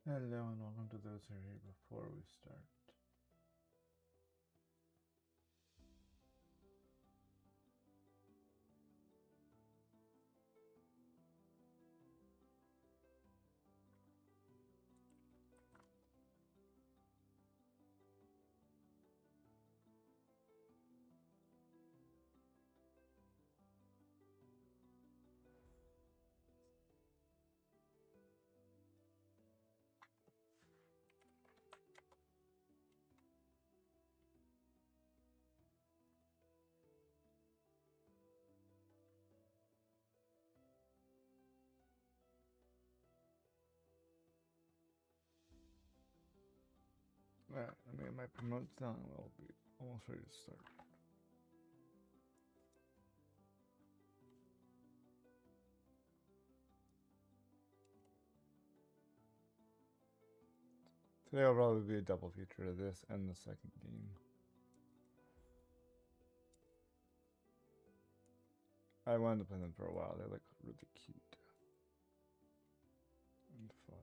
Hello and welcome to those who are here before we start. My promote's down. We'll be almost ready to start. Today will probably be a double feature of this and the second game. I wanted to play them for a while. They're like really cute and fun.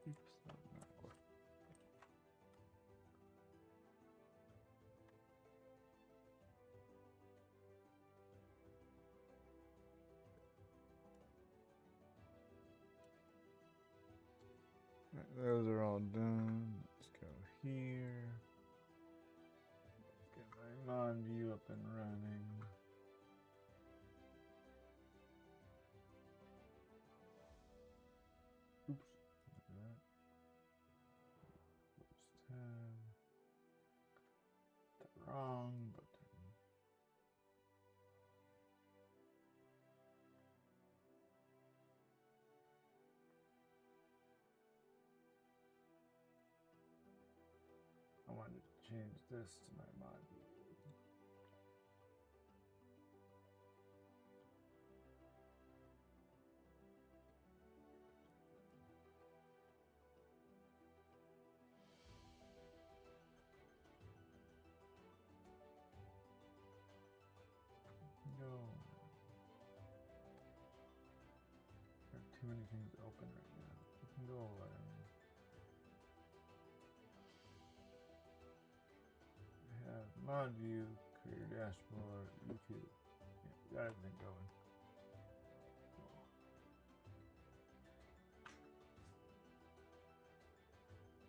Oops, that did not work. Right, those are all done. Let's go here. Let's get my mod view up and running. Oops, look at that. First tab. The wrong button. I wanted to change this to my mod view. No. There are too many things open right now. You can go away. I have mod view, career dashboard, YouTube. Yeah, we got everything going.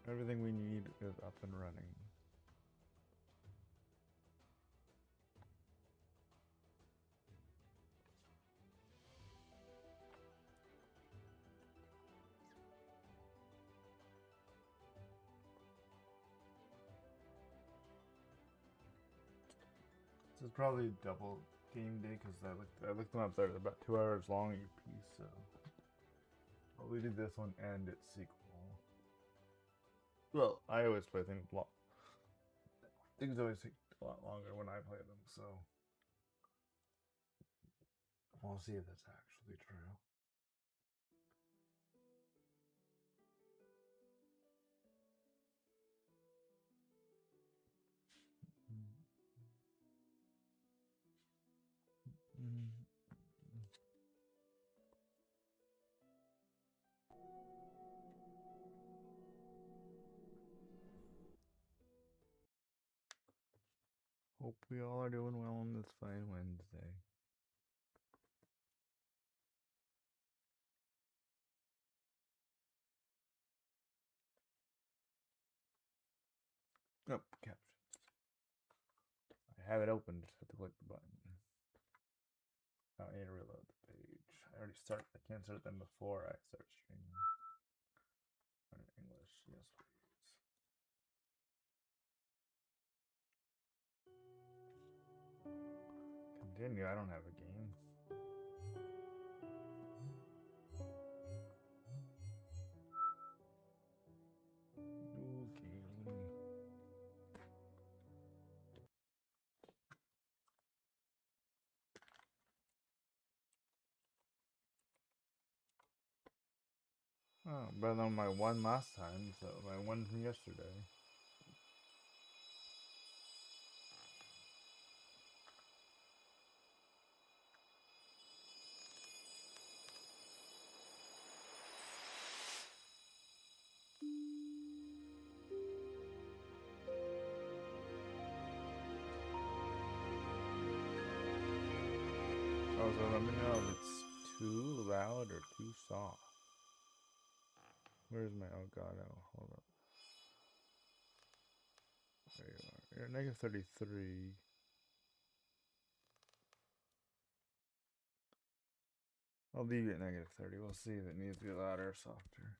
Everything we need is up and running. This is probably a double game day because I looked them up. They're about 2 hours long each, so we did this one and its sequel. Well, I always play things long. Things always take a lot longer when I play them, so we'll see if that's actually true. Hope we all are doing well on this fine Wednesday. Nope, captions. I have it open, just have to click the button. I need to reload the page. I already started. I can't start them before I start streaming. English, yes please. Continue, I don't have a game. New game. Oh, better than my one last time, so my one from yesterday. Oh, so let me know if it's too loud or too soft. Where's my Elgato? Hold up. There you are. You're at negative 33. I'll leave it at negative 30. We'll see if it needs to be louder or softer.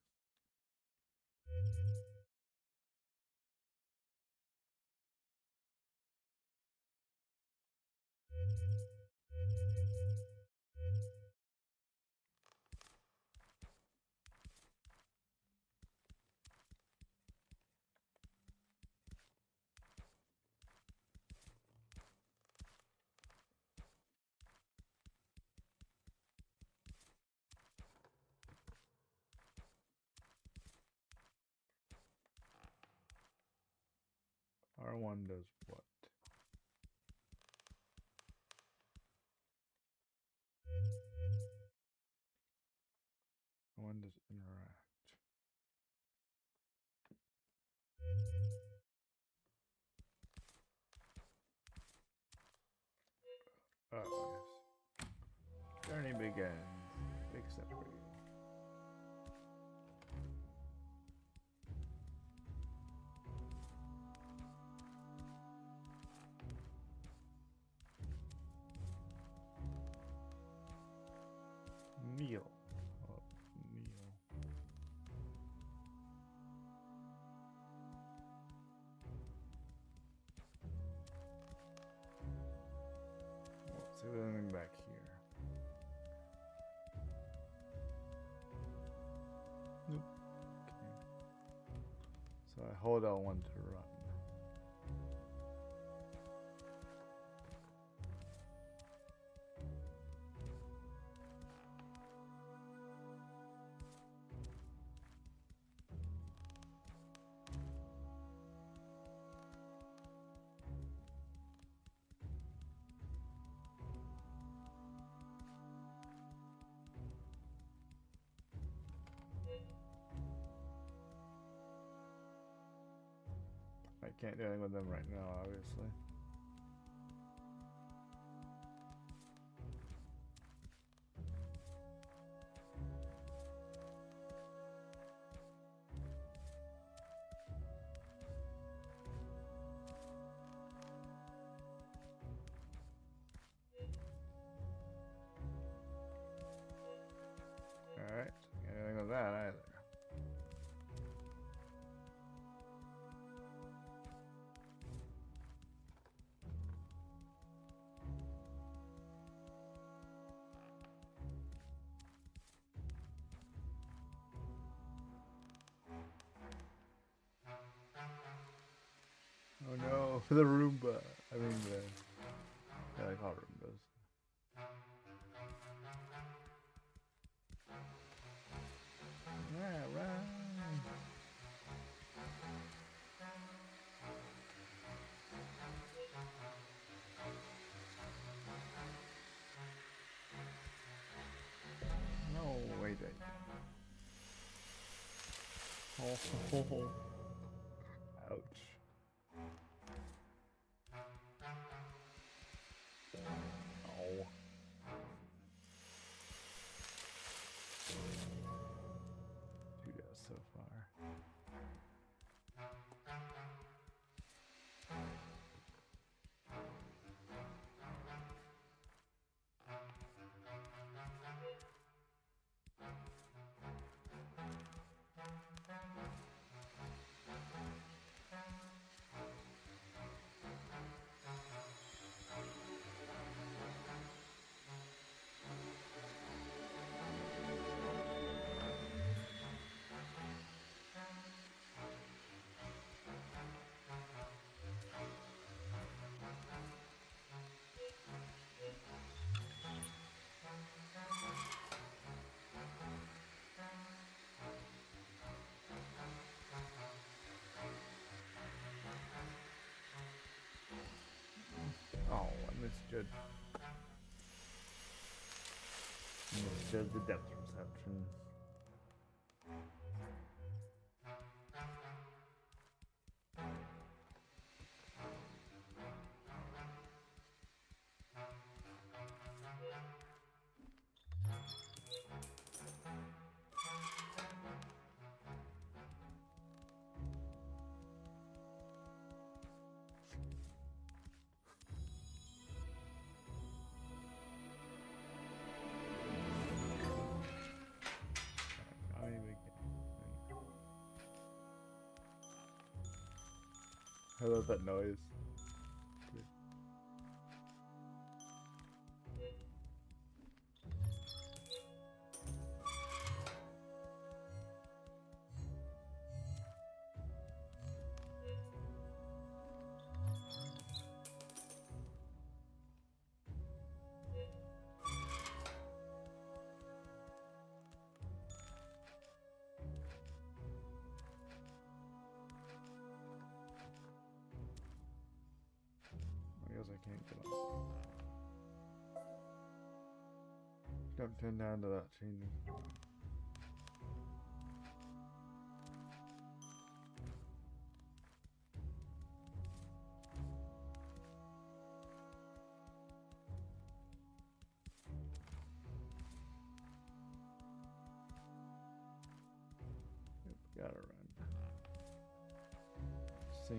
R1 does what? R1 does interact. Oh, yes. Journey begins. Big step for you. Kneel. Oh, kneel. Let's see if there's anything back here. Nope. Okay. So I hold L1 to run. I can't do anything with them right now, obviously. Alright, can't do anything with that either. Oh no, the Roomba. I mean, yeah, I call Roombas. Yeah, right. No, wait. Oh, ouch. Oh. Two deaths so far. Good. And it shows the depth perception. I love that noise. I guess I can't get on. Don't turn down to that changing. Yep, gotta run. See.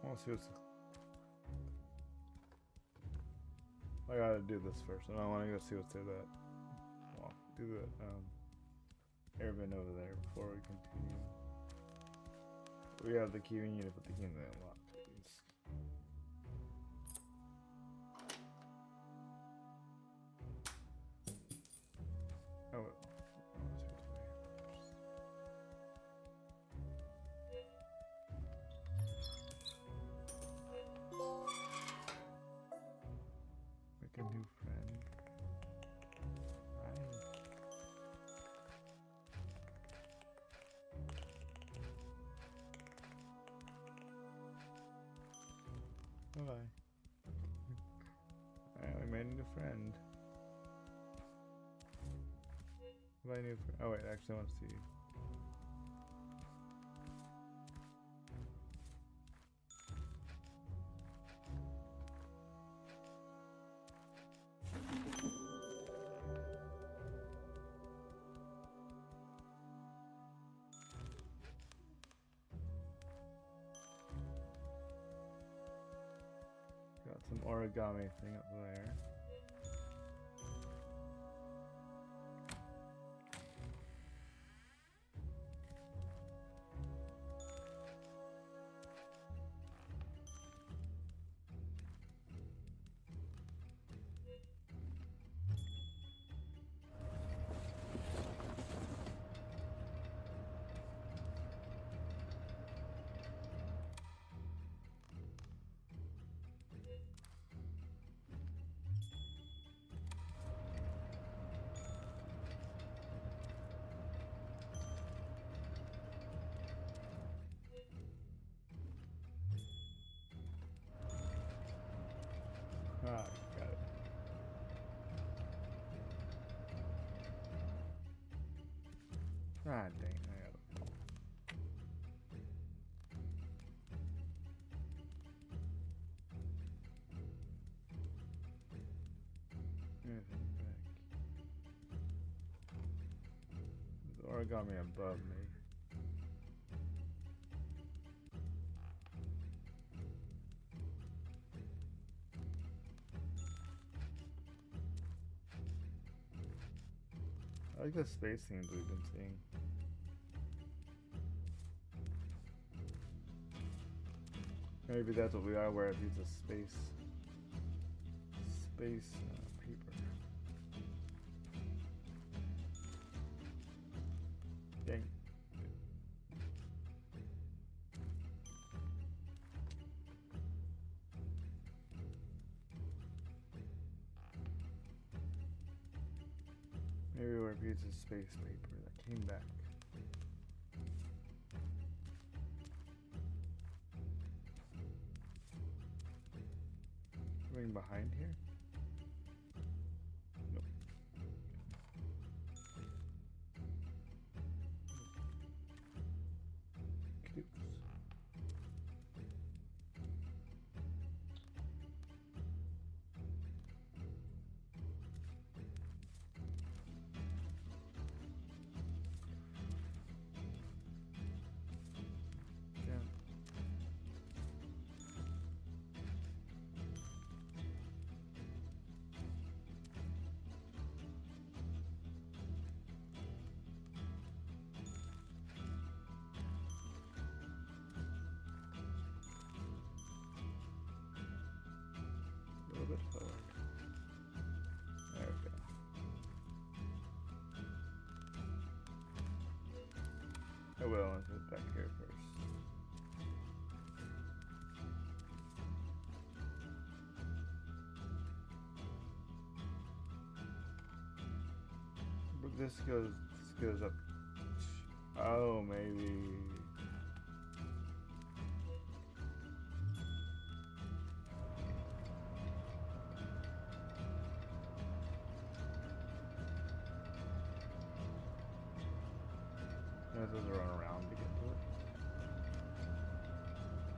I want to see what's. I gotta do this first, and I want to go see what's in that. Well, do the air vent over there before we continue. We have the key. We need to put the key in the lock, please. Oh, well. Make a new friend. Right. Bye-bye. Alright, we made a new friend. My new friend. Oh wait, actually I want to see you. Got some origami thing up there. Ah, got it. Ah, dang, I got it. Anything back. There's origami above me. I like the space themes we've been seeing. Maybe that's what we are, where it needs a space paper. Leftover piece of space paper that came back. Something behind here? Nope. Cubes. A little bit forward. There we go. Oh well, let's put it back here first. But this goes up. Oh, maybe. It doesn't run around to get to it.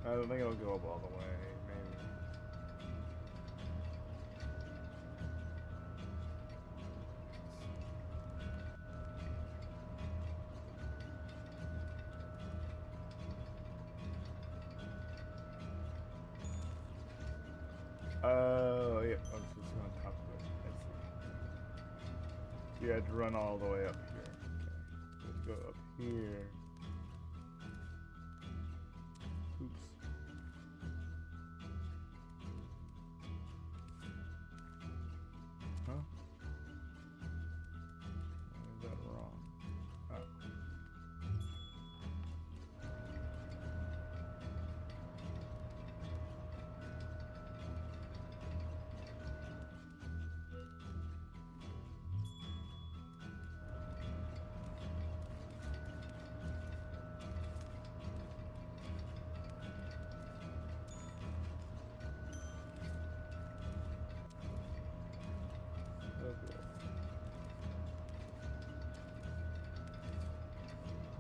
I don't think it'll go up all the way, maybe. Oh, yeah, I was just on top of it. I see. You had to run all the way up here. Okay. Let's go up here. Oops. Huh? Why is that wrong? Oh.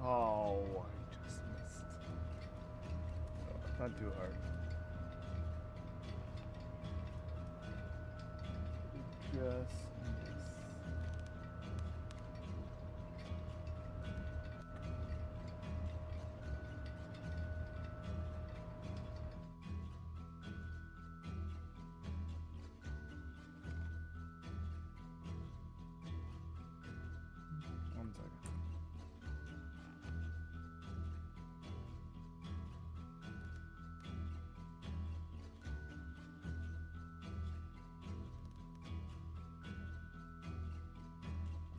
Oh, I just missed. Oh, it's not too hard. Just miss. One second.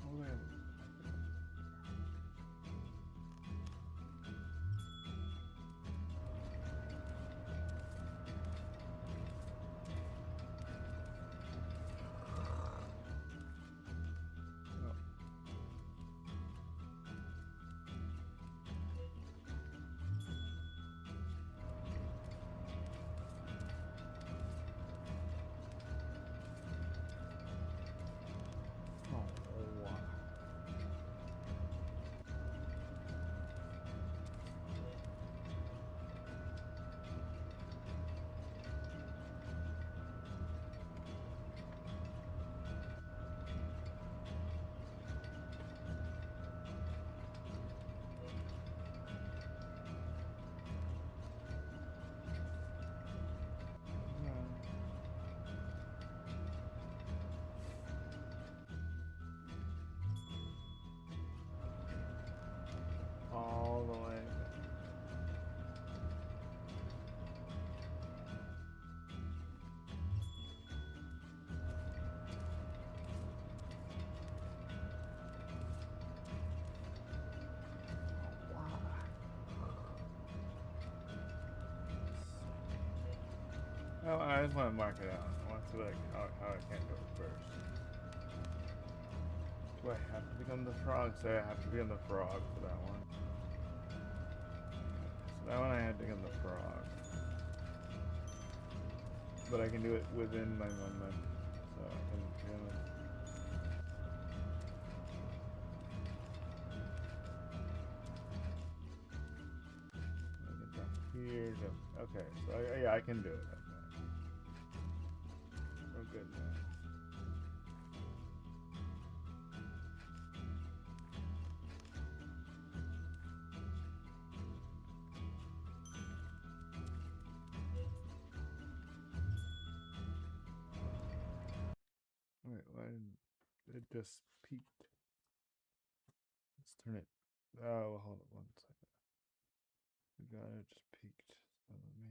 Oh, wait. Oh. Oh, wow. All the way. Oh, I just want to mark it out. I want to see like how I can't go first. Do I have to become the frog? So I have to become the frog for that one. So that one I had to become the frog. But I can do it within my moment. So I can do it. I can jump here, jump. Okay, so yeah, I can do it. Okay. We're good now. Wait, why didn't it just peaked? Let's turn it. Oh, hold on 1 second. We got it just peaked. So let me.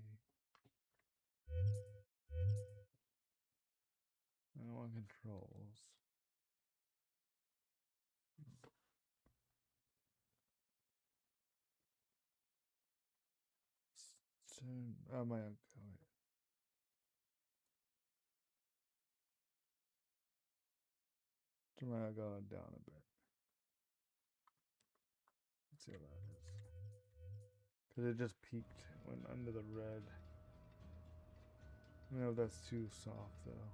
I don't want controls. Oh my god. Turn my going down a bit. Let's see what that is. Because it just peaked, went under the red. I don't know if that's too soft though.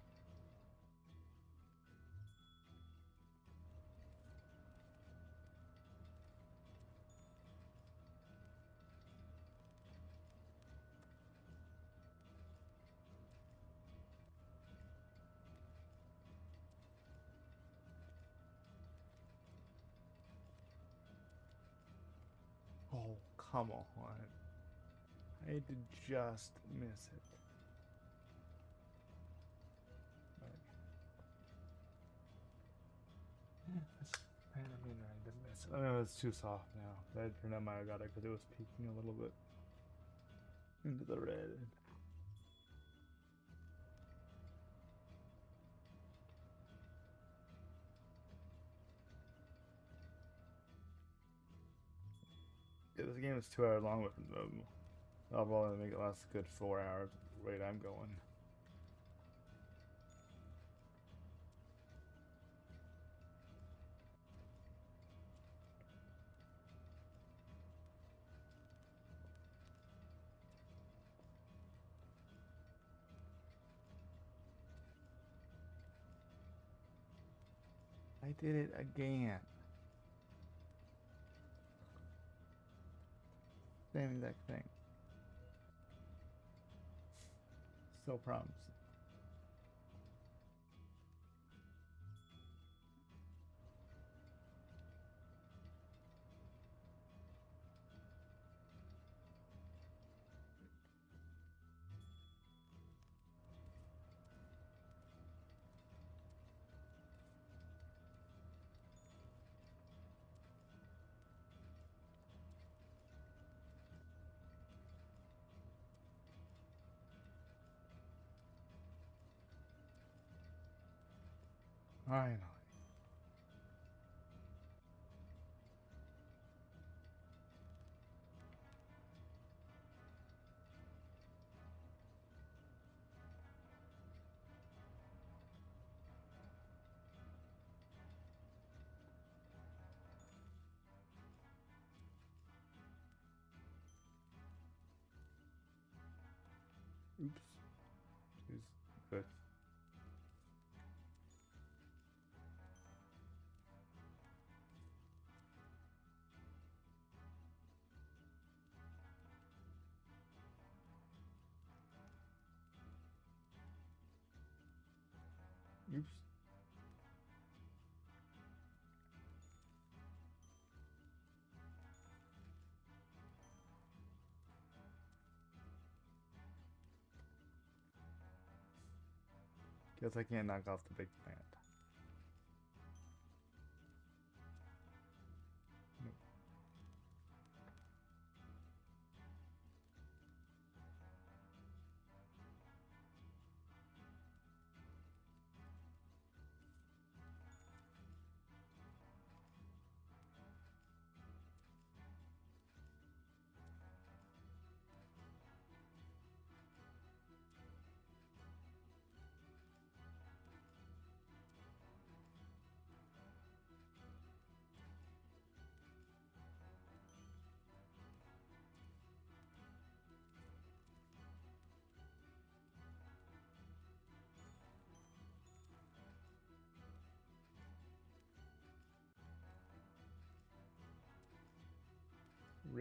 Oh, come on. I did just miss it. I mean, I did miss it. I know it's too soft now. I turned on my got it because it was peaking a little bit into the red. Yeah, this game is 2 hours long with them. I'll probably make it last a good 4 hours at the rate I'm going. I did it again. Same exact thing. So promising. Finally. Oops. Jeez. Good. Oops. Guess I can't knock off the big plant. Nope.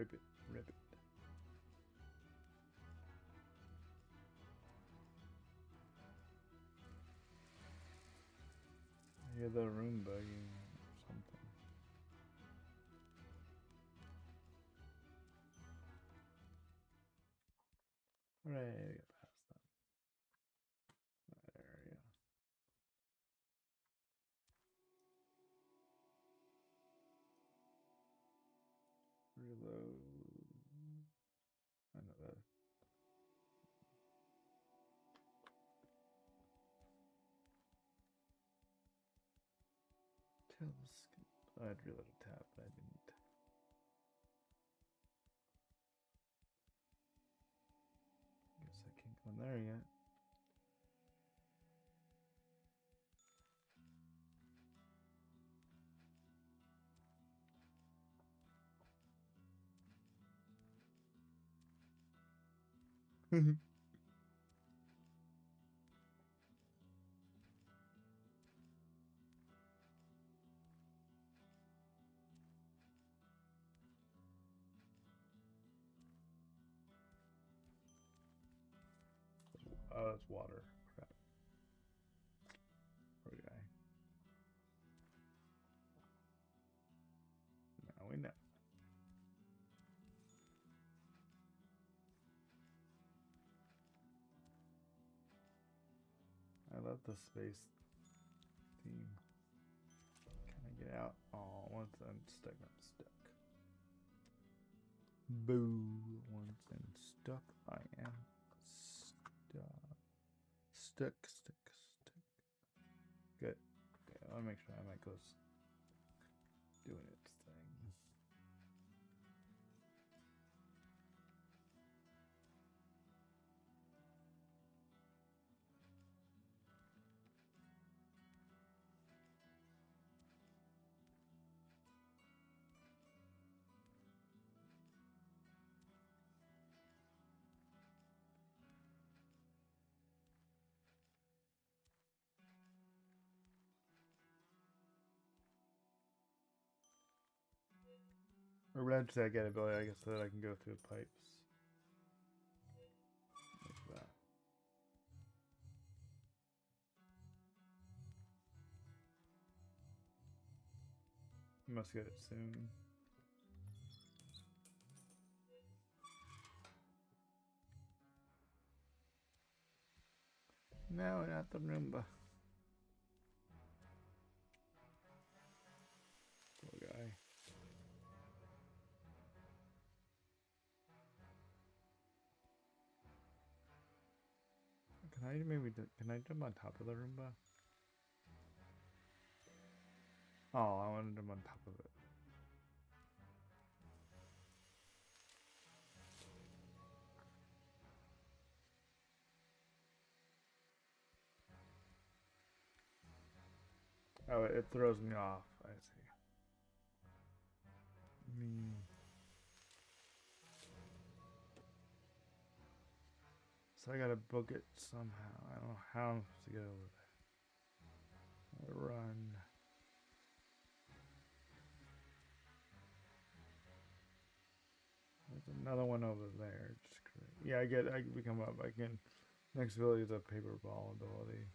Rip it, rip it. I hear the room bugging or something. Hooray, we got past that area. Reload. I know that. Telescope. I'd reload a tab, but I didn't. Guess I can't go in there yet. Oh, it's water. Crap. Poor guy. Now we know. I love the space theme. Can I get out? Oh, once I'm stuck, I'm stuck. Boo. Once I'm stuck, I am stuck. Stuck. Good. Okay, I want to make sure my mic goes doing its thing. Or would I say I get ability, I guess, so that I can go through pipes. Like that. Must get it soon. No, not the Roomba. Poor guy. Can I maybe can I jump on top of the Roomba? Oh, I want to jump on top of it. Oh, it throws me off. I see. So I gotta book it somehow. I don't know how I'm supposed to get over there. Run. There's another one over there. Just great. Yeah, I can come up. I can. Next ability is a paper ball ability.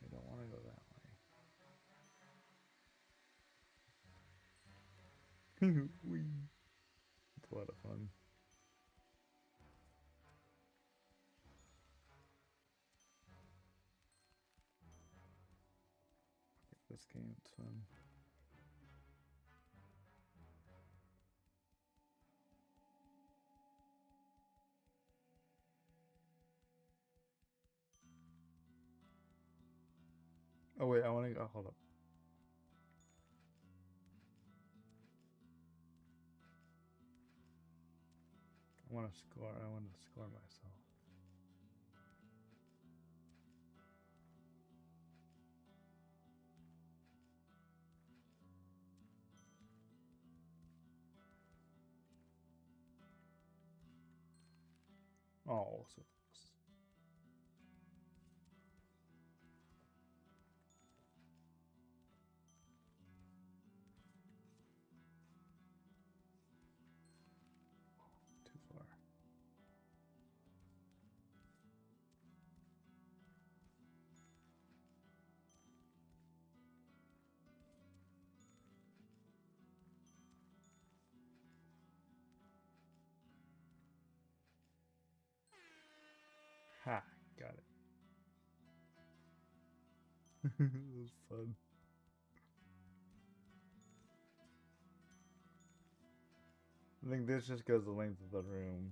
I don't want to go that way. Whee. It's a lot of fun. This game's fun. Oh wait, I want to go. Hold up. I want to score. I want to score myself. Oh, so close. Too far. Ha, got it. It was fun. I think this just goes the length of the room.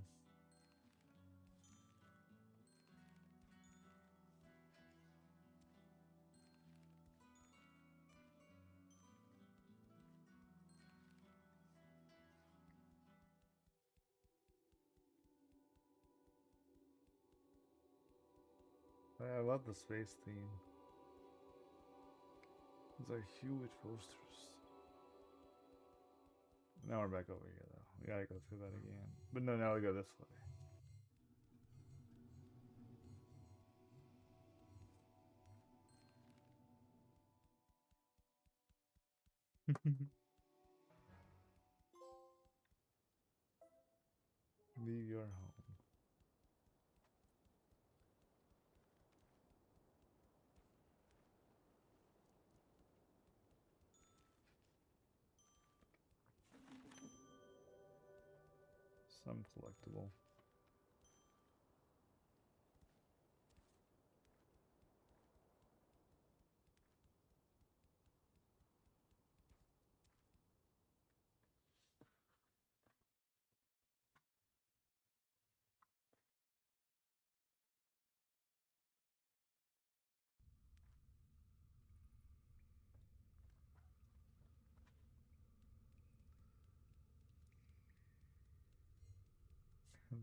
I love the space theme. Those are huge posters. Now we're back over here, though. We gotta go through that again. But no, now we go this way. Leave your home. Some collectible.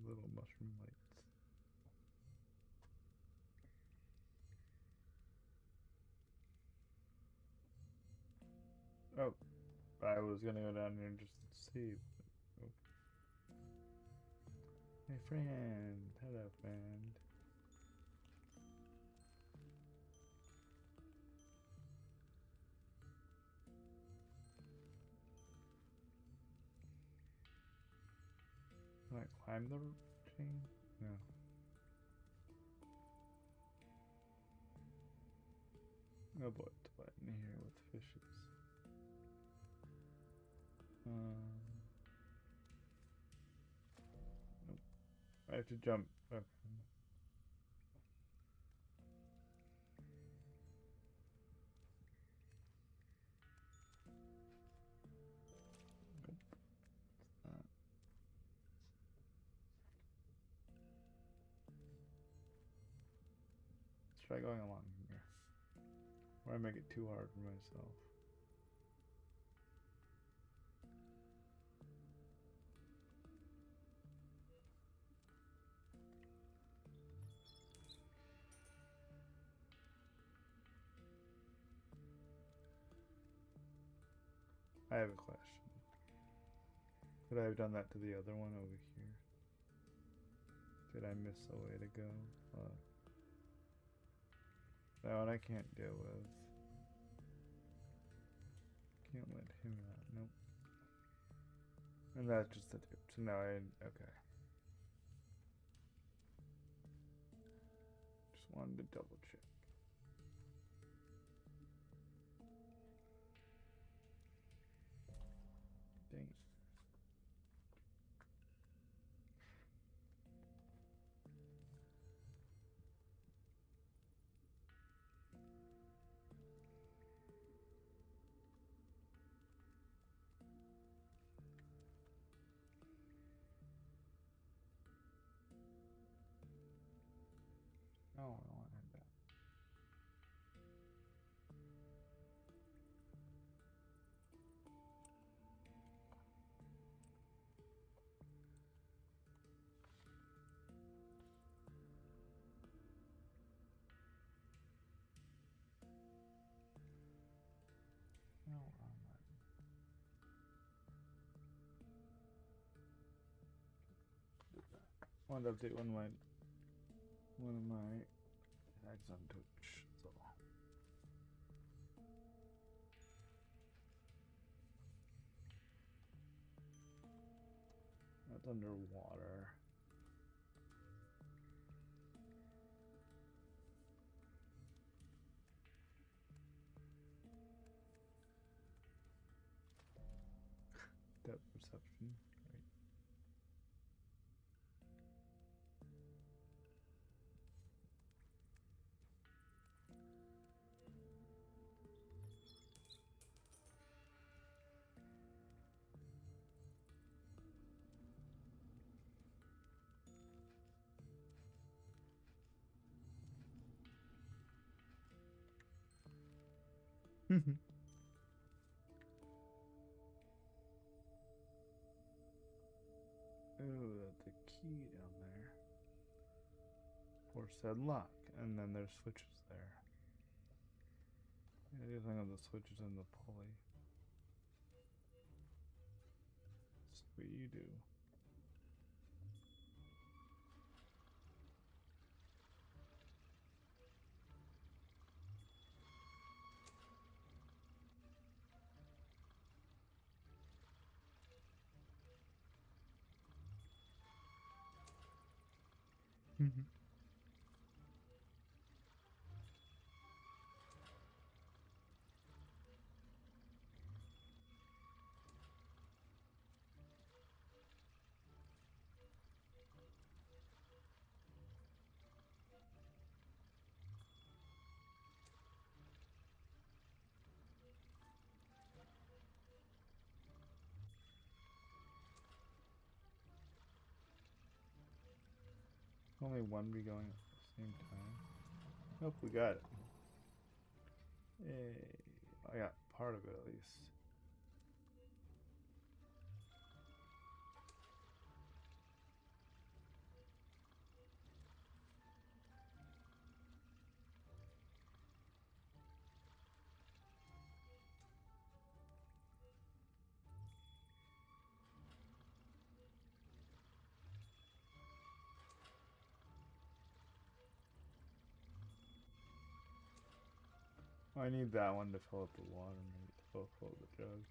Little mushroom lights. Oh, I was gonna go down here just to see. Oh. Hey, friend. Hello, friend. Can I climb the chain? No. Oh boy, it's wet in here with fishes. Nope. I have to jump. Okay. Nope. Let's try going along here. Or I make it too hard for myself. I have a question. Could I have done that to the other one over here? Did I miss a way to go? That one I can't deal with. Can't let him out. Nope. And that's just the tip. So now okay. Just wanted to double check. Dang it. Oh, I want to head back. No, wrong button. Wanted to update one of my my tags on Twitch. So. That's underwater. Depth perception. Right. Oh, that's a key down there. Or said lock, and then there's switches there. Yeah, the thing of the switches and the pulley. That's what you do. Only one be going at the same time. Nope, we got it. Yay. I got part of it at least. I need that one to fill up the water, maybe to fill up the jug.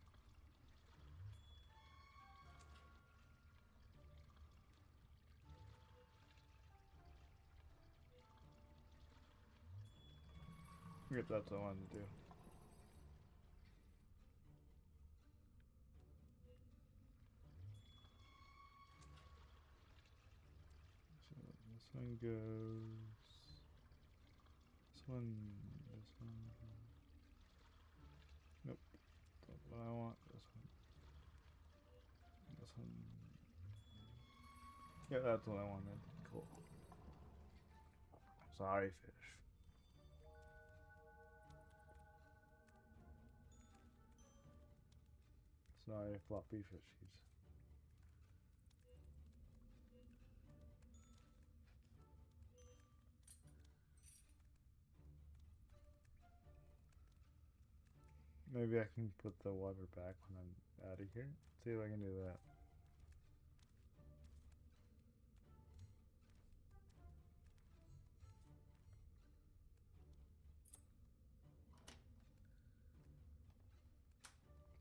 I guess that's what I wanted to do. So this one goes. This one. This one. Nope. That's what I want. This one. This one. Yeah, that's what I wanted. Cool. Sorry, fish. Sorry, floppy fishies. Maybe I can put the water back when I'm out of here. See if I can do that.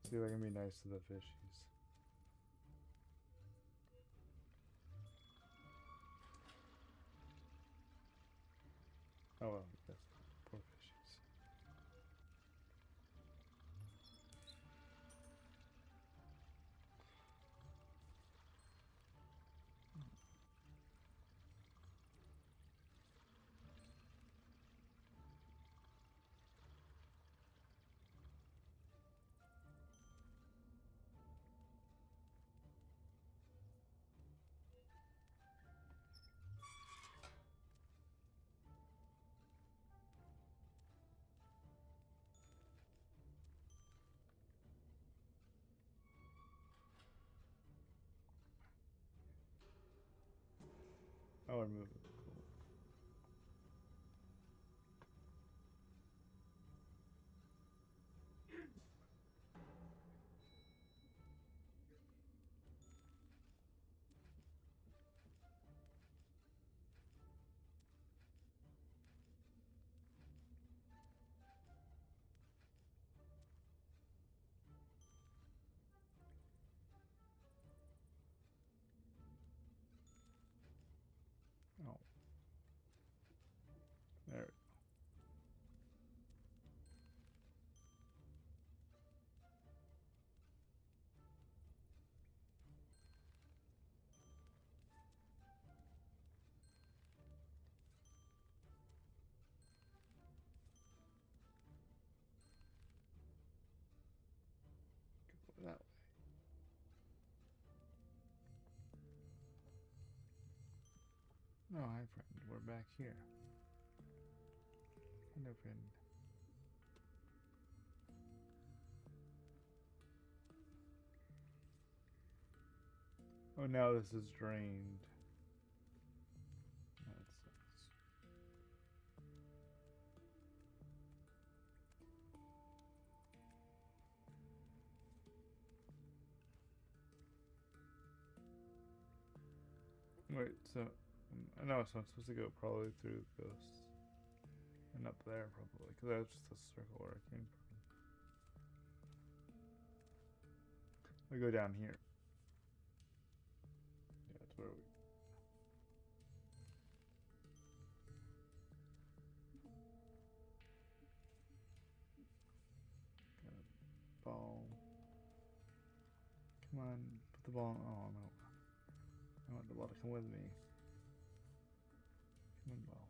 See if I can be nice to the fishies. Oh well, yes. Poor fishies. Oh, we're moving. Cool. Oh, hi friend, we're back here. Hello friend. Oh, now this is drained. That sucks. Wait, so no, so I'm supposed to go probably through this and up there probably, because that's just the circle where I came from. We go down here. Yeah, that's where we. Got a ball. Come on, put the ball. Oh no, I want the ball to come with me. Come on, ball.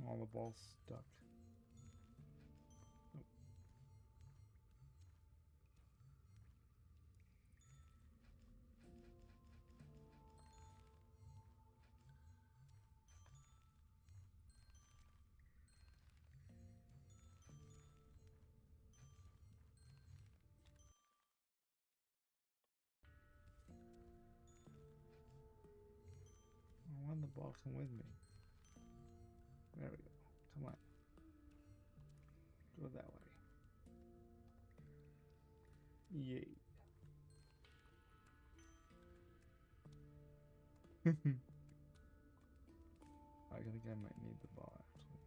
All the balls stuck. Oh. I want the ball to come with me. There we go. Come on. Go that way. Yay. I think I might need the ball actually.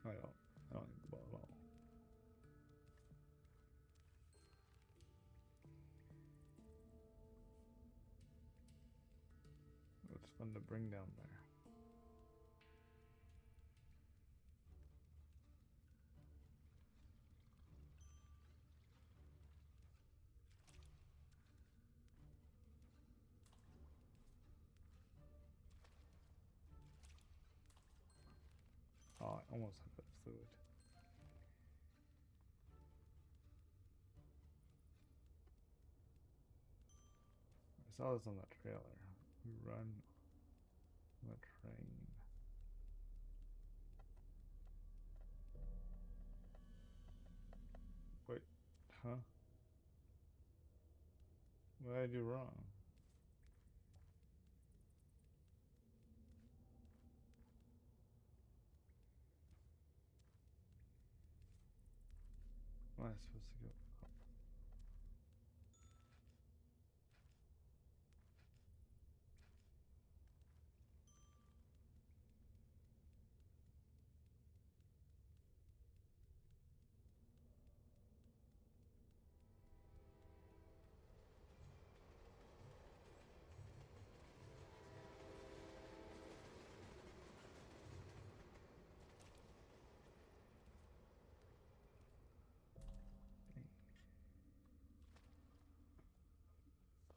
I don't need the ball at all. It's fun to bring down there. Oh, I almost had that fluid. I saw this on the trailer. You run on the train. Wait, huh? What did I do wrong? Where am I supposed to go?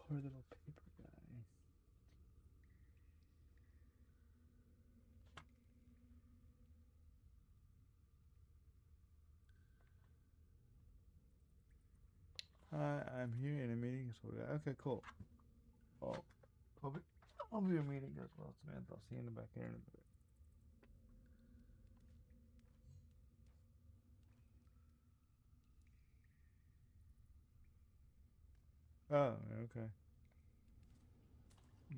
Poor little paper guy. Hi, I'm here in a meeting. So okay, cool. Oh, I'll be a meeting as well, Samantha. I'll see you in the back here in a bit. Oh, okay.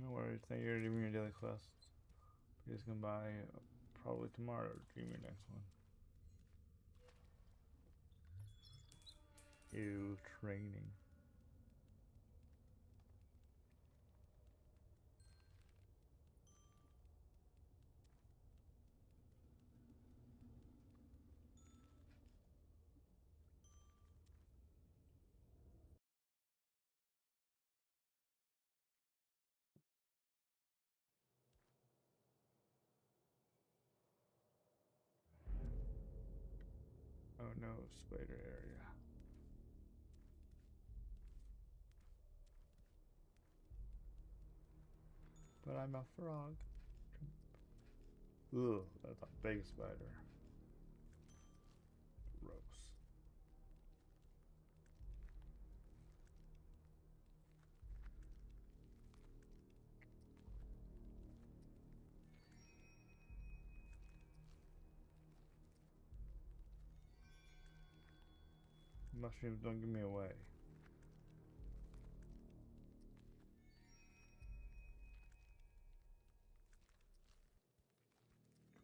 No worries. Thank you for doing your daily quests. Please come by probably tomorrow to do your next one. Ew, training. no spider area. But I'm a frog. Ugh, that's a big spider. Gross. Mushrooms don't give me away.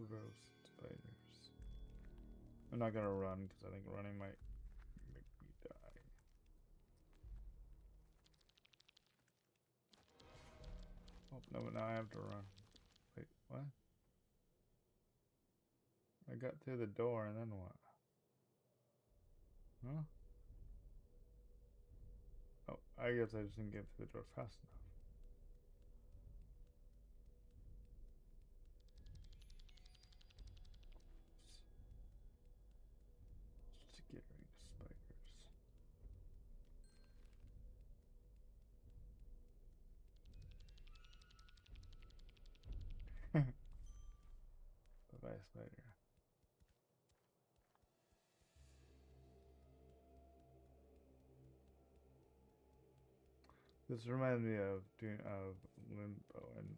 Gross spiders. I'm not gonna run because I think running might make me die. Oh, no, but now I have to run. Wait, what? I got through the door and then what? Huh? Oh, I guess I just didn't get through the door fast enough. Scaring spiders. Bye-bye, spider. This reminds me of Limbo and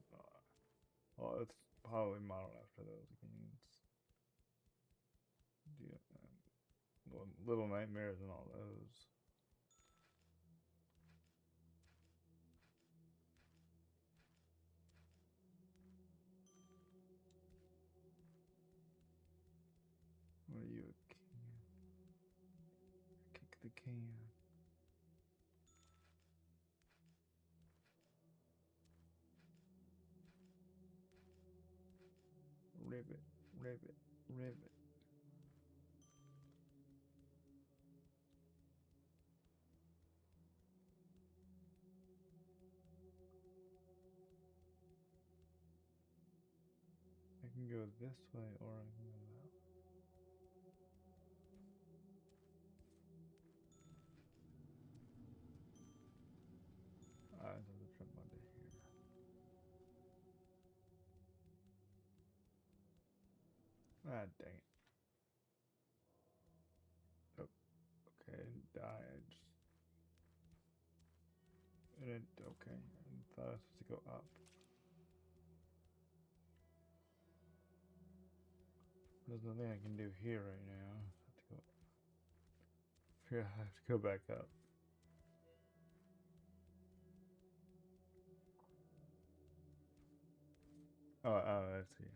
well, it's probably modeled after those games. Little Nightmares and all those. What are you, a can? Kick the can. Ribbit, ribbit, ribbit. I can go this way or I can go that way. I have to jump onto here. Ah, dang it. Oh, okay, I didn't die. Okay. I thought I was supposed to go up. There's nothing I can do here right now. I have to go back up. Oh, I see.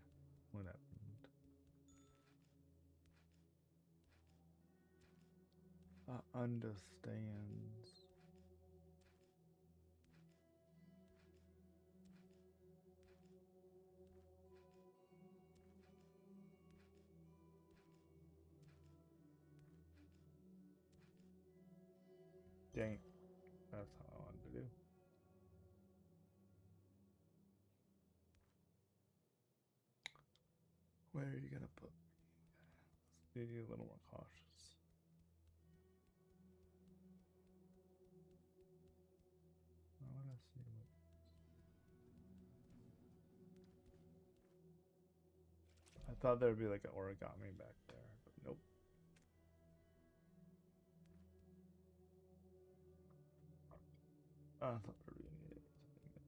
What happened? Understands. Dang it. That's how I wanted to do. Where are you gonna put me? Let's be a little more cautious. I want to see what. I thought there'd be like an origami back there, but nope. I thought there would be something.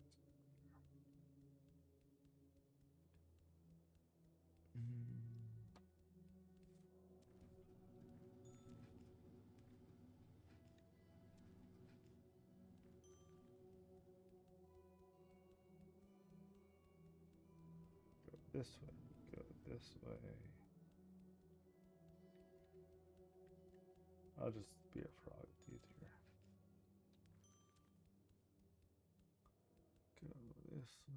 Go this way. Go this way. I'll just be a frog. It's easier. Go this way.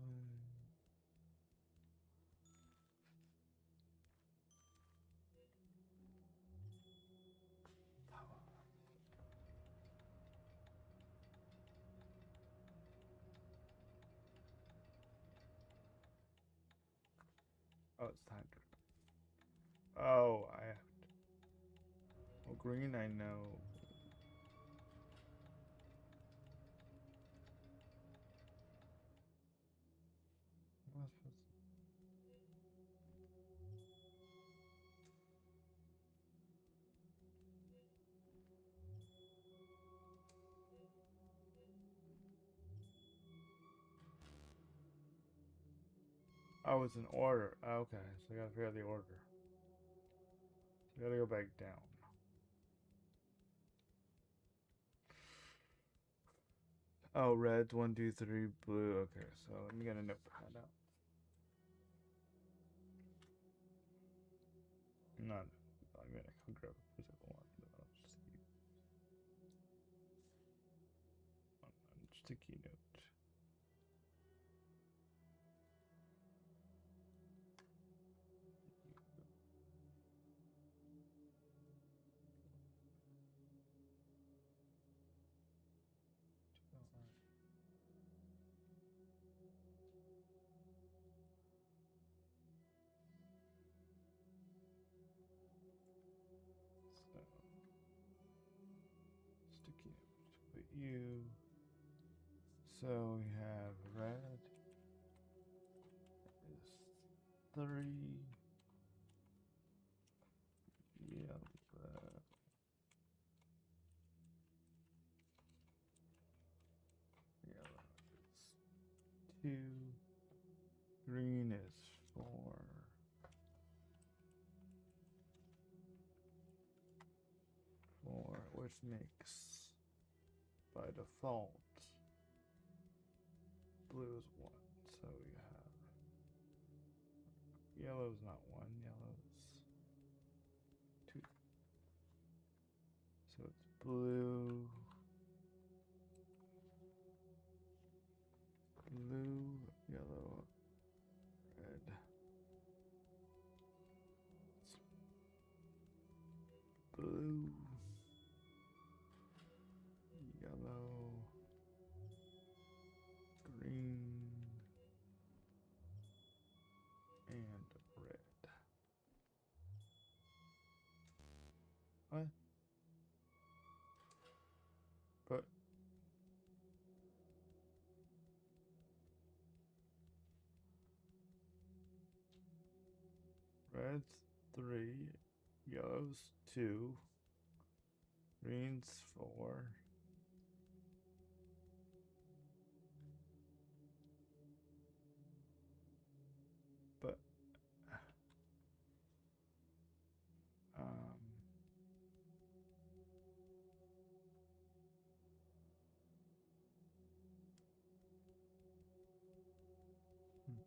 Oh, it's time to. Oh, I have to. green, I know. Oh, it's an order. Okay, so I gotta figure out the order. So I gotta go back down. Oh, red's 1, 2, 3, blue. Okay, so let me get a notepad out. Not. I'm gonna go grab a physical one, but I'll just use on sticky note. So, sticky note. Put you. So we have red is 3, yellow, yellow is 2, green is 4, which makes by default blue is 1. So we have yellow's not 1, yellow's 2. So it's blue, yellow, red. It's blue, yellow, green, and red. What? But red's 3, yellow's 2, green's 4. But um hmm,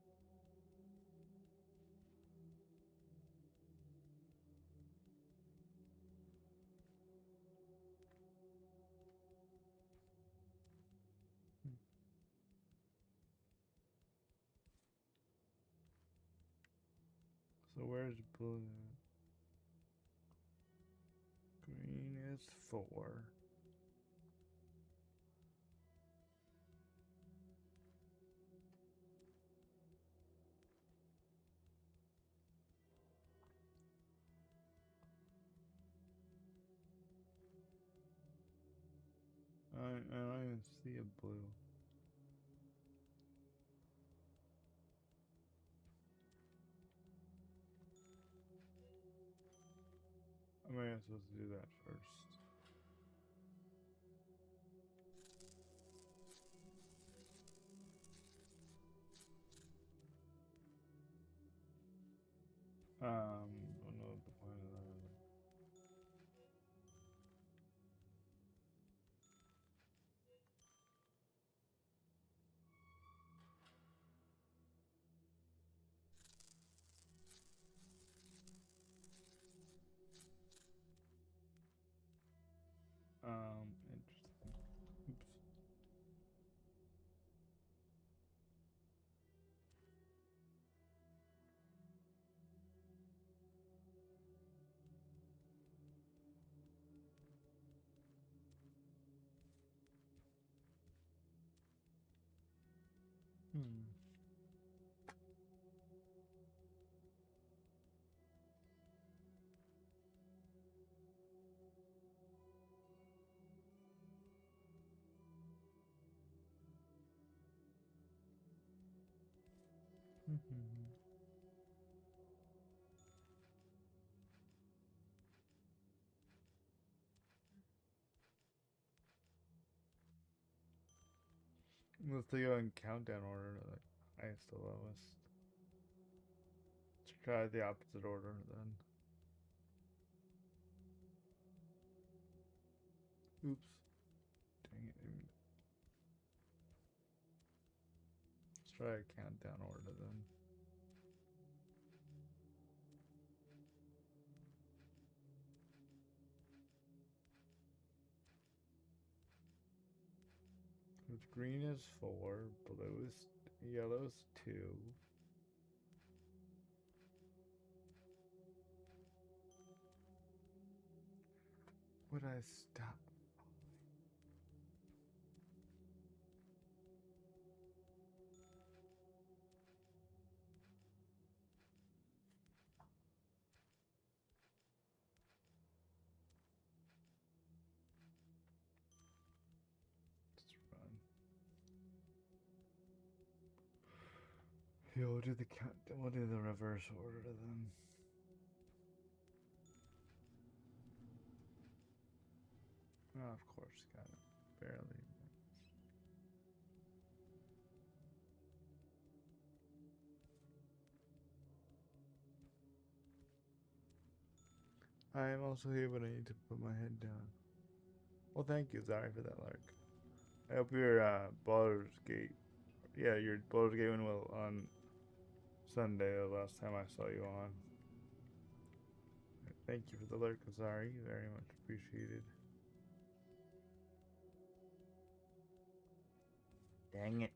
hmm. So where's blue? Green is 4. I don't even see a blue. Am I supposed to do that first? Don't know what the point of that is. Interesting. Oops. Hmm. Let's go in countdown order, like highest to lowest. Let's try the opposite order then. Oops. Dang it. Let's try a countdown order then. It's green is 4, blue is, yellow is 2. Would I stop? Let's run. Yeah, we'll do the count. We'll do the reverse order then. Oh, of course, got it. Barely. I am also here, but I need to put my head down. Well, thank you, Zari, for that, Lark. I hope your Baldur's Gate, yeah, your Baldur's Gate went well on Sunday, the last time I saw you on. Thank you for the Lark, Zari. Very much appreciated. Dang it.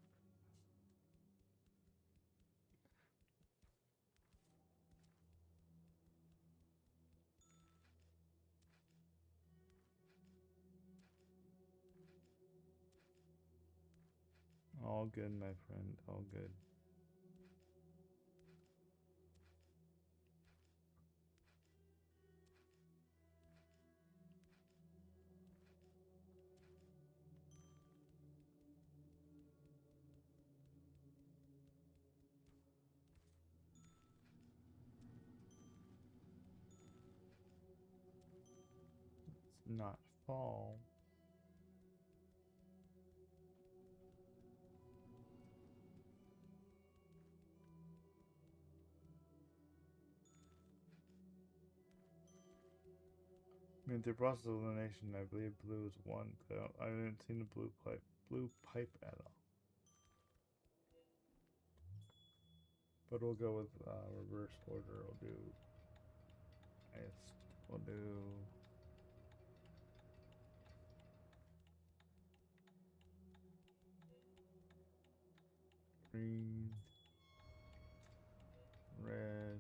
All good, my friend. All good. It's not fall. I mean, through process of elimination, I believe blue is 1. I didn't see the blue pipe at all. But we'll go with reverse order. We'll do highest. We'll do green, red,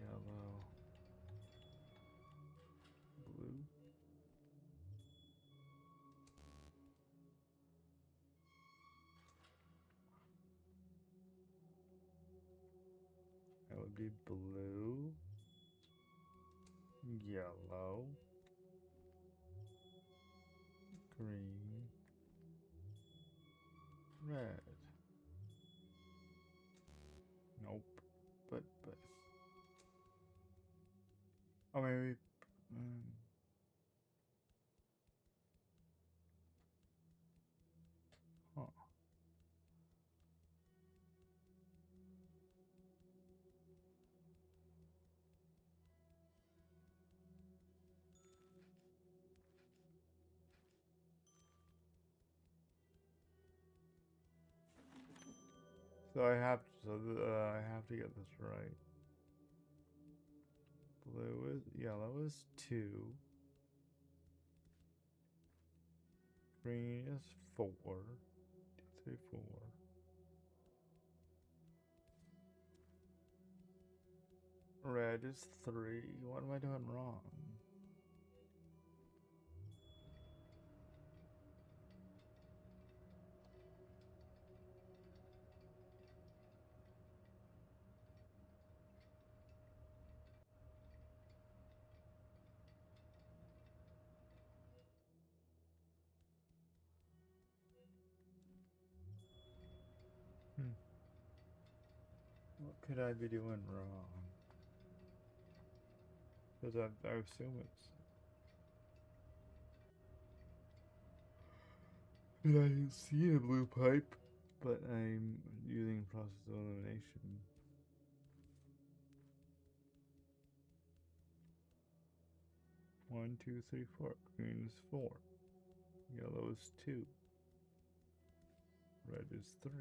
yellow, blue. That would be blue, yellow, green, red. Nope. But. Oh, maybe. Huh. So I have to get this right. Yellow is 2. Green is 4. 2, 3, 4. Red is 3. What am I doing wrong? What could I be doing wrong? Because I assume it's... And I didn't see a blue pipe, but I'm using process of elimination. One, two, three, four. Green is 4. Yellow is 2. Red is 3.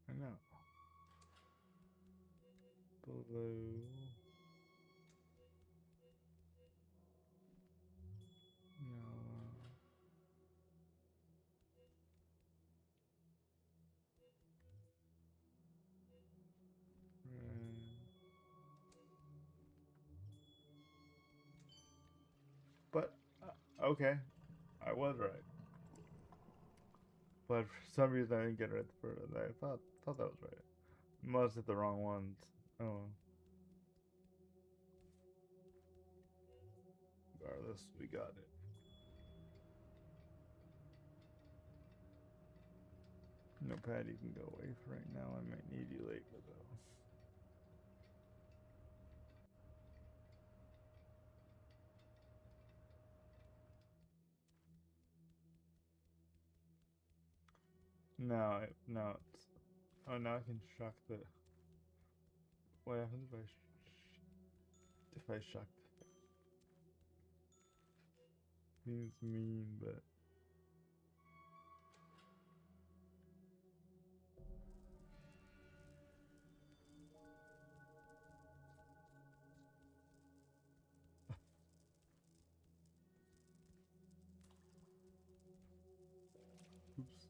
I know. Blue. Yellow. Red. But, okay. I was right. But for some reason I didn't get it right the first. I thought that was right. Must hit the wrong ones. Oh. Regardless, we got it. No, Pat, you can go away for right now. I might need you later, though. No, no. Oh, now I can shock the... What happens if I shock? Seems mean, but... Oops.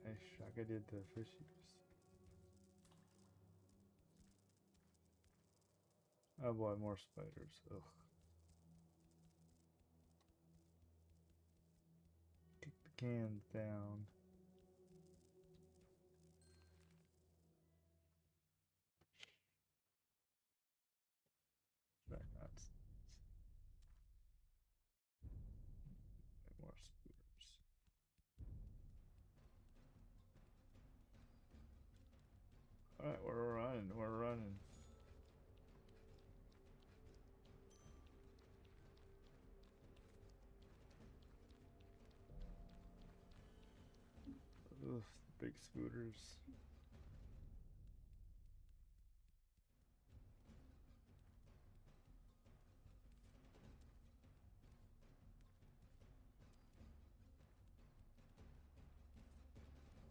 I shock I did the fishies. Oh boy, more spiders. Ugh. Kick the cans down. Back nuts. More spooters. Alright, we're running. We're running. Ugh, big spooters.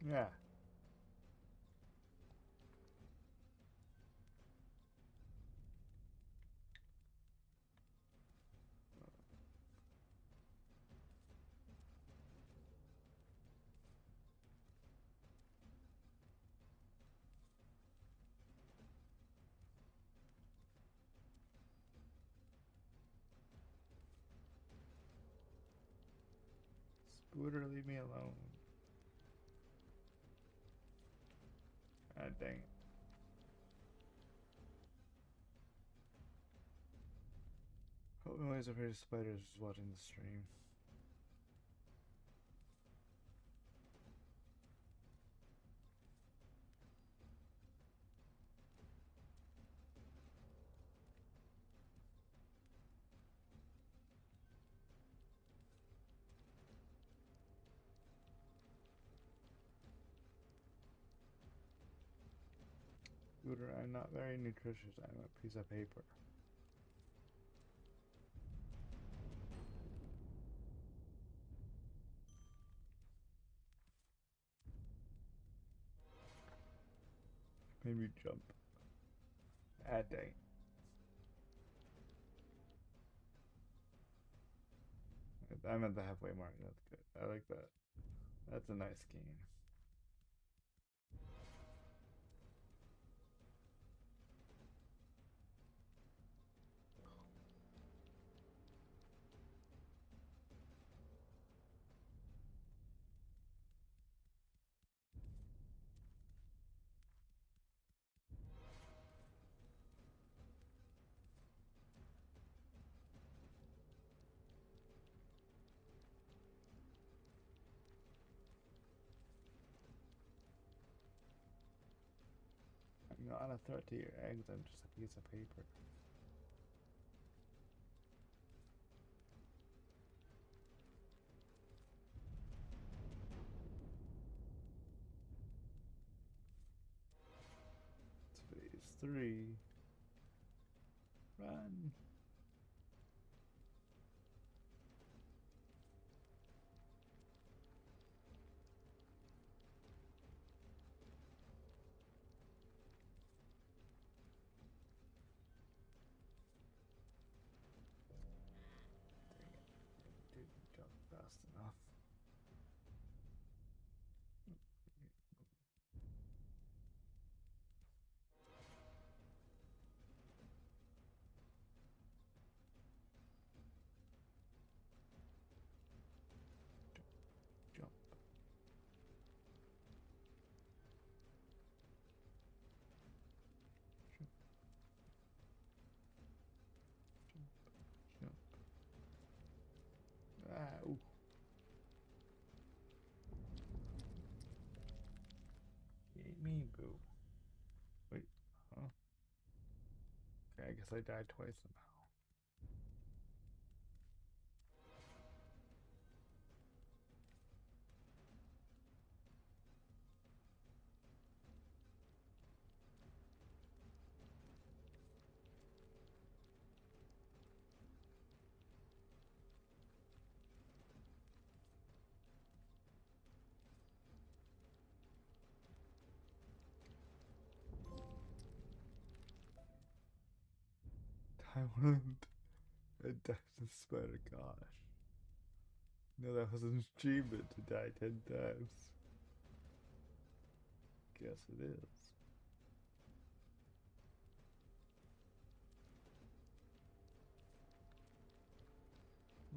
Yeah. Spooter, leave me alone. Ah, dang it. Hope nobody's afraid of spiders just watching the stream. Scooter, I'm not very nutritious. I'm a piece of paper. Maybe jump. Ah, dang. I'm at the halfway mark. That's good. I like that. That's a nice game. I'm not a threat to your eggs, I'm just a piece of paper. It's phase 3. Run. Didn't jump fast enough. Jump. Jump. Ah, ooh. You ate me, boo. Wait, huh? Okay, I guess I died twice somehow. Thailand. I died to the spider, gosh. No, that was an achievement to die 10 times. Guess it is.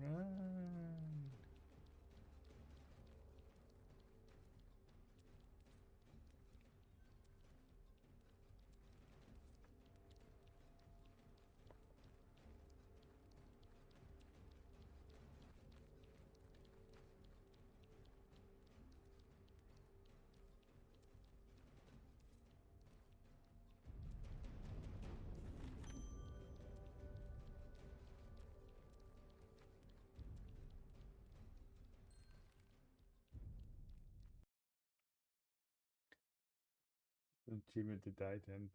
Run. Achievement to die 10 times.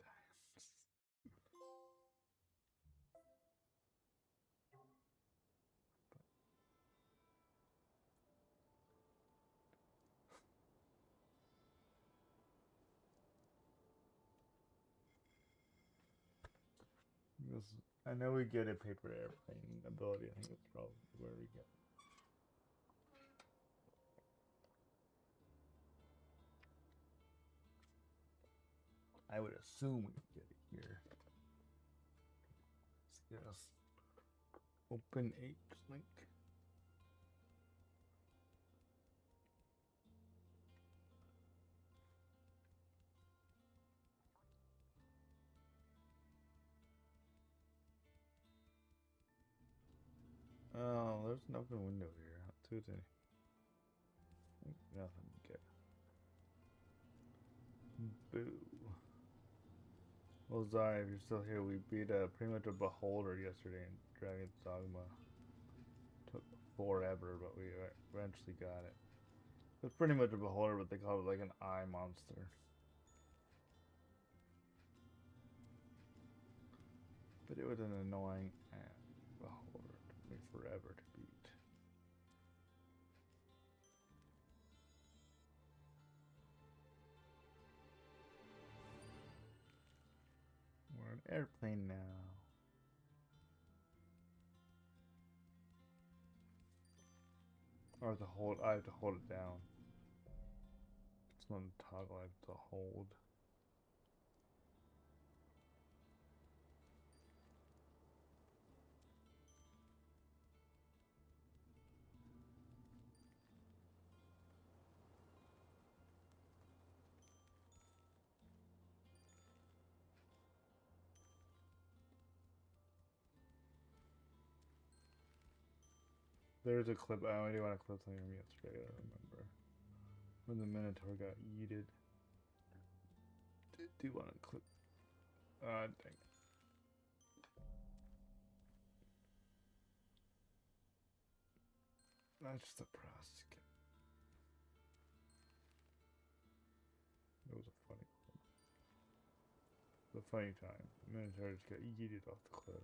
This, I know we get a paper airplane ability. I think that's probably where we get it. I would assume we get it here. Yes. Open apes link. Oh, there's an open window here. Too tiny. Nothing to get. Boo. Well, Zai, if you're still here, we beat pretty much a beholder yesterday in Dragon's Dogma. Took forever, but we eventually got it. It's pretty much a beholder, but they call it like an eye monster. But it was an annoying beholder. It took me forever to beat. We're an airplane now. I have to hold it down. one toggle I have to hold. There's a clip. I already want to clip something from yesterday. I remember when the Minotaur got yeeted. Do you want to clip? Dang. That's the prosecute. It was a funny one. The funny time. The Minotaur just got yeeted off the cliff.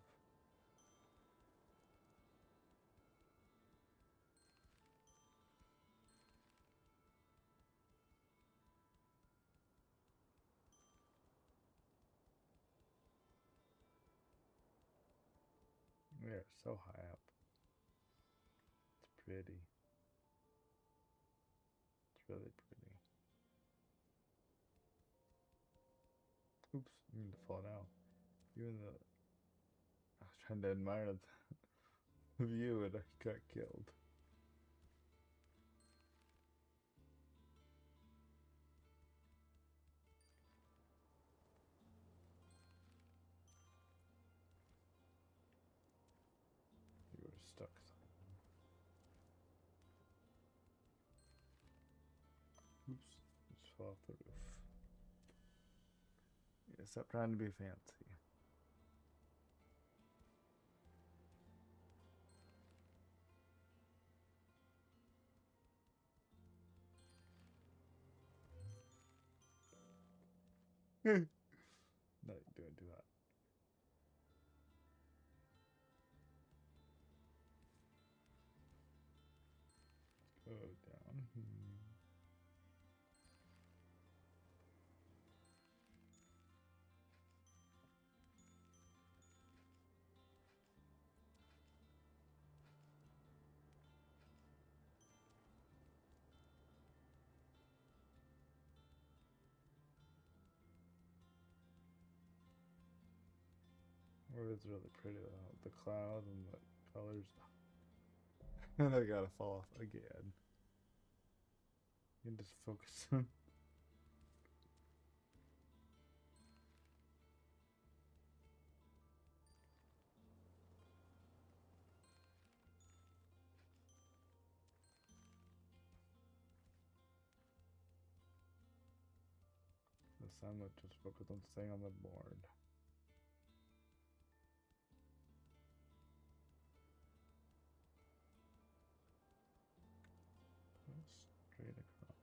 We are so high up. It's pretty. It's really pretty. Oops, I need to fall down. Even though I was trying to admire the view and I got killed. You were stuck somewhere. Oops, just fell off the roof. Yeah, stop trying to be fancy. Not doing too hot. Go down. Or it's really pretty though. The clouds and the colors. And I gotta fall off again. You can just focus on. The sun would just focus on staying on the board. Straight across.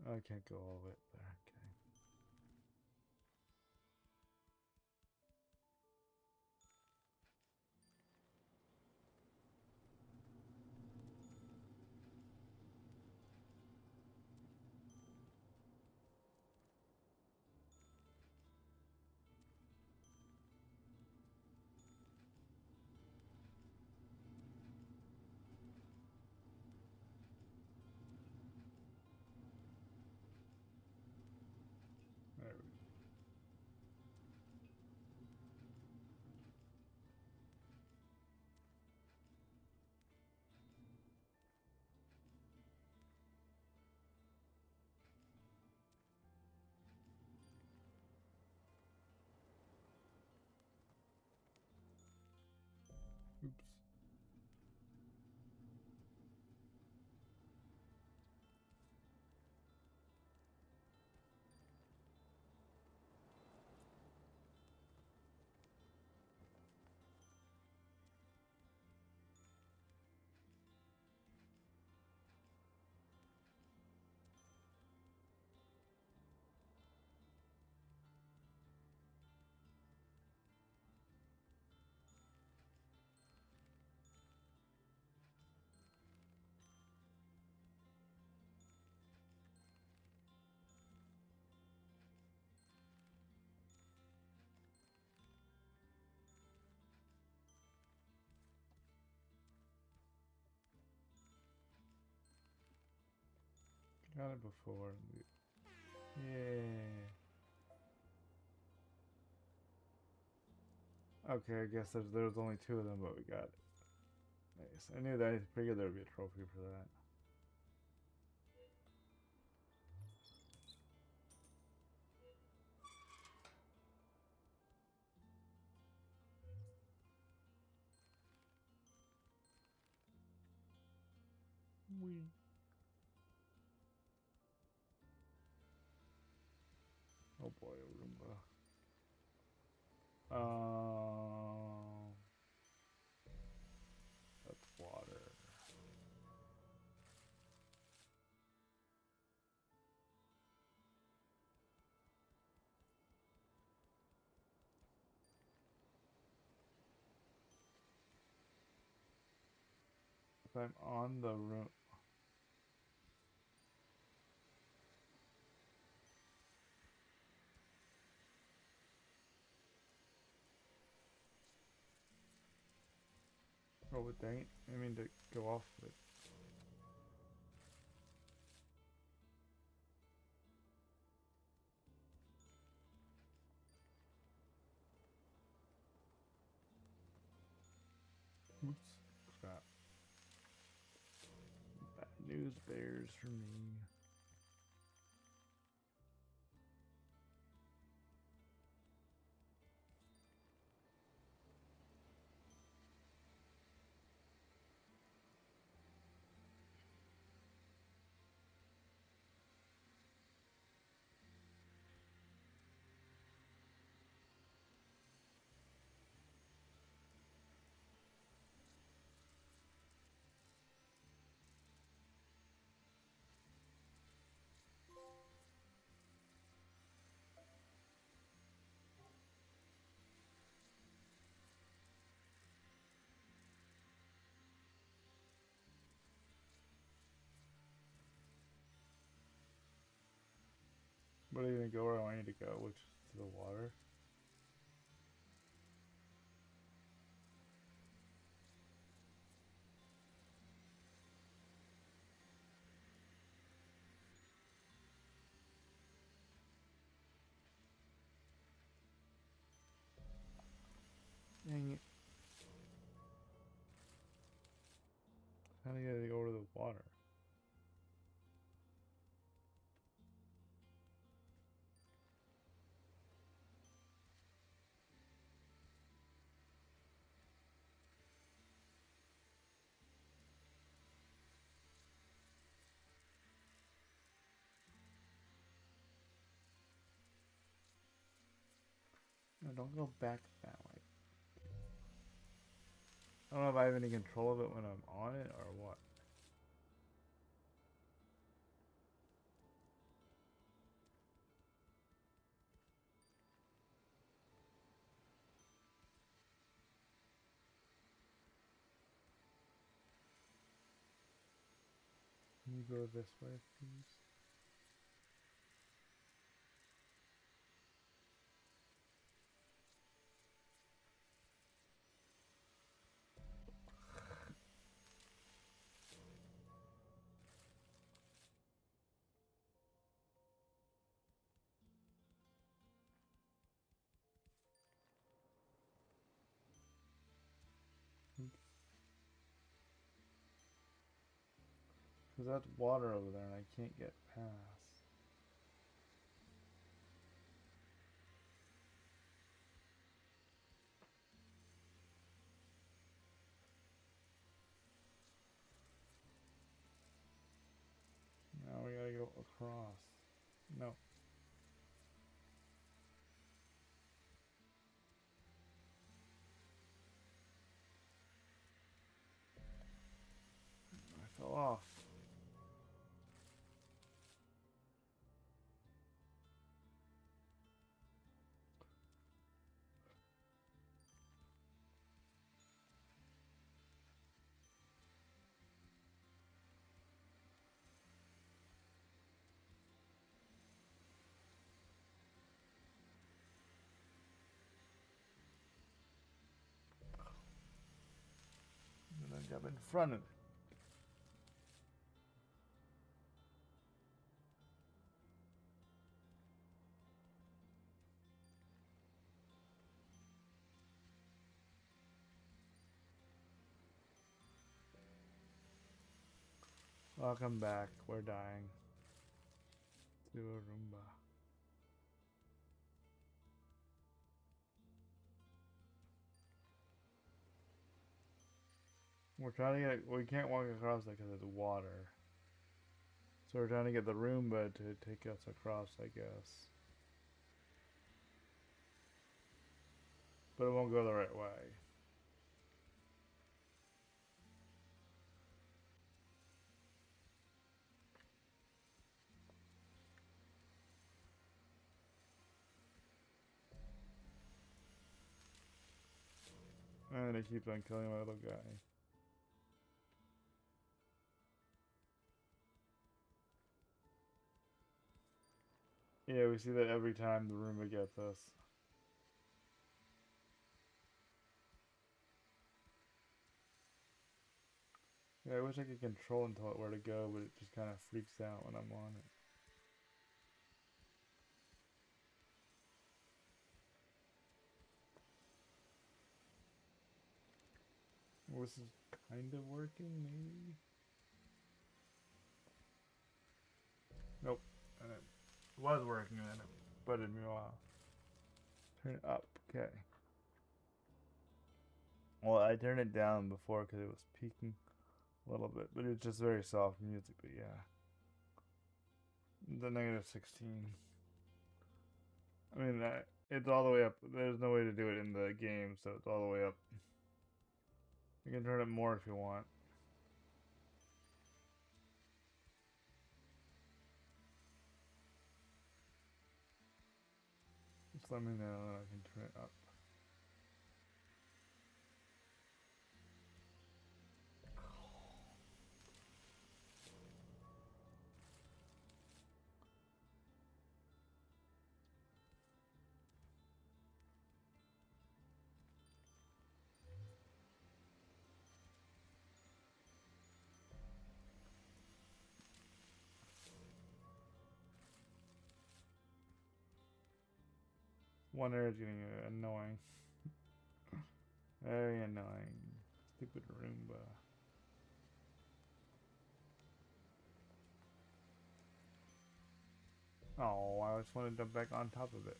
I can't go all the way up there. Okay. got it before. Yeah. Okay, I guess there's only 2 of them, but we got it. Nice. I knew that. I figured there would be a trophy for that. Wee. Oh boy, Roomba. That's water. If I'm on the room. Oh, but dang it. I mean to go off it. Oops. Crap. Bad news bears for me. But are you gonna go where I want you to go, which is to the water? Dang it. How do you gotta go to the water? No, don't go back that way. I don't know if I have any control of it when I'm on it or what. Can you go this way, please? Because that's water over there and I can't get past. Now we gotta go across. No. I fell off. And I jump in front of it. Welcome back. We're dying. To a Roomba. We're trying to get. We can't walk across it because it's water. So we're trying to get the Roomba to take us across, I guess. But it won't go the right way. And it keeps on killing my little guy. Yeah, we see that every time the Roomba gets us. Yeah, I wish I could control and tell it where to go, but it just kind of freaks out when I'm on it. Well, this is kind of working, maybe? Nope. And it was working, and then it butted me off. Turn it up. Okay. Well, I turned it down before because it was peaking a little bit, but it's just very soft music, but yeah. The negative 16. I mean, it's all the way up. There's no way to do it in the game, so it's all the way up. You can turn it more if you want. Just let me know and I can turn it up. One air is getting annoying. Very annoying. Stupid Roomba. Oh, I just want to jump back on top of it.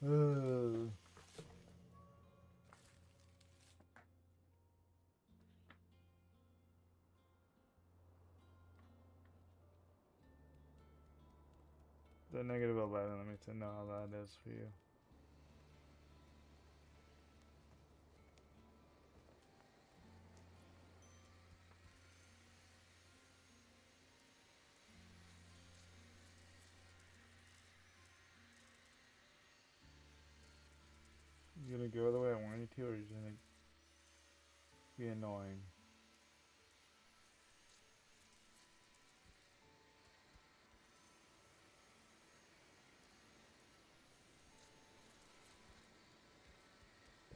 Ugh. The negative 11, let me know how that is for you. You gonna go the way I want you to, or are you gonna be annoying?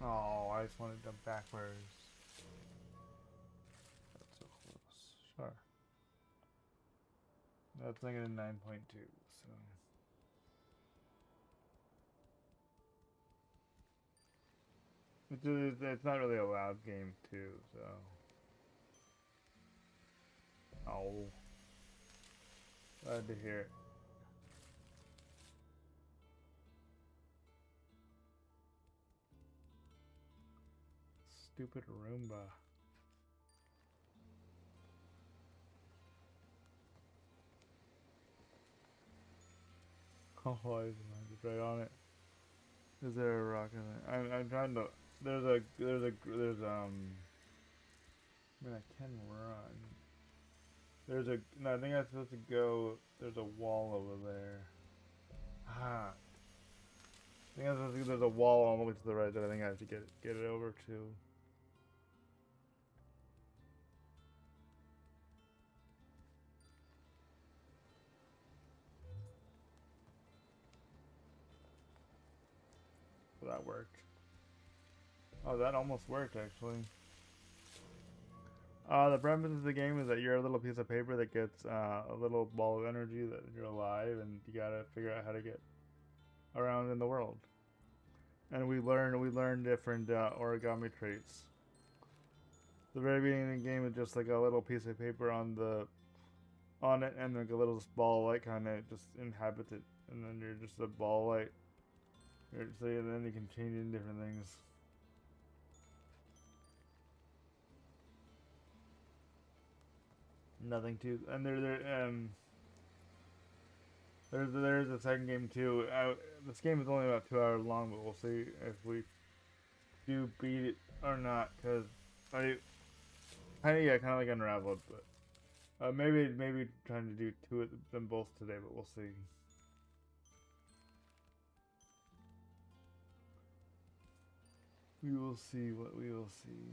Oh, I just want to jump backwards. That's so close. Sure. That's negative 9.2, so. It's not really a loud game, too, so. Oh. Glad to hear it. Stupid Roomba. Oh, I just landed right on it. Is there a rock in there? I'm trying to. I mean, I can run. No, I think I'm supposed to go. There's a wall over there. Ah. I think I'm supposed to, there's a wall all the way to the right that I think I have to get it over to. So that worked. Oh, that almost worked actually. The premise of the game is that you're a little piece of paper that gets a little ball of energy that you're alive, and you gotta figure out how to get around in the world. And we learn different origami traits. The very beginning of the game is just like a little piece of paper on it, and like a little ball of light kind of just inhabits it, and then you're just a ball of light. So then you can change in different things. Nothing too, and there's a second game too. This game is only about 2 hours long, but we'll see if we do beat it or not. Cause kind of like Unraveled, but maybe trying to do two of them both today, but we'll see. We will see what we will see.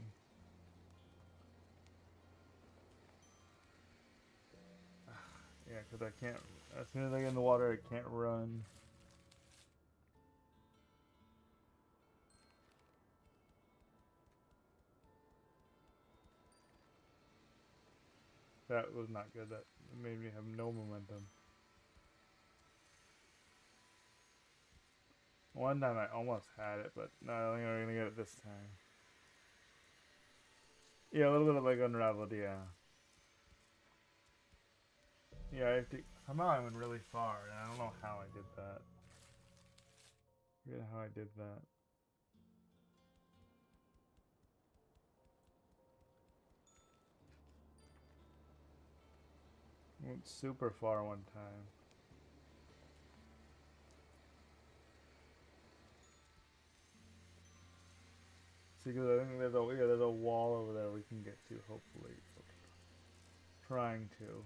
Yeah, cause I can't. As soon as I get in the water, I can't run. That was not good. That made me have no momentum. One time I almost had it, but no, I think I'm gonna get it this time. Yeah, a little bit of like Unraveled, yeah. Yeah, I have to. Somehow I went really far, and I don't know how I did that. I forget how I did that. I went super far one time. See, because I think there's a wall over there we can get to, hopefully. Trying to.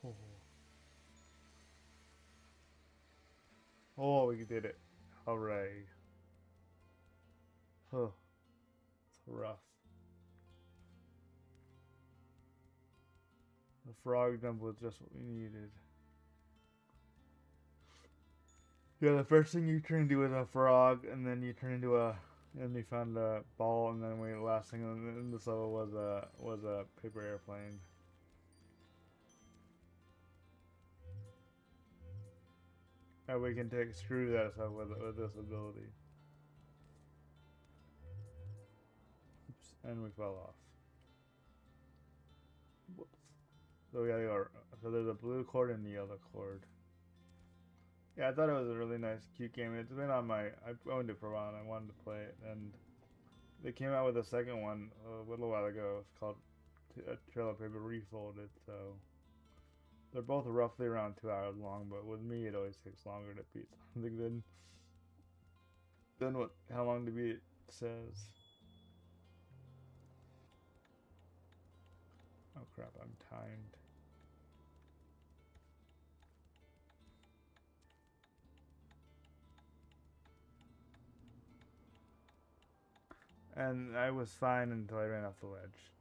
Oh, oh, we did it. Hooray. Oh, it's rough. The frog jump was just what we needed. Yeah, the first thing you turn into is a frog, and then you turn into a, and we found a ball, and then the last thing in this level was a paper airplane. And we can take screws at stuff with this ability. Oops, and we fell off. Whoops. So we gotta go. So there's a blue cord and the yellow cord. Yeah, I thought it was a really nice, cute game. It's been on my. I owned it for a while and I wanted to play it. And they came out with a second one a little while ago. It's called Trail of Paper Refolded. So they're both roughly around 2 hours long. But with me, it always takes longer to beat something than what how long to beat it says. Oh crap! I'm timed. And I was fine until I ran off the ledge.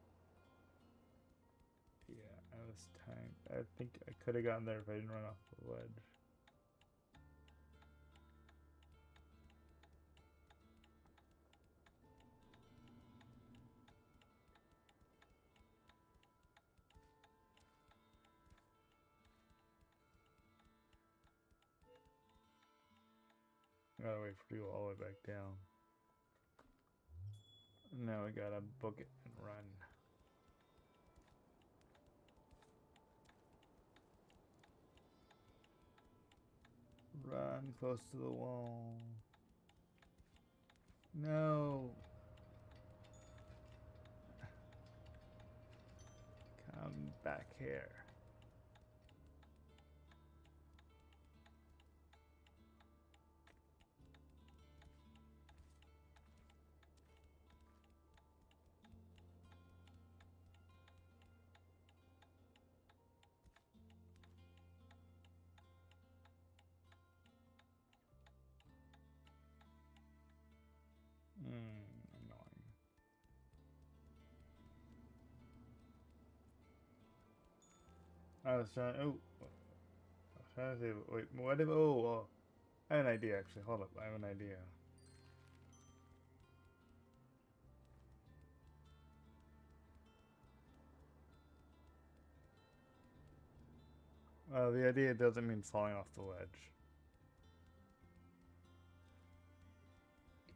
Yeah, I was timed. I think I could have gotten there if I didn't run off the ledge. I gotta wait for you all the way back down. Now we gotta book it and run. Run close to the wall. No. Come back here. Annoying. I was trying. Oh, I was trying to say. Wait, what if? Oh, I have an idea, actually. Hold up, I have an idea. The idea doesn't mean falling off the ledge.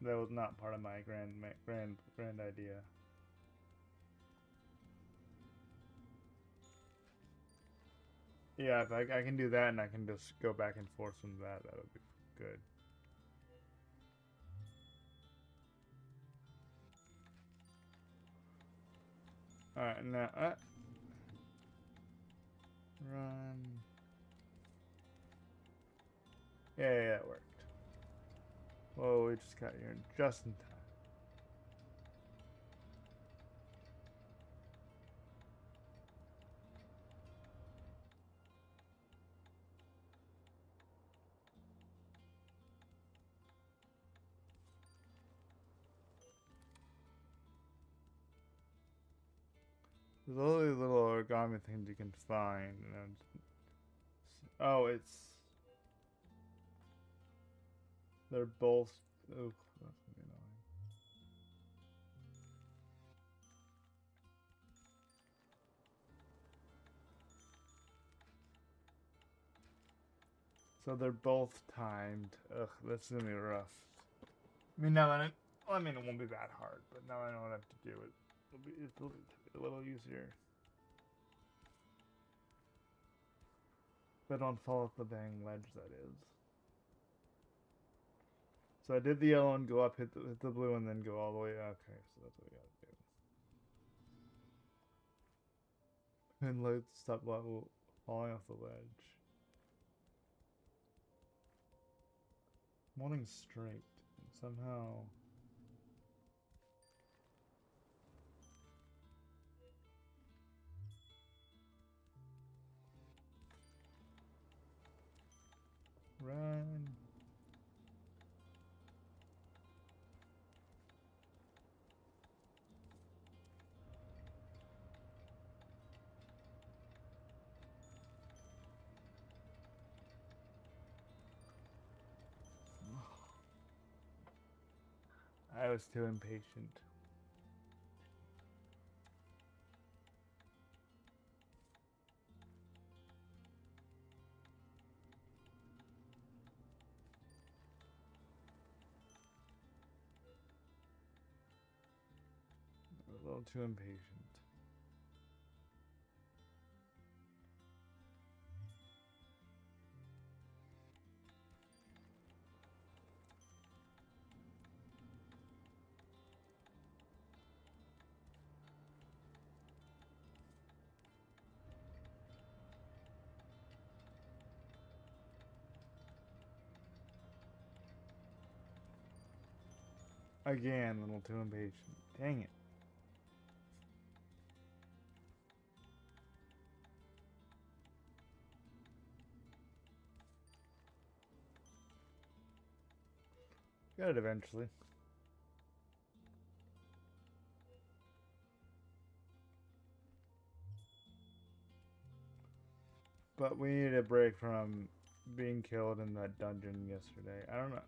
That was not part of my grand idea. Yeah, if I can do that and I can just go back and forth from that, that would be good. Alright, now, run. Yeah, that worked. Whoa, we just got here just in time. There's all these little origami things you can find. Oh, they're both. Oh, that's gonna be annoying. So they're both timed. Ugh, that's gonna be rough. I mean, I mean, it won't be that hard, but now I know what I have to do. It's a little easier. If I don't fall off the dang ledge, that is. So I did the yellow and go up, hit the blue, and then go all the way. Okay, so that's what we gotta do. And let's stop falling off the ledge. I'm wanting straight. And somehow. Run. I was too impatient. A little too impatient. Again, a little too impatient. Dang it. Got it eventually. But we need a break from being killed in that dungeon yesterday. I don't know.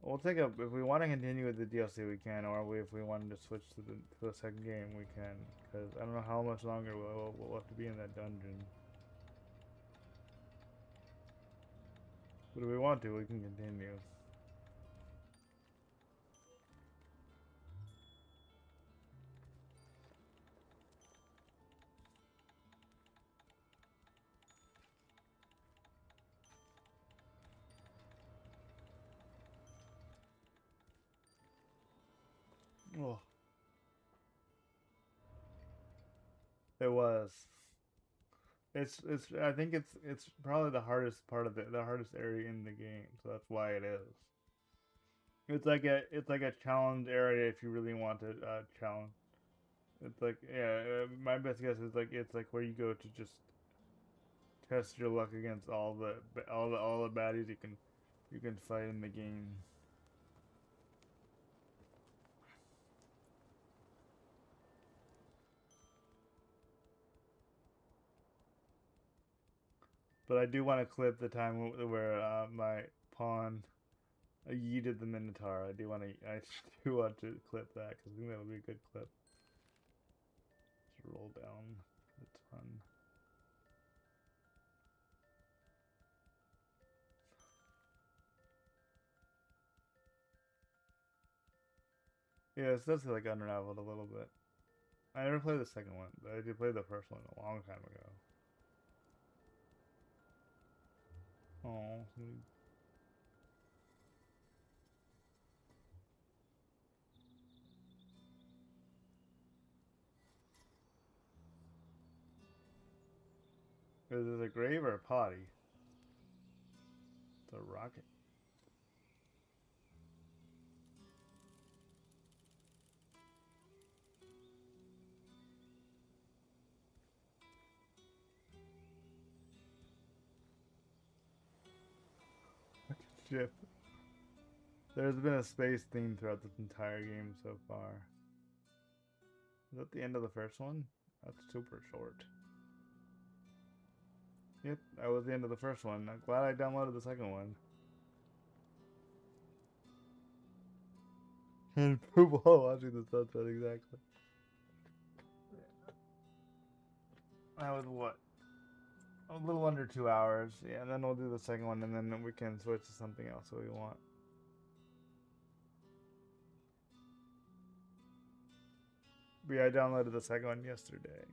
We'll take a if we want to continue with the DLC, we can, or if we wanted to switch to the second game, we can. Because I don't know how much longer we'll have to be in that dungeon. But if we want to, we can continue. Oh, it was. It's. I think it's probably the hardest part of the hardest area in the game. So that's why it is. It's like a challenge area if you really want to challenge. It's like yeah. My best guess is like it's like where you go to just test your luck against all the baddies you can fight in the game. But I do want to clip the time where my pawn. I yeeted the Minotaur. I do want to clip that because I think that'll be a good clip. Just roll down a ton. Yeah, it's definitely like unraveled a little bit. I never played the second one, but I did play the first one a long time ago. Oh, is it a grave or a potty? It's a rocket. Ship. There's been a space theme throughout this entire game so far. Is that the end of the first one? That's super short. Yep, that was the end of the first one. I'm glad I downloaded the second one. And while watching the sunset, exactly. That was what? A little under 2 hours. Yeah, and then we'll do the second one, and then we can switch to something else that we want. But yeah, I downloaded the second one yesterday.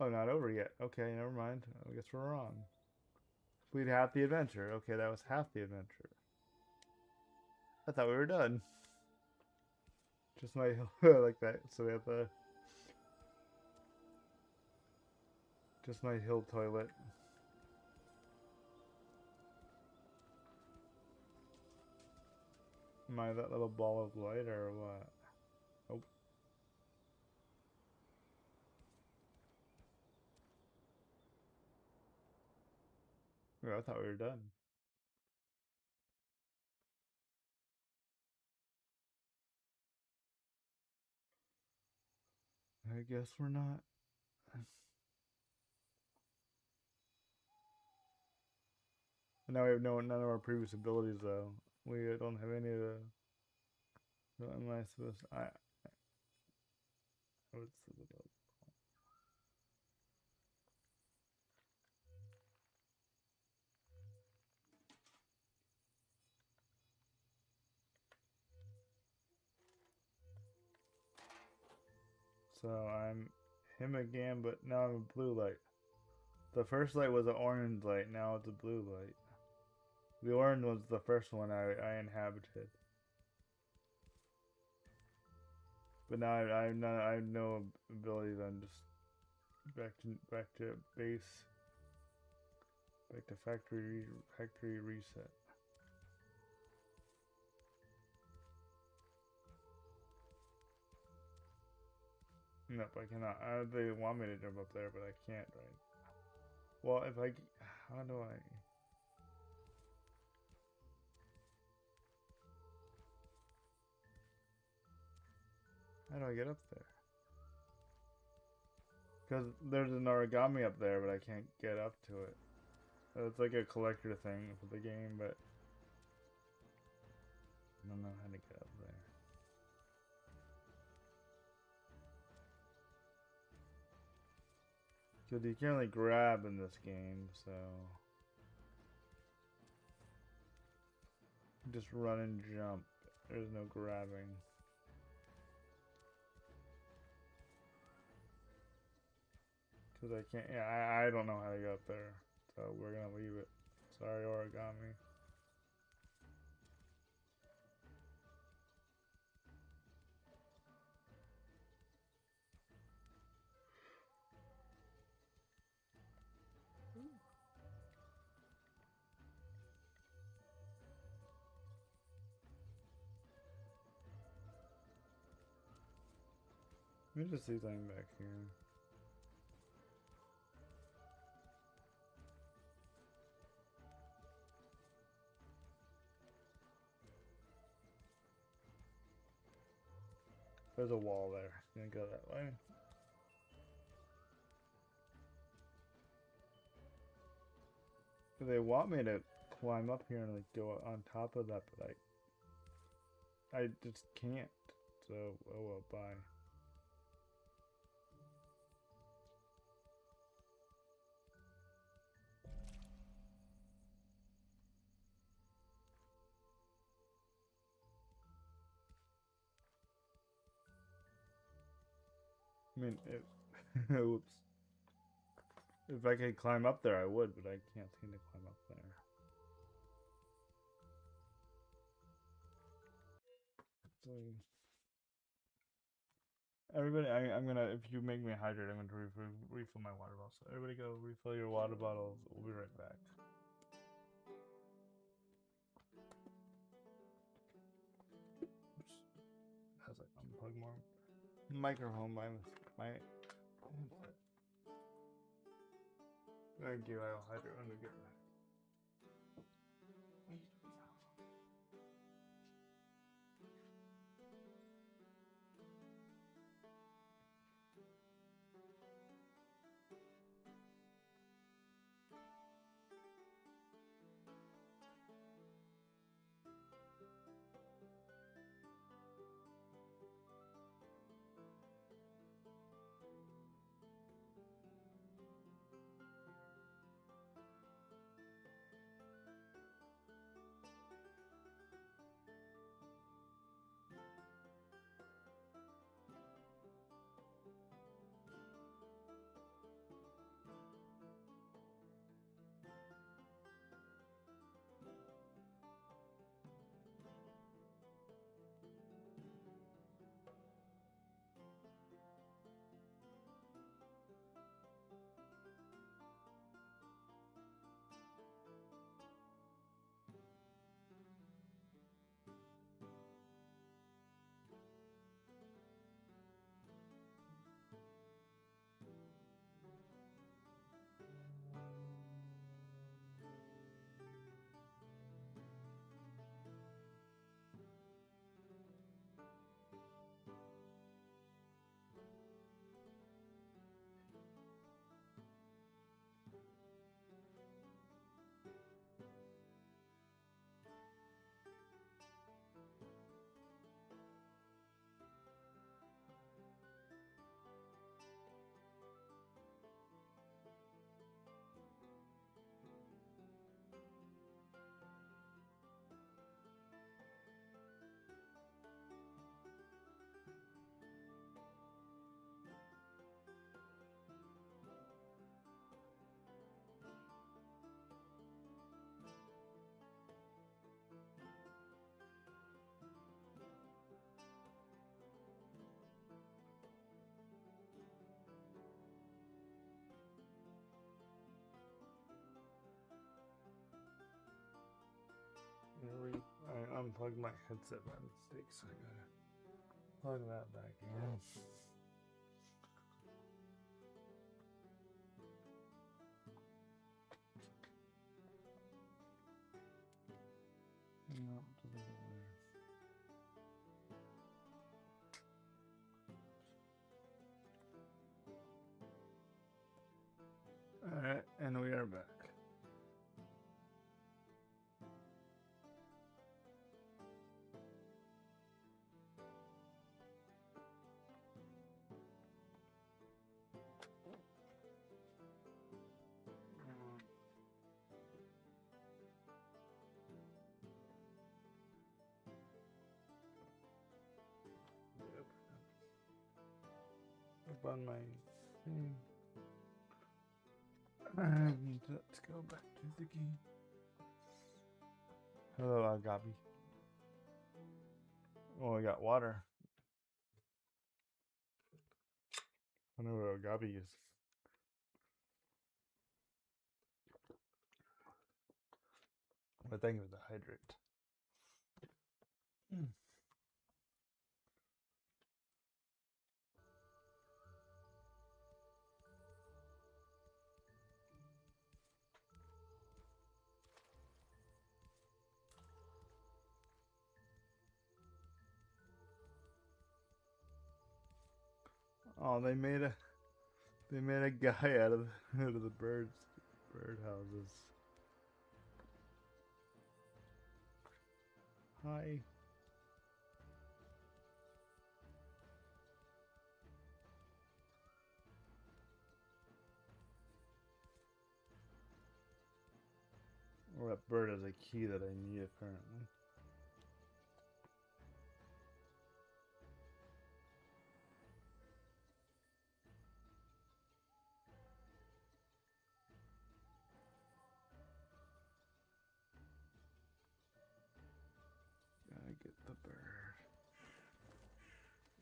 Oh, not over yet. Okay, never mind. I guess we're wrong. Complete half the adventure. Okay, that was half the adventure. I thought we were done. Just my like that. So we have the just my hill toilet. Am I that little ball of light or what? Oh. Yeah, I thought we were done. I guess we're not. Now we have none of our previous abilities though. We don't have any of the. What am I supposed to? What's the So I'm him again, but now I'm a blue light. The first light was an orange light. Now it's a blue light. The orange was the first one I inhabited. But now I have no abilities. I'm just back to base, back to factory reset. Nope, I cannot. They want me to jump up there, but I can't. Right? Well, if I, how do I? How do I get up there? Because there's an origami up there, but I can't get up to it. It's like a collector thing for the game, but I don't know how to get up there. Because you can only grab in this game, so just run and jump. There's no grabbing. Because I can't, yeah, I don't know how to get up there. So we're gonna leave it. Sorry, origami. Let me just see something back here. There's a wall there. Gonna go that way. they want me to climb up here and like go on top of that, but I just can't. So oh well, bye. I mean, oops. If I could climb up there, I would, but I can't seem to climb up there. So, everybody, I'm gonna, if you make me hydrate, I'm gonna refill my water bottle. So everybody go refill your water bottles. We'll be right back. Oops. Has like unplug more microphone by my. Thank you. I'll hydrate when we get back. I unplugged my headset by mistake, so I gotta plug that back in. No, it doesn't work. Alright, and we are back. Up on my thing. And let's go back to the game. Hello, Agabi. Oh, I got water. I know where Agabi is. I think it was the hydrate. Oh, they made a guy out of the bird houses. Hi. Well, that bird has a key that I need apparently. Gotta get the bird.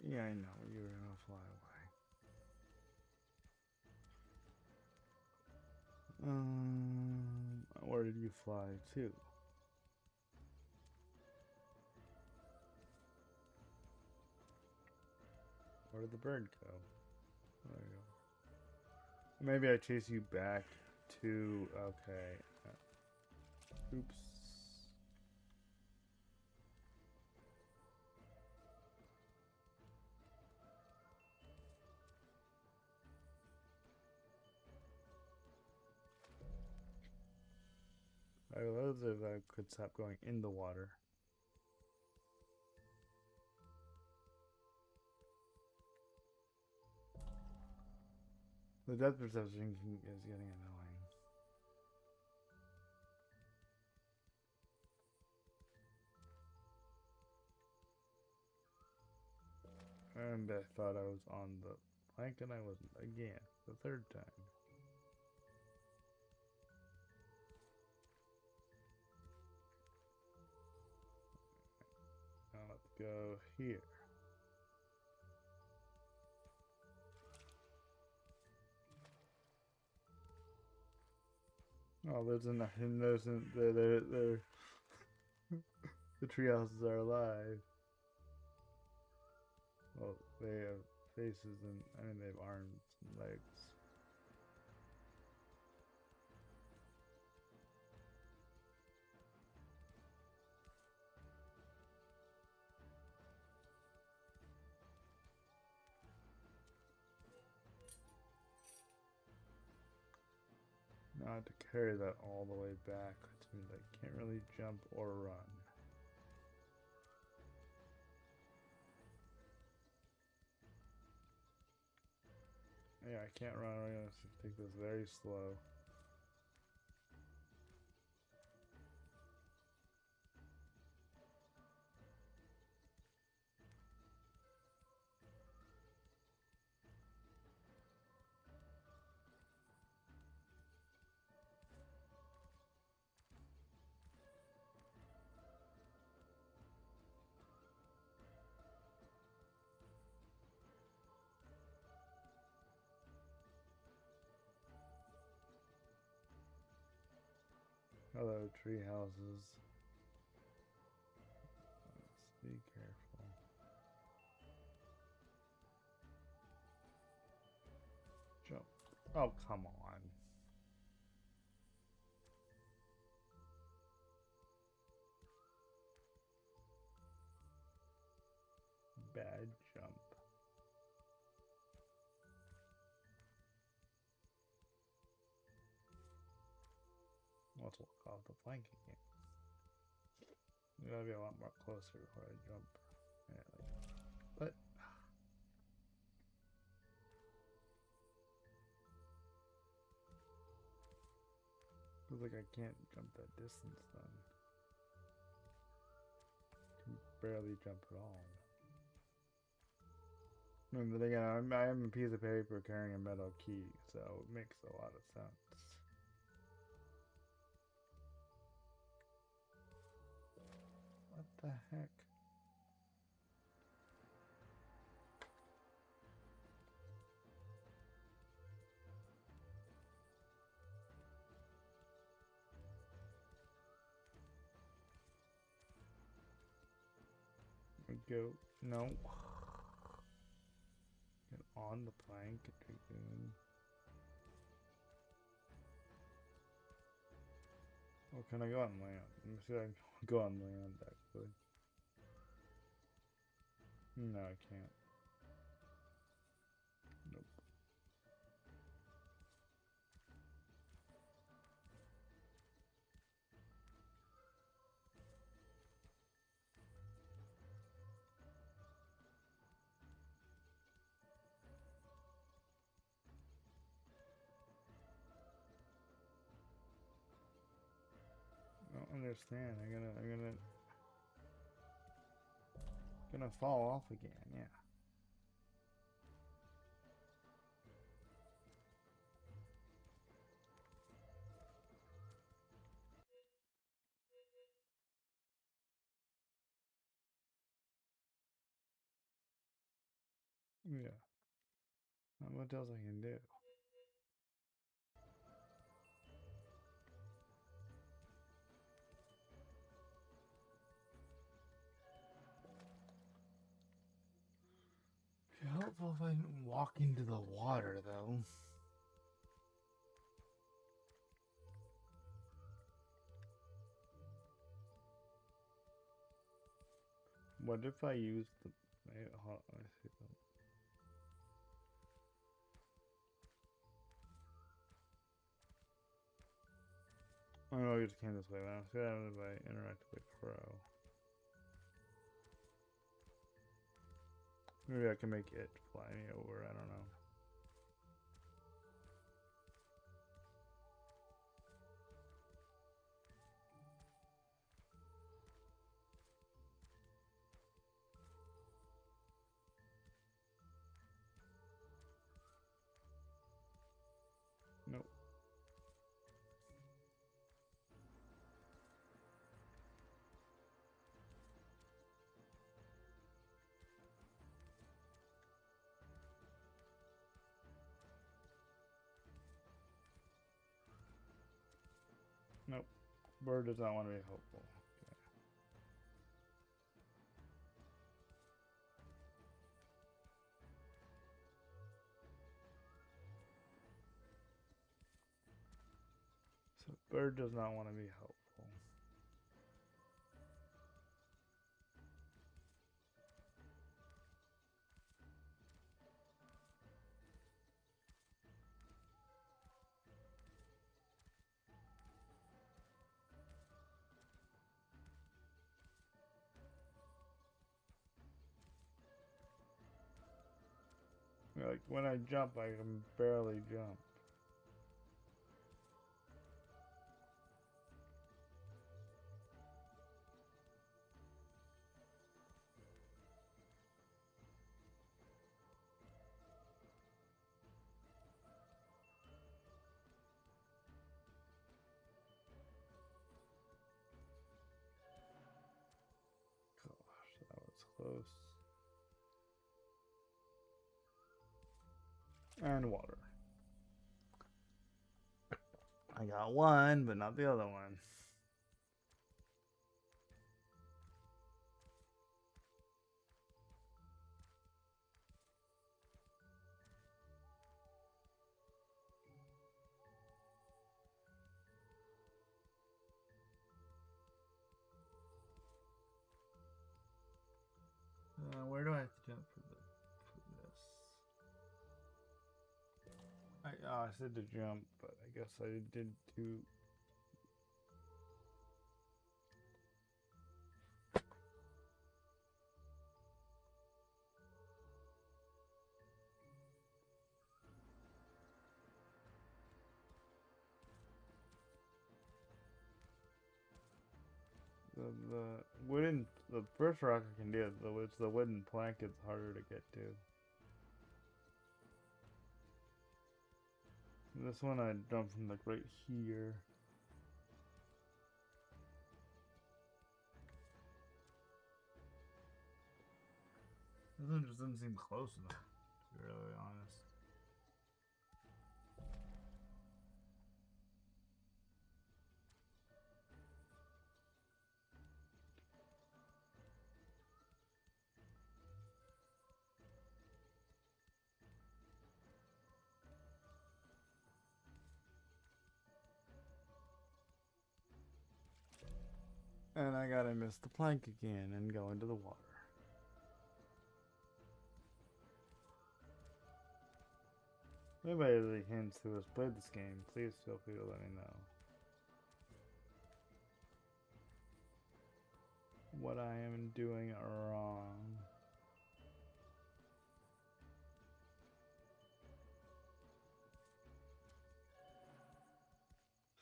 Yeah, I know. You were gonna fly away. Where did you fly to? Where did the bird go? There you go. Maybe I chase you back to. Okay. Oops. I love if I could stop going in the water. The depth perception is getting annoying. And I thought I was on the plank and I wasn't again. The third time. Now let's go here. Oh, there's nothing. There. The treehouses are alive. Well, they have faces and I mean they have arms and legs. Now I have to carry that all the way back, which means I can't really jump or run. Yeah, I can't run. I'm gonna take this very slow. Hello, tree houses. Let's be careful. Jump. Oh, come on. Bad jump. Let's walk off the plank again. You gotta be a lot more closer before I jump. Yeah, like, but feels like I can't jump that distance then. Can barely jump at all. But again, I am a piece of paper carrying a metal key, so it makes a lot of sense. What the heck? Go. No. Get on the plank, Dragoon. Oh, can I go on land? Let me see if I can go on land, actually. No, I can't. Nope. understand. I'm gonna fall off again. Yeah. Yeah. Not much else I can do. It'd be helpful if I didn't walk into the water, though. What if I use the... I see that. Oh, I just came this way. Now, see what happens if I interact with a crow. Maybe I can make it fly me over. I don't know. Nope. Nope. Bird does not want to be helpful. Okay. So bird does not want to be helpful. Like when I jump, I can barely jump. Gosh, that was close. And water. I got one, but not the other one. Where do I have to jump for this? I said to jump, but I guess I did too. The first rock I can do, it's the wooden plank, it's harder to get to. This one I jumped from like right here. This one just doesn't seem close enough, to be really honest. And I gotta miss the plank again and go into the water. If anybody has any hints who has played this game, please feel free to let me know what I am doing wrong.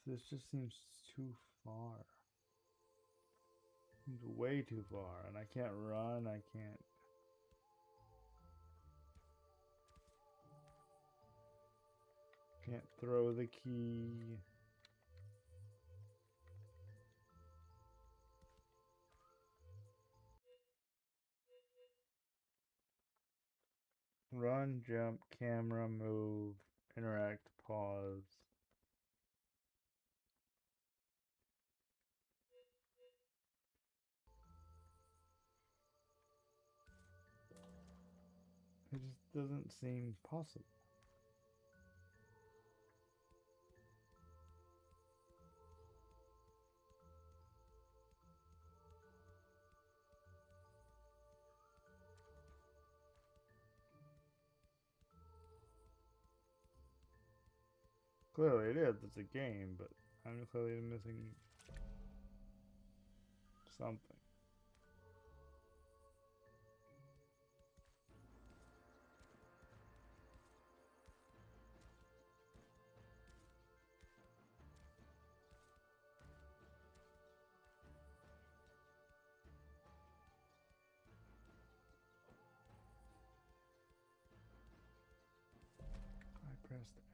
This just seems too far. It's way too far, and I can't run, I can't throw the key. Run, jump, camera, move, interact, pause. It just doesn't seem possible. Clearly it is, it's a game, but I'm clearly missing something. I pressed X.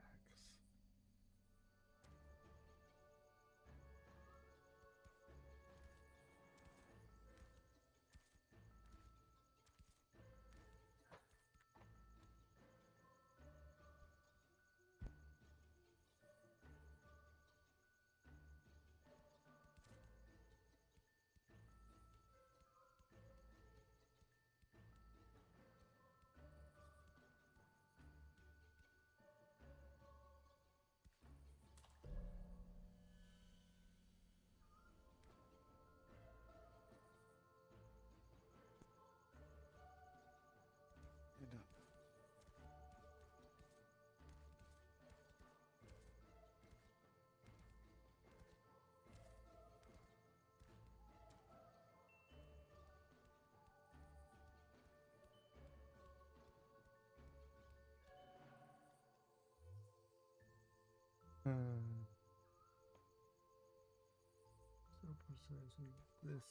So precisely this.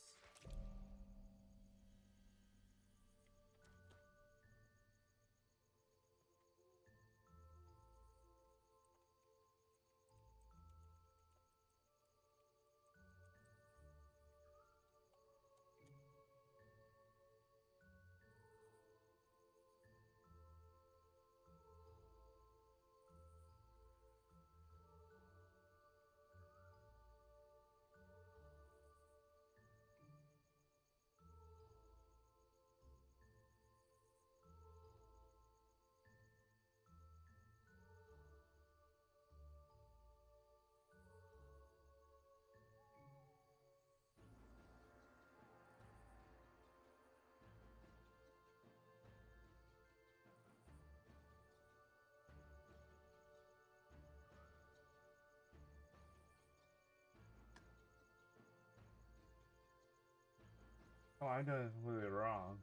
Oh, I done it completely wrong.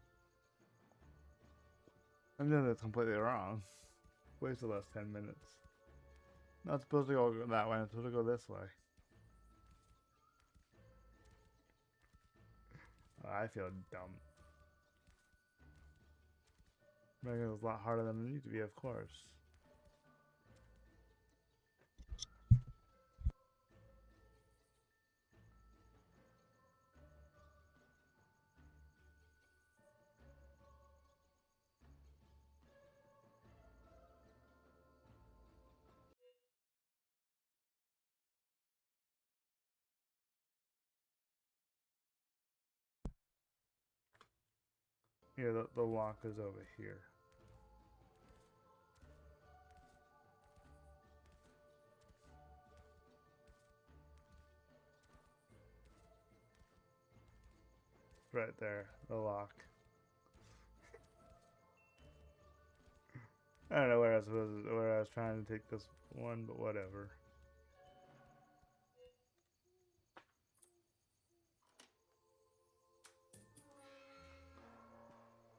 I'm doing this completely wrong. Wasted the last 10 minutes. Not supposed to go that way, I'm supposed to go this way. Oh, I feel dumb. Making it was a lot harder than it needs to be, of course. Yeah, the lock is over here. Right there, the lock. I don't know where I was trying to take this one, but whatever.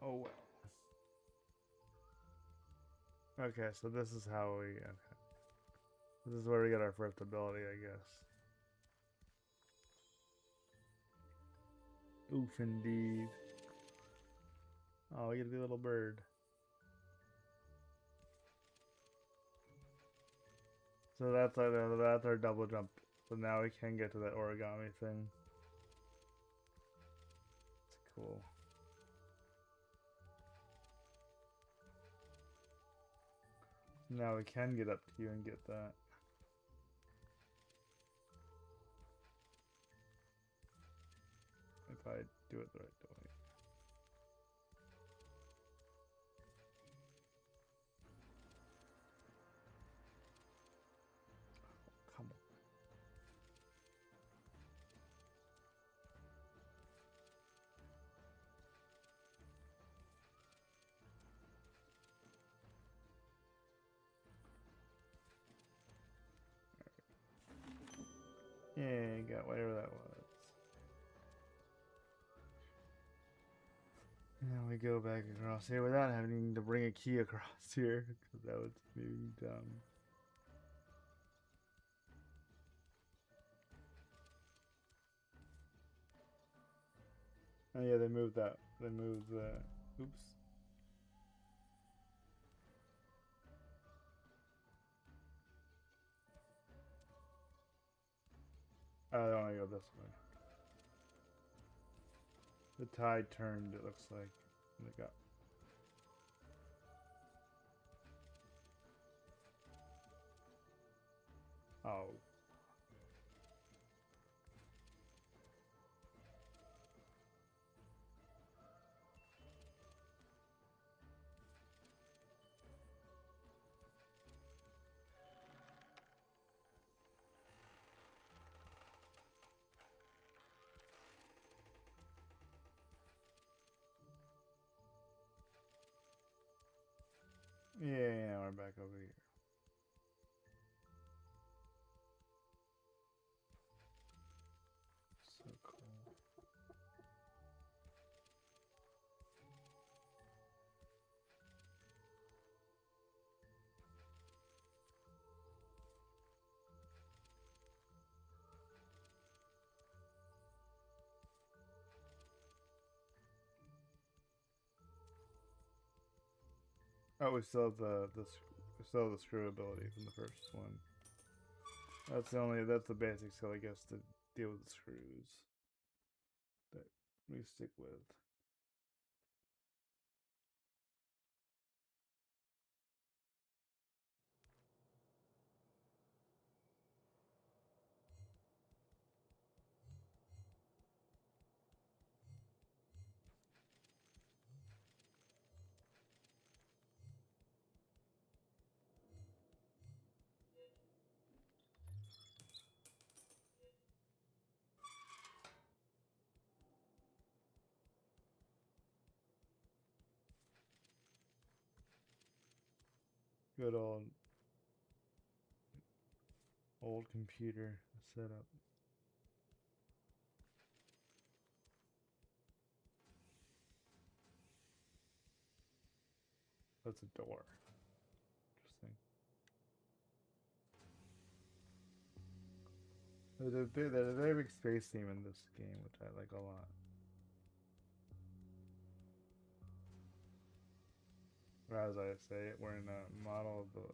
Oh well. Okay, so this is how we. Okay. This is where we get our first ability, I guess. Oof, indeed. Oh, you get a little bird. So that's our double jump. So now we can get to that origami thing. It's cool. Now we can get up to you and get that. If I do it the right way. Come on. Yeah, you got whatever that was. Now we go back across here without having to bring a key across here, because that would be dumb. Oh yeah, they moved that. They moved the... Oops. I don't want to go this way. The tide turned, it looks like. And it got... Oh. Yeah, we're back over here. So cool. Oh, we still have we still have the screw ability from the first one. That's the basic skill, I guess, to deal with the screws that we stick with. Good old computer setup. That's a door. Interesting. There's a very big space theme in this game, which I like a lot. Or as I say it, we're in a model of the...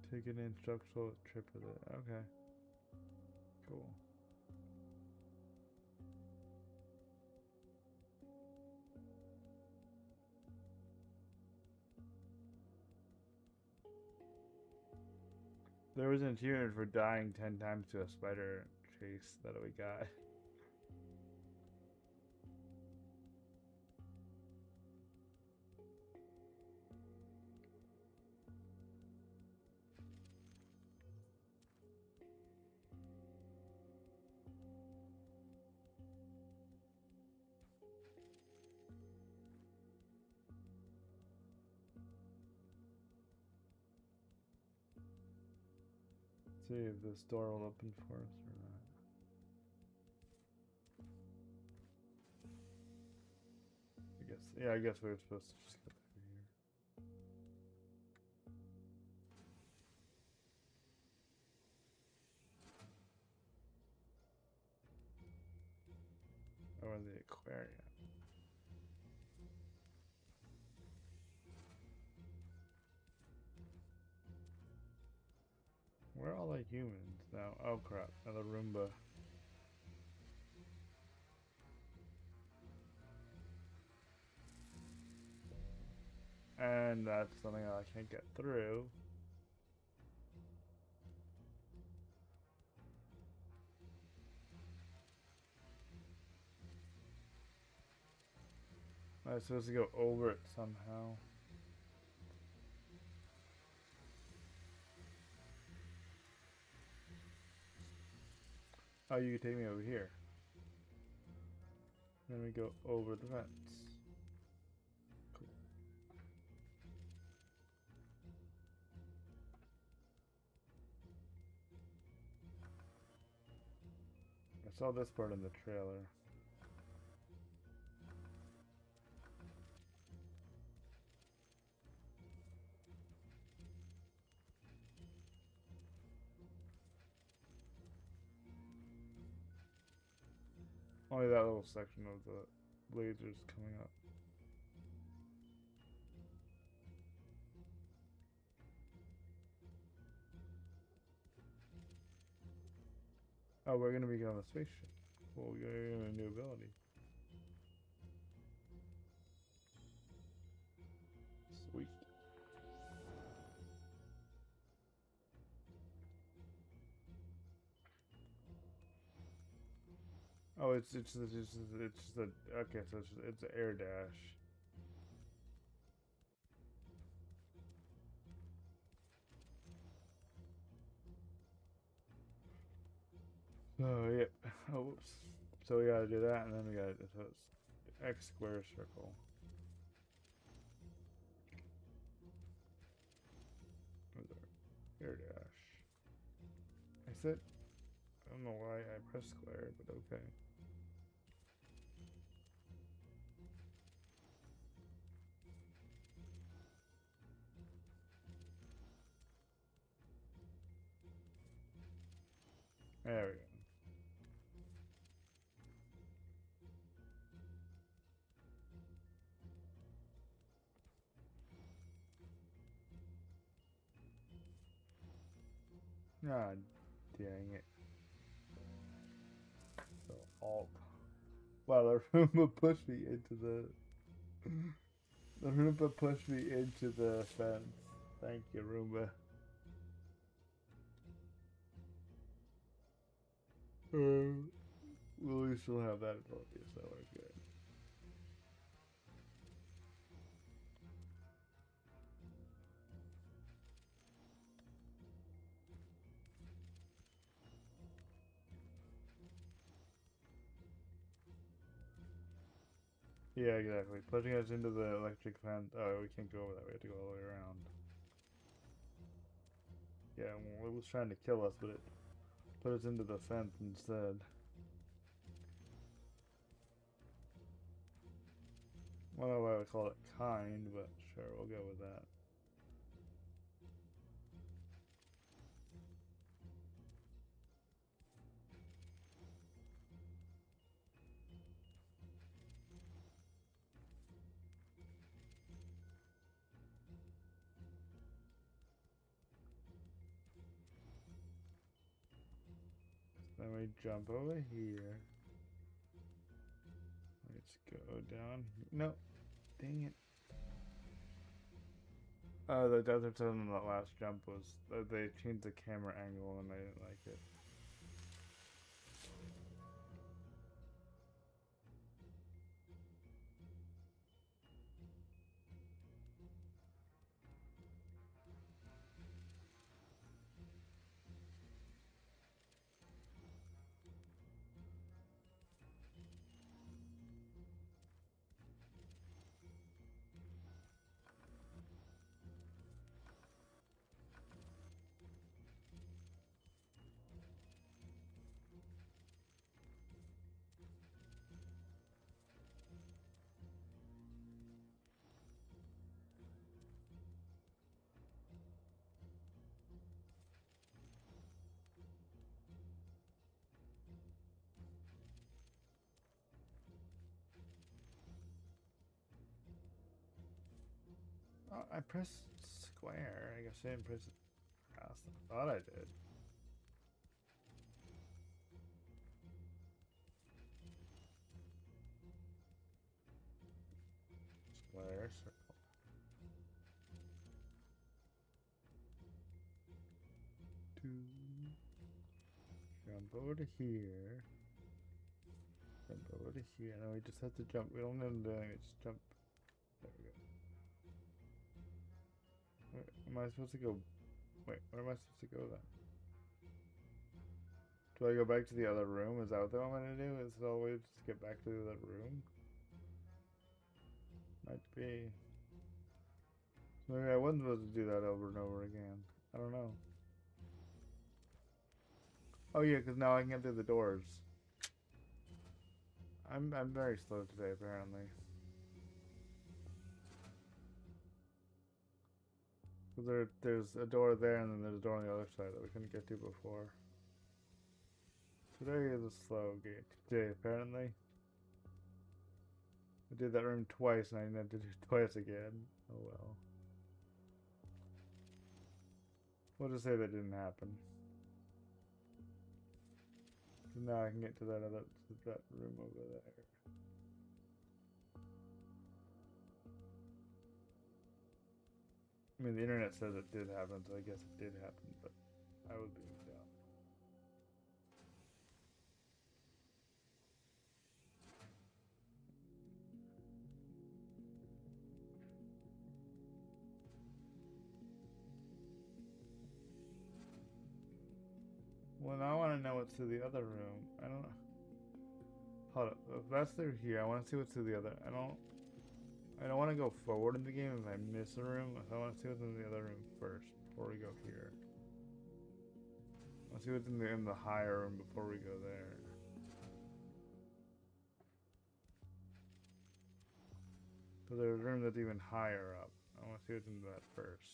Take an instructional trip with it. Okay. Cool. There was an achievement for dying 10 times to a spider chase that we got. See if this door will open for us or not. I guess we were supposed to just go through here. Or the aquarium. Where are all the humans now? Oh crap, another Roomba. And that's something I can't get through. I was supposed to go over it somehow. Oh, you can take me over here. Then we go over the fence. Cool. I saw this part in the trailer. Only that little section of the lasers coming up. Oh, we're gonna be on a spaceship. Well, we're getting a new ability. Sweet. Oh, it's the okay. So it's an air dash. Oh yeah. Oh whoops. So we gotta do that, and then we gotta so it's X square circle. Air dash. I said I don't know why I pressed square, but okay. There we go. Ah, dang it. So alt. Wow, the Roomba pushed me into the Roomba pushed me into the fence. Thank you, Roomba. Well, we still have that ability, so we're good. Yeah, exactly. Pushing us into the electric fence. Oh, we can't go over that. We have to go all the way around. Yeah, well, it was trying to kill us, but it put us into the fence instead. I don't know why I would call it kind, but sure, we'll go with that. Then we jump over here. Let's go down. No, dang it. The desert zone in the last jump was they changed the camera angle and I didn't like it. I pressed square. I guess I didn't press it fast. I thought I did. Square, circle. Two. Jump over to here. Jump over to here. No, we just have to jump. We don't need to do anything. Just jump. There we go. Where am I supposed to go? Wait, where am I supposed to go then? Do I go back to the other room? Is that what they want me to do? Is it always to get back to the other room? Might be. Maybe I wasn't supposed to do that over and over again. I don't know. Oh yeah, because now I can get through the doors. I'm very slow today, apparently. There's a door there, and then there's a door on the other side that we couldn't get to before. Today is a slow day, apparently. I did that room twice, and I had to do it twice again. Oh well. We'll just say that didn't happen. So now I can get to that room over there. I mean, the internet says it did happen, so I guess it did happen, but I would be dumb. Well, now I want to know what's through the other room. I don't know. Hold up. If that's through here, I want to see what's through the other. I don't want to go forward in the game if I miss a room. I want to see what's in the other room first before we go here. Let's see what's in the higher room before we go there. So there's a room that's even higher up. I want to see what's in that first.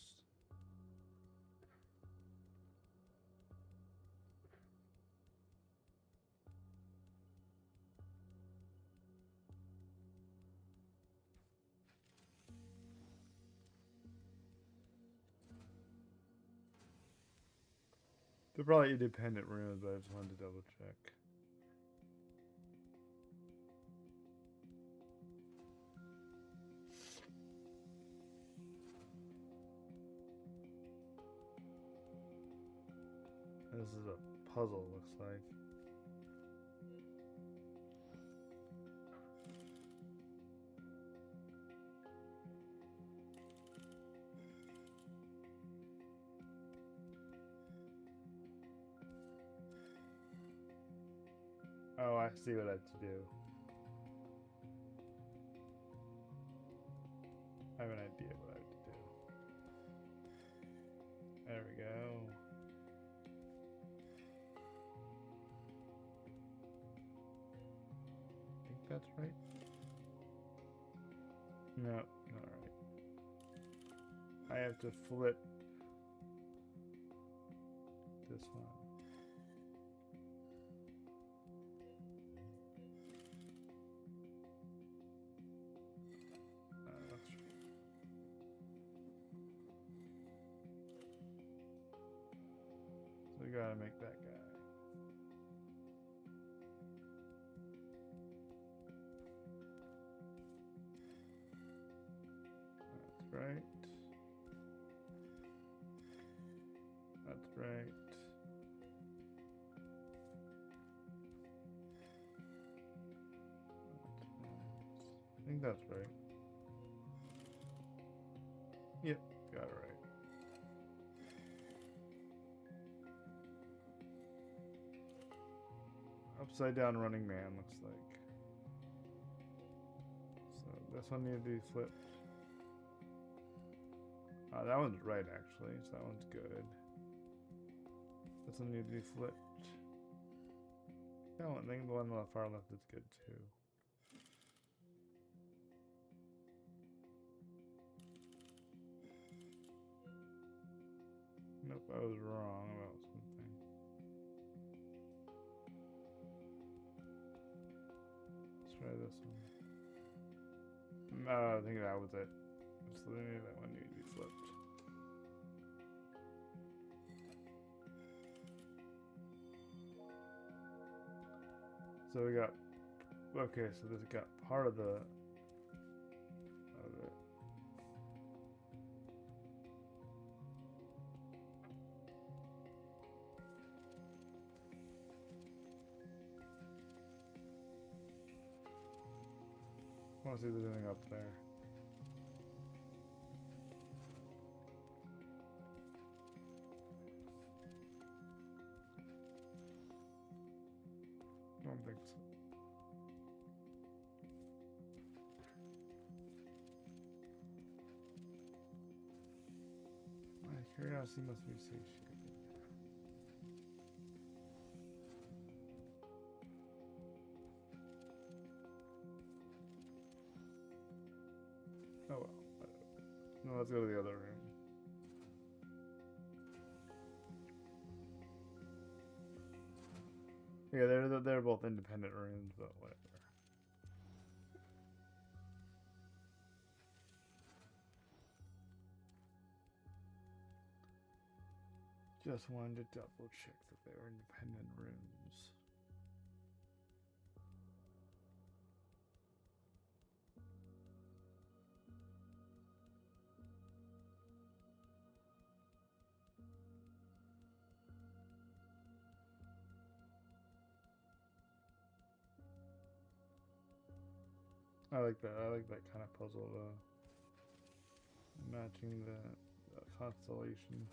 They're probably independent rooms, but I just wanted to double check. This is a puzzle, looks like. Oh, I see what I have to do. I have an idea what I have to do. There we go. I think that's right. No, not right. I have to flip this one. So we gotta make that guy. That's right. That's right. I think that's right. Yep, got it right. Upside down running man, looks like. So this one needs to be flipped. That one's right, actually, so that one's good. This one needs to be flipped. No, I think the one on the far left is good, too. Nope, I was wrong about something. Let's try this one. No, I think that was it. Just that one needed to be flipped. So we got, okay, so this got part of it. I want to see if there's anything up there. I don't think so. My curiosity must be satiated. Oh well. No, let's go to the other room. Yeah, they're both independent rooms, but whatever. Just wanted to double check that they were independent rooms. I like that. I like that kind of puzzle, matching the constellation.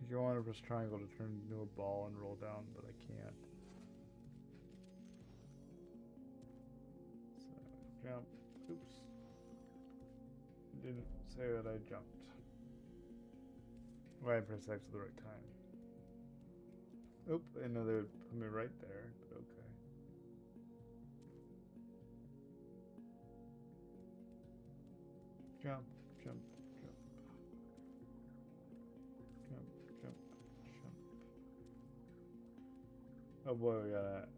You want to press triangle to turn into a ball and roll down, but I can't. So, jump. Oops. Didn't say that I jumped. Well, I pressed X at the right time. Oop, I know they would put me right there, but okay. Jump, jump, jump. Jump, jump, jump. Oh boy, we got that.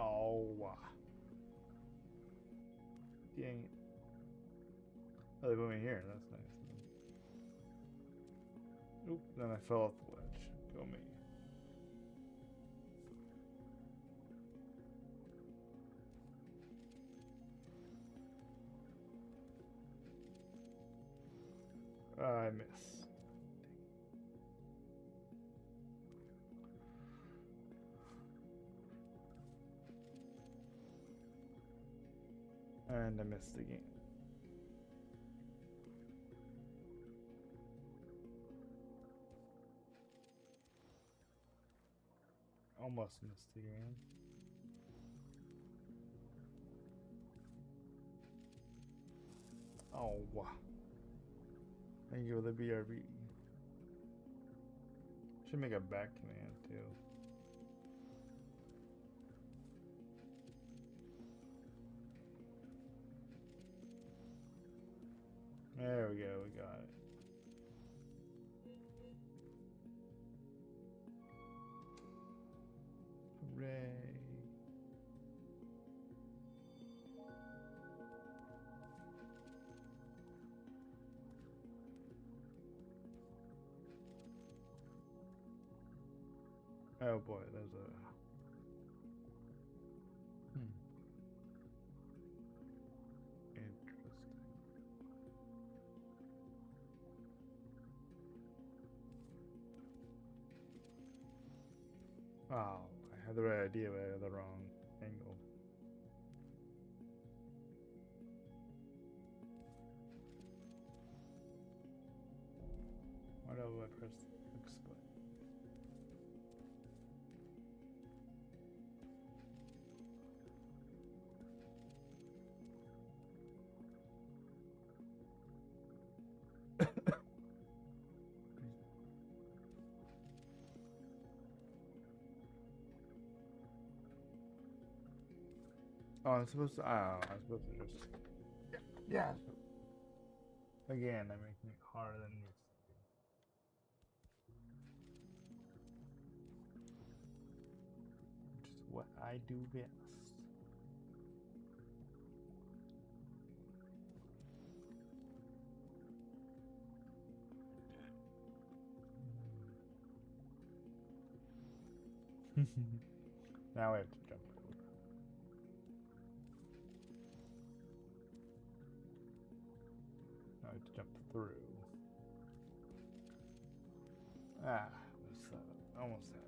Oh, dang it. Oh, they put me here. That's nice. Oop, then I fell off the ledge. Go me. I miss. And I missed again. Almost missed again. Oh, wow. Thank you for the BRB. Should make a back command too. There we go, we got it. Hooray. Oh boy, there's a... Interesting. Oh, I had the right idea, but I had the wrong angle. Why do I press X button? Oh, I'm supposed to. Oh, I'm supposed to just. Yeah. Again, I'm making it harder than it needs to be. Which is what I do best. Now I have to jump over. Now I have to jump through. Ah, missed that. Almost had it.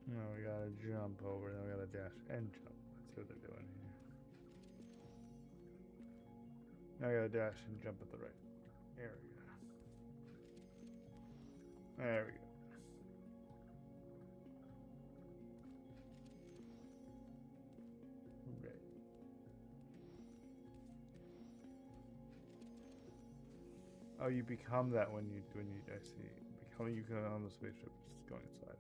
No, we gotta jump over, then we gotta dash and jump. Let's see what they're doing here. Now we gotta dash and jump at the right. There we go. There we go. Okay. Oh, you become that when you I see. Becoming you can on the spaceship is going sideways.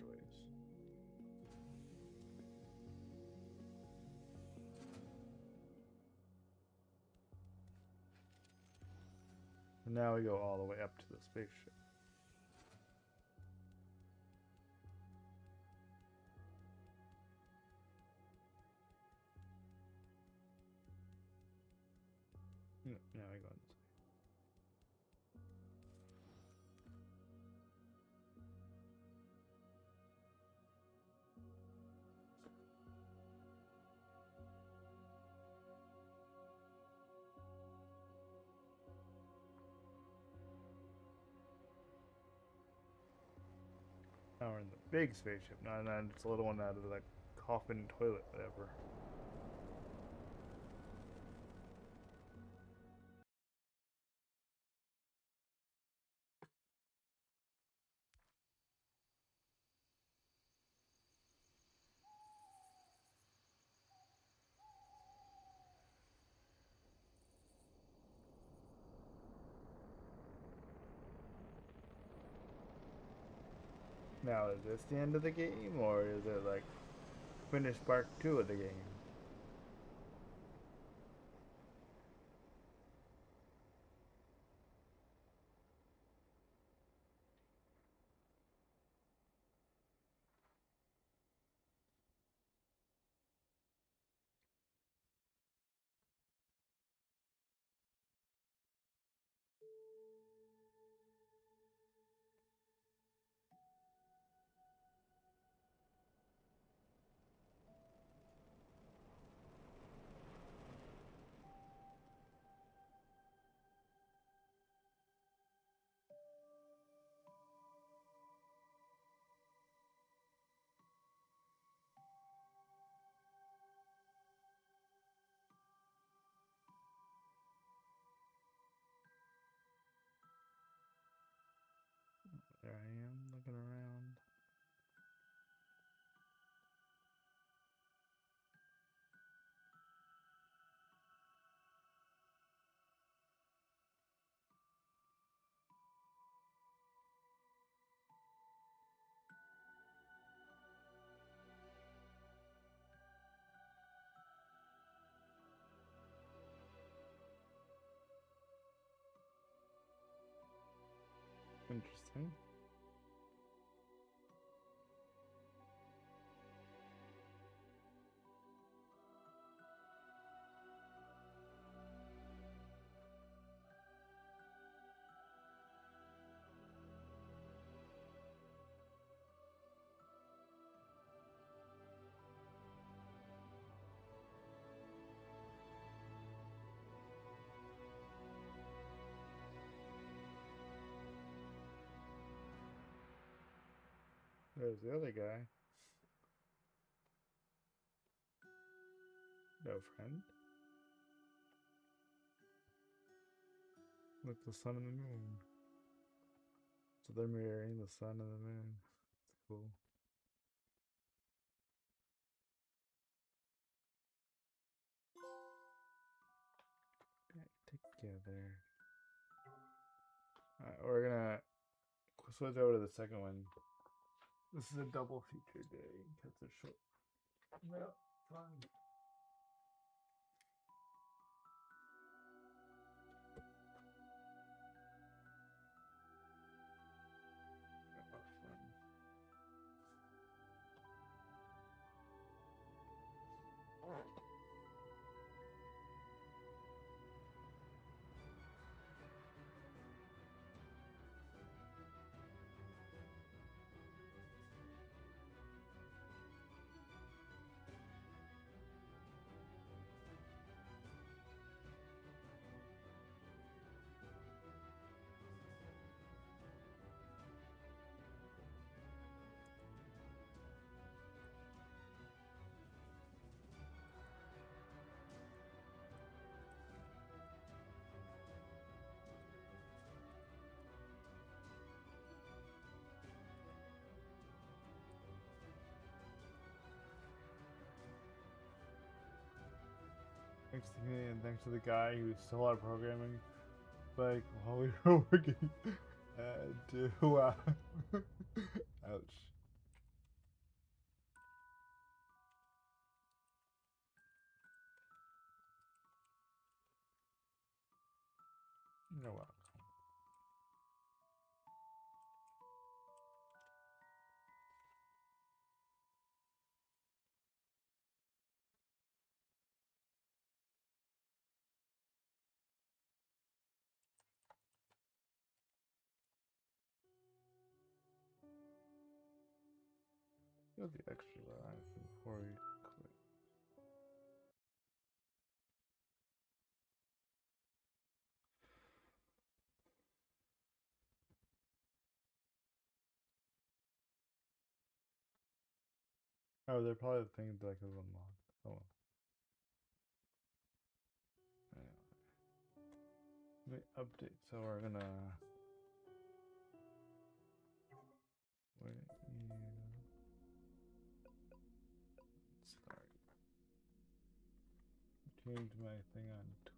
And now we go all the way up to the spaceship. No, now we go inside. Now we're in the big spaceship. Not it's a little one out of the coffin toilet, whatever. Now, is this the end of the game, or is it like finish part 2 of the game? There I am, looking around. Interesting. There's the other guy. No friend. Look, the sun and the moon. So they're mirroring the sun and the moon. cool. Back together. Alright, we're gonna switch over to the second one. This is a double feature day because they're short. Well, fine. Thanks to me and thanks to the guy who was still out programming. Like while we were working 2 hours. Ouch. You're welcome. You'll do extra life before you quit. Oh, they're probably the things that I could unlock. Oh well. Anyway. Let me update. So we're gonna wait you start. Change my thing on Twitch.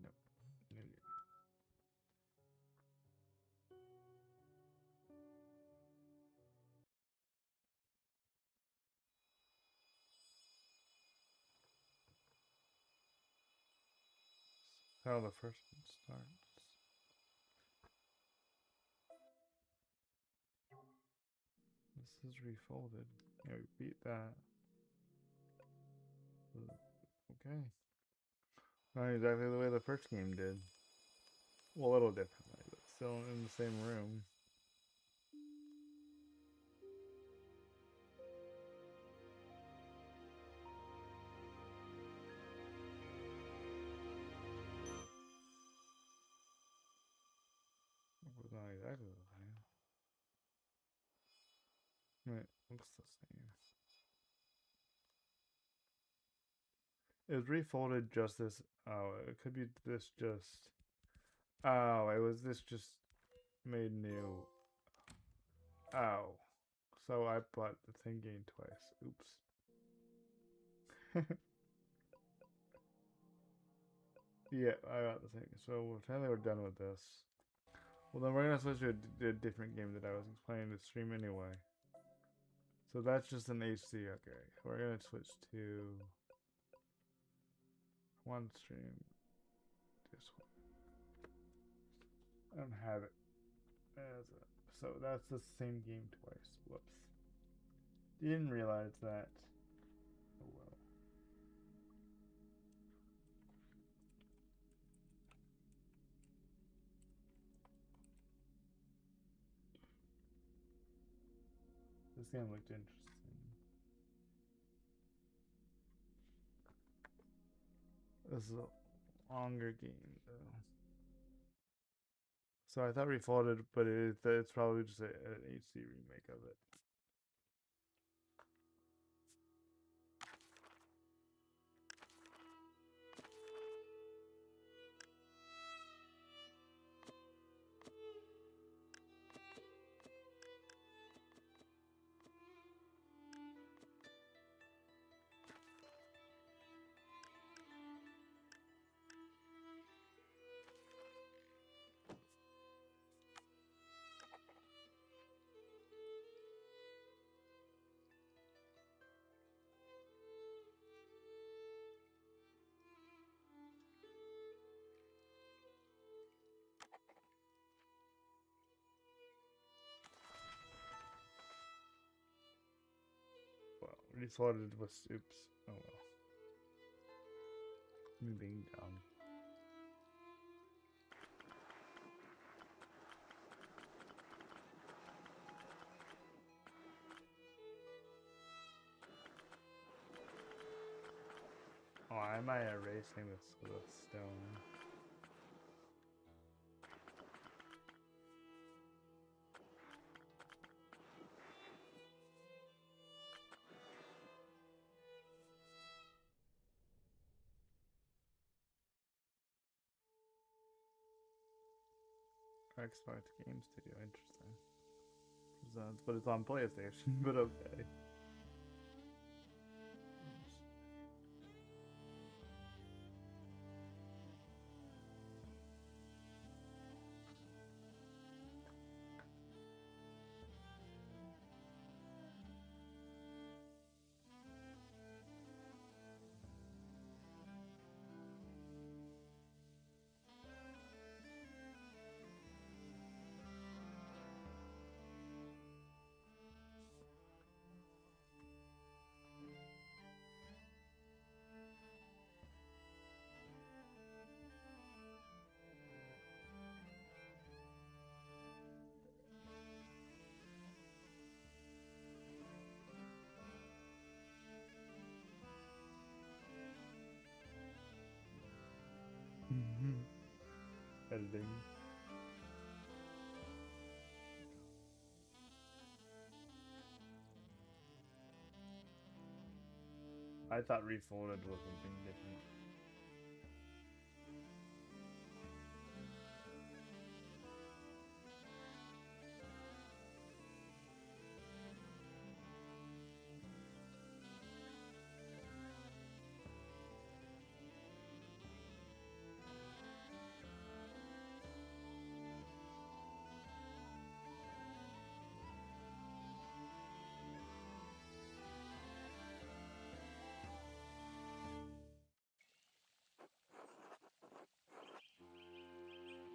Nope. How the first one starts. This is refolded. Yeah, we beat that. Okay. Not exactly the way the first game did. Well, a little differently, but still in the same room. It was not exactly the same. It looks the same. It was refolded just this. Oh, it could be this just. Oh, it was this just made new. Oh. So I bought the thing game twice. Oops. Yeah, I got the thing. So finally we're done with this. Well, then we're gonna switch to a different game that I was planning to stream anyway. So that's just an HC. Okay, we're gonna switch to one stream. This one. I don't have it as a. So that's the same game twice. Whoops. Didn't realize that. Oh well. This game looked interesting. This is a longer game though. So I thought Refolded, but it's probably just an HD remake of it. Well, Refolded was oops. Oh well. Me being dumb. Oh, am I erasing this with a stone? Xbox Game Studio, interesting. Presents, but it's on PlayStation, but okay. Editing. I thought Refolded was something different.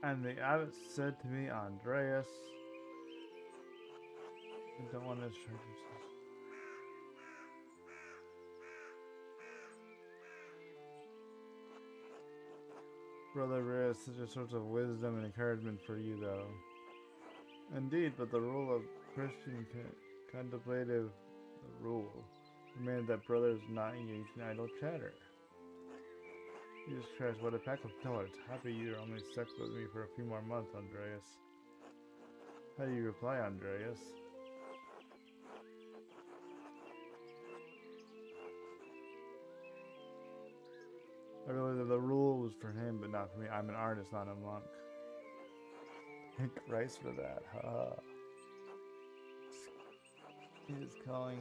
And the abbot said to me, Andreas, I don't want to distract yourself. Brother Andreas, such a source of wisdom and encouragement for you, though. Indeed, but the rule of Christian contemplative rule demanded that brothers not engage in idle chatter. Jesus Christ, what a pack of pillars. Happy you're only stuck with me for a few more months, Andreas. How do you reply, Andreas? I realized that the rule was for him, but not for me. I'm an artist, not a monk. Thank Christ for that, haha. He is calling.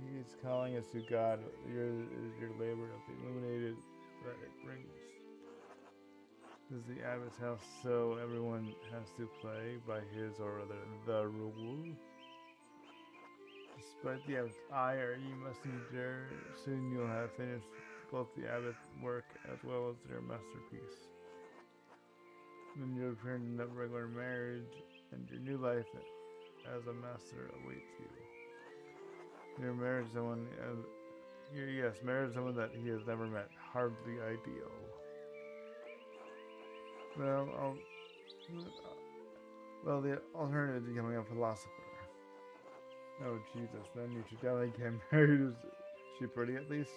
He is calling us to God. Your labor of the illuminated that it brings. This is the abbot's house, so everyone has to play by his or rather the rule. Despite the abbot's ire, you must endure. Soon you'll have finished both the abbot's work as well as your masterpiece. Then you'll return to the regular marriage, and your new life as a master awaits you. Your marriage someone, marriage someone that he has never met. Hardly ideal. Well, the alternative is becoming a philosopher. Oh, Jesus, then you should definitely get married. Is she pretty at least?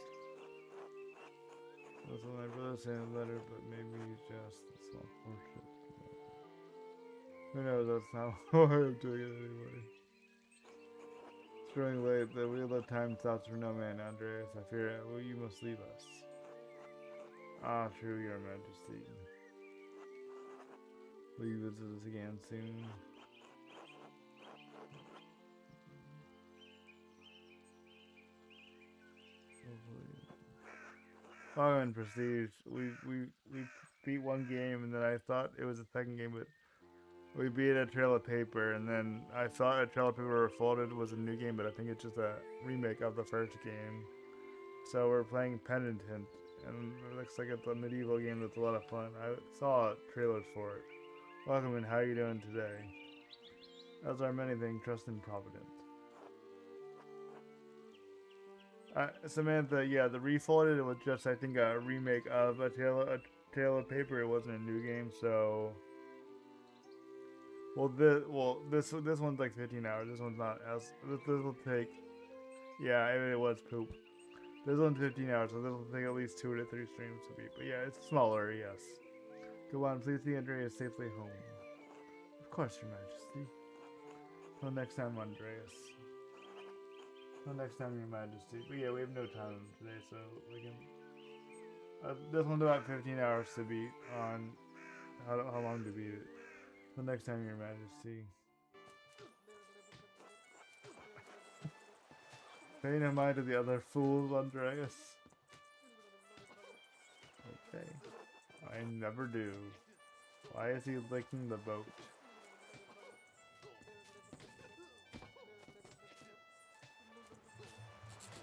That's what my brother said in the letter, but maybe he's just a small portion. Who knows, that's not what I'm doing it anyway. It's growing late, the wheel of time stops for no man, Andreas. I fear you must leave us. Ah, true, your majesty. Will you visit us again soon? Oh, in Prestige, we beat one game, and then I thought it was a second game, but we beat a Trail of Paper, and then I thought a Trail of Paper Refolded was a new game, but I think it's just a remake of the first game. So we're playing Penitent, and it looks like it's a medieval game that's a lot of fun. I saw trailers for it. Welcome, and how are you doing today? As are many things, trust in Providence. Samantha, yeah, the Refolded, it was just, I think, a remake of a Tale of Paper. It wasn't a new game, so... This one's like 15 hours. This one's not as... This will take... Yeah, it was poop. This one's 15 hours, so this will take at least 2 to 3 streams to beat. But yeah, it's smaller, yes. Go on, please see Andreas safely home. Of course, Your Majesty. Till next time, Andreas. Till next time, Your Majesty. But yeah, we have no time today, so we can... this one's about 15 hours to beat on... How long to beat it. Till next time, Your Majesty. Pay no mind to the other fools, Andreas. Okay. I never do. Why is he licking the boat?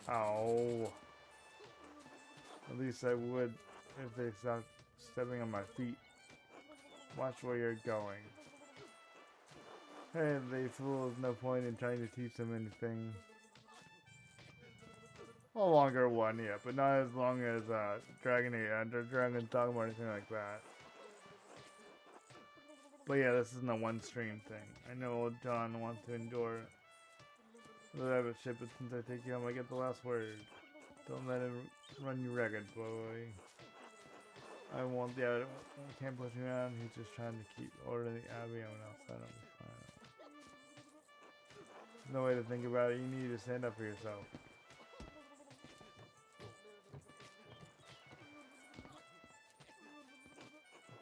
Ow. At least I would if they stopped stepping on my feet. Watch where you're going. Hey, they fools, no point in trying to teach them anything. A longer one, yeah, but not as long as Dragon Dogma or anything like that. But yeah, this isn't a one stream thing. I know old John wants to endure the rabbit ship, but since I take you home, I get the last word. Don't let him run you ragged, boy. I won't, yeah, I can't push him around. He's just trying to keep order in the Abbey. I went outside, I'll be fine. There's no way to think about it. You need to stand up for yourself.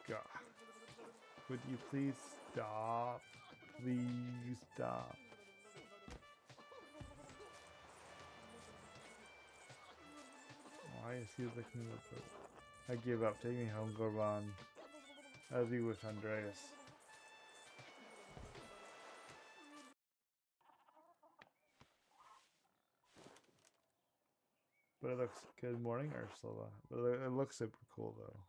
God. Would you please stop? Please stop. Why is he looking at the... I give up. Take me home, Gorban. As you wish, Andreas. But it looks... Good morning, Ursula. But it looks super cool, though.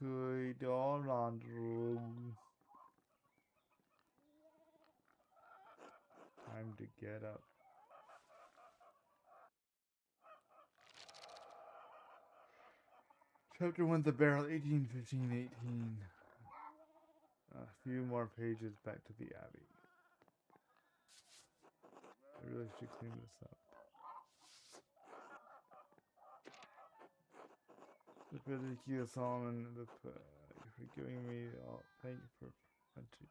Good on room. Time to get up. Chapter 1, The Barrel, 18, 15, 18. A few more pages back to the Abbey. I really should clean this up. The Pedicure Solomon, for giving me all. Thank you for plenty.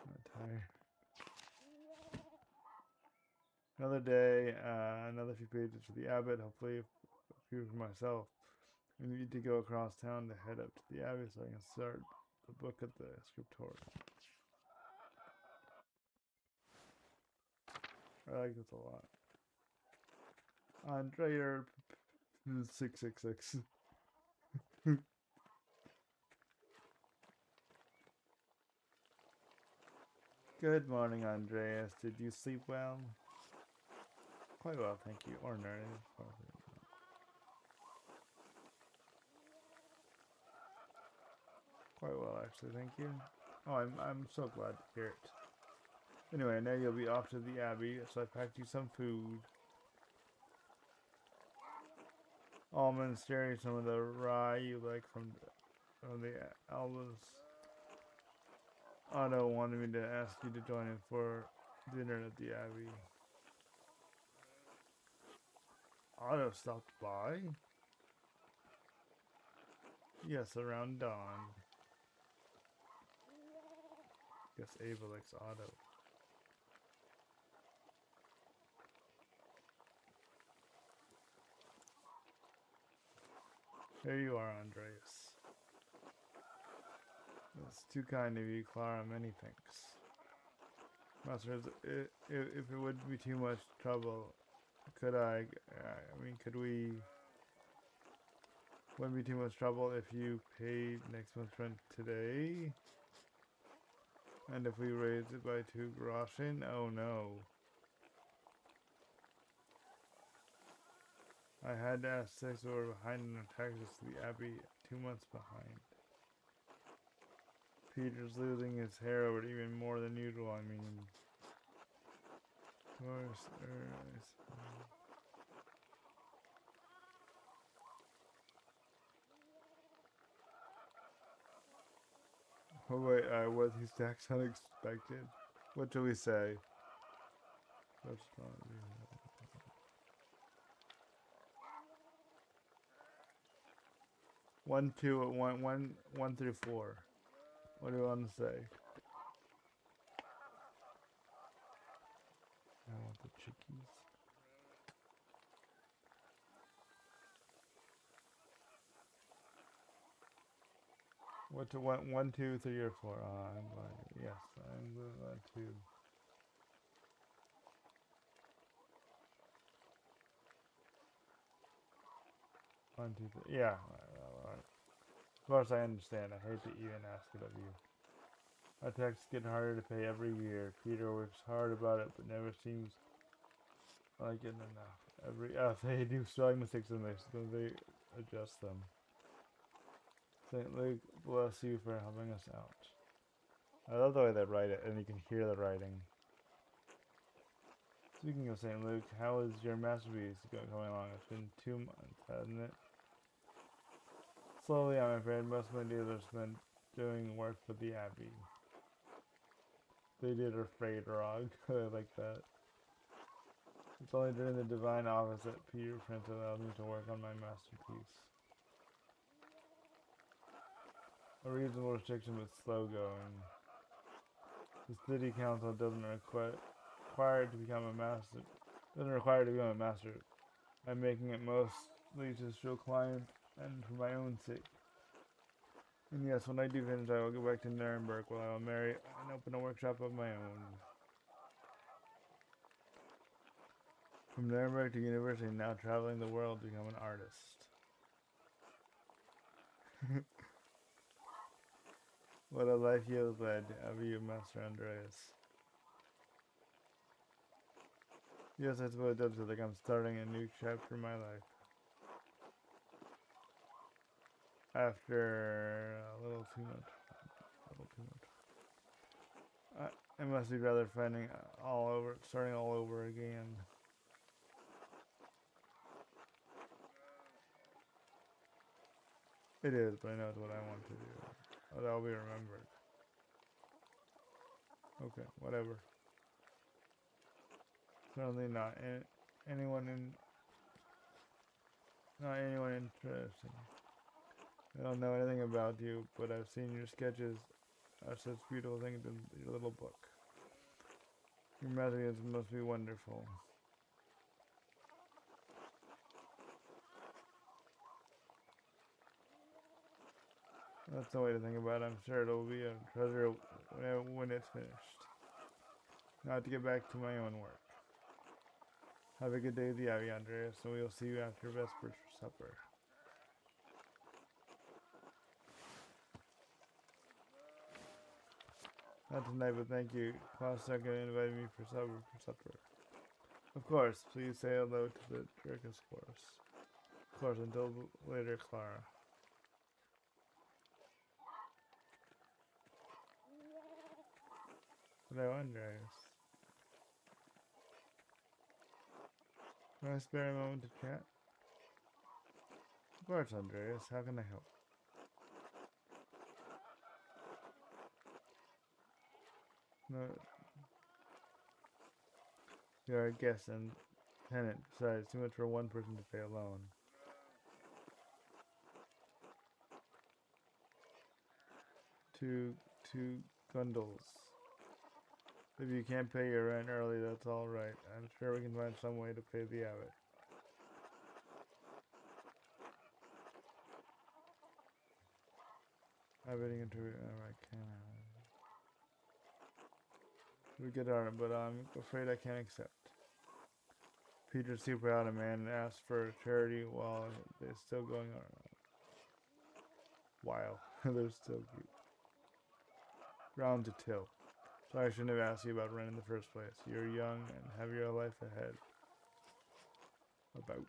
I'm tired. Another day, another few pages for the abbot, hopefully a few for myself. I need to go across town to head up to the abbey so I can start the book at the scriptorium. I like this a lot. Andre, you're 666. Good morning, Andreas. Did you sleep well? Quite well, thank you. Or no, quite well, actually, thank you. Oh, I'm so glad to hear it. Anyway, now you'll be off to the Abbey, so I packed you some food. Almonds, cherries, some of the rye you like from the Albas. Otto wanted me to ask you to join him for dinner at the Abbey. Otto stopped by? Yes, around dawn. Guess Ava likes Otto. Here you are, Andreas. That's too kind of you, Clara. Many thanks. Master, if it would be too much trouble, could I mean, could we... Wouldn't be too much trouble if you paid next month's rent today? And if we raised it by 2 groschen? Oh no. I had to ask 6 or behind in the taxes to the Abbey, 2 months behind. Peter's losing his hair over it even more than usual, I mean. Oh wait, were these tax unexpected? What do we say? That's not... 1, 2, 1 through 4. What do you want to say? I want the chickies. What to 1, 2, 3, or 4? I'm glad. Yes, I'm glad too. One, two, three. Yeah. Of course, I understand. I hate to even ask it of you. Our taxes get harder to pay every year. Peter works hard about it, but never seems like it enough. If they do spelling mistakes, then they adjust them. St. Luke, bless you for helping us out. I love the way they write it, and you can hear the writing. Speaking of St. Luke, how is your masterpiece going along? It's been 2 months, hasn't it? Slowly, I'm afraid. Most of my dealers have been doing work for the Abbey. They did a freight rog. I like that. It's only during the divine office that Peter Prince allowed me to work on my masterpiece. A reasonable restriction, but slow going. The city council doesn't require it to become a master. Doesn't require it to become a master. I'm making it mostly to show clients and for my own sake. And yes, when I do finish, I will go back to Nuremberg where I will marry and open a workshop of my own. From Nuremberg to university, now traveling the world to become an artist. What a life you have led, ever you, Master Andreas. Yes, I suppose it does feel like I'm starting a new chapter in my life. After a little too much. It must be rather finding starting all over again. It is, but I know it's what I want to do. Oh, that'll be remembered. Okay, whatever. Certainly not anyone interesting. I don't know anything about you, but I've seen your sketches are such beautiful things in your little book. Your masterpiece must be wonderful. That's the way to think about it. I'm sure it'll be a treasure when it's finished. Now to get back to my own work. Have a good day at the Abbey, Andreas, and we'll see you after Vespers for supper. Not tonight, but thank you. Klaus Duncan invited me for supper. Of course, please say hello to the Dracus Force. Of course, until later, Clara. Hello, Andreas. Can I spare a moment to chat? Of course, Andreas. How can I help? No. You're a guest and tenant. Besides, too much for one person to pay alone. Two gundles. If you can't pay your rent early, that's alright. I'm sure we can find some way to pay the abbot. Abboting into I can't. We get on it, but I'm afraid I can't accept. Peter's super out of man asked for charity while they're still going on. While they're still cute. Ground to till. So I shouldn't have asked you about rent in the first place. You're young and have your life ahead. About.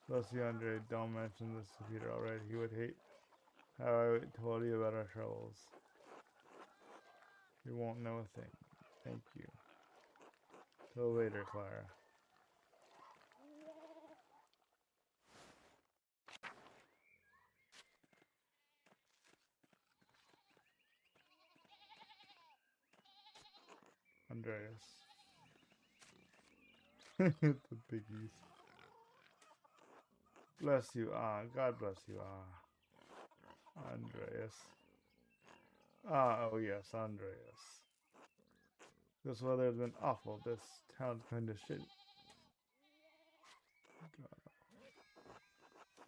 Bless you, Andre. Don't mention this to Peter already. He would hate how I told you about our troubles. You won't know a thing. Thank you. Till later, Clara. Andreas. The biggies. Bless you. God bless you. Andreas. Oh yes, Andreas. This weather has been awful. This town's kind of shit.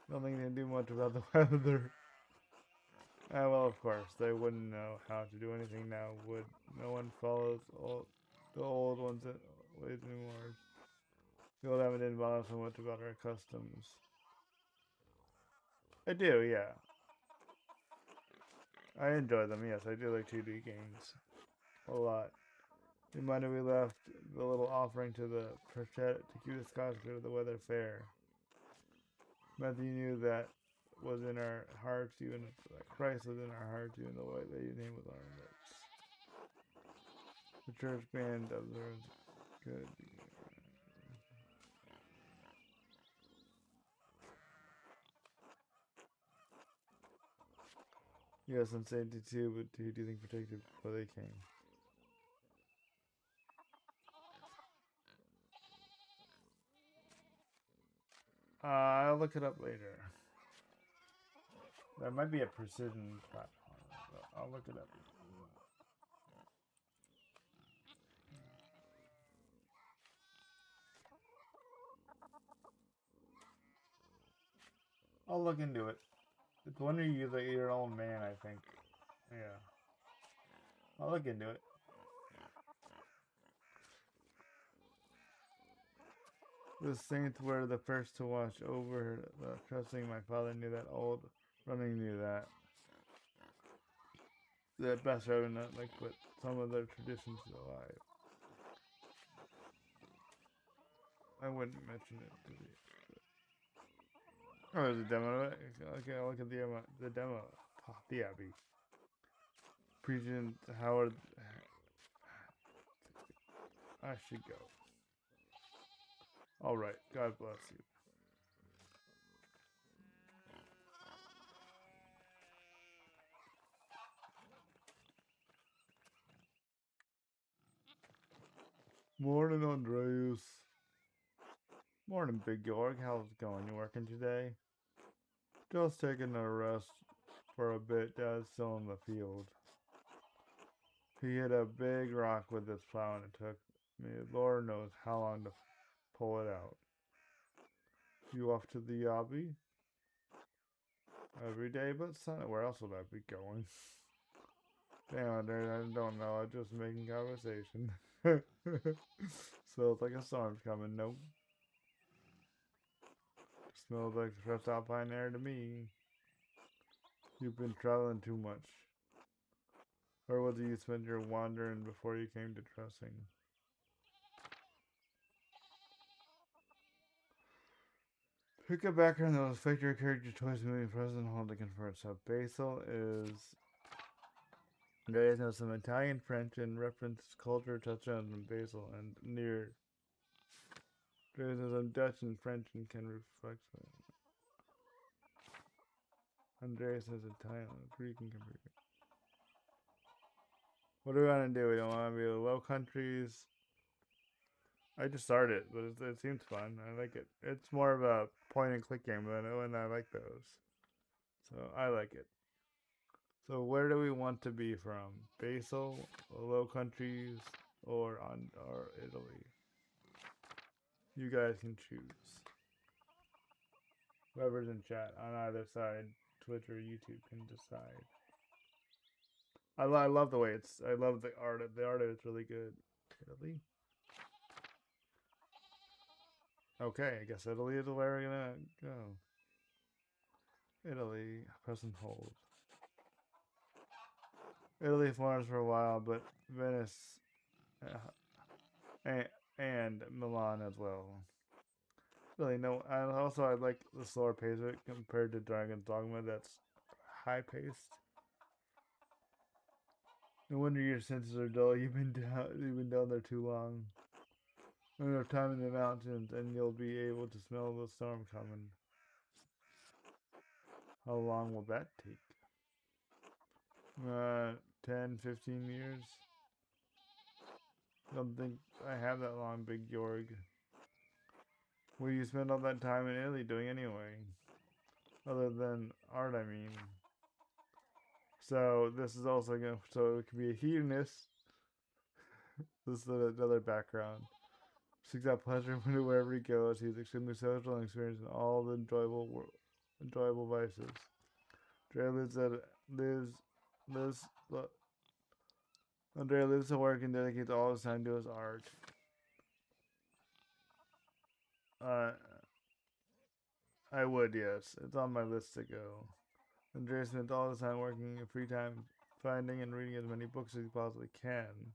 Don't think they do much about the weather. Well, of course, they wouldn't know how to do anything now, would. No one follows the old ones ways anymore. The old Abbot didn't bother so much about our customs. I do, yeah. I enjoy them, yes. I do like 2D games. A lot. Reminded we left the little offering to the to keep the Scotch good at the weather fair. Matthew knew that was in our hearts, even that Christ was in our hearts, even the White Lady's name was on our lips. The church band observed good. Yes, I'm saying too, but who do you think protected before they came? I'll look it up later. There might be a precision platform, but I'll look it up. I'll look into it. It's one of you that you're an old man, I think. Yeah. I'll look into it. The saints were the first to watch over the trusting. My father knew that. Old running knew that. That best I would not like put some of their traditions alive. I wouldn't mention it to be. Oh, there's a demo of it? Okay, I'll look at the demo. The Abbey. Preaching to Howard. I should go. Alright, God bless you. Morning, Andreas. Morning, Big Georg. How's it going? You working today? Just taking a rest for a bit. Dad's still in the field. He hit a big rock with his plow and it took me Lord knows how long to pull it out. You off to the Abbey? Every day but Sunday. Where else would I be going? Damn it, I don't know. I'm just making conversation. Smells like a storm's coming. Nope. Smells like fresh alpine air to me. You've been traveling too much. Where was it you spent your wandering before you came to Trussing? Pick a background that will affect your character choice moving present hold to convert. So Basil is there is some Italian, French, and reference culture touchdowns in Basil and near there is some Dutch and French and can reflect Andreas is Italian, Greek and computer. What do we want to do? We don't want to be the Low Countries. I just started, but it seems fun. I like it. It's more of a point and click game, and I like those. So I like it. So where do we want to be from? Basel, Low Countries, or Italy? You guys can choose. Whoever's in chat on either side, Twitch or YouTube, can decide. I love the way it's. I love the art. The art of it's really good. Italy. Okay, I guess Italy is where we're gonna go. Italy. Press and hold. Italy, Florence for a while, but Venice and Milan as well. Really, no. And also, I like the slower pace of it compared to Dragon's Dogma. That's high paced. No wonder your senses are dull. You've been down there too long. Enough time in the mountains, and you'll be able to smell the storm coming. How long will that take? 10, 15 years. Don't think I have that long, Big Jorg. What do you spend all that time in Italy doing anyway? Other than art, I mean. So this is also going to, so it could be a hedonist. This is another background. Seeks out pleasure wherever he goes. He's extremely social and experienced in all the enjoyable vices. Andrea lives to work and dedicates all his time to his art. I would, yes. It's on my list to go. Andrea spends all his time working in free time, finding and reading as many books as he possibly can.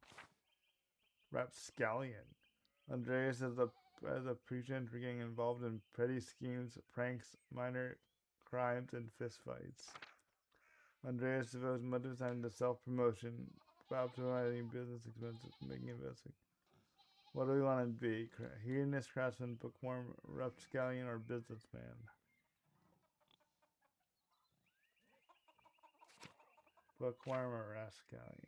Rapscallion. Andreas as a pretense for getting involved in petty schemes, pranks, minor crimes, and fistfights. Andreas devotes much of his time to self-promotion, optimizing business expenses, making investing. What do we want to be? Hedonist, craftsman, bookworm, rapscallion, or businessman? Bookworm or rapscallion?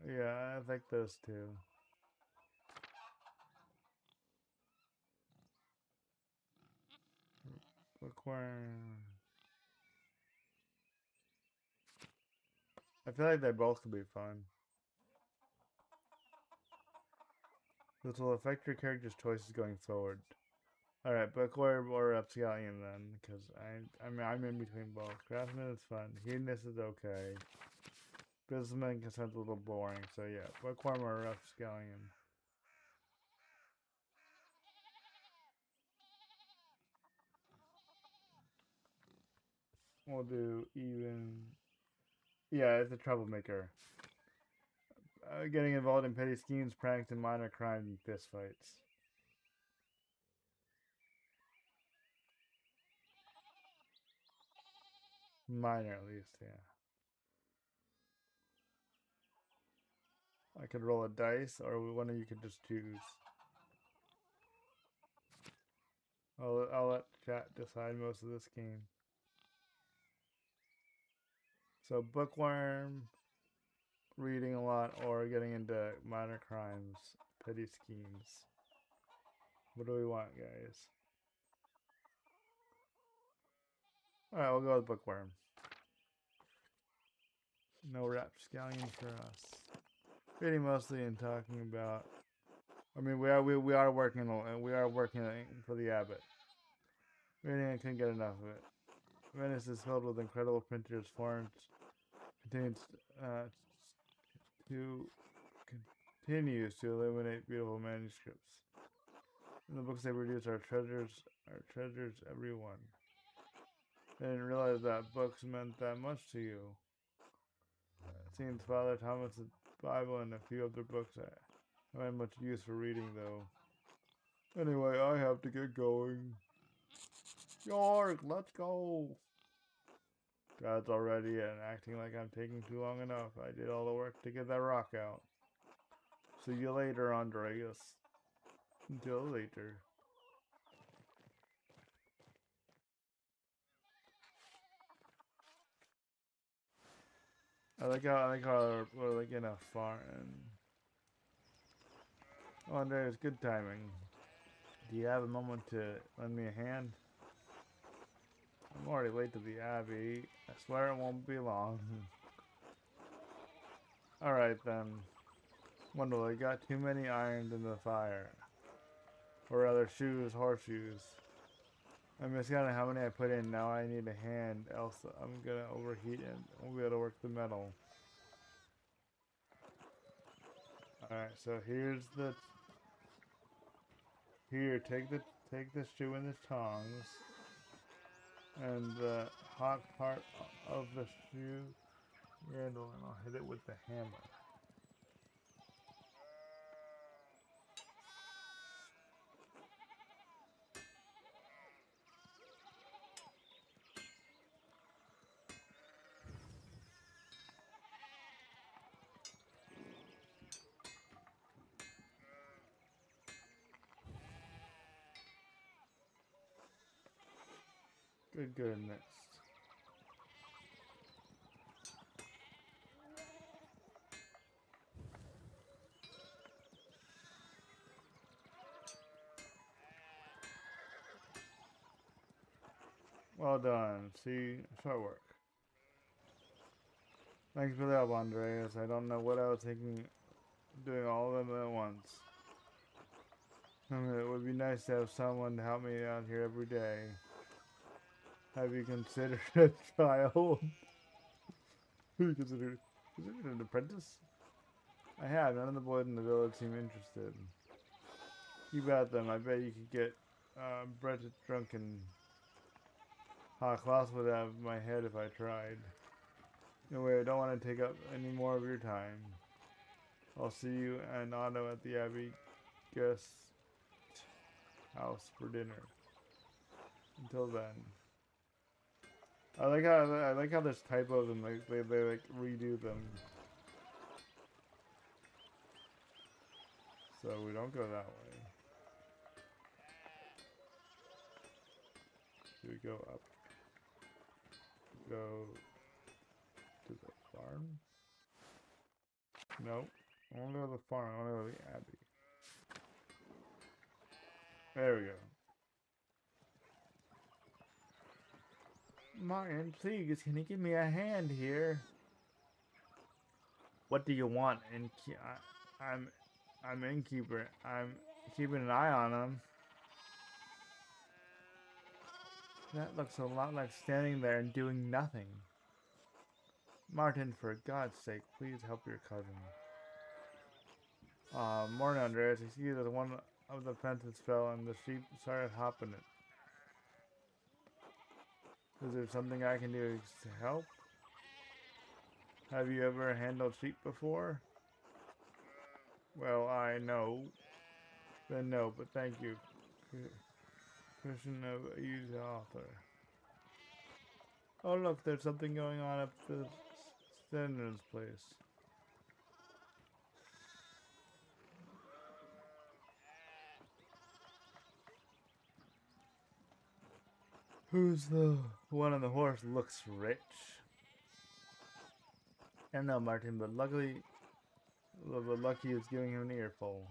Yeah, I think those two. Bookworm. I feel like they both could be fun. This will affect your character's choices going forward. Alright, bookworm or rapscallion then, because I'm in between both. Craftsman is fun. Hedonist is okay. Businessman can sound a little boring, so yeah, bookworm or rapscallion. We'll do even. Yeah, it's a troublemaker. Getting involved in petty schemes, pranks, and minor crimes and fistfights. Minor, at least, yeah. I could roll a dice, or one of you could just choose. I'll let chat decide most of this game. So, bookworm, reading a lot, or getting into minor crimes, petty schemes. What do we want, guys? Alright, we'll go with bookworm. No rapscallion for us. reading mostly and talking about. I mean, we are working for the abbot. Reading, I couldn't get enough of it. Venice is filled with incredible printers. Florence contains uh, to continues to illuminate beautiful manuscripts. And the books they produce are treasures, everyone. I didn't realize that books meant that much to you. It seems Father Thomas's Bible and a few other books I haven't much use for reading, though. Anyway, I have to get going. York, let's go! God's already and acting like I'm taking too long enough. I did all the work to get that rock out. See you later, Andreas. Until later. I like how we're like in a farm. Oh, Andreas, good timing. Do you have a moment to lend me a hand? I'm already late to the Abbey. I swear it won't be long. Alright then. Wonderful, I got too many irons in the fire. Or rather, horseshoes. I miscounted how many I put in. Now I need a hand, else I'm gonna overheat and won't be able to work the metal. Alright, so here's the... Here, take the shoe and the tongs. And the hot part of the shoe handle, and I'll hit it with the hammer. Good, next. Well done. See, short work. Thanks for the help, Andreas. I don't know what I was thinking, doing all of them at once. I mean, it would be nice to have someone to help me out here every day. Have you considered a child? Have you considered an apprentice? I have. None of the boys in the village seem interested. You got them. I bet you could get Brett drunk and Klaus would have my head if I tried. Anyway, I don't want to take up any more of your time. I'll see you and Otto at the Abbey guest house for dinner. Until then. I like how there's typos and they like redo them. So we don't go that way. Do we go up? Go to the farm? No. I want to go to the farm. I want to go to the Abbey. There we go. Martin, please, can you give me a hand here? What do you want? I'm innkeeper. I'm keeping an eye on him. That looks a lot like standing there and doing nothing. Martin, for God's sake, please help your cousin. Morning, Andreas. I see that one of the fences fell and the sheep started hopping it. Is there something I can do to help? Have you ever handled sheep before? Well, I know. Then no, but thank you. Christian of you, the author. Oh look, there's something going on up the Stenner's place. Who's the one on the horse? Looks rich. I don't know, Martin, but lucky is giving him an earful.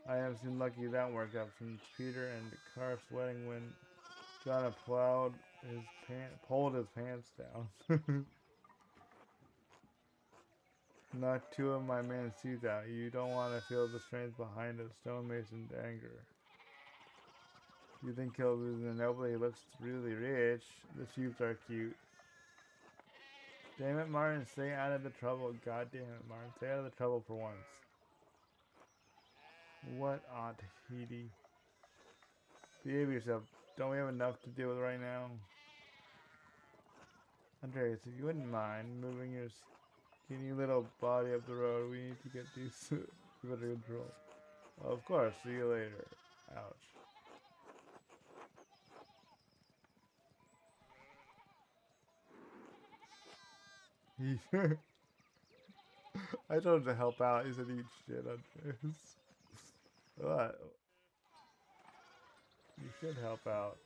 I haven't seen Lucky that worked up since Peter and the car sweating when John pulled his pants down. Not two of my men see that. You don't want to feel the strength behind a stonemason's anger. You think he'll lose the noble? He looks really rich. The sheep are cute. Damn it, Martin, stay out of the trouble. God damn it, Martin, stay out of the trouble for once. What Aunt Heedy? Behave yourself. Don't we have enough to deal with right now? Andreas, if you wouldn't mind moving your skinny little body up the road, we need to get these under control. Well, of course, see you later. Ouch. I told him to help out. He said eat shit on this. What? You should help out.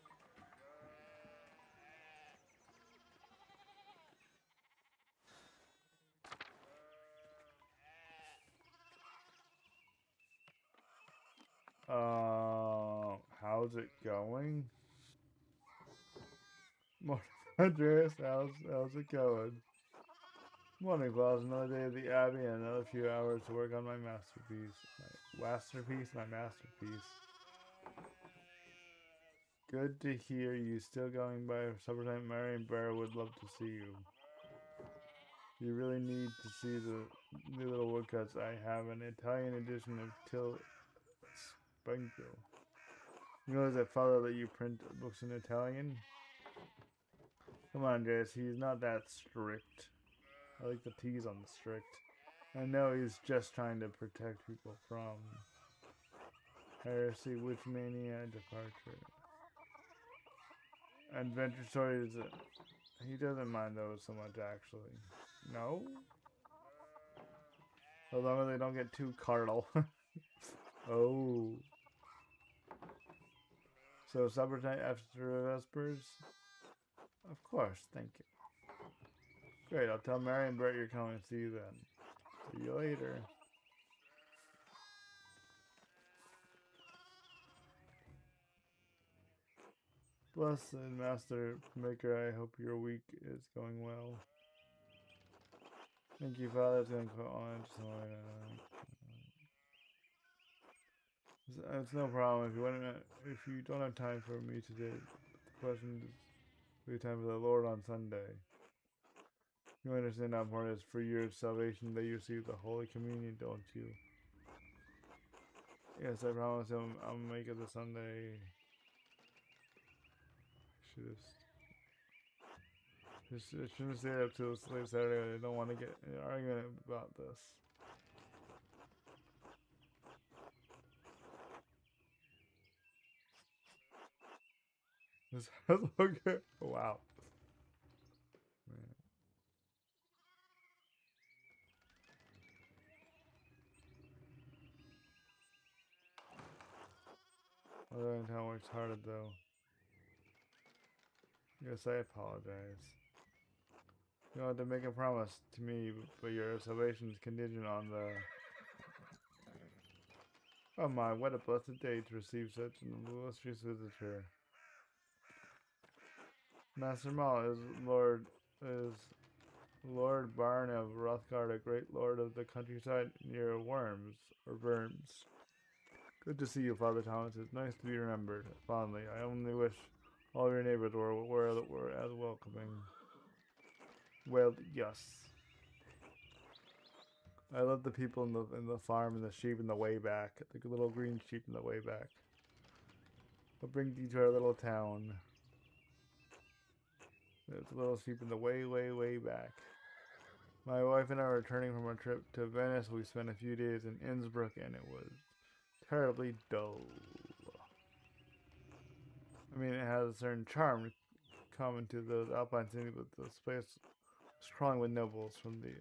How's it going? Morning, Andreas. How's it going? Morning, Claus. Another day at the Abbey and another few hours to work on my masterpiece. My masterpiece. Good to hear you still going by supper time. Mary and Bear would love to see you. You really need to see the new little woodcuts. I have an Italian edition of Till Spengel. You know, as I follow that you print books in Italian? Come on, Andreas, he's not that strict. I like the T's on the strict. I know he's just trying to protect people from heresy, witch mania, departure. Adventure stories, he doesn't mind those so much, actually. No? As long as they don't get too carnal. Oh. So, supper time after Vespers? Of course, thank you. Great, I'll tell Mary and Bert you're coming. See you then. See you later. Blessed Master Maker, I hope your week is going well. Thank you, Father. It's going to go on. It's no problem. If you don't have time for me today, the question is, will you have time for the Lord on Sunday? You understand how important it is for your salvation that you receive the Holy Communion, don't you? Yes, I promise him I'll make it the Sunday. I shouldn't stay up till late Saturday. I don't want to get in an argument about this. This has okay. Wow. Man. Other than how works harder though. Yes, I apologize. You have to make a promise to me, but your salvation is contingent on the... Oh my, what a blessed day to receive such an illustrious visitor. Master Mal is Lord Barn of Rothgard, a great lord of the countryside near Worms, or Worms. Good to see you, Father Thomas. It's nice to be remembered fondly. I only wish all your neighbors were as welcoming. Well, yes. I love the people in the farm and the sheep in the way back. The little green sheep in the way back. I'll bring you to our little town. There's a little sheep in the way back. My wife and I were returning from a trip to Venice. We spent a few days in Innsbruck and it was terribly dull. I mean, it has a certain charm common to those Alpine cities, but this place was crawling with nobles from the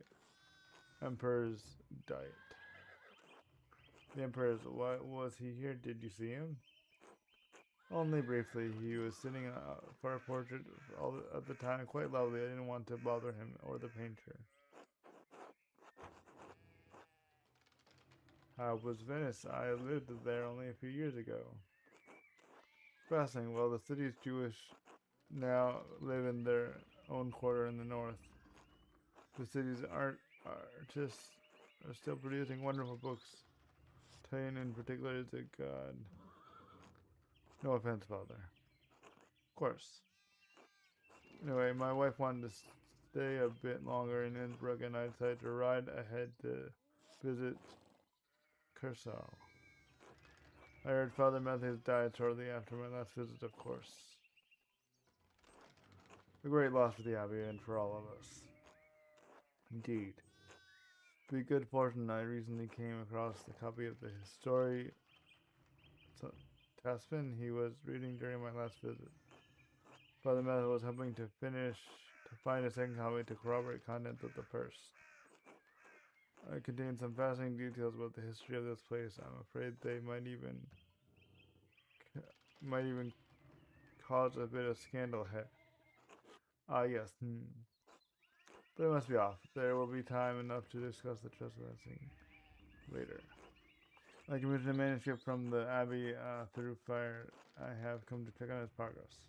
Emperor's diet. The Emperor's, what was he here? Did you see him? Only briefly. He was sitting for a portrait at the time, quite lovely. I didn't want to bother him or the painter. How was Venice? I lived there only a few years ago. Fascinating. Well, the city's Jewish now live in their own quarter in the north. The cities aren't artists are still producing wonderful books. Tane in particular is a god. No offense, Father. Of course. Anyway, my wife wanted to stay a bit longer in Innsbruck, and I decided to ride ahead to visit Kersau. I heard Father Matthews died shortly after my last visit, of course. A great loss for the Abbey and for all of us. Indeed. By good fortune, I recently came across a copy of the History Taspin he was reading during my last visit. Father Matthews was hoping to find a second copy to corroborate contents of the first. It contains some fascinating details about the history of this place. I'm afraid they might even cause a bit of scandal here. Ah, yes. But I must be off. There will be time enough to discuss the trespassing later. I commissioned a manuscript from the Abbey through fire. I have come to check on its progress.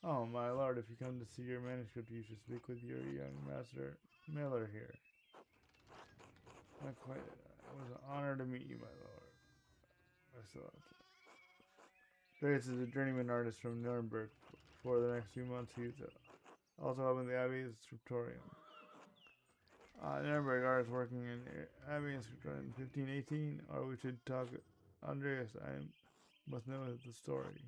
Oh, my lord, if you come to see your manuscript, you should speak with your young master, Miller here. Not quite. It was an honor to meet you, my lord. I still have to. Grace is a journeyman artist from Nuremberg. For the next few months, he's also helping the Abbey's scriptorium. Nuremberg artist working in Abbey scriptorium in 1518, or we should talk. Andreas, I must know the story.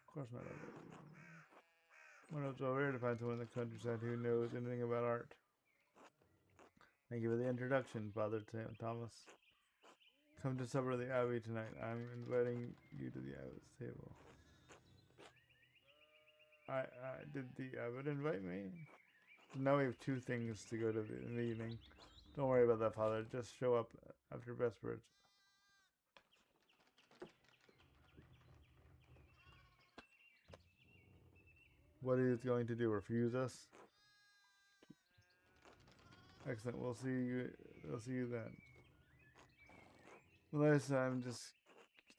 Of course not. One of so rare to find someone in the countryside who knows anything about art. Thank you for the introduction, Father Thomas. Come to supper at the Abbey tonight. I'm inviting you to the Abbot's table. Did the Abbot invite me? Now we have two things to go to in the evening. Don't worry about that, Father. Just show up after Vespers. What are you going to do? Refuse us? Excellent. We'll see you then. Melissa, I'm just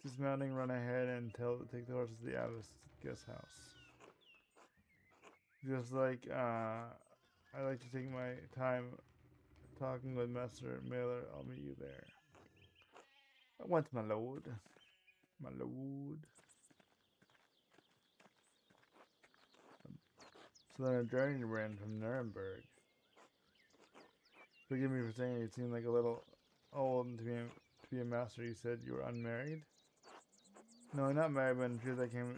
dismounting. Run ahead and take the horses to the Abbot's guest house. Just like I like to take my time talking with Master Miller. I'll meet you there. Once, my lord. My lord. So then a journey ran from Nuremberg. Forgive me for saying you seem like a little old to be a master. You said you were unmarried? No, not married, but in truth I came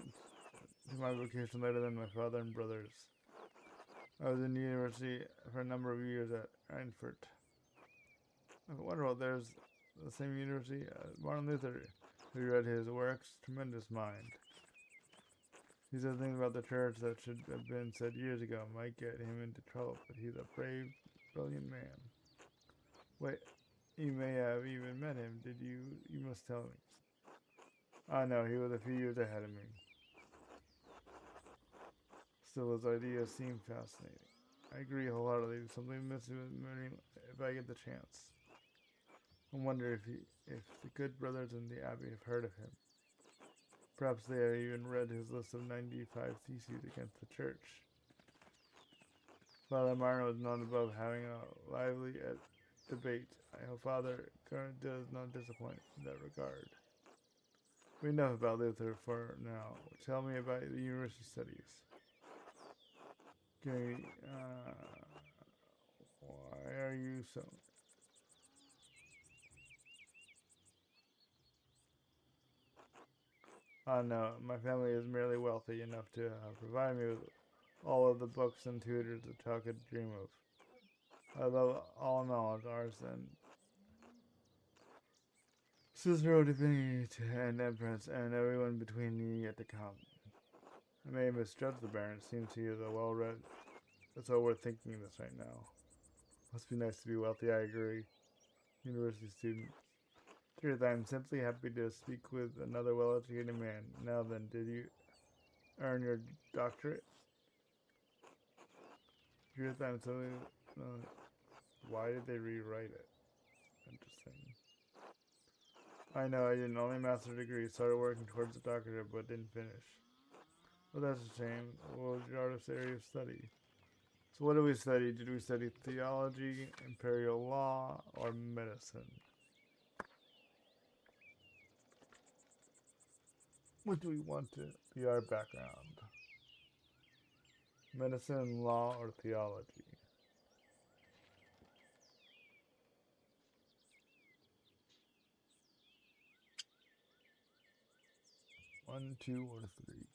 to my vocation later than my father and brothers. I was in university for a number of years at Frankfurt. I wonder what there's the same university. Martin Luther, who read his works, tremendous mind. He said things about the church that should have been said years ago might get him into trouble, but he's a brave, brilliant man. Wait, you may have even met him, did you? You must tell me. No, he was a few years ahead of me. Still, his ideas seem fascinating. I agree wholeheartedly. There's something missing with Mary if I get the chance. I wonder if the good brothers in the Abbey have heard of him. Perhaps they have even read his list of 95 theses against the church. Father Martin was not above having a lively debate. I hope Father Current does not disappoint in that regard. We know about Luther for now. Tell me about the university studies. Okay, why are you so... No, my family is merely wealthy enough to provide me with all of the books and tutors a child could dream of. I love all knowledge, arts, and Cicero, divinity, and empress, and everyone between me yet to come. I may misjudge the Baron. It seems he is a well-read. It's all worth thinking this right now. Must be nice to be wealthy, I agree. University student. Truth, I am simply happy to speak with another well-educated man. Now then, did you earn your doctorate? Truth, I'm simply... why did they rewrite it? Interesting. I know, I did an only master's degree, started working towards the doctorate, but didn't finish. Well, that's a shame. What was your artist area of study? So what did we study? Did we study theology, imperial law, or medicine? What do we want to be our background? Medicine, law, or theology? 1, 2, or 3?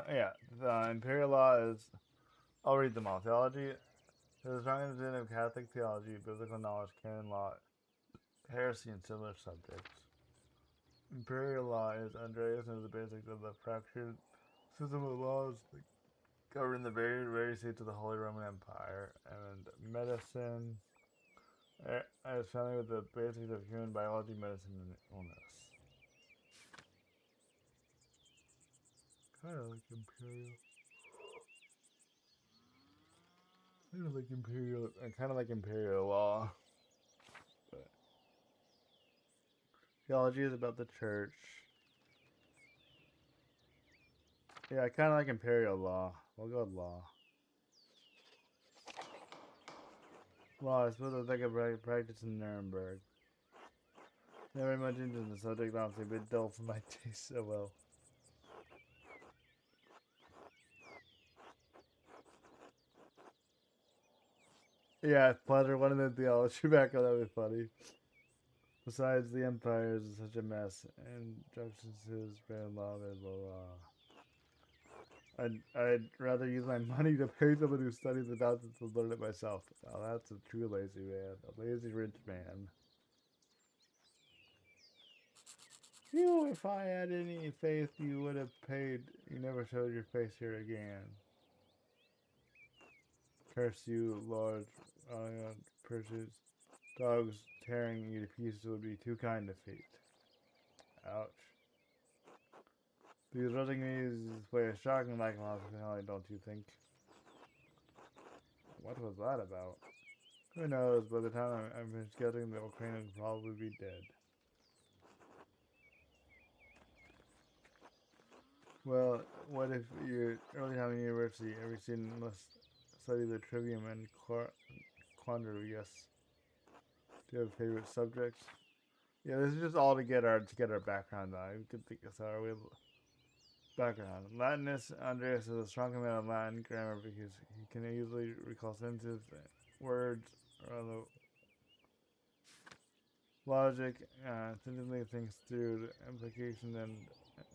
Yeah, the imperial law is. I'll read them all. Theology is a strong understanding of Catholic theology, biblical knowledge, canon law, heresy, and similar subjects. Imperial law is Andreas and the basics of the fractured system of laws that govern the various states of the Holy Roman Empire. And medicine is familiar with the basics of human biology, medicine, and illness. Kind of like imperial. Kind of like imperial law. But theology is about the church. Yeah, kind of like imperial law. We'll go with law. Law is supposed to think of practice in Nuremberg. Never much into the subject, honestly, a bit dull for my taste. So well. Yeah, pleasure. One of the theology back on that would be funny. Besides, the empire is such a mess, and justices, brand law, blah blah blah. I'd rather use my money to pay someone who studies the nonsense than learn it myself. Now that's a true lazy man, a lazy rich man. You know, if I had any faith, you would have paid. You never showed your face here again. Curse you, large, pursues. Dogs tearing you to pieces would be too kind to fate. Ouch. These Rottingneys display a shocking lack of hospitality, don't you think? What was that about? Who knows, by the time I'm finished getting, the Ukraine will probably be dead. Well, what if your early time in university, every student must study the trivium and quandary, yes. Do you have favorite subjects? Yeah, this is just all to get our background on. We could think of sorry, background. Latinist Andreas is a strong command of Latin grammar because he can easily recall sentences, words, or other logic, attentively thinks through the implication and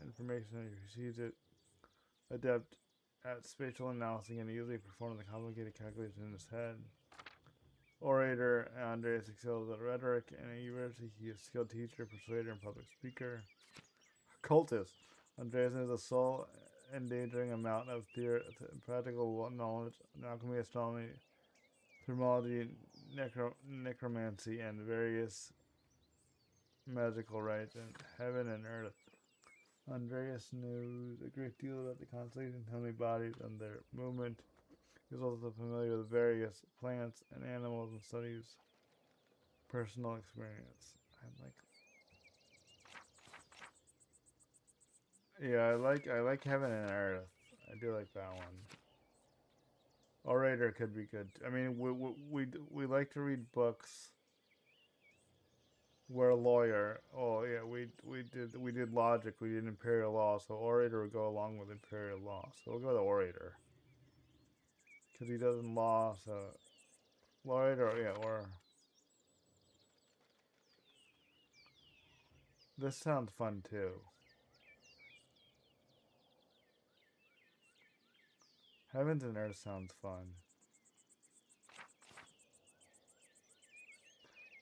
information that he receives it, adept at spatial analysis and easily perform the complicated calculations in his head. Orator, Andreas excels at rhetoric and at university. He is a skilled teacher, persuader, and public speaker. Cultist. Andreas is a soul endangering amount of practical knowledge, alchemy, astronomy, thermology, necromancy, and various magical rites in heaven and earth. Andreas knows a great deal about the constellations, heavenly bodies, and their movement. He is also familiar with various plants and animals and studies personal experience. I like heaven and earth. I do like that one. Orator could be good. I mean, we like to read books. We're a lawyer. Oh yeah, we did logic. We did imperial law. So orator would go along with imperial law. So we'll go to orator because he does law. So orator, yeah, or this sounds fun too. Heavens and earth sounds fun.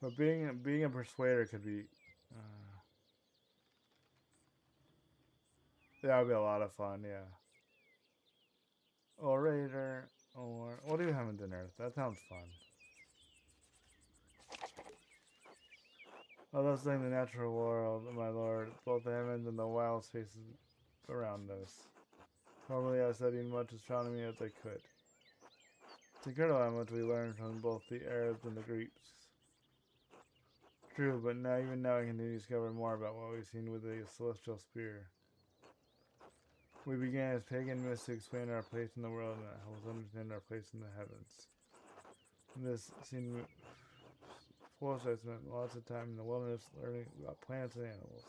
But being a persuader could be. That would be a lot of fun. Yeah. Orator or what do you have in earth? That sounds fun. I love studying the natural world, my lord, both the heavens and the wild spaces around us. Formerly I studied much astronomy as I could. It's incredible how much we learn from both the Arabs and the Greeks. True, but now even now I continue to discover more about what we've seen with the celestial spear. We began as pagan myths to explain our place in the world and help us understand our place in the heavens. And this seemed full I spent lots of time in the wilderness learning about plants and animals.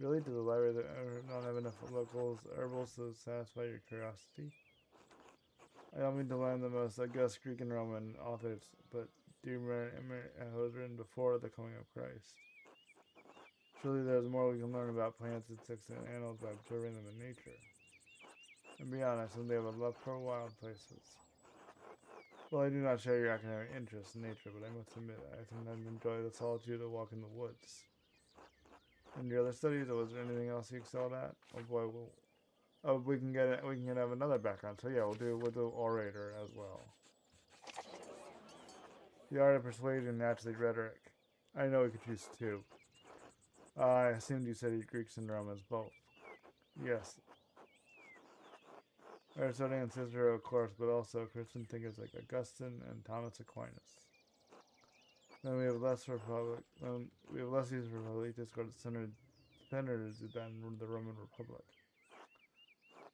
Really, to the library that don't have enough locals herbals to satisfy your curiosity? I don't mean to learn the most august Greek and Roman authors, but dear was written before the coming of Christ. Surely there's more we can learn about plants, insects, and animals by observing them in nature. And be honest, someday I have a love for wild places. Well, I do not share your academic interest in nature, but I must admit I sometimes enjoy the solitude of walking the woods. In your other studies, was there anything else you excelled at? Oh boy, we can get it. We can have another background. So yeah, we'll do orator as well. The art of persuasion, naturally rhetoric. I know we could choose two. I assumed you studied Greeks and Romans both. Yes. Aristotle and Cicero, of course, but also Christian thinkers like Augustine and Thomas Aquinas. Then we have less republic. We have less use for republic discourse centered than the Roman Republic.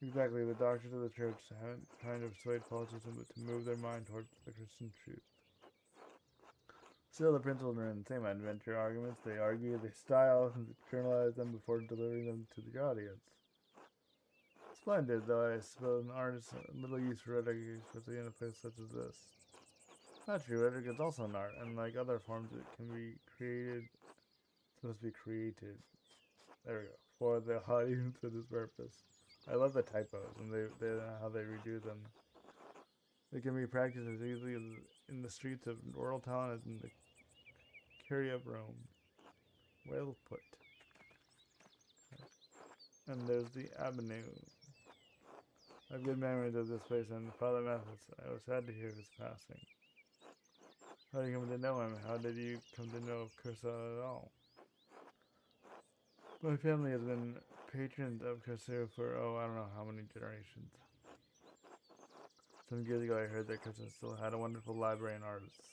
Exactly, the doctrines of the church haven't trying to persuade politicians, but to move their mind towards the Christian truth. Still, the principles remain the same. Adventure arguments, they argue, they style, and journalize them before delivering them to the audience. Splendid, though I suppose an artist little use for rhetoric, especially in a place such as this. Not true, rhetoric is also an art, and like other forms, it can be created. It's supposed to be created. There we go. For the audience for this purpose. I love the typos and how they redo them. They can be practiced as easily in the streets of rural town as in the Curia of Rome. Well put. And there's the avenue. I have good memories of this place, and Father Mathis, I was sad to hear his passing. How did you come to know him? How did you come to know of Cursa at all? My family has been patrons of Cursa for, I don't know how many generations. Some years ago I heard that Cursa still had a wonderful library and artists.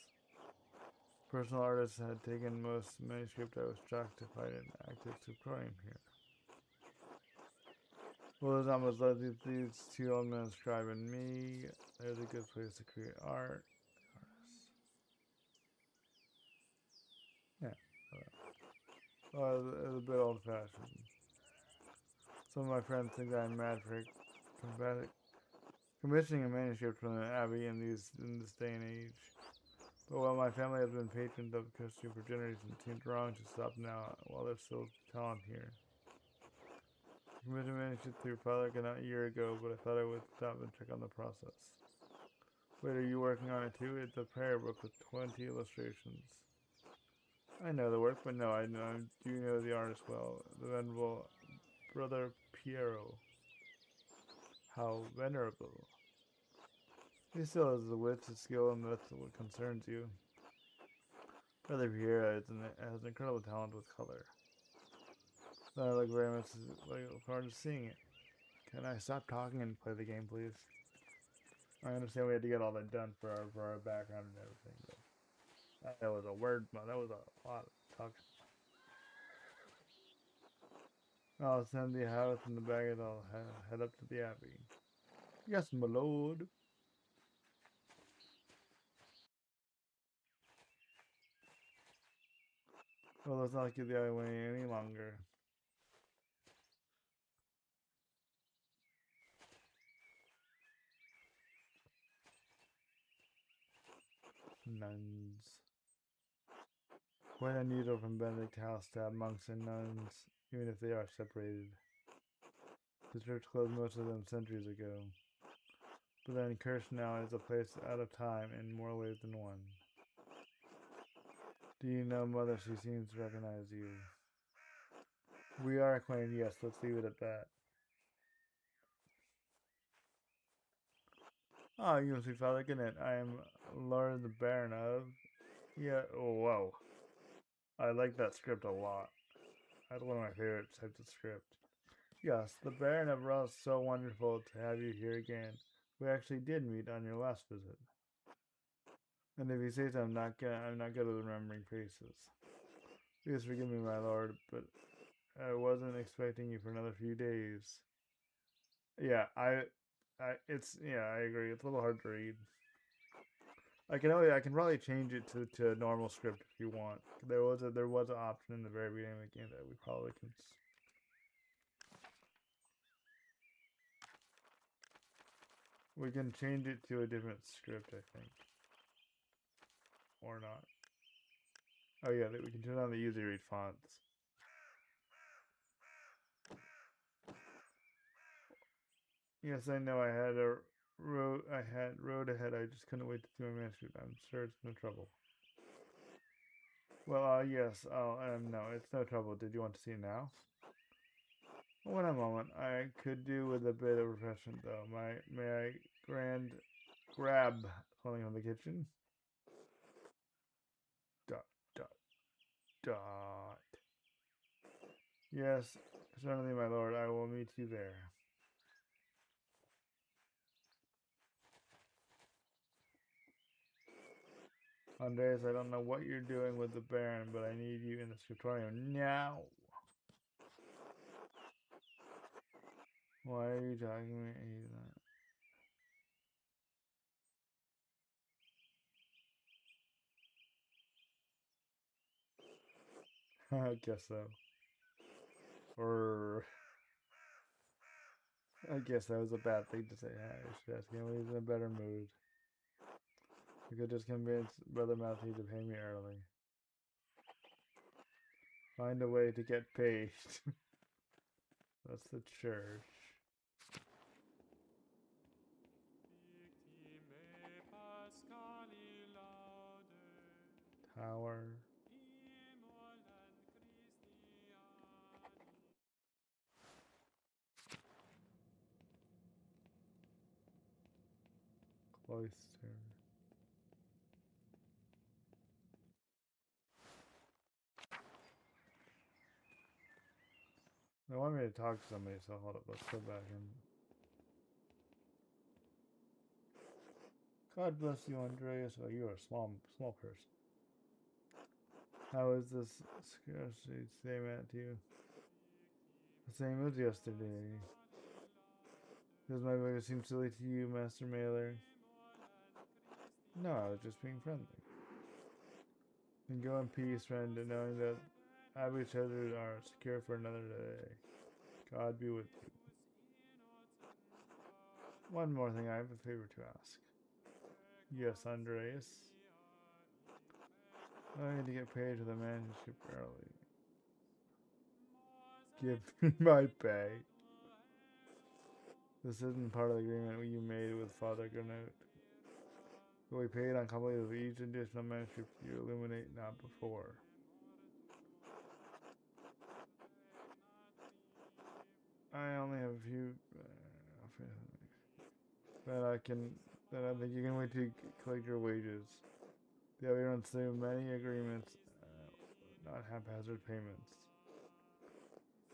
Personal artists had taken most manuscript. I was shocked to find an active scriptorium here. Well, there's almost like these two old men scribe and me. There's a good place to create art. Yeah. It's a bit old fashioned. Some of my friends think that I'm mad for commissioning a manuscript from an abbey in this day and age. But while my family has been patrons of Christian for generations, it seems wrong to stop now while there's still talent here. I commissioned a manuscript through Father a year ago, but I thought I would stop and check on the process. Wait, are you working on it too? It's a prayer book with 20 illustrations. I know the work, but no, I do know the artist well. The venerable Brother Piero. How venerable. He still has the wit, the skill, and that's what concerns you. Brother Piero has an incredible talent with color. I look very much forward to seeing it. Can I stop talking and play the game, please? I understand we had to get all that done for our background and everything, but that was a word. That was a lot of talk. I'll send the house in the bag and I'll head up to the abbey. Yes, my lord. Well, let's not keep the abbey waiting any longer. Nuns. Quite unusual from Benedict House to have monks and nuns, even if they are separated. The church closed most of them centuries ago. But then Kirsch now is a place out of time in more ways than one. Do you know, Mother? She seems to recognize you. We are acquainted, yes, let's leave it at that. Oh, you must be Father Gannett. I am Lord the Baron of... Yeah, oh, whoa. I like that script a lot. That's one of my favorite types of script. Yes, the Baron of Ross, so wonderful to have you here again. We actually did meet on your last visit. And if you say so, I'm not good at remembering faces. Please forgive me, my lord, but I wasn't expecting you for another few days. Yeah, I agree. It's a little hard to read. I can probably change it to a normal script if you want. There was an option in the very beginning of the game that we probably can. We can change it to a different script, I think, or not. Oh yeah, we can turn on the easy read fonts. Yes, I know. I had road ahead. I just couldn't wait to do my manuscript. I'm sure it's no trouble. Well, yes. No, it's no trouble. Did you want to see it now? Well, in a moment. I could do with a bit of refreshment, though. May I grab something from the kitchen? Dot dot dot. Yes, certainly, my lord. I will meet you there. Andreas, I don't know what you're doing with the Baron, but I need you in the scriptorium now. Why are you talking to me? I guess so. Or I guess that was a bad thing to say. I should ask him when he's in a better mood. We could just convince Brother Matthew to pay me early. Find a way to get paid. That's the church. Tower. Cloister. They want me to talk to somebody, so hold up. Let's go back in. God bless you, Andreas. Oh, you are a small person. How is this scarcity same at you? The same as yesterday. Does my way seem silly to you, Master Mailer? No, I was just being friendly. And go in peace, friend, and knowing that Abbey treasures are secure for another day. God be with you. One more thing, I have a favor to ask. Yes, Andreas. I need to get paid for the manuscript early. Give me my pay. This isn't part of the agreement you made with Father Granot. But we paid on completion of each additional manuscript you illuminate, not before. I only have a few. Then I think you can wait to collect your wages. The other ones through many agreements, not haphazard payments.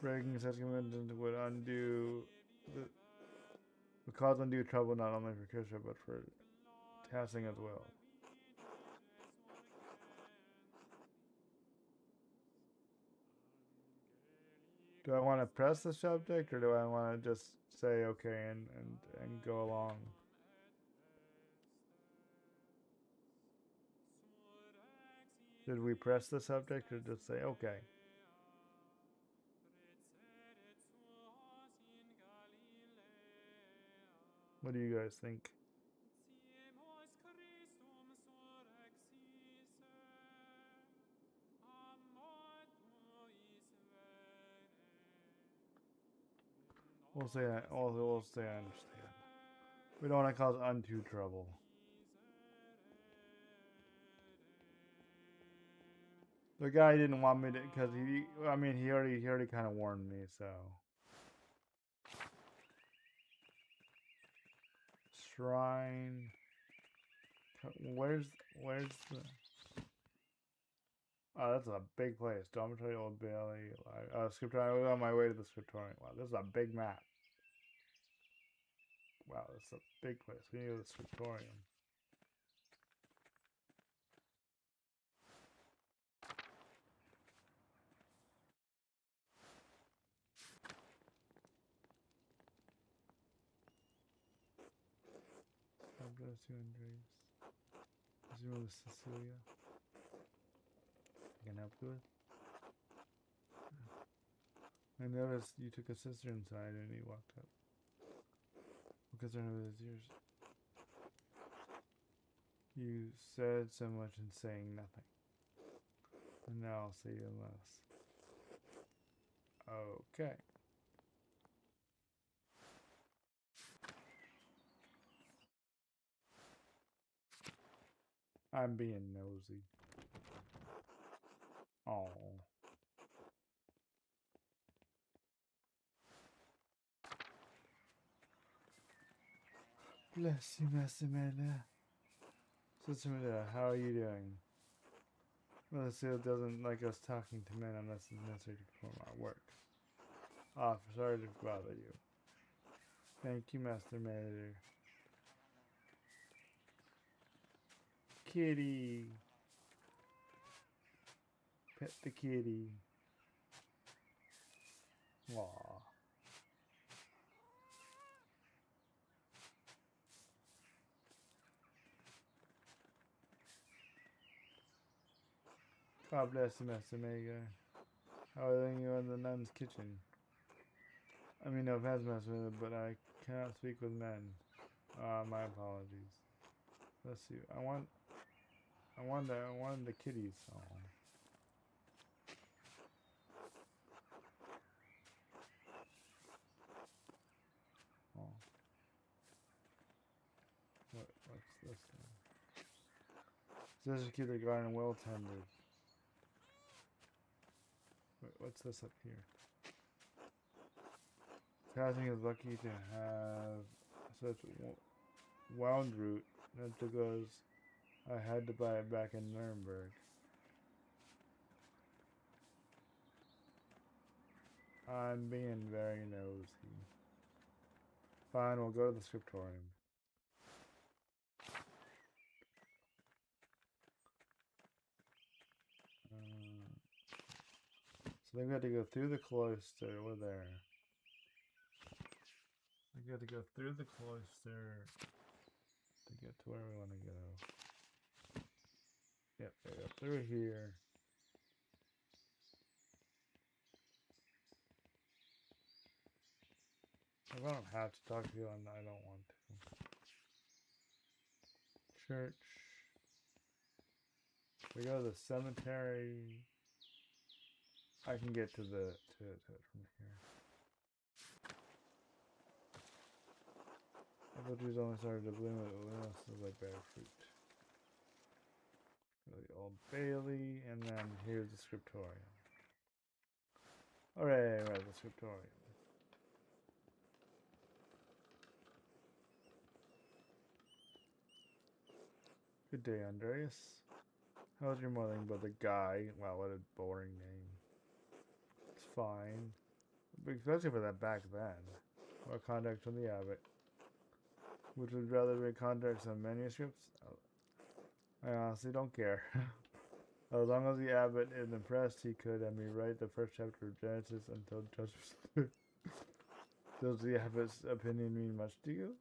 Breaking such commitments would cause undue trouble not only for Krisha but for Tassing as well. Do I want to press the subject or do I want to just say okay and go along? Did we press the subject or just say okay? What do you guys think? We'll say I understand. We don't want to cause undue trouble. The guy didn't want me to, because he already kind of warned me, so. Shrine. Where's the? Oh, that's a big place. Dormitory, Old Bailey. Scriptorium. I was on my way to the Scriptorium. Wow, this is a big map. Wow, this is a big place. We need to go to the Scriptorium. God bless you, Andreas. His name was Cecilia. I can help you with. I noticed you took a sister inside and he walked up. Because I know his ears. You said so much in saying nothing. And now I'll say even less. Okay. I'm being nosy. Oh. Bless you, Master Amanda. Sister Amanda, how are you doing? Well, Seal doesn't like us talking to men unless it's necessary to perform our work. Ah, sorry to bother you. Thank you, Master Manager. Kitty. Pet the kitty. Aww. God bless you, Master Mega. How are you in the nun's kitchen? I mean, no offense, Master Mega, but I cannot speak with men. My apologies. Let's see. I wanted the kitties. Oh. Oh. What's this thing? Says to keep the garden well tended. Wait, what's this up here? Casting is lucky to have such wound root that because I had to buy it back in Nuremberg. I'm being very nosy. Fine, we'll go to the scriptorium. So they've got to go through the cloister over there. We got to go through the cloister to get to where we want to go. Yep, they go through here. I don't have to talk to you, and I don't want to. Church. We go to the cemetery. I can get to it from here. Apple trees only started to bloom at Lewis like bear fruit. Go to the Old Bailey, and then here's the scriptorium. Hooray, we're at the scriptorium. Good day, Andreas. How's your morning, brother Guy? Wow, what a boring name. It's fine. Especially for that back then. Or contact from the abbot. Which would rather read contacts on manuscripts? I honestly don't care. As long as the abbot is impressed, he could have me write the first chapter of Genesis until Judgment. Does the abbot's opinion mean much to you?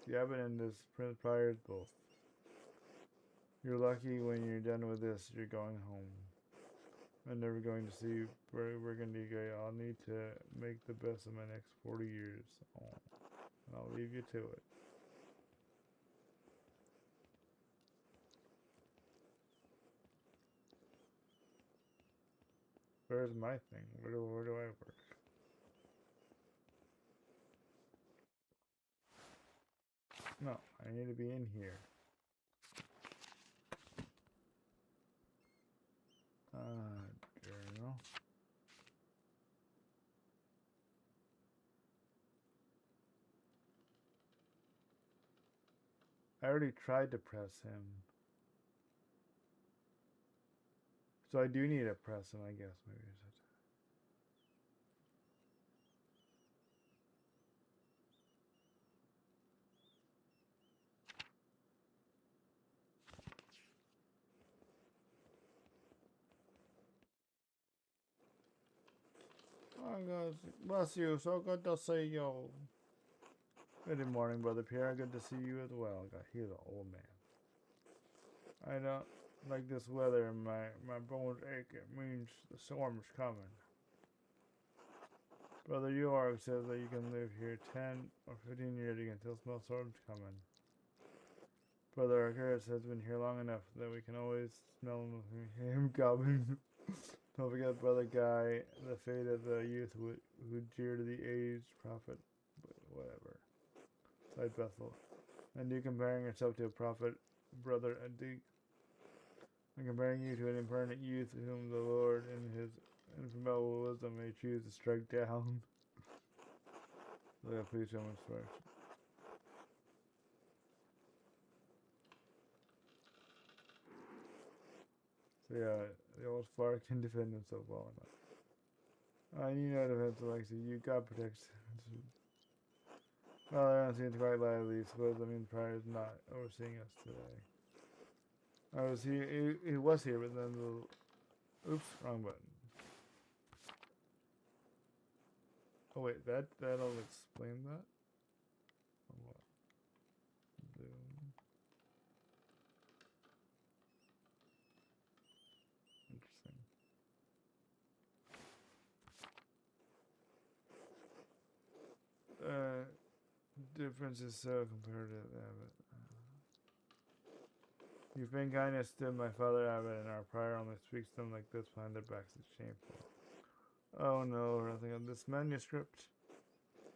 The abbot and his prince priors both. You're lucky when you're done with this, you're going home. I'm never going to see Burgundy guy. I'll need to make the best of my next 40 years. Oh, and I'll leave you to it. Where's my thing? Where do I work? No, I need to be in here. Journal. I already tried to press him. So I do need a present, I guess. Maybe is it. Oh, God bless you. So good to see you. Good morning, Brother Pierre. Good to see you as well. God, he's an old man. I don't like this weather. My bones ache. It means the storm's coming. Brother York says that you can live here 10 or 15 years. You can still smell storms coming. Brother Arcturus has been here long enough that we can always smell him coming. Don't forget Brother Guy, the fate of the youth who jeered the aged prophet. Whatever. Sighed Bethel. And you comparing yourself to a prophet, Brother Adig. I'm comparing you to an impertinent youth whom the Lord in his infallible wisdom may choose to strike down. Please show much first. So yeah, the old Spark can defend himself well enough. You know defense Alexi, you God protects. Well, I don't seem quite lively. Suppose that means Pryor is not overseeing us today. I was here, he was here, but then the, oops, wrong button. Oh wait, that'll explain that? Or what? Zoom. Interesting. Difference is so comparative, Abbott. You've been kindness to my father Abbott, and our prior only speaks to them like this behind their backs. It's shameful. Oh no, nothing on this manuscript.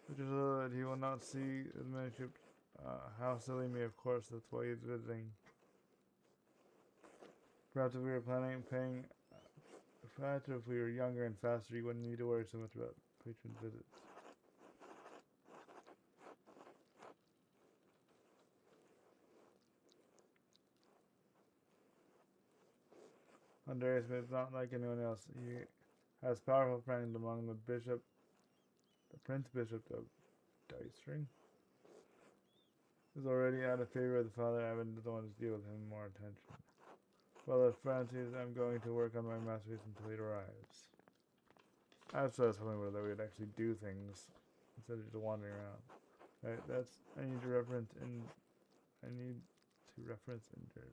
Which is that he will not see the manuscript. How silly me, of course, that's why he's visiting. Perhaps if we were planning paying, perhaps if we were younger and faster, you wouldn't need to worry so much about patron visits. Andreas is not like anyone else. He has powerful friends among the Prince Bishop of Dicering. Is already out of favor with the father. I haven't the one to deal with him more attention. Well, if Francis, I'm going to work on my masterpiece until he arrives. That's what I was hoping that we'd actually do things instead of just wandering around. Right, that's I need to reference in there.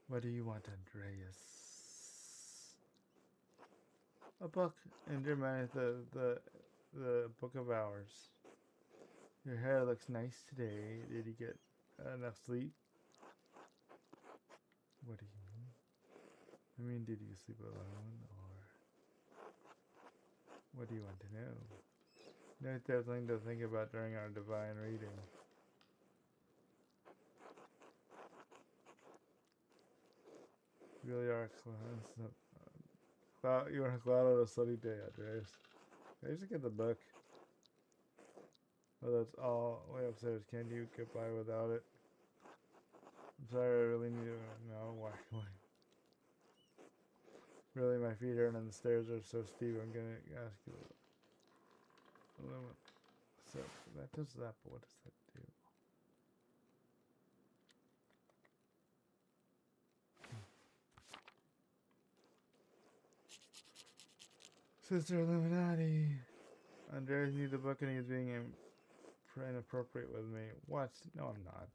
What do you want, Andreas? A book. And Germanic, the book of hours. Your hair looks nice today. Did you get enough sleep? What do you mean? I mean, did you sleep alone, or what do you want to know? There's something to think about during our divine reading. You really are you are glad on a sunny day, Andreas. I used to get the book. Oh, that's all way upstairs. Can't you get by without it? I'm sorry, I really need to know why. Really, my feet hurt and the stairs are so steep. I'm gonna ask you. So that does that, but what does that do? Sister Illuminati. Andreas needs a book and he's being inappropriate with me. What? No, I'm not.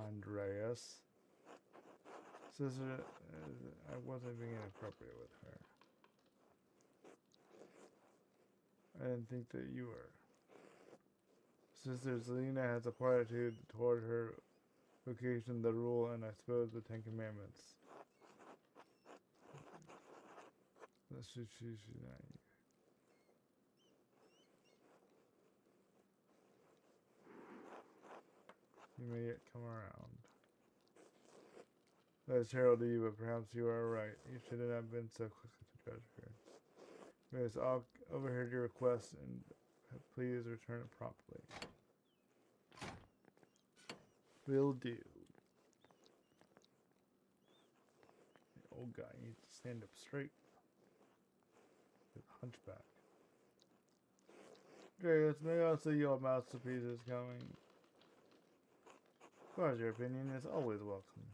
Andreas. Sister, I wasn't being inappropriate with her. I didn't think that you were. Sister Selena has a platitude toward her vocation, the rule, and I suppose the Ten Commandments. You may yet come around. That is terrible to you, but perhaps you are right. You should have not been so quick to judge her. Yes, I'll overheard your request and please return it promptly. Will do. The old guy needs to stand up straight. With a hunchback. Darius, may I see your masterpiece is coming? As far as your opinion is always welcome.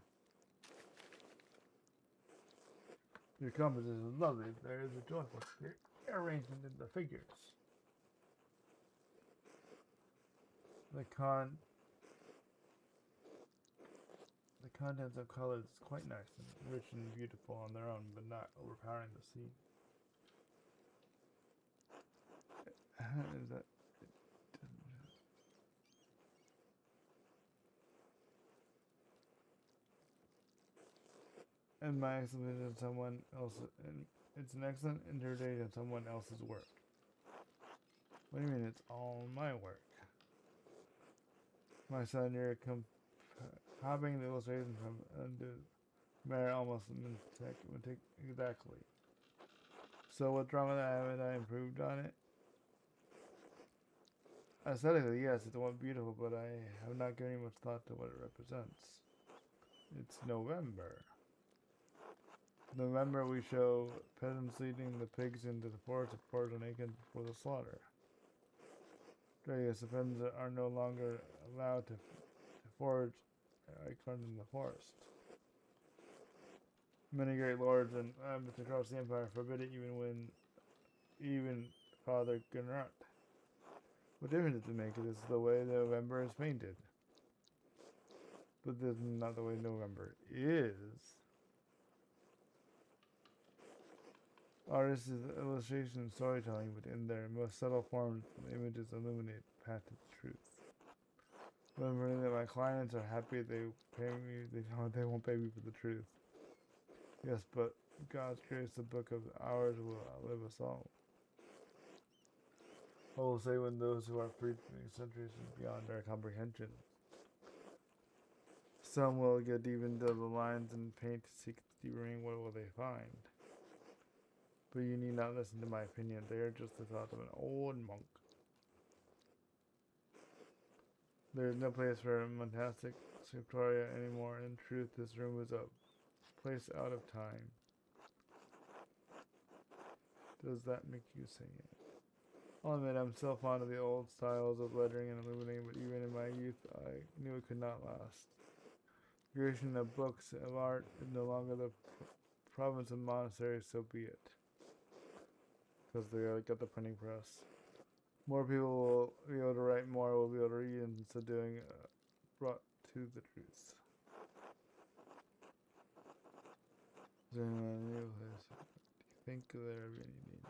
Your composition is lovely. There is a joyful spirit arrangement in the figures. The contents of colors is quite nice and rich and beautiful on their own, but not overpowering the scene. Is that? And my excellence in someone else, and it's an excellent interpretation of someone else's work. What do you mean it's all my work? My son, you're copying the illustration from Mayor almost exactly. So what's wrong with that? Haven't I improved on it? Aesthetically, yes, it's one beautiful, but I have not given much thought to what it represents. It's November. November, we show peasants leading the pigs into the forest of portion naked before the slaughter. Darius, the peasants are no longer allowed to forage in the forest. Many great lords and abbots across the empire forbid it, even Father Gunrat. What difference does it make? It is the way November is painted. But this is not the way November is. Artists is illustration and storytelling, but in their most subtle forms, the images illuminate the path to the truth. Remembering that my clients are happy they pay me, they won't pay me for the truth. Yes, but God's grace, the book of hours will outlive us all. I will say when those who are preaching centuries beyond our comprehension. Some will get deep into the lines and paint to seek the deeper meaning. What will they find? But you need not listen to my opinion. They are just the thought of an old monk. There is no place for monastic scriptoria anymore. In truth, this room is a place out of time. Does that make you say it? I'll admit I'm still fond of the old styles of lettering and illuminating, but even in my youth, I knew it could not last. Creation of books of art is no longer the province of monasteries, so be it. Because they got the printing press. More people will be able to write more, will be able to read, and so doing brought to the truth. Is there anyone new? Do you think there will be any danger?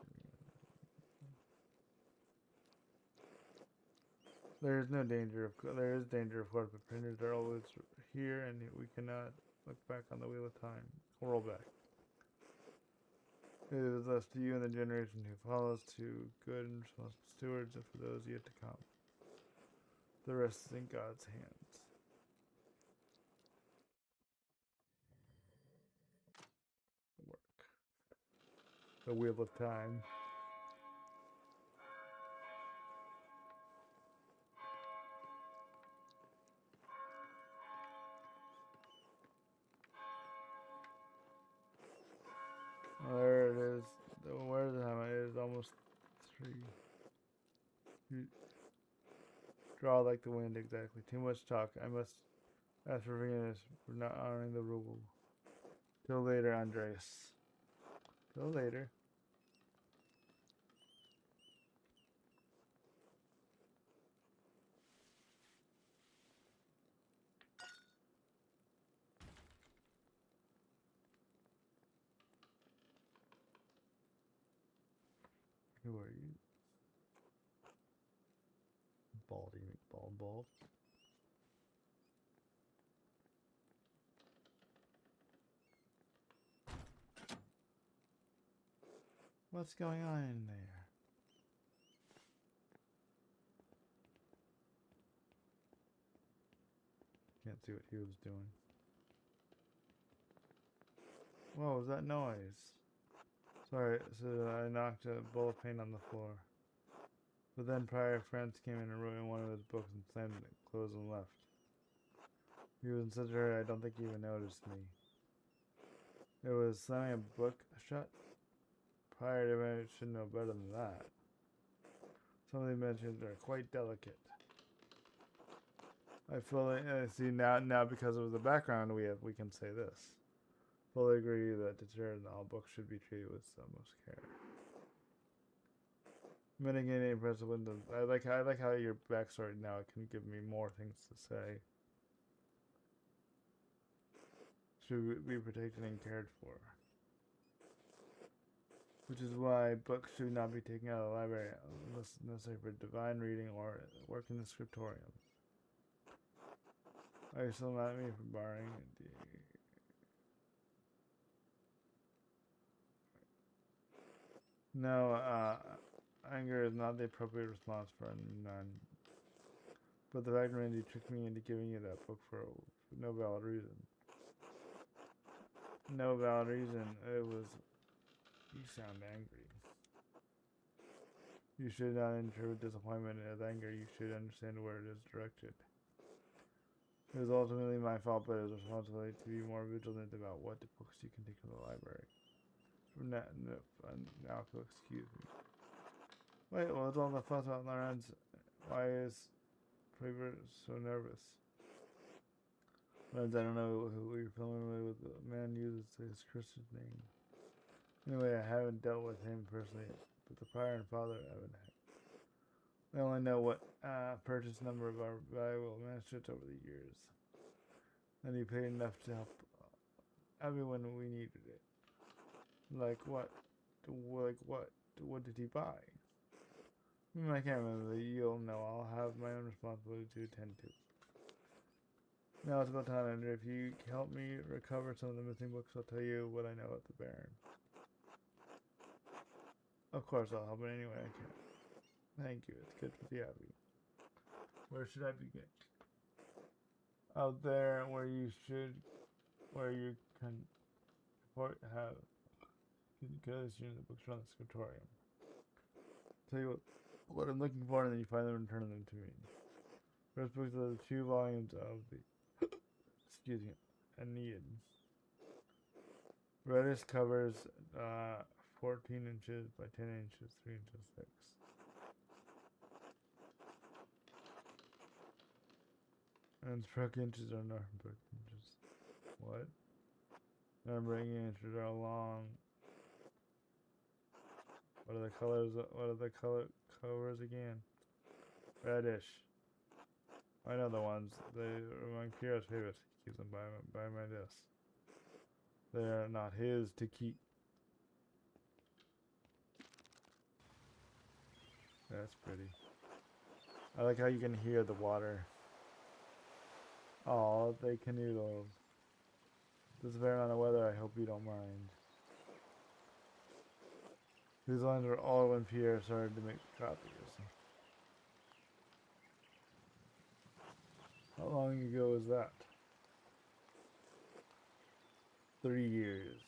There is no danger, there is danger of course, but printers are always here, and we cannot look back on the wheel of time. We'll roll back. It is left to you and the generation who follows to good and responsible stewards and for those yet to come. The rest is in God's hands. Work. The wheel of time. There it is. Where's the time? It is almost 3. You draw like the wind, exactly. Too much talk. I must ask for forgiveness for not honoring the rule. Till later, Andreas. Till later. Who are you? Baldy McBald. What's going on in there? Can't see what he was doing. What was that noise? Sorry, so I knocked a bowl of paint on the floor. But then prior friends came in and ruined one of his books and slammed it closed and left. He was in such a hurry I don't think he even noticed me. It was slamming a book shut. Prior to me, should know better than that. Some of the mentions are quite delicate. I fully see now because of the background we can say this. Fully agree that deterrent all books should be treated with the utmost care. Mitigating impressive windows. I like how your backstory now can give me more things to say. Should be protected and cared for. Which is why books should not be taken out of the library unless necessary for divine reading or work in the scriptorium. Are you still mad at me for borrowing it? No, anger is not the appropriate response for none. But the fact remains you tricked me into giving you that book for no valid reason. No valid reason. It was... You sound angry. You should not interpret disappointment as anger. You should understand where it is directed. It was ultimately my fault, but it was a responsibility to be more vigilant about what books you can take from the library. Now if you'll excuse me. Wait, what's all the fuss about Lorenz? Why is Favorite so nervous? Lorenz, I don't know who you're filming with. The man uses his Christian name. Anyway, I haven't dealt with him personally, but the prior and father haven't. I only know what purchase number of our valuable manuscripts over the years. And he paid enough to help everyone we needed it. Like what? Like what? What did he buy? I can't remember. You'll know. I'll have my own responsibility to attend to. Now it's about time, Andrew. If you help me recover some of the missing books, I'll tell you what I know about the Baron. Of course, I'll help in any way I can. Thank you. It's good to be happy. Where should I begin? Out there, where you can have consideration the books from the scriptorium. Tell you what I'm looking for, and then you find them and return them to me. First books are the 2 volumes of the excuse me, Aeneid. Reddish covers 14 inches by 10 inches, 3 inches thick. And Brook inches are Norfolk inches. What? Numbering inches are long. What are the colors? What are the covers again? Reddish. I know the ones. They are among Pierre's favorites. He keeps them by my desk. They are not his to keep. That's pretty. I like how you can hear the water. Oh, they canoodles. This is a fair amount of weather. I hope you don't mind. These lines were all when Pierre started to make copies. How long ago was that? 3 years.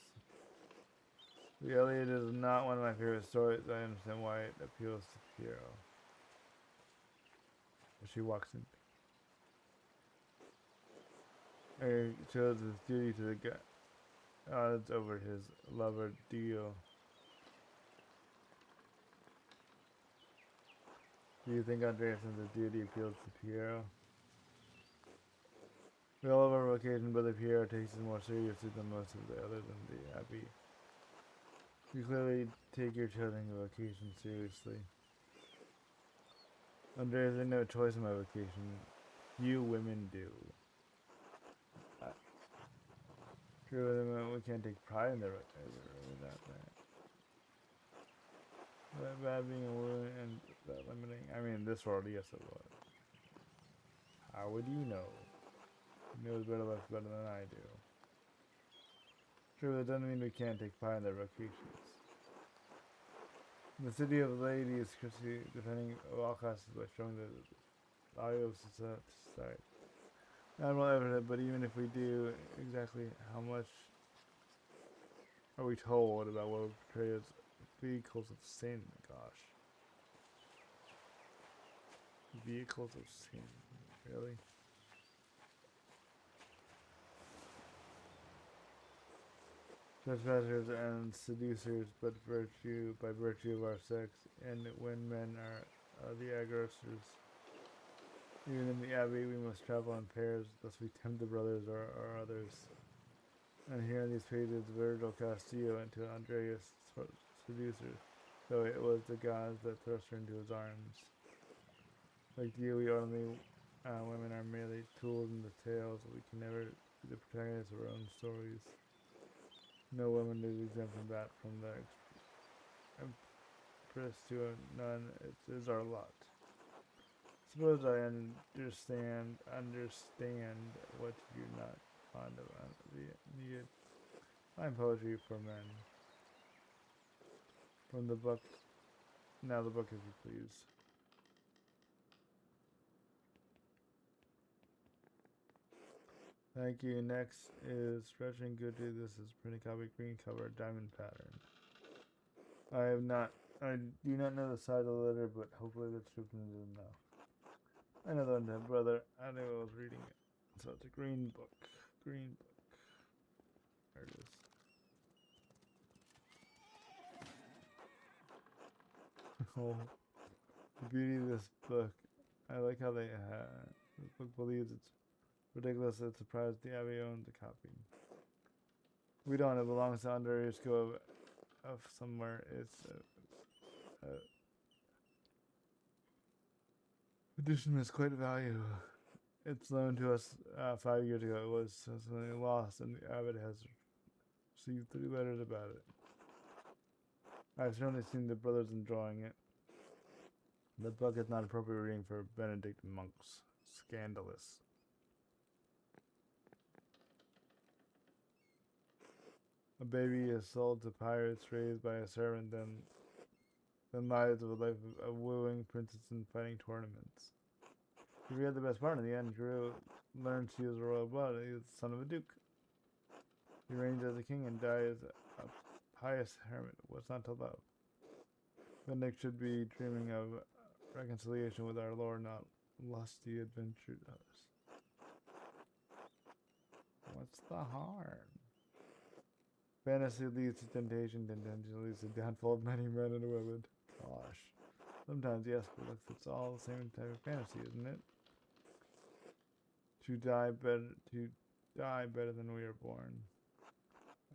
The Iliad is not one of my favorite stories. I understand why it appeals to Piero. As she walks in. He shows his duty to the gods over his lover Dio. Do you think Andreasen's duty appeals to Piero? We all have our vocation, but if Piero takes it more seriously than most of the others in the Abbey. You clearly take your chosen vocation seriously. Andreas had no choice in my vocation. You women do. True, we can't take pride in their vocation. That bad being a woman and that limiting. I mean, this world, yes, it was. How would you know? He knows better life better than I do. True, that doesn't mean we can't take pride in their vocations. The city of ladies, Christy, defending all classes by showing the value of society. Not well evident, but even if we do, exactly how much are we told about what would portray as vehicles of sin? Gosh. Vehicles of sin. Really? Trespassers and seducers, but by virtue of our sex, and when men are the aggressors. Even in the abbey, we must travel in pairs, lest we tempt the brothers or others. And here in these pages, Virgil Castillo into Andreas seducer, though it was the gods that thrust her into his arms. Like you, we only women are merely tools in the tales. We can never be the protagonists of our own stories. No woman is exempt from that, from the empress to a nun. It is our lot. Suppose I understand what you're not fond of. Needed fine poetry for men. From the book. Now the book, if you please. Thank you. Next is Stretching Goody. This is printed copy, green cover, diamond pattern. I do not know the side of the letter, but hopefully the description is enough. I know the one, brother. I knew I was reading it. So it's a green book. Green book. There it is. Oh, the beauty of this book. I like how this book believes it's ridiculous that surprised the Abbey owns a copy. We don't. It belongs to under school of somewhere. It's edition is quite valuable. It's loaned to us 5 years ago. It was suddenly lost, and the abbot has received 3 letters about it. I've certainly seen the brothers enjoying it. The book is not appropriate reading for Benedictine monks. Scandalous. A baby is sold to pirates, raised by a servant, then lives of a life of wooing princesses and fighting tournaments. He read the best part. In the end, Drew learns he is royal blood. He is the son of a duke. He reigns as a king and dies a pious hermit. What's not to love? Benedict should be dreaming of reconciliation with our Lord, not lusty adventures. What's the harm? Fantasy leads to temptation, temptation leads to downfall of many men and women. Gosh. Sometimes, yes, but look, it's all the same type of fantasy, isn't it? To die better than we are born.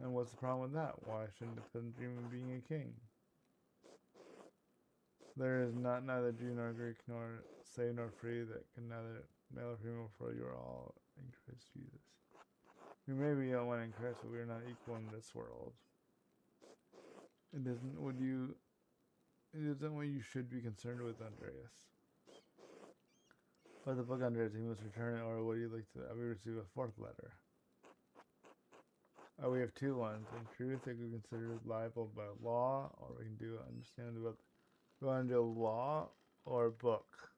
And what's the problem with that? Why shouldn't a peasant dream of being a king? There is neither Jew nor Greek, nor slave nor free, that can neither male or female, for you are all in Christ Jesus. We may be all one in Christ, but we are not equal in this world. It isn't what you should be concerned with, Andreas. But the book, Andreas, you must return it, or would you like to receive a 4th letter? We have 2 ones. In truth, it could be considered liable by law, or we can do understand about. We want to do law or book.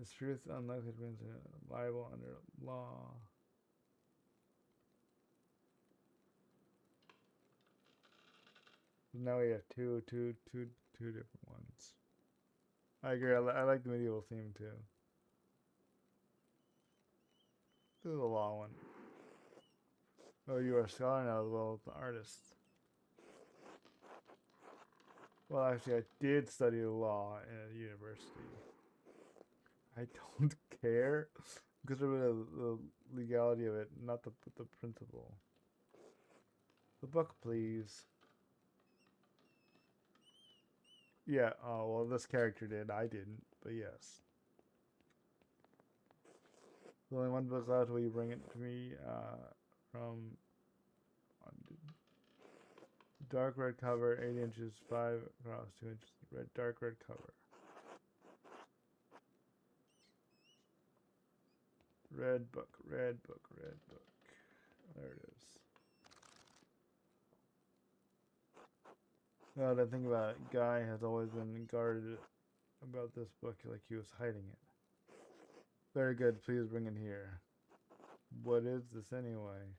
Is truth unlikely to be considered liable under law? Now we have two different ones. I agree. I like the medieval theme too. This is a law one. Oh, you are a scholar now as well as an artist. Well, actually, I did study law at university. I don't care because of the legality of it, not the principle. The book, please. Yeah, oh, well, this character did. I didn't, but yes. There's only one book left. Will you bring it to me from dark red cover, 8 inches, 5 across, 2 inches. Dark red cover. Red book, red book, red book. There it is. Now that I think about it, Guy has always been guarded about this book like he was hiding it. Very good, please bring it here. What is this anyway?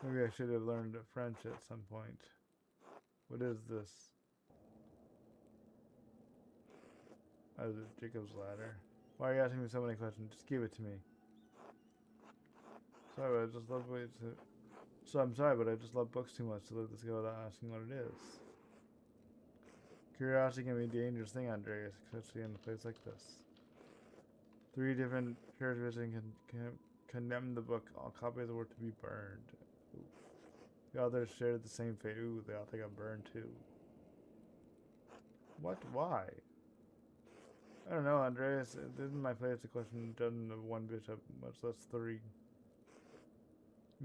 Maybe I should have learned French at some point. What is this? Oh, is it Jacob's ladder? Why are you asking me so many questions? Just give it to me. Sorry, but I just love ways to... So I'm sorry, but I just love books too much to let this go without asking what it is. Curiosity can be a dangerous thing, Andreas, especially in a place like this. 3 different characteristics can condemn the book. All copies were to be burned. Ooh. The authors shared the same fate. Ooh, the author got burned too. What? Why? I don't know, Andreas. It isn't my place to question judgment of one bishop, much less 3.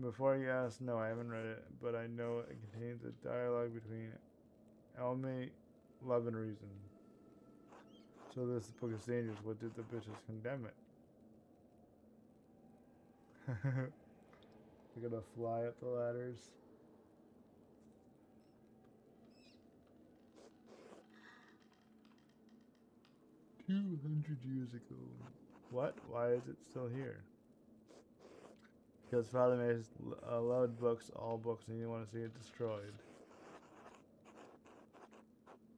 Before you ask, no, I haven't read it, but I know it contains a dialogue between Elme, love, and reason. So this book is dangerous. What did the bishops condemn it? We're gonna fly up the ladders. "200 years ago." What? Why is it still here? Because Father Mays loved books, all books, and he didn't want to see it destroyed.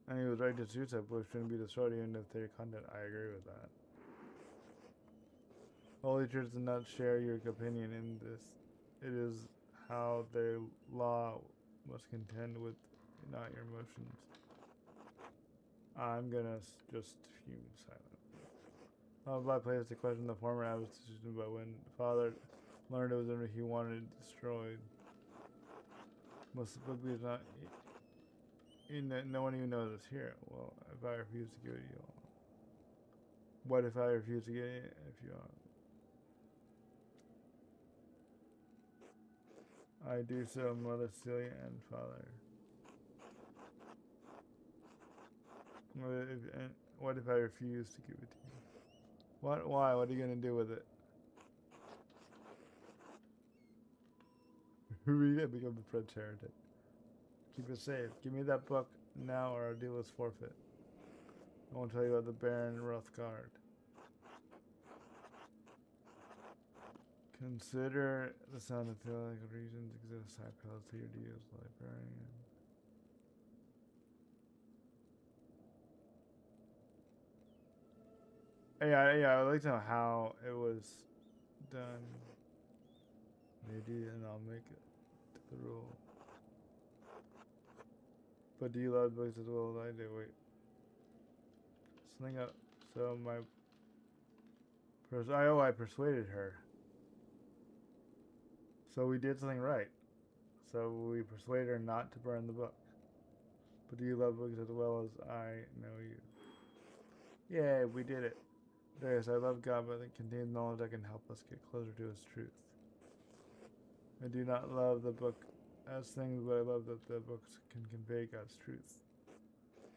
And he was right to do so. Books shouldn't be destroyed even if their content. I agree with that. Holy Church does not share your opinion in this. It is how their law must contend with, not your emotions. I'm gonna just fume silent. My place to question the former abbot's decision, but when Father learned it was something he wanted it destroyed. Most of the book is not. No one even knows it's here. Well, if I refuse to give it to you, what if I refuse to get it? If you I do so, Mother Celia and Father. What if I refuse to give it to you? What? Why? What are you gonna do with it? Read it, become a French heretic. Keep it safe. Give me that book now, or our deal is forfeit. I won't tell you about the Baron Rothgard. Consider the sound of like reasons exist. High penalty to your deals, librarian. Yeah, I'd like to know how it was done. Maybe, and I'll make it to the rule. But do you love books as well as I do? Wait. Something up. So I persuaded her. So we did something right. So we persuaded her not to burn the book. But do you love books as well as I know you? Yeah, we did it. Darius, I love God, but it contains knowledge that can help us get closer to His truth. I do not love the book as things, but I love that the books can convey God's truth.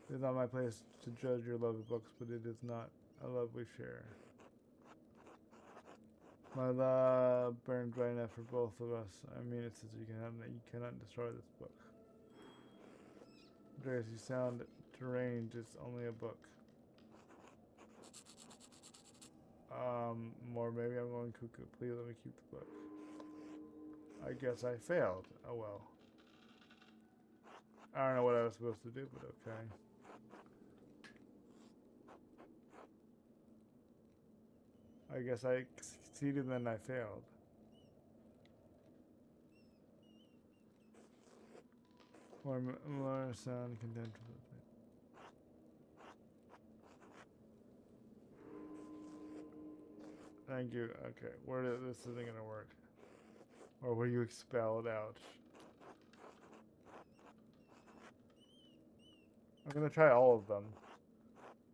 It is not my place to judge your love of books, but it is not a love we share. My love burns bright enough for both of us. I mean, it says you cannot destroy this book. Darius, you sound deranged. It's only a book. Or maybe I'm going cuckoo. Please let me keep the book. I guess I failed. Oh well. I don't know what I was supposed to do, but okay. I guess I succeeded and then I failed. More sound content. Thank you. Okay, this isn't gonna work. Or were you expelled? Ouch. I'm gonna try all of them.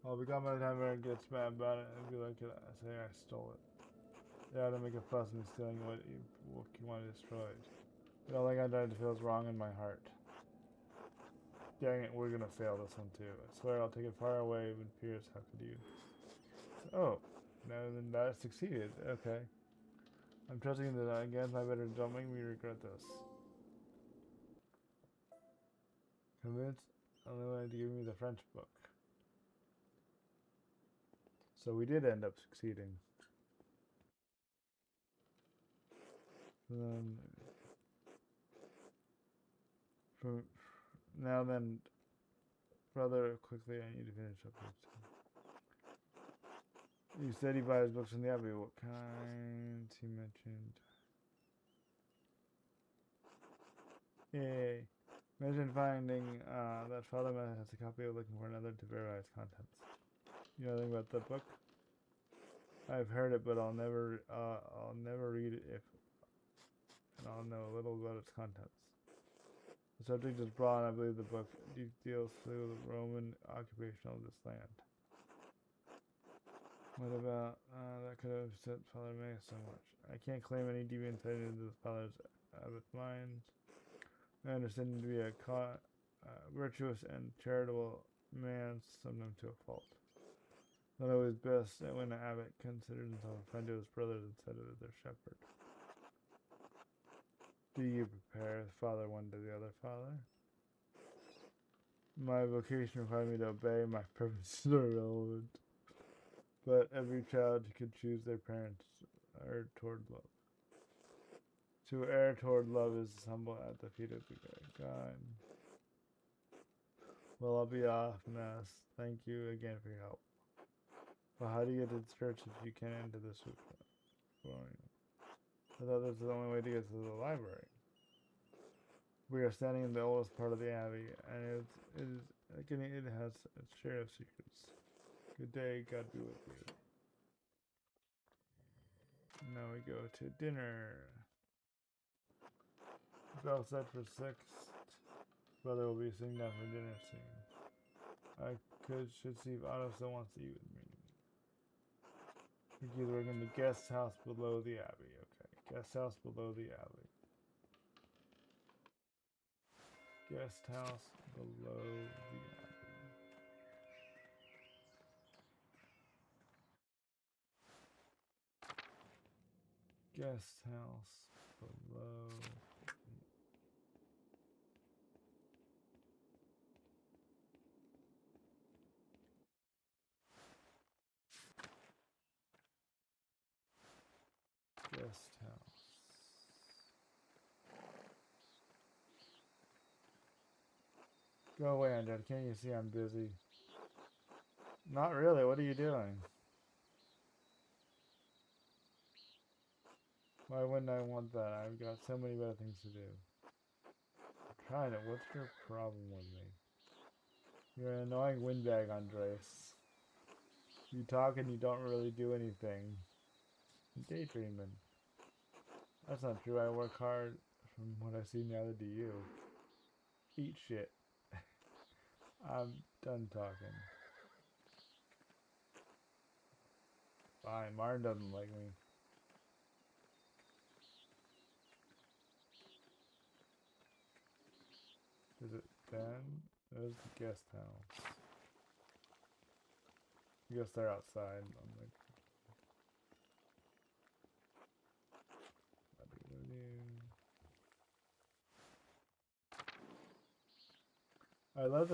I'll become by the time Aaron gets mad about it and be like, say I stole it. Yeah, to make a fuss and stealing what you want destroyed. The only thing I tried to feel is wrong in my heart. Dang it, we're gonna fail this one too. I swear I'll take it far away with Pierce. How could you? Oh, no, then that succeeded. Okay. I'm trusting that against my better. Don't make me regret this. Convinced? Only wanted to give me the French book. So we did end up succeeding. From now then, brother, quickly, I need to finish up this. You said he buys books from the Abbey. What kinds he mentioned? Yay. Mentioned finding that Father has a copy of looking for another to verify its contents. You know anything about that book? I've heard it, but I'll never read it and I'll know a little about its contents. The subject is broad, and I believe the book deals through the Roman occupation of this land. What about that could have upset Father May so much? I can't claim any deviant insight into the Father's abbot's mind. I understand him to be a virtuous and charitable man, sometimes to a fault. Not always best when an abbot considers himself a friend to his brothers instead of their shepherd. Do you prepare as father one to the other father? My vocation requires me to obey. My preferences are irrelevant. But every child could choose their parents err toward love. To err toward love is humble at the feet of the God. Well, I'll be off, Mass. Thank you again for your help. Well, how do you get to the church if you can't enter this week? I thought this was the only way to get to the library. We are standing in the oldest part of the abbey, and it has its share of secrets. Good day, God be with you. Now we go to dinner. Bell set for 6. Brother will be sitting down for dinner soon. I should see if Otto still wants to eat with me. He's working in the guest house below the abbey. Okay, guest house below the abbey. Guest house below the abbey. Guest house below. Guest house. Go away, Undead. Can't you see I'm busy? Not really. What are you doing? Why wouldn't I want that? I've got so many better things to do. I'm trying it. What's your problem with me? You're an annoying windbag, Andres. You talk and you don't really do anything. I'm daydreaming. That's not true. I work hard from what I see now to do you. Eat shit. I'm done talking. Fine. Martin doesn't like me. Is it Ben? There's the guest house. I guess they're outside. I'm like, I love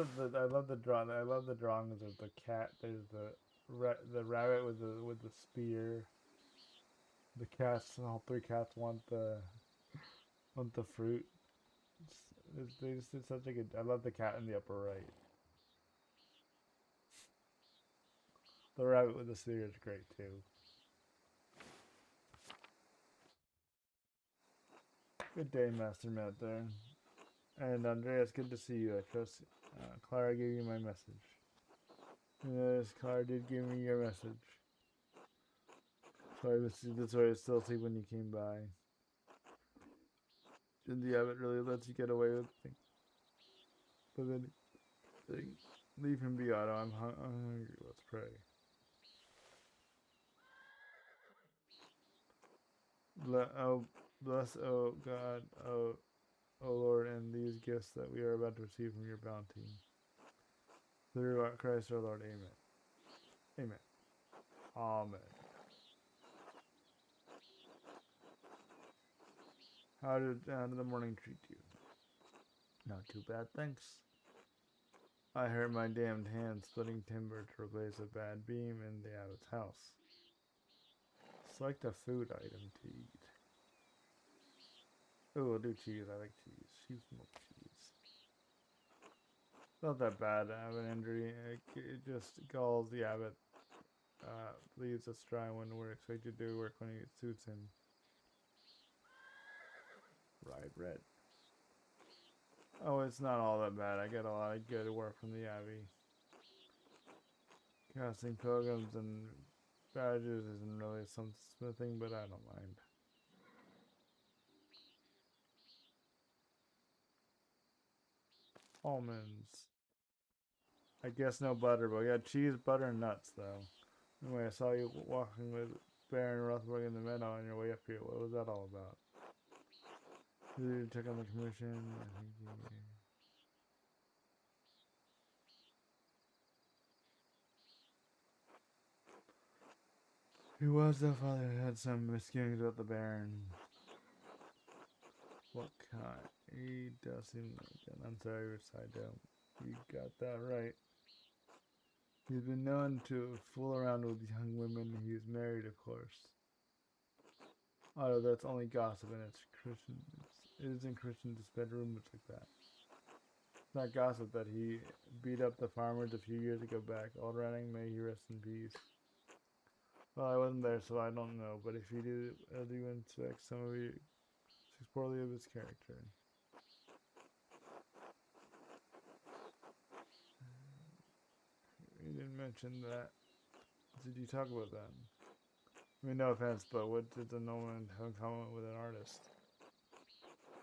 the drawing. I love the drawings of the cat. There's the rabbit with the spear. The cats, all 3 cats want the fruit. They just did such a good. I love the cat in the upper right. The rabbit with the spear is great too. Good day, Master Matt there. And Andreas, good to see you. I trust Clara gave you my message. Yes, Clara did give me your message. Sorry, that's why I was still asleep when you came by. And the abbot really lets you get away with things. But then, leave him be, Otto. I'm hungry. Let's pray. Bless, O God, O Lord, and these gifts that we are about to receive from your bounty. Through Christ our Lord. Amen. Amen. Amen. How did the morning treat you? Not too bad, thanks. I hurt my damned hand splitting timber to replace a bad beam in the abbot's house. Select a food item to eat. Oh, I'll do cheese. I like cheese. Sheep smoked cheese. not that bad. I have an injury. It just calls the abbot. Leaves us dry when we're expected to do work when it suits him. Rye bread. Oh, it's not all that bad. I get a lot of good work from the abbey. Casting pilgrims and badges isn't really some smithing, but I don't mind. Almonds. I guess no butter, but we got cheese, butter, and nuts, though. Anyway, I saw you walking with Baron Rothberg in the meadow on your way up here. What was that all about? Did you check on the commission? I think he was the father who had some misgivings about the Baron. What kind? He does seem like an unsorry side though. You got that right. He's been known to fool around with young women. He's married, of course. Although that's only gossip, and it's Christian. It isn't Christian to spread rumors like that. It's not gossip that he beat up the farmers a few years ago back. Old Running, may he rest in peace. Well, I wasn't there, so I don't know. But if he did, I do inspect some of you speaks poorly of his character. You didn't mention that. Did you talk about that? I mean, no offense, but what did the Nolan have in common with an artist?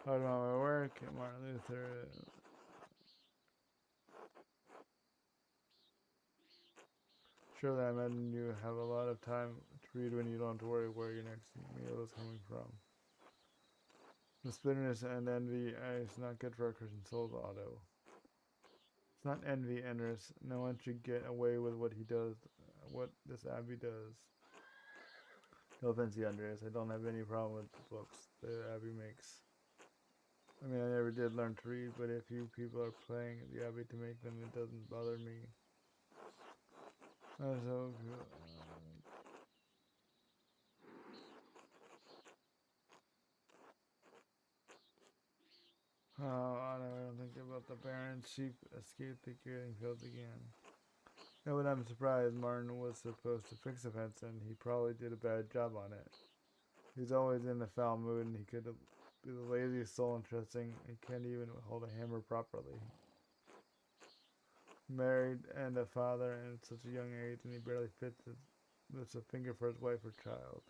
How about my work? Martin Luther. Surely I imagine you have a lot of time to read when you don't have to worry where your next meal is coming from. This bitterness and envy is not good for a Christian soul, Otto. It's not envy, Enris. No one should get away with what he does, what this abbey does. No offense, Andreas. I don't have any problem with the books the abbey makes. I mean, I never did learn to read, but if you people are playing the abbey to make them, it doesn't bother me. So, I don't think about the Baron's sheep escaped the getting killed again. No, but I'm surprised. Martin was supposed to fix the fence, and he probably did a bad job on it. He's always in a foul mood, and he could be the laziest soul interesting. He can't even hold a hammer properly. Married and a father at such a young age, and he barely lifts a finger for his wife or child.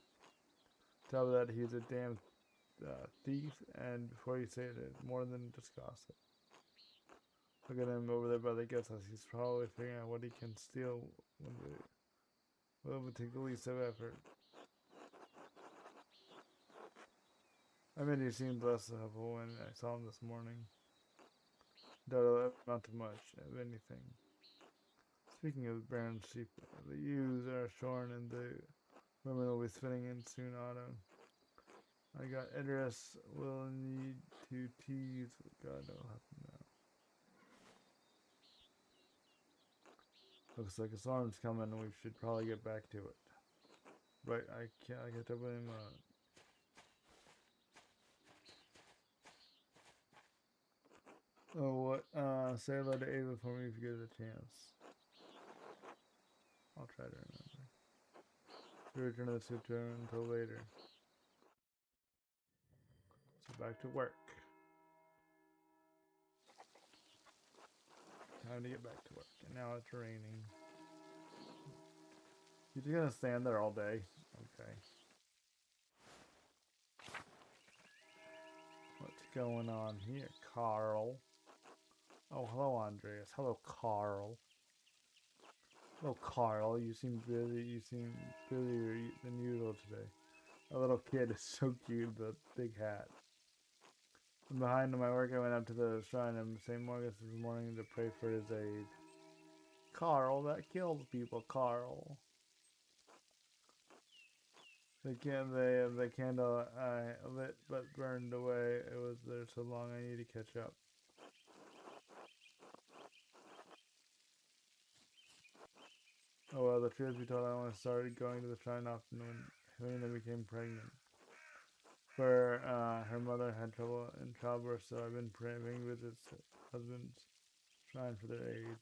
Top of that, he's a damn thief, and before you say it, it's more than just gossip. Look at him over there by the guest house. He's probably figuring out what he can steal when it would take the least of effort. I mean, he seemed less helpful when I saw him this morning. Not too much of anything. Speaking of Baron's sheep, the ewes are shorn and the women will be spinning in soon autumn. I got Idris will need to tease. God, that'll happen now. Looks like a storm's coming and we should probably get back to it. Right, I get up with him. Say hello to Ava for me if you get a chance. I'll try to remember. We return to the sutra until later. So back to work. Time to get back to work. And now it's raining. You just gonna stand there all day? Okay. What's going on here, Carl? Oh, hello, Andreas. Hello, Carl. Hello, Carl. You seem busy. You seem busier than usual today. A little kid is so cute, the big hat. From behind my work, I went up to the shrine of St. Morgus this morning to pray for his aid. Carl, that kills people, Carl. The candle I lit but burned away. It was there so long I need to catch up. Oh well, the truth be told, I only started going to the shrine often when Helena became pregnant. For her mother had trouble in childbirth, so I've been paying visits to husbands shrine for their aid.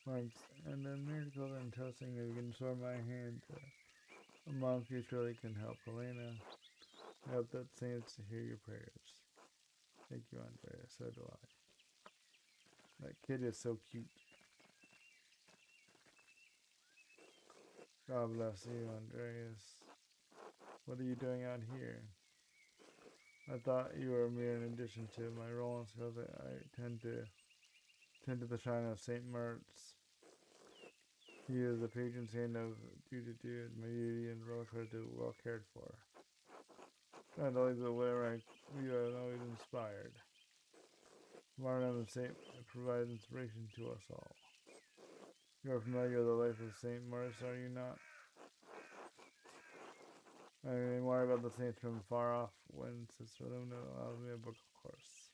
Monks, and then miracles and toasting if you can restore my hand. A monk who surely can help Helena. I hope that saints to hear your prayers. Thank you, Andrea. So do I. That kid is so cute. God bless you, Andreas. What are you doing out here? I thought you were a mere in addition to my role in skills. I tend to the shrine of Saint Mart's. He is the patron saint of duty, my duty, and reliquary to well cared for. Not always the way we are always inspired. Martyrdom of Saint provides inspiration to us all. You are familiar with the life of Saint Martha, are you not? I mean more about the saints from far off when Sister Luna allows me a book, of course.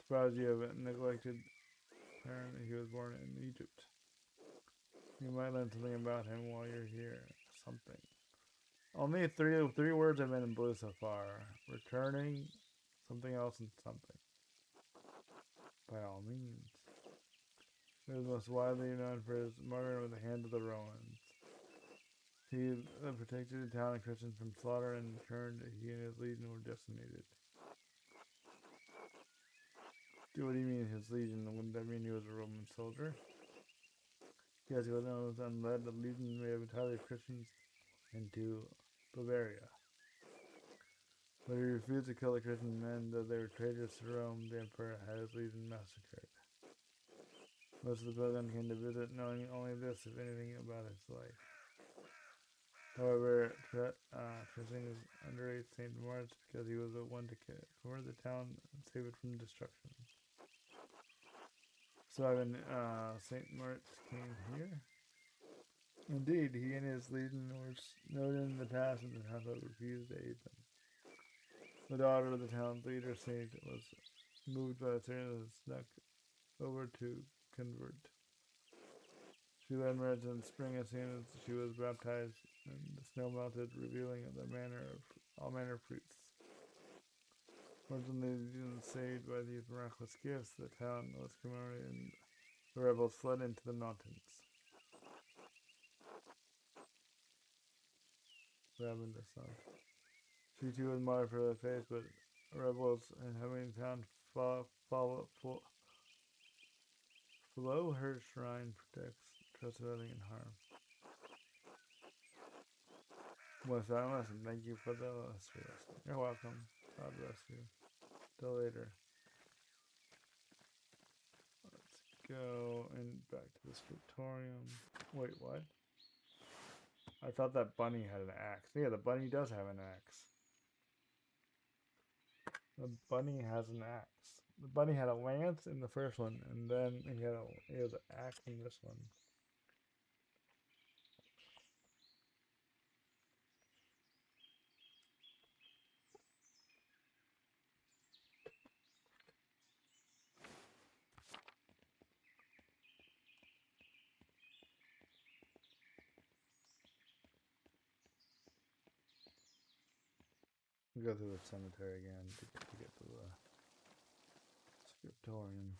Surprised you have a neglected parent. He was born in Egypt. You might learn something about him while you're here. Something. Only three words have been in blue so far. Returning, something else, and something. By all means. He was most widely known for his martyrdom at the hand of the Romans. He protected the town and Christians from slaughter, and in turn he and his legion were decimated. What do you mean his legion? Wouldn't that mean he was a Roman soldier? Yes, he was known as and led the legion made up entirely of Christians into Bavaria. But he refused to kill the Christian men, though they were traitors to Rome. The emperor had his legion massacred. Most of the pilgrims came to visit, knowing only this, if anything, about his life. However, Tristan underrates Saint Martha because he was the one to convert the town and save it from destruction. So when Saint Martha came here, indeed, he and his legion were noted in the past, and the town refused to aid them. The daughter of the town's leader, Saint, was moved by the Saint and snuck over to convert. She led Martha in the spring as soon as she was baptized, and the snow melted, revealing all manner of fruits. Once the legion saved by these miraculous gifts, the town was commemorated, and the rebels fled into the mountains. What happened to son? She too was martyred for the faith, but rebels inhabiting the town below her shrine protects trespassing and harm. What's that lesson? Thank you for the history lesson. You're welcome. God bless you. Till later. Let's go and back to the scriptorium. Wait, what? I thought that bunny had an axe. Yeah, the bunny does have an axe. The bunny has an axe. The bunny had a lance in the first one, and then he has an axe in this one. Go through the cemetery again to get to the scriptorium.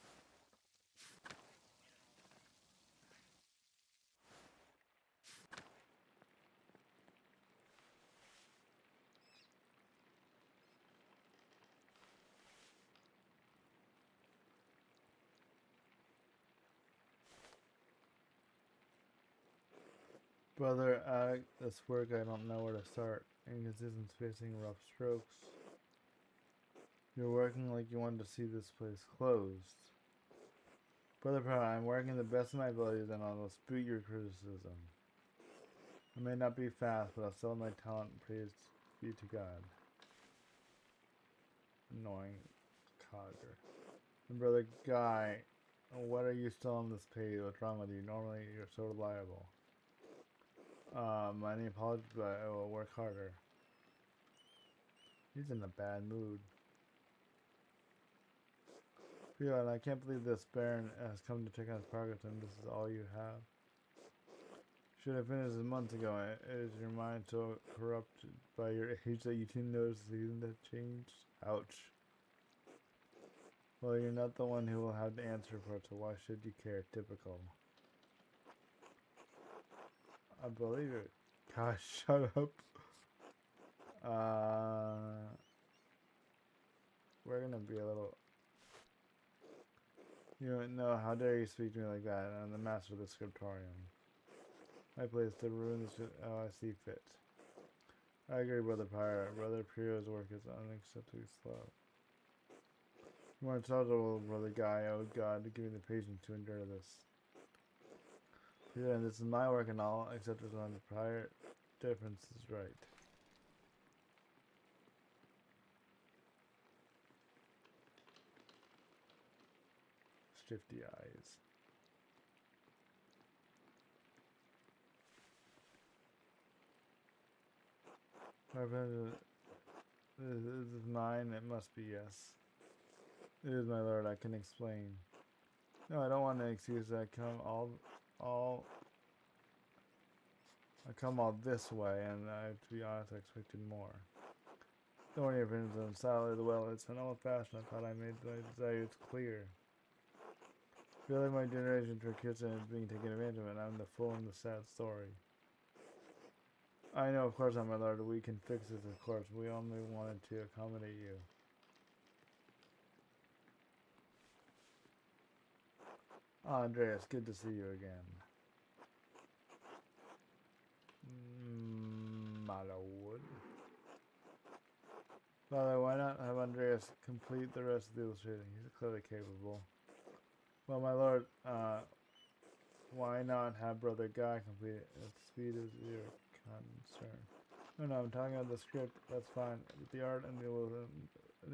Brother, this work I don't know where to start. Inconsistent spacing, rough strokes. You're working like you wanted to see this place closed. Brother Proud, I'm working the best of my abilities and I'll dispute your criticism. I may not be fast, but I'll sell my talent and praise be to God. Annoying cogger. And Brother Guy, what are you still on this page? What's wrong with you? Normally you're so reliable. My apologies, but I will work harder. He's in a bad mood. Freeland, I can't believe this Baron has come to check on his progress and this is all you have. Should have finished this months ago. Is your mind so corrupted by your age that you didn't notice the season that changed? Ouch. Well, you're not the one who will have to answer for it, so why should you care? Typical. I believe it. Gosh, shut up. We're gonna be a little... You don't know, how dare you speak to me like that? I'm the master of the scriptorium. My place to ruin this how I see fit. I agree, Brother Pyre. Brother Piero's work is unacceptably slow. More intelligible, Brother Guy. Oh God, give me the patience to endure this. Yeah, this is my work and all, except as on the prior difference is right. Shifty eyes. This is mine, it must be, yes. It is, my lord, I can explain. No, I don't want an excuse. I come all this way, and to be honest, I expected more. Don't worry, friends, I'm solid. Well, it's an old fashioned. I thought I made my desires clear. I feel like my generation for kids is being taken advantage of, and I'm the fool in the sad story. I know, of course, my lord. We can fix this, of course. We only wanted to accommodate you. Andreas, good to see you again. My lord. Father, why not have Andreas complete the rest of the illustration? He's clearly capable. Well, my lord, why not have Brother Guy complete it? As speed as your concern. No, I'm talking about the script. That's fine. The art and the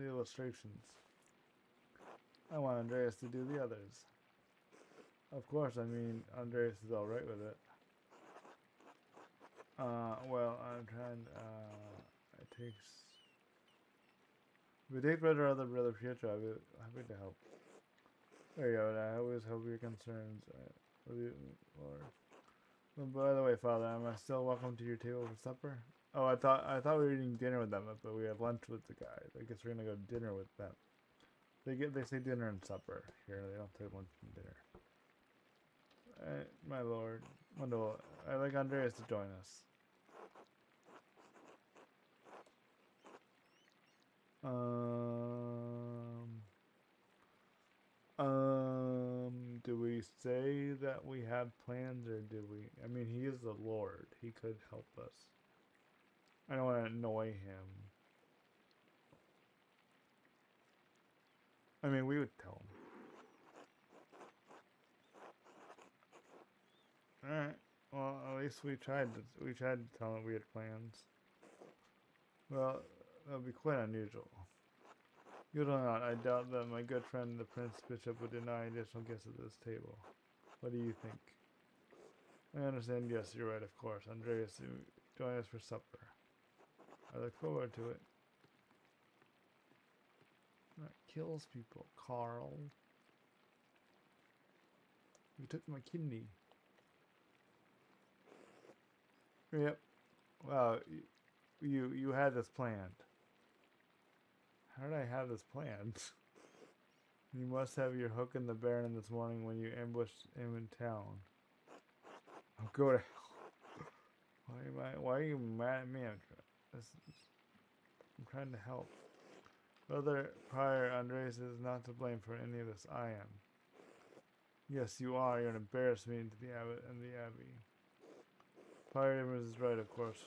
illustrations. I want Andreas to do the others. Of course, I mean, Andreas is alright with it. Well, I'm trying, it takes... If it takes Brother or Brother Pietro, I'll be happy to help. There you go, I always hope your concerns, Lord. Well, by the way, Father, am I still welcome to your table for supper? Oh, I thought we were eating dinner with them, but we had lunch with the guys. I guess we're gonna go to dinner with them. They say dinner and supper here. They don't say lunch and dinner. My lord, wonderful. I'd like Andreas to join us. Do we say that we have plans, or do we? I mean, he is the Lord. He could help us. I don't want to annoy him. I mean, we would tell him. Alright. Well, at least we tried to tell him we had plans. Well, that would be quite unusual. You don't know. I doubt that my good friend the Prince Bishop would deny additional guests at this table. What do you think? I understand. Yes, you're right. Of course, Andreas, join us for supper. I look forward to it. That kills people, Carl. You took my kidney. Yep. Wow, you had this planned. How did I have this planned? You must have your hook in the Baron this morning when you ambushed him in town. Oh, go to hell. Why are you mad at me? I'm trying to help. Brother Prior, Andreas is not to blame for any of this. I am. Yes, you are. You're an embarrassment to the abbot and the abbey. Prior is right, of course.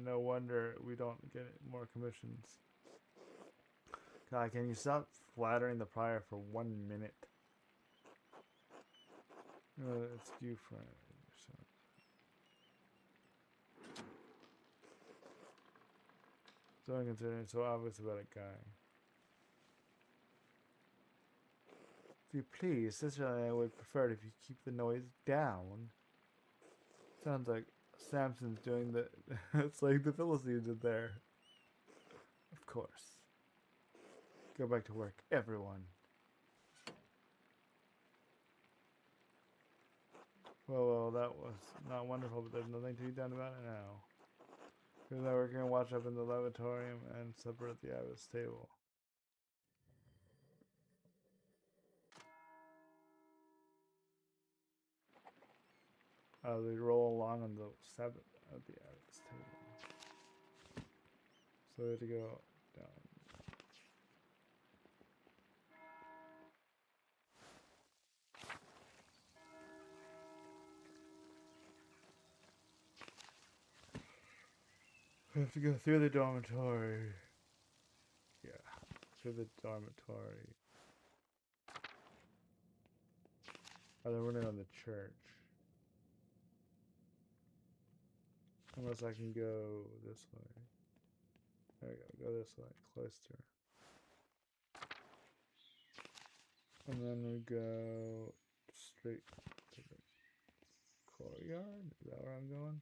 No wonder we don't get more commissions. God, can you stop flattering the prior for 1 minute? It's you, friend. So I'm considering so obvious about a guy. If you please, sister, I would prefer it if you keep the noise down. Sounds like Samson's doing the... It's like the Philistines are there. Of course. Go back to work, everyone. Well, that was not wonderful, but there's nothing to be done about it now. Because now we're going to watch up in the lavatorium and supper at the abbot's table. They roll along on the seventh at the abbot's table. So we have to go down. We have to go through the dormitory. Yeah, through the dormitory. Oh, then we're gonna go to the church. Unless I can go this way. There we go, go this way, cloister. And then we go straight to the courtyard. Is that where I'm going?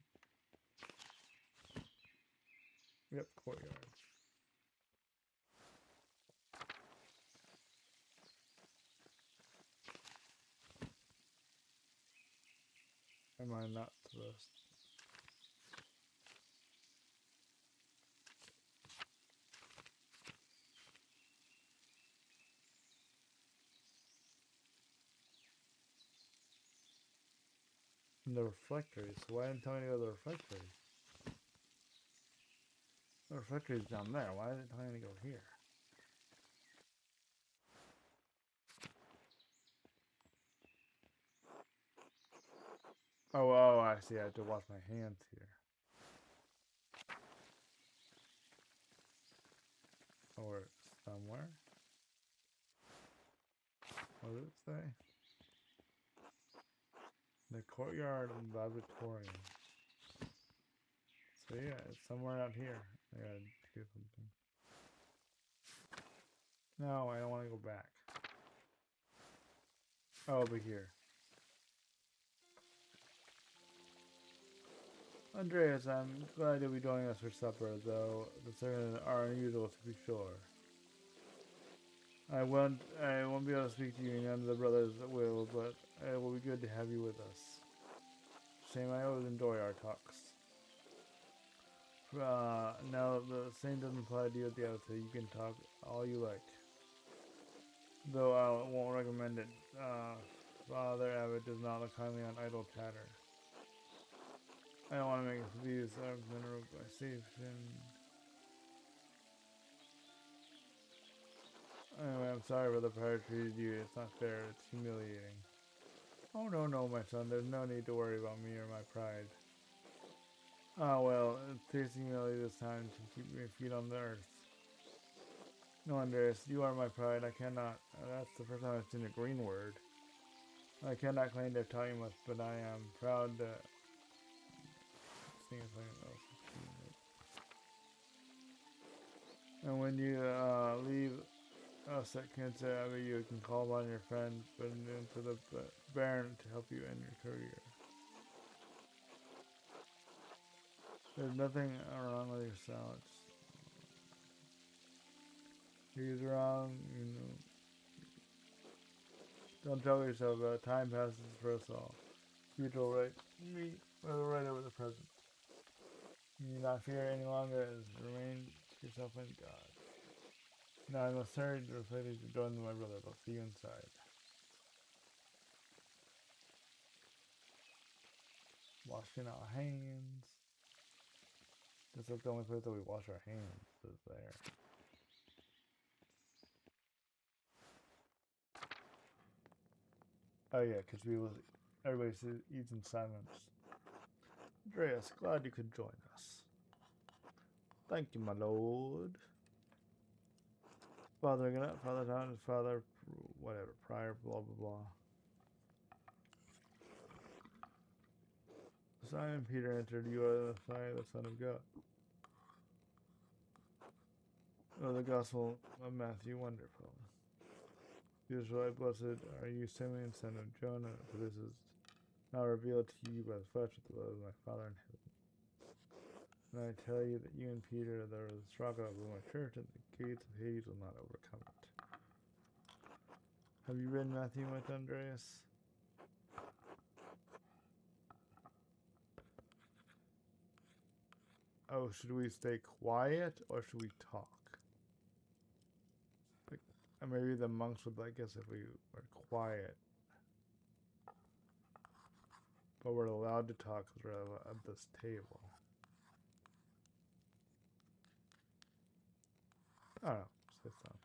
Yep, courtyard. Am I not supposed to? The reflectories. Why didn't tell me to go to the reflectories? The reflectories down there. Why is it telling me to go here? Oh, I see. I have to wash my hands here. Or somewhere. What does it say? The courtyard and laboratorium. So yeah, it's somewhere out here. I gotta do something. No, I don't want to go back. Oh, over here. Andreas, I'm glad you'll be joining us for supper, though the sermons are unusual to be sure. I won't be able to speak to you, none of the brothers will, but it will be good to have you with us. Shame, I always enjoy our talks. Now the same doesn't apply to you at the outset. You can talk all you like. Though I won't recommend it. Father Abbott does not look kindly on idle chatter. I don't want to make these mineral conversation. Anyway, I'm sorry for the prior treated you. It's not fair. It's humiliating. Oh, no, my son. There's no need to worry about me or my pride. Ah, well, it takes humility this time to keep my feet on the earth. No, Andreas, you are my pride. I cannot. That's the first time I've seen a green word. I cannot claim to have taught you much, but I am proud to sing something else. And when you leave us at Kansas Abbey, you can call upon your friend, but into the Baron to help you in your career. There's nothing wrong with your silence. He's wrong, you know. Don't trouble yourself about it. Time passes for us all. Future will right me right over the present. You need not fear any longer as remain yourself in God. Now I must hurry to the ladies to join my brother. I'll see you inside. Washing our hands. This is the only place that we wash our hands is there. Oh yeah, because everybody eats in silence. Andreas, glad you could join us. Thank you, my lord. Father Gannett, Father Thomas, Father whatever, Prior, blah blah blah. Simon Peter answered, you are the Messiah, the Son of God. Oh, the Gospel of Matthew, wonderful. Usually, blessed are you, Simeon, son of Jonah, for this is now revealed to you by the flesh of the blood of my Father in heaven. And I tell you that you and Peter are the rock of my church, and the gates of Hades will not overcome it. Have you read Matthew with Andreas? Oh, should we stay quiet or should we talk? Like, maybe the monks would like us if we were quiet. But we're allowed to talk because we're at this table. I don't know. Say something.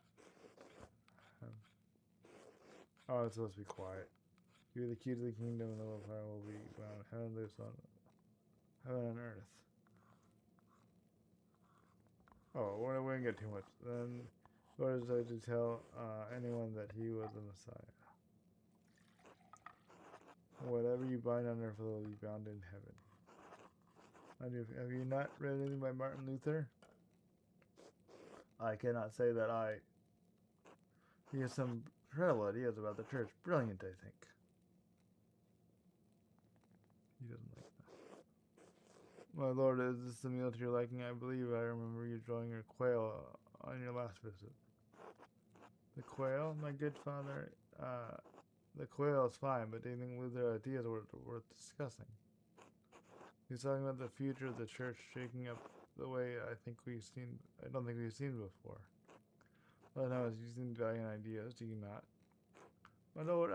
Oh, it's supposed to be quiet. You're the key to the kingdom, and the will power will be bound heaven loose on heaven and earth. Oh, we didn't get too much. Then, Lord is to tell anyone that he was the Messiah. Whatever you bind on earth will be bound in heaven. Have you not read anything by Martin Luther? I cannot say that he has some incredible ideas about the church. Brilliant, I think. He doesn't like that. My lord, is this the meal to your liking? I believe I remember you drawing your quail on your last visit. The quail, my good father? The quail is fine, but do you think Luther's ideas were worth discussing? He's talking about the future of the church shaking up the way I don't think we've seen before. Well, no, you seem valiant ideas, do you not? My lord,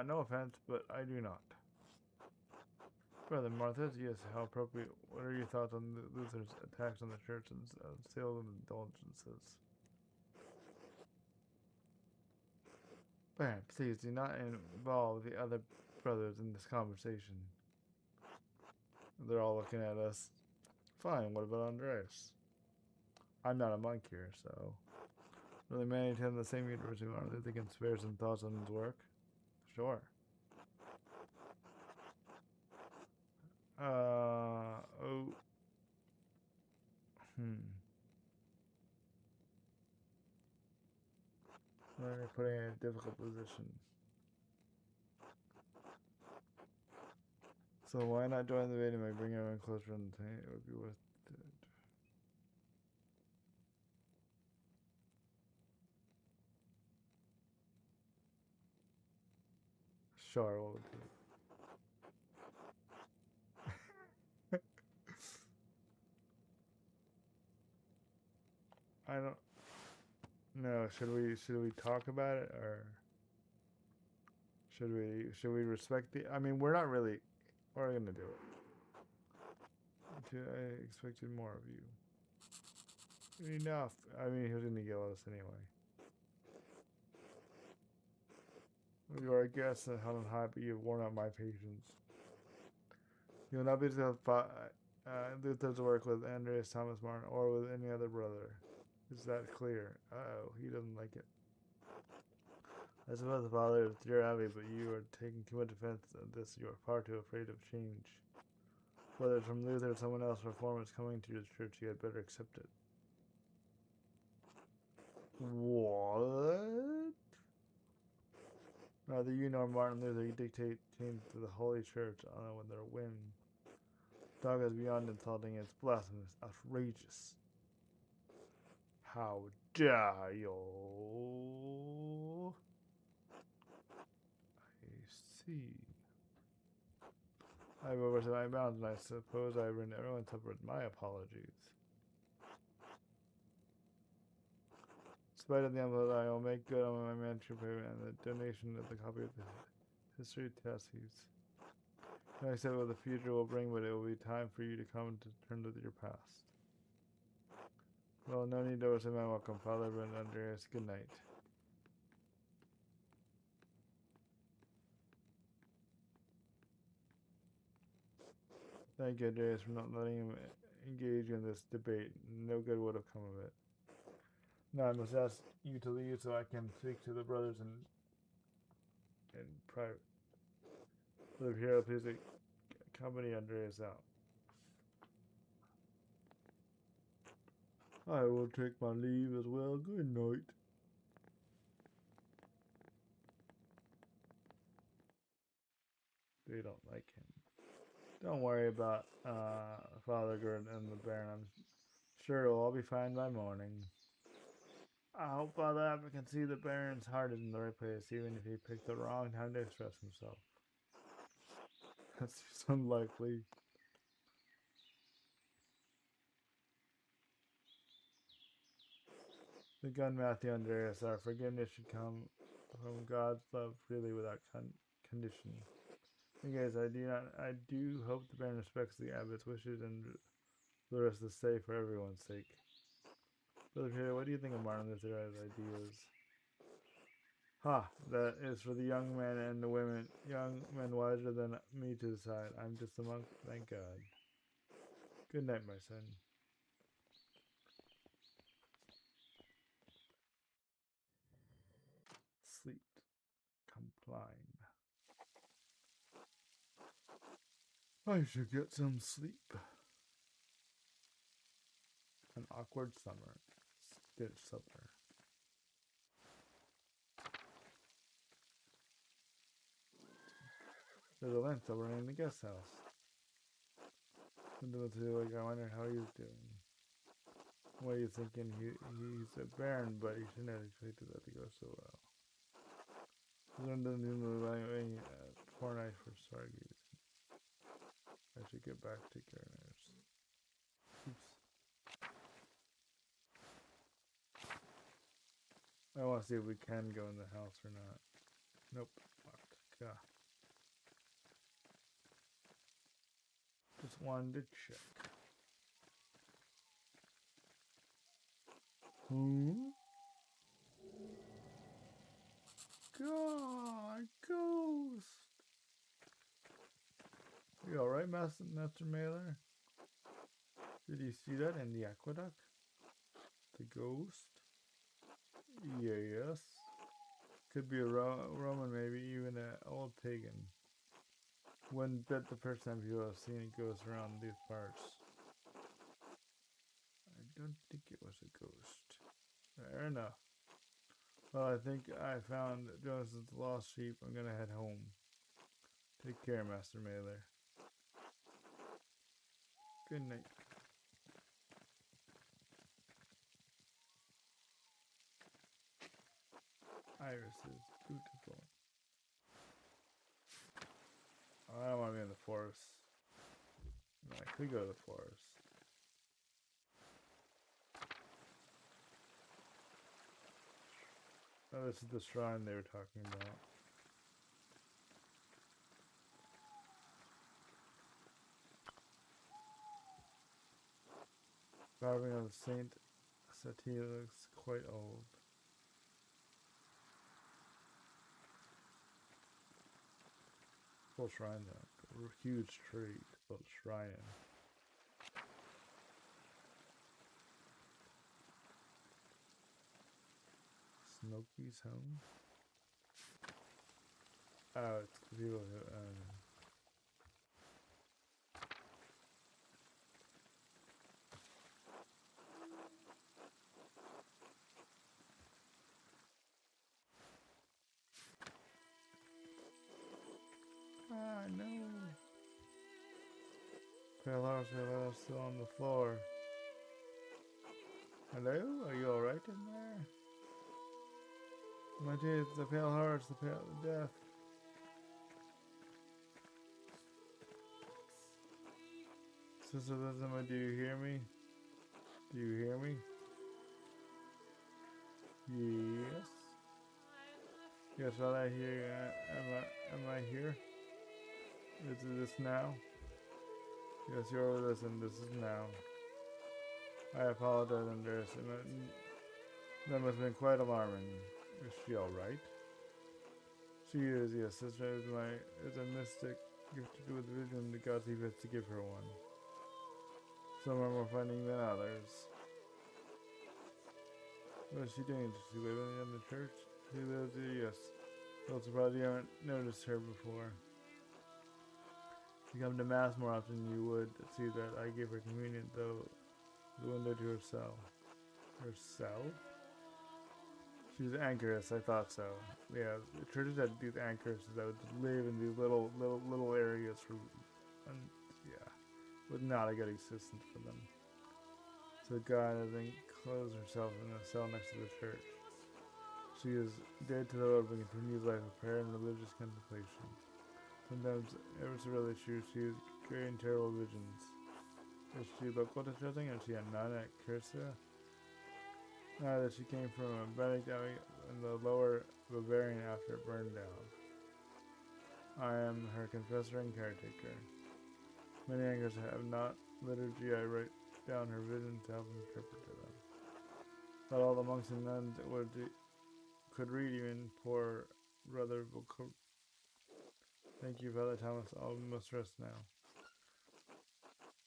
no offense, but I do not. Brother Martha, yes, how appropriate. What are your thoughts on Luther's attacks on the church and sale of indulgences? Baron, please do not involve the other brothers in this conversation. They're all looking at us. Fine, what about Andreas? I'm not a monk here, so... Really many attend the same university. Martin Luther can spare some thoughts on his work? Sure. They're putting in a difficult position. So why not join the video by bringing everyone closer and it would be worth it. Sure, what would do? I don't know. Should we talk about it or should we respect the? I mean, we're not really. We're gonna do it. I expected more of you. Enough. I mean, he was gonna yell at us anyway. You are a guest and held high, but you've worn out my patience. You will not be able to Luther's work with Andreas Thomas Martin or with any other brother. Is that clear? Uh-oh, he doesn't like it. I suppose the father is dear Abbey, but you are taking too much offense at this. You are far too afraid of change. Whether it's from Luther or someone else, reform is coming to your church. You had better accept it. What? Neither you nor Martin Luther, you dictate change to the Holy Church on their whim. Dog is beyond insulting. It's blasphemous, outrageous. How dare you? I see. I've overstepped my bounds, and I suppose I've written everyone suffered my apologies. In spite of the envelope, I will make good on my manuscript payment and the donation of the copy of the history theses. I accept what the future will bring, but it will be time for you to come to terms with your past. Well, no need to overstay my welcome, Father and Andreas. Good night. Thank you, Andreas, for not letting him engage in this debate. No good would have come of it. Now I must ask you to leave so I can speak to the brothers in private. Live here, please accompany Andreas out. I will take my leave as well. Good night. They don't like him. Don't worry about Father Gerd and the Baron. I'm sure it'll all be fine by morning. I hope Father Abbott can see the Baron's heart is in the right place, even if he picked the wrong time to express himself. That seems unlikely. The gun, Matthew Andreas, our forgiveness should come from God's love freely without condition. Guys, I do hope the Baron respects the abbot's wishes and the rest is safe for everyone's sake. Brother Peter, what do you think of Martin Luther's ideas? Ha! That is for the young men and the women, young men wiser than me to decide. I'm just a monk, thank God. Good night, my son. Sleep. Compline. I should get some sleep. An awkward summer. Stitch supper. There's a lamp supper in the guest house. I wonder how he's doing. What are you thinking? He's a baron, but he shouldn't have expected that to go so well. Someone doesn't even evaluate poor night for Sargis. I should get back to Garner's. Oops. I want to see if we can go in the house or not. Nope. Locked. God. Just wanted to check. God, ghost. You alright, Master Mailer? Did you see that in the aqueduct? The ghost? Yes. Could be a Roman, maybe even an old pagan. Wouldn't bet the first time people have seen a ghost around these parts. I don't think it was a ghost. Fair enough. Well, I think I found Jonas's lost sheep. I'm gonna head home. Take care, Master Mailer. Good night. Iris is beautiful. I don't want to be in the forest. I could go to the forest. Oh, this is the shrine they were talking about. Carving of Saint Sati looks quite old. Full shrine though. A huge tree to build a shrine in. Smokey's home? Oh, it's the people who no. Pale Horse still on the floor. Hello? Are you alright in there? My dear, the Pale Horse, the Pale Death. Sister Elizabeth, do you hear me? Do you hear me? Yes. Yes, well, I hear you. Am I here? Is this now? Yes, you're with us, and this is now. I apologize, Andreas. That must have been quite alarming. Is she alright? She is, yes. Sister is a mystic gifted with vision. The gods he fits to give her one. Some are more finding than others. What is she doing? Does she live in the church? She lives here, yes. Well, surprised you haven't noticed her before. If you come to Mass more often, you would see that I gave her communion, though the window to her cell. Her cell? She was an anchoress, I thought so. Yeah, the churches had these anchoresses that would live in these little areas for, and yeah, was not a good existence for them. So God has enclosed herself in a cell next to the church. She is dead to the Lord but continues life of prayer and religious contemplation. Sometimes, ever so rarely, she receives great and terrible visions. Is she local to Chilting? Is she a nun at Cursa? That she came from a Benedict in the lower Bavarian after it burned down. I am her confessor and caretaker. Many anchors have not liturgy. I write down her visions to help interpret to them. Not all the monks and nuns could read, even poor brother Book. Thank you, Father Thomas. I must rest now.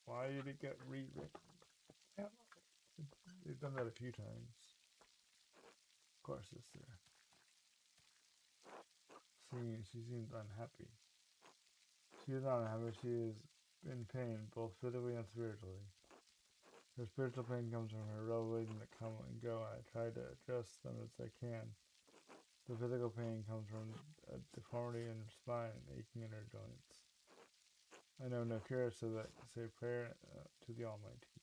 Why did it get rewritten? Yeah, they've done that a few times. Of course, sister. She seems unhappy. She is not unhappy. She is in pain, both physically and spiritually. Her spiritual pain comes from her revelations that come and go, and I try to adjust them as I can. The physical pain comes from a deformity in her spine and aching in her joints. I know no cure, so that say prayer to the Almighty.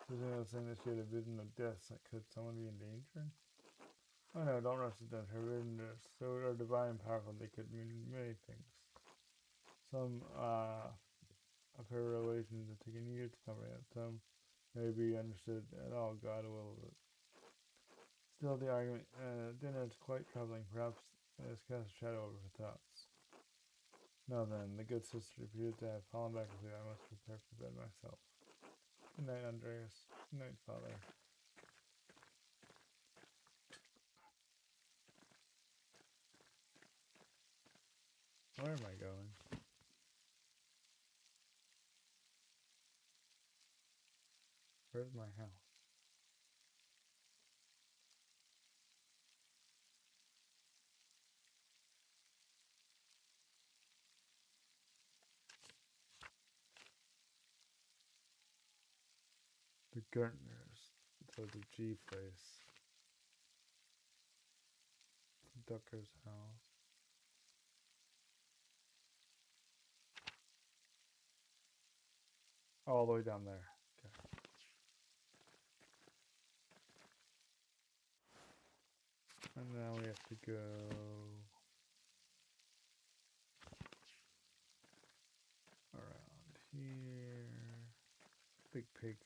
Susan was saying that she had a vision of death. Could someone be in danger? Oh no, don't rush to death. Her visions are divine and powerful. They could mean many things. Some of her revelations have taken years to comprehend. Some may be understood at all. God will. Still, the argument dinner is quite troubling. Perhaps it has cast a shadow over her thoughts. Now then, the good sister appears to have fallen back asleep. I must prepare for bed myself. Good night, Andreas. Good night, Father. Where am I going? Where's my house? The Gertners. So the G place. The Ducker's house. All the way down there. Okay. And now we have to go around here. Big pig.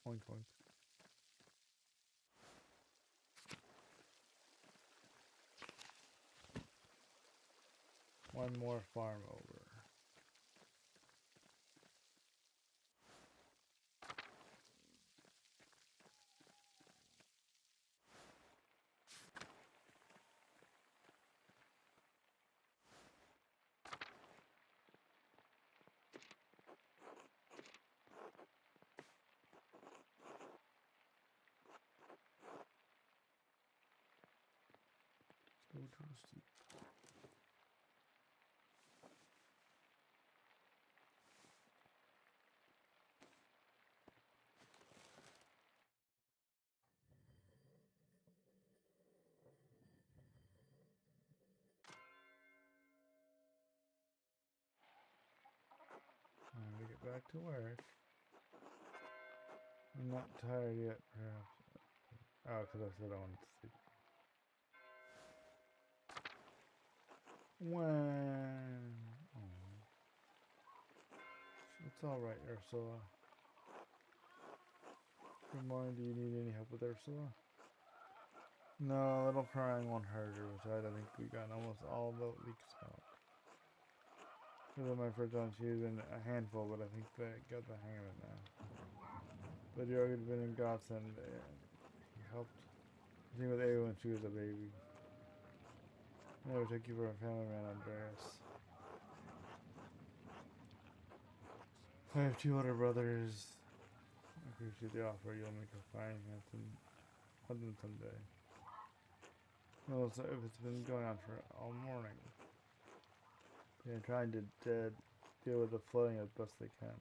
Oink oink. One more farm over. Let's go to the steep. Time to get back to work. I'm not tired yet, perhaps. Oh, because I said I wanted to sleep. When? Oh. It's alright, Ursula. Good morning. Do you need any help with Ursula? No, a little crying won't hurt her. Besides, I think we got almost all the leaks out. This is my first time. She's been a handful, but I think they got the hang of it now. But Yogi had been in godsend. He helped me with Ava when she was a baby. I never took you for a family man, Andreas. I have two older brothers. I appreciate the offer. You'll make a fine husband someday. Well, so if it's been going on for all morning. They're trying to deal with the flooding as best they can.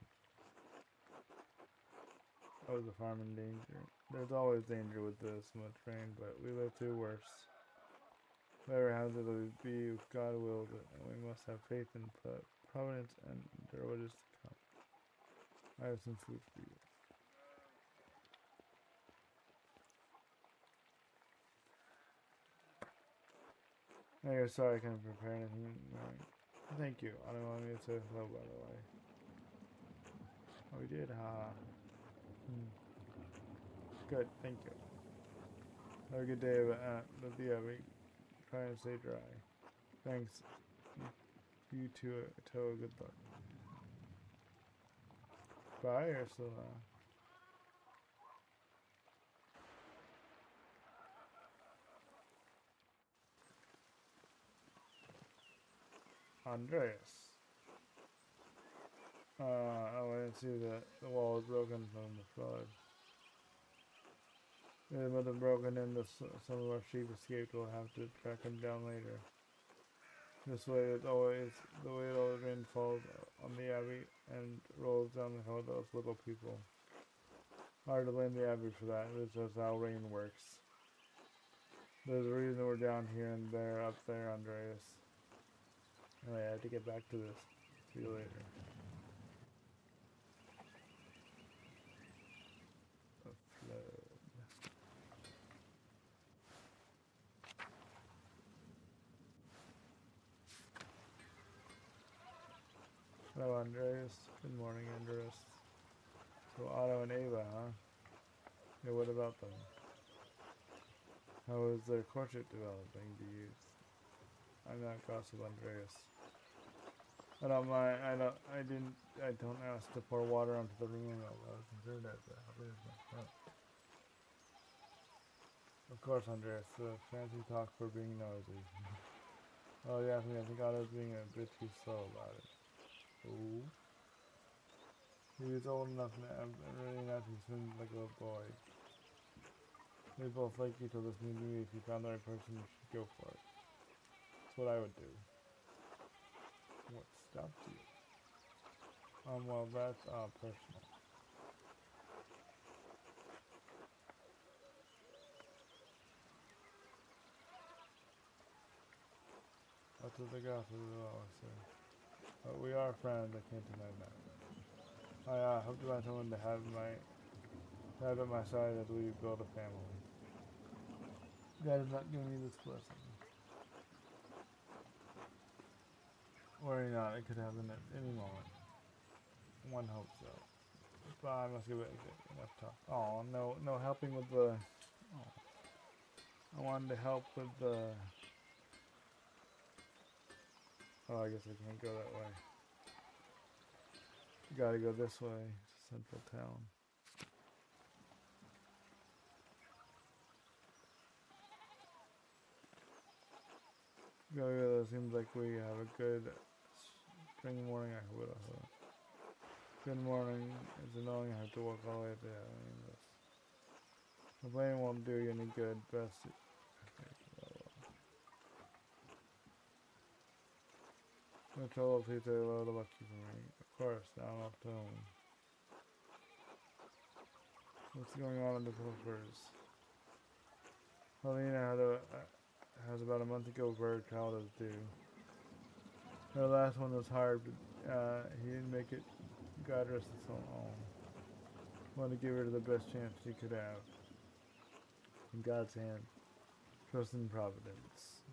Oh, the farm in danger. There's always danger with this much rain, but we live through worse. Whatever happens, it'll be if God wills it, and we must have faith in providence and endure what is to come. I have some food for you. Hey, sorry I couldn't prepare anything. Thank you. I don't want me to say hello, by the way. Oh, we did, huh? Good, thank you. Have a good day, but yeah, we try and stay dry. Thanks. You too, Toa. Good luck. Bye, Ursula. Andreas. Oh, I didn't see that the wall was broken from the flood. It must have broken in. Some of our sheep escaped. We'll have to track them down later. This way, it's always the way all the rain falls on the abbey and rolls down the hill. Those little people. Hard to blame the abbey for that. It's just how rain works. There's a reason we're down here and they're up there, Andreas. Anyway, I have to get back to this. See you later. Hello, Andreas. Good morning, Andreas. So Otto and Ava, huh? Yeah, what about them? How is their courtship developing? I'm not gossip, Andreas. I don't mind. I don't ask to pour water onto the room. I was concerned at the happiness of my friend. Of course, Andreas. Fancy talk for being nosy. Oh yeah, I think Otto's being a bit too slow about it. Oh. He was old enough now, really not to swim like a little boy. They both like each other's new to me. If you found the right person, you should go for it. That's what I would do. What stopped you? Well, that's personal. That's what the gossip is always say. But we are friends, I can't deny that. I hope to find someone to have at my side as we build a family. God is not giving me this blessing. Worry not, it could happen at any moment. One hopes so. But I must give it enough talk. Oh, no helping with the... Oh. I wanted to help with the... Oh, I guess I can't go that way. Gotta go this way, central town. Seems like we have a good spring morning. I hope it. Good morning. It's annoying I have to walk all the way there. The plane won't do you any good. Best. No trouble, please say hello to Lucky for me. Of course, now I'm off to home. What's going on in the Pilfers? Helena has about a month ago for her child is due. Her last one was hard, but he didn't make it. God rest his soul. Wanted to give her the best chance she could have. In God's hand. Trust in providence.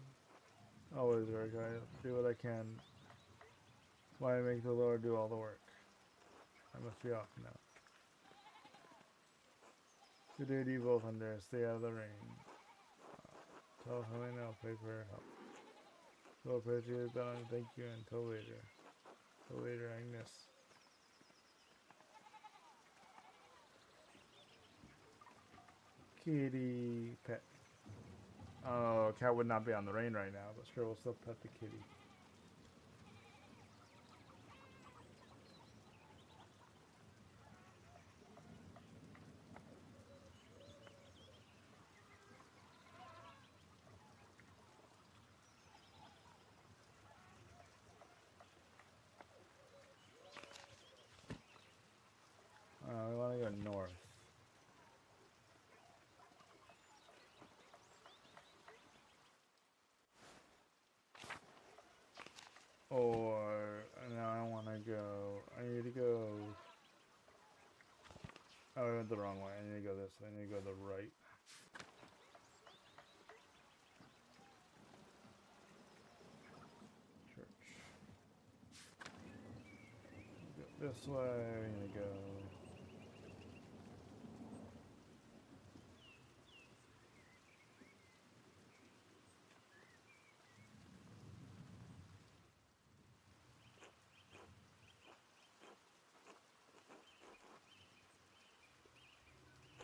Always work. I do what I can. Why make the Lord do all the work? I must be off now. Good day to you both, Andrea. Stay out of the rain. Tell Helena I'll pray for her help. So I'll pray to you, darling. Thank you, and until later. Till later, Agnes. Kitty pet. Oh, cat would not be on the rain right now, but sure, we'll still pet the kitty. We want to go north. Or, now I want to go, I need to go, oh, I went the wrong way, I need to go this way, I need to go to the right. Church. Go this way, I need to go.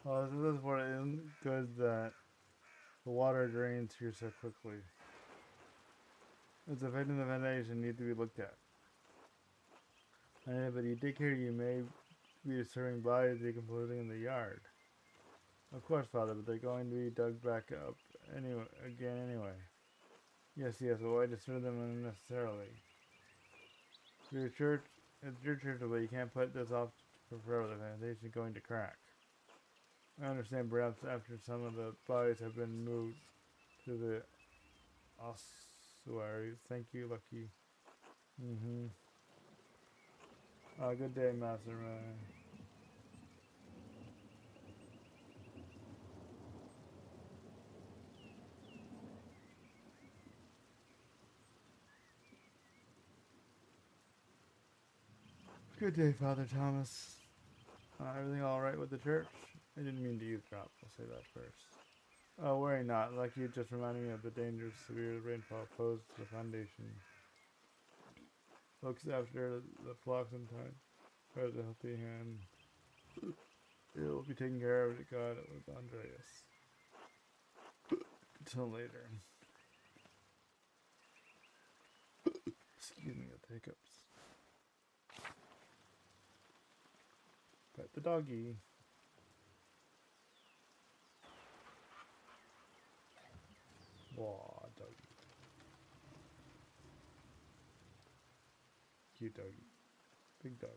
Well, this is what it isn't good that the water drains here so quickly. It's affecting the foundation need to be looked at. And if you dig here, you may be disturbing bodies decomposing in the yard. Of course, Father, but they're going to be dug back up anyway. Yes, but why disturb them unnecessarily? It's your church, but you can't put this off for forever. The foundation is going to crack. I understand perhaps after some of the bodies have been moved to the ossuaries. Thank you, Lucky. Good day, Master Man. Good day, Father Thomas. Everything all right with the church? I didn't mean to eavesdrop. I'll say that first. Oh, worry not. Like you just reminding me of the dangerous severe rainfall posed to the foundation. Looks after the flocks in time. Has a healthy hand. It will be taken care of, God, with Andreas. Until later. Excuse me, the hiccups. Pet the doggy. Wah, doggy. Cute doggy. Big dog.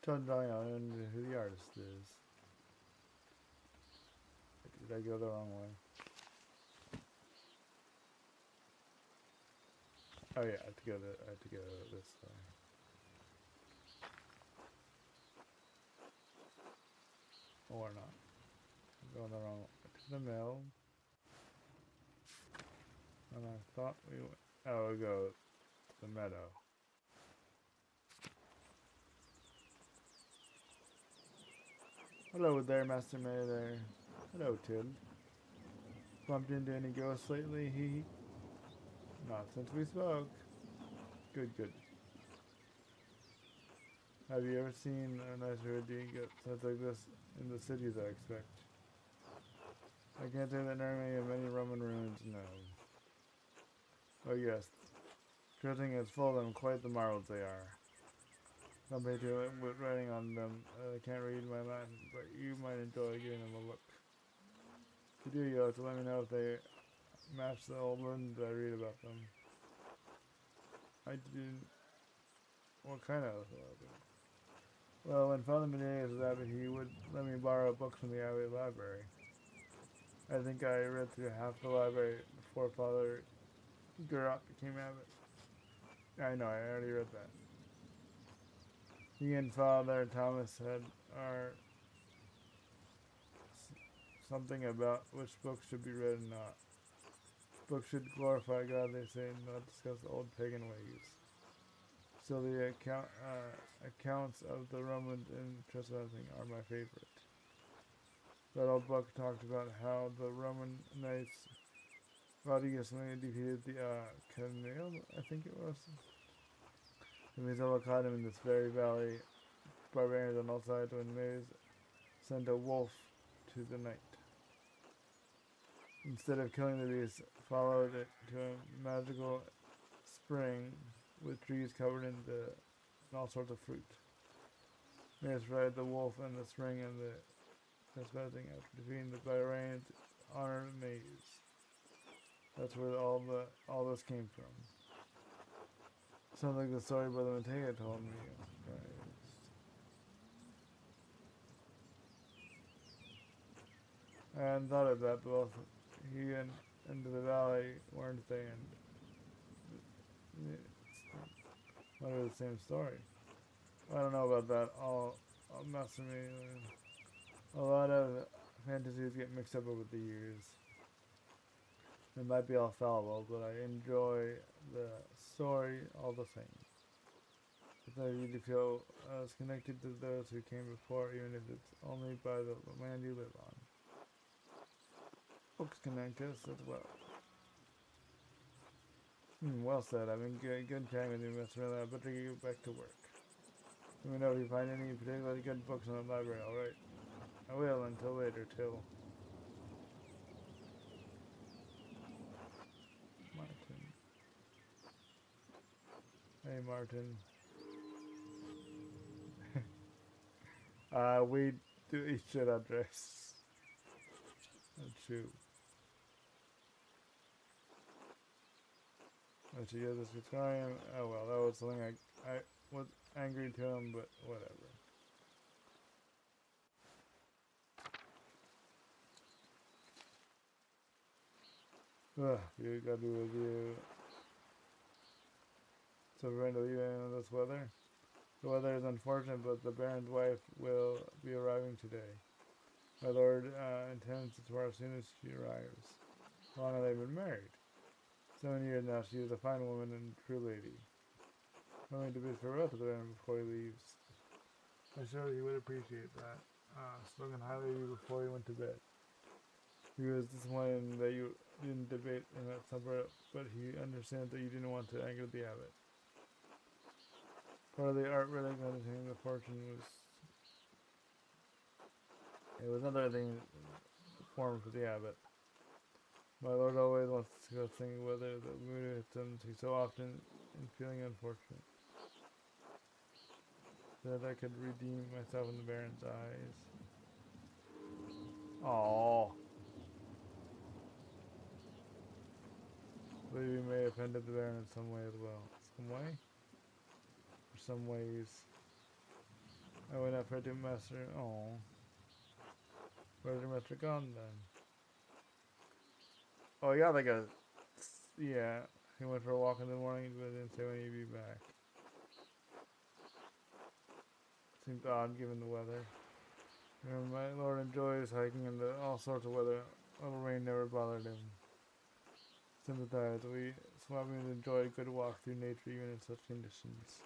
Tell Diane who the artist is. Did I go the wrong way? Oh yeah, I have to go this way. Or not. I'm going the wrong way. To the mill. And I thought we went. Oh, we'll go to the meadow. Hello there, Master May there. Hello, Tid. Bumped into any ghosts lately? Not since we spoke. Good. Have you ever seen a nicer get sets like this in the cities, I expect? I can't say that near of many Roman ruins, no. Oh yes, Trotting is full of them, quite the marvels they are. Somebody to it with writing on them. I can't read my Latin, but you might enjoy giving them a look. If you do, you'll have to let me know if they match the old ones I read about them. I didn't. What kind of? Well, when Father Medeiros was abbot, he would let me borrow books from the abbey library. I think I read through half the library before Father Gurot became abbot. I know, I already read that. He and Father Thomas had something about which books should be read and not. Books should glorify God, they say, and not discuss old pagan ways. So the accounts of the Romans in trespassing are my favorite. That old book talked about how the Roman knights Vaudigusly defeated the Camille, I think it was. The Mizella caught him in this very valley. Barbarians on all sides when Maze sent a wolf to the night. Instead of killing the beast, followed it to a magical spring with trees covered in all sorts of fruit. Maze ride the wolf and the spring and the trespassing after defeating the barbarians honored Maze. That's where all this came from. Sounds like the story Brother Mateo told me. I hadn't thought of that, but both he and into the valley weren't they? And what are the same story? I don't know about that. I'll mess with me. A lot of fantasies get mixed up over the years. It might be all fallible, but I enjoy the story all the same. It's I really feel as connected to those who came before, even if it's only by the land you live on. Books connect us as well. Well said. I've been good chatting with you, Mr. Miller. I better get back to work. Let me know if you find any particularly good books in the library, alright? I will until later, Till. Martin. Hey, Martin. We do each should address. That's true. Let's see, this guitar. Oh well, that was something I was angry to him, but whatever. Ugh, you gotta be with you. So we're going to leave in this weather. The weather is unfortunate, but the Baron's wife will be arriving today. My lord intends to tomorrow as soon as she arrives. How long have they been married? 7 years now. She is a fine woman and true lady. I'm going to bid farewell to the Baron before he leaves. I'm sure he would appreciate that. Spoken highly of you before he went to bed. He was disappointed that you didn't debate in that supper, but he understands that you didn't want to anger the abbot. Part of the art relic meditating the fortune was... It was another thing formed for the abbot. My lord always wants to discuss things whether the mood hits him so often in feeling unfortunate. That I could redeem myself in the Baron's eyes. Aww. Believe you may have offended the Baron in some way as well. Some way? Or some ways. I went up to Master. Oh. Where's your Master gone then? Oh, he got like a. Yeah. He went for a walk in the morning, but didn't say when he'd be back. Seems odd given the weather. My lord enjoys hiking in all sorts of weather. A little rain never bothered him. Sympathize. We Swabians enjoy a good walk through nature even in such conditions.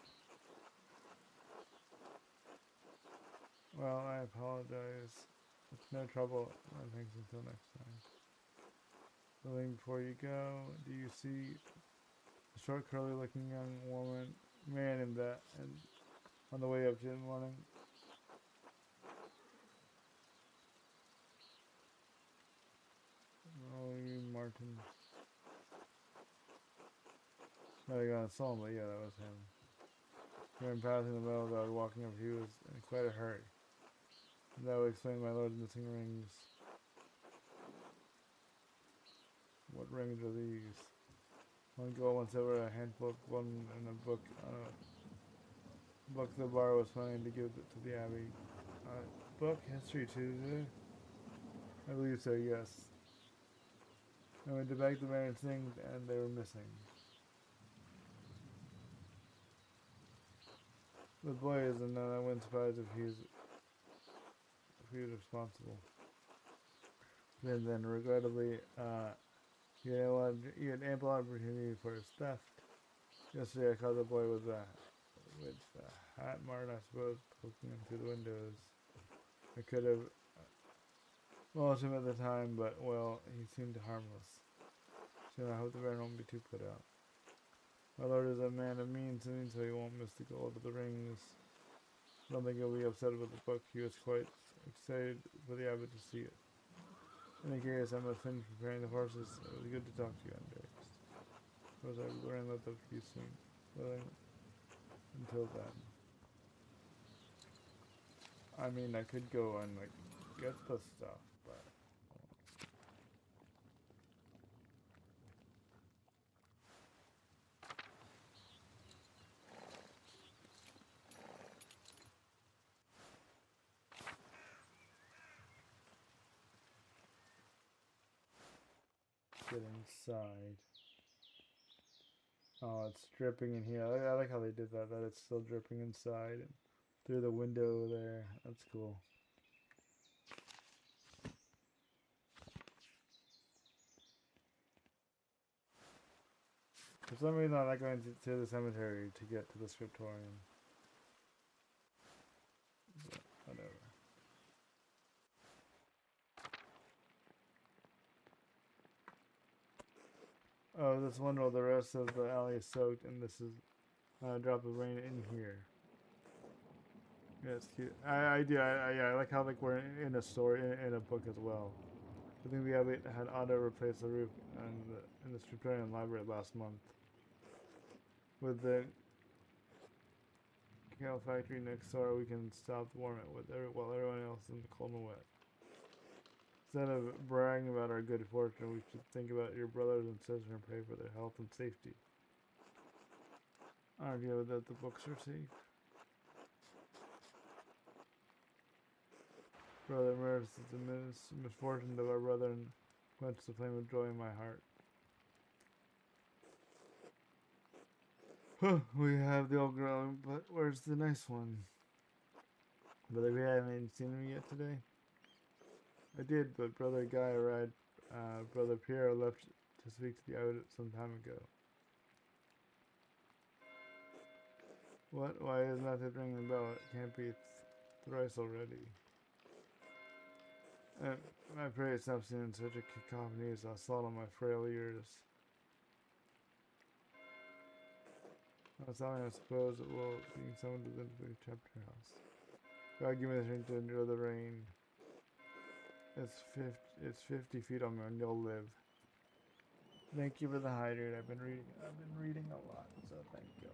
Well, I apologize. It's no trouble. Thanks until next time. Something before you go. Do you see a short, curly-looking young man in that, and on the way up to the morning? Oh, you Martin. No, I saw him, but yeah, that was him. We were passing the meadow that I was walking up. He was in quite a hurry. And that would explain my lord's missing rings. What rings are these? One gold, one silver, a handful, one in a book. Book the bar was planning to give to the abbey. Book history too. I believe so. Yes. I went to beg the Baron's things, and they were missing. The boy is, and I wasn't surprised if he was responsible. Then regrettably, he had ample opportunity for his theft. Yesterday I caught the boy with the hat mark, I suppose, poking him through the windows. I could have lost him at the time, but, well, he seemed harmless. So I hope the Baron won't be too put out. My lord is a man of means, so he won't miss the gold of the rings. I don't think he'll be upset with the book. He was quite excited for the abbot to see it. In any case, I must finish preparing the horses. It was good to talk to you, Andreas. Of course, I will learn that to you soon. But until then. I mean, I could go and, like, get the stuff, but... Get inside. Oh, it's dripping in here. I like how they did that it's still dripping inside and through the window there. That's cool. For some reason I like going to the cemetery to get to the scriptorium. But whatever. Oh, this one while the rest of the alley is soaked, and this is a drop of rain in here. Yeah, it's cute. I do. Yeah, I like how like we're in a story in a book as well. I think we had auto replace the roof in the Striptarian library last month. With the Kale factory next door, we can stop the warm it while everyone else is in the cold and wet. Instead of bragging about our good fortune, we should think about your brothers and sisters and pray for their health and safety. Argue that the books are safe. Brother Merce, it's a misfortune of our brother and quench the flame of joy in my heart. We have the old girl, but where's the nice one? Brother, we haven't seen him yet today. I did, but Brother Guy arrived. Brother Pierre left to speak to the abbot some time ago. What? Why is nothing ringing the bell? It can't be thrice already. I pray it's not seen in such a cacophony as assault on my frail ears. That's how I suppose it will be summoned to the chapter house. God give me the strength to endure the rain. It's 50 feet on me and you'll live. Thank you for the hydrate. I've been reading a lot, so thank you.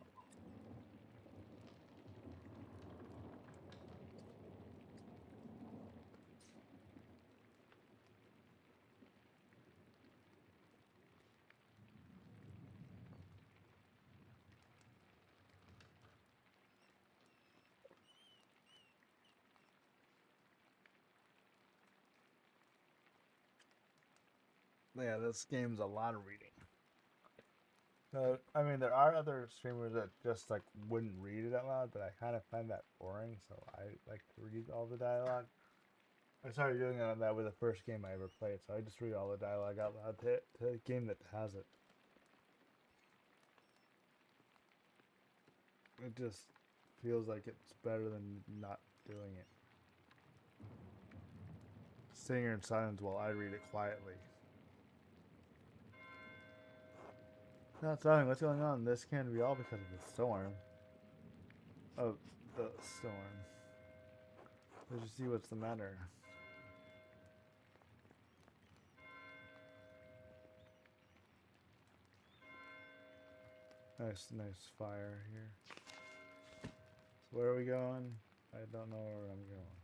Yeah, this game's a lot of reading. I mean, there are other streamers that just like wouldn't read it out loud, but I kind of find that boring, so I like to read all the dialogue. I started doing that with the first game I ever played, so I just read all the dialogue out loud to a game that has it. It just feels like it's better than not doing it. Sitting here in silence while I read it quietly. Not silent. What's going on? This can't be all because of the storm. Oh, the storm. Let's just see what's the matter. Nice fire here. So where are we going? I don't know where I'm going.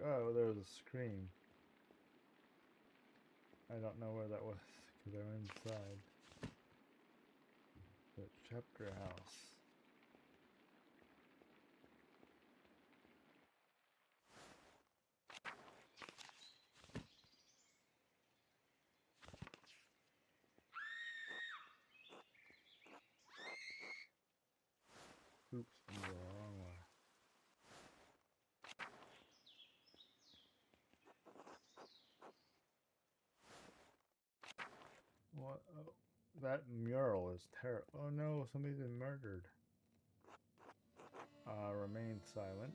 Oh, there was a scream. I don't know where that was because I'm inside the chapter house. Oops, I'm going the wrong way. What? Oh, that mural is terrible. Oh no, somebody's been murdered. Remain silent.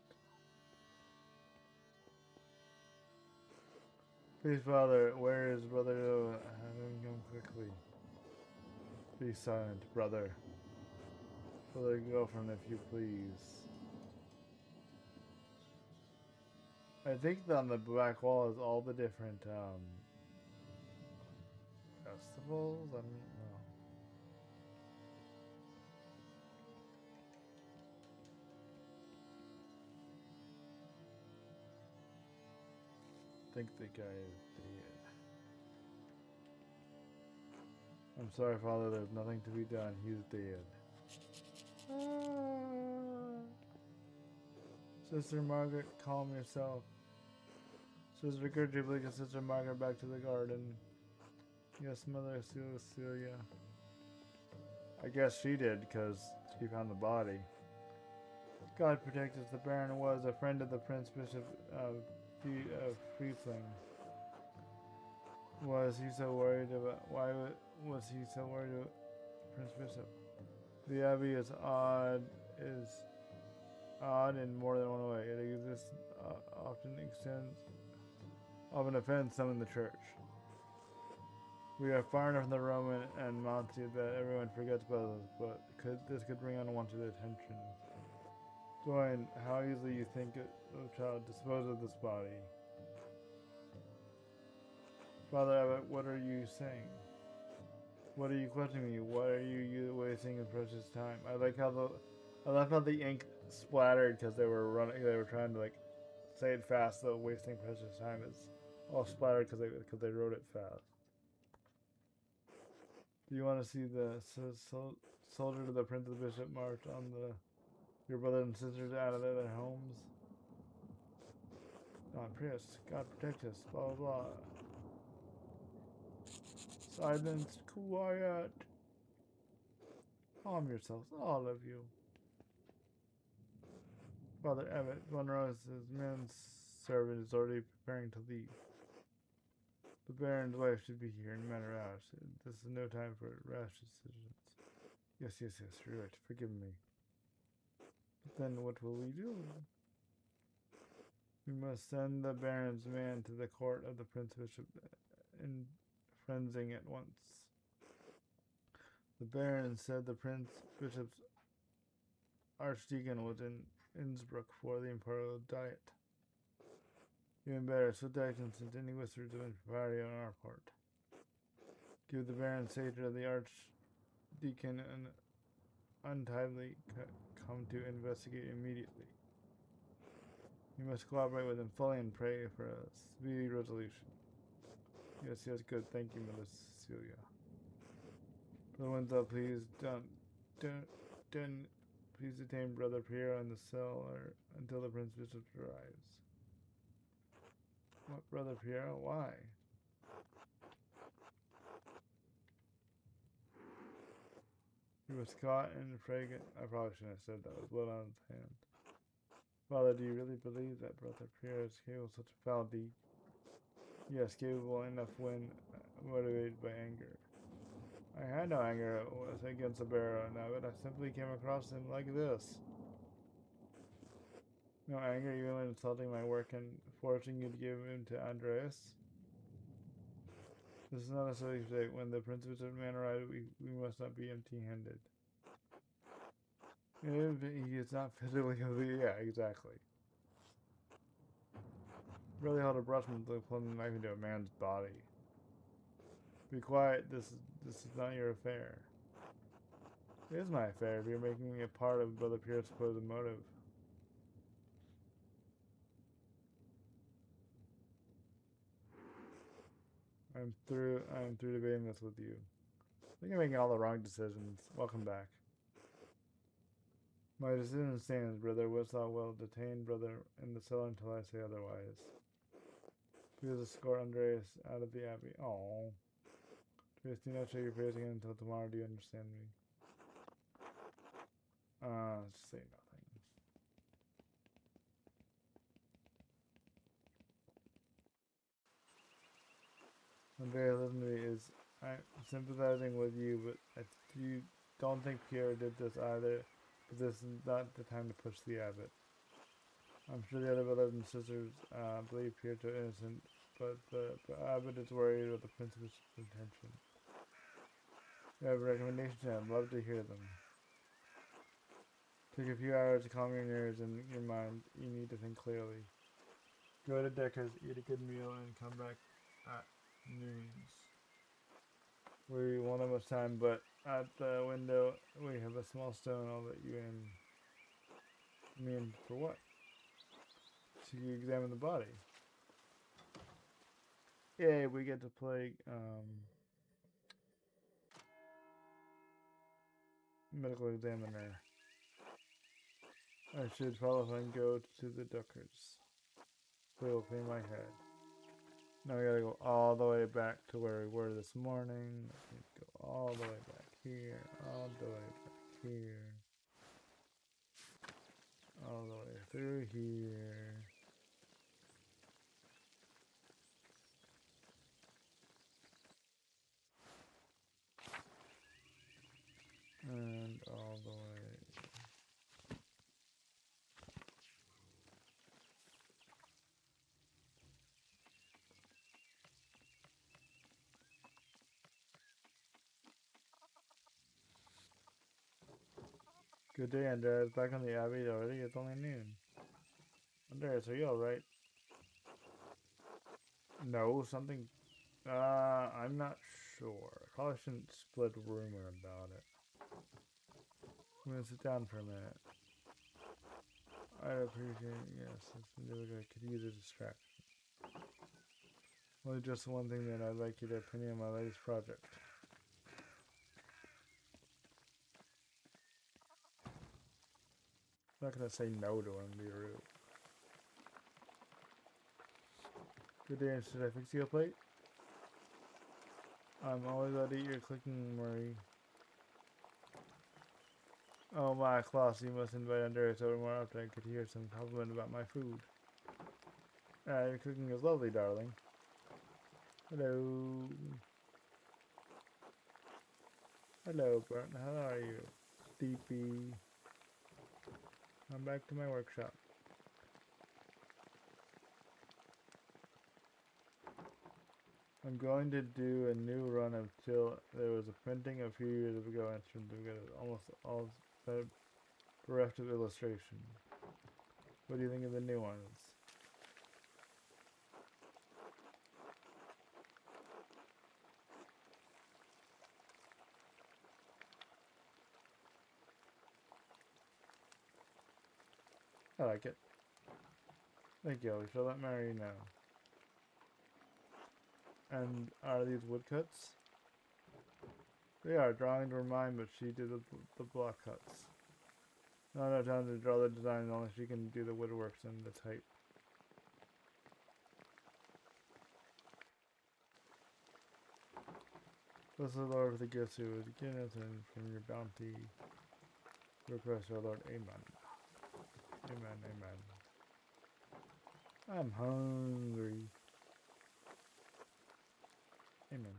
Please, Father, where is Brother? Have him come quickly. Be silent, brother. Brother, girlfriend, if you please. I think on the back wall is all the different festivals. I don't know. I think the guy is dead. I'm sorry, Father. There's nothing to be done. He's dead. Sister Margaret, calm yourself. Sister Gertrude, bring Sister Margaret back to the garden. Yes, Mother Cecilia. I guess she did, because she found the body. God protect us, the Baron was a friend of the Prince Bishop of Friesling. Was he so worried about? Why was he so worried about Prince Bishop? The Abbey is odd in more than one way. It exists often offends some in the church. We are far enough from the Roman and Monty that everyone forgets about us, but this could bring unwanted attention. Dorian, how easily you think a child dispose of this body? Father Abbot, what are you saying? What are you questioning me? Why are you wasting your precious time? I love how the ink splattered because they were trying to like say it fast, though wasting precious time is all splattered because they wrote it fast. Do you want to see the soldier to the Prince of the Bishop march on your brothers and sisters out of their homes? God protect us, blah blah blah. Silence, quiet. Calm yourselves, all of you. Father Abbot, Von Rose's manservant is already preparing to leave. The Baron's wife should be here no matter how. This is no time for rash decisions. Yes, you're right. Forgive me. But then what will we do? We must send the Baron's man to the court of the Prince Bishop in Frenzing at once. The Baron said the Prince Bishop's Archdeacon was in Innsbruck for the Imperial Diet. Even better, so that I can send any whispers of impropriety on our part. Give the Baron Satyr of the Archdeacon an untimely come to investigate immediately. You must cooperate with him fully and pray for a speedy resolution. Yes, good. Thank you, Mother Cecilia. Brother Winslow, please please detain Brother Piero in the cellar until the Prince Bishop arrives. What, Brother Piero? Why? He was caught in fragrant. I probably shouldn't have said that. With blood on his hand. Father, do you really believe that Brother Piero is capable of such a foul deed? Yes, capable enough when motivated by anger. I had no anger against the Barrow now, but I simply came across him like this. No anger even when insulting my work and forcing you to give him to Andreas? This is not a silly mistake. When the Prince Bishop man arrives, we must not be empty-handed. If he is not physically complete, yeah, exactly. Really hard to brush him to plunge a knife into a man's body. Be quiet, this is not your affair. It is my affair if you're making me a part of Brother Pierre's supposed motive. I'm through debating this with you. I think I'm making all the wrong decisions. Welcome back. My decision stands, Brother Whitslaw will detain Brother in the cellar until I say otherwise. Please escort Andreas out of the Abbey. Oh. Please do not show your face again until tomorrow. Do you understand me? Just say nothing. Andreas, listen to me. I'm sympathizing with you, but you don't think Pierre did this either. But this is not the time to push the abbot. I'm sure the other brothers and sisters believe Pierre to innocent, but the abbot is worried about the Prince's intention. You have recommendations, I'd love to hear them. Take a few hours to calm your nerves and your mind. You need to think clearly. Go to Decker's, eat a good meal, and come back at noon. We won't have much time, but at the window we have a small stone. I'll let you in. I mean, for what? So you examine the body. Yay, we get to play medical examiner. I should follow and go to the Duckers. They will clean my head. Now we gotta go all the way back to where we were this morning. Go all the way back here, all the way back here. all the way through here. And all the way. Good day, Andreas. Back on the Abbey already? It's only noon. Andreas, are you alright? No, something. I'm not sure. Probably shouldn't split rumor about it. I'm gonna sit down for a minute. I'd appreciate it, yes. I could use a distraction. Only just one thing that I'd like you to opinion on my latest project. I'm not gonna say no to him and be rude. Good day, should I fix you a plate? I'm always out to eat your clicking, Marie. Oh my, Klaus, you must invite Andreas over more often. I could hear some compliment about my food. Your cooking is lovely, darling. Hello. Hello, Burton. How are you? Sleepy. I'm back to my workshop. I'm going to do a new run until there was a printing a few years ago and turned to get almost all bereft of illustration. What do you think of the new ones? I like it. Thank you. We shall let Mary know. And are these woodcuts? They are. Drawings were mine, but she did the block cuts. No time to draw the design unless she can do the woodworks and the type. Bless the Lord for the gifts you would give us and from your bounty. Request our Lord. Amen. Amen, amen. I'm hungry. Amen.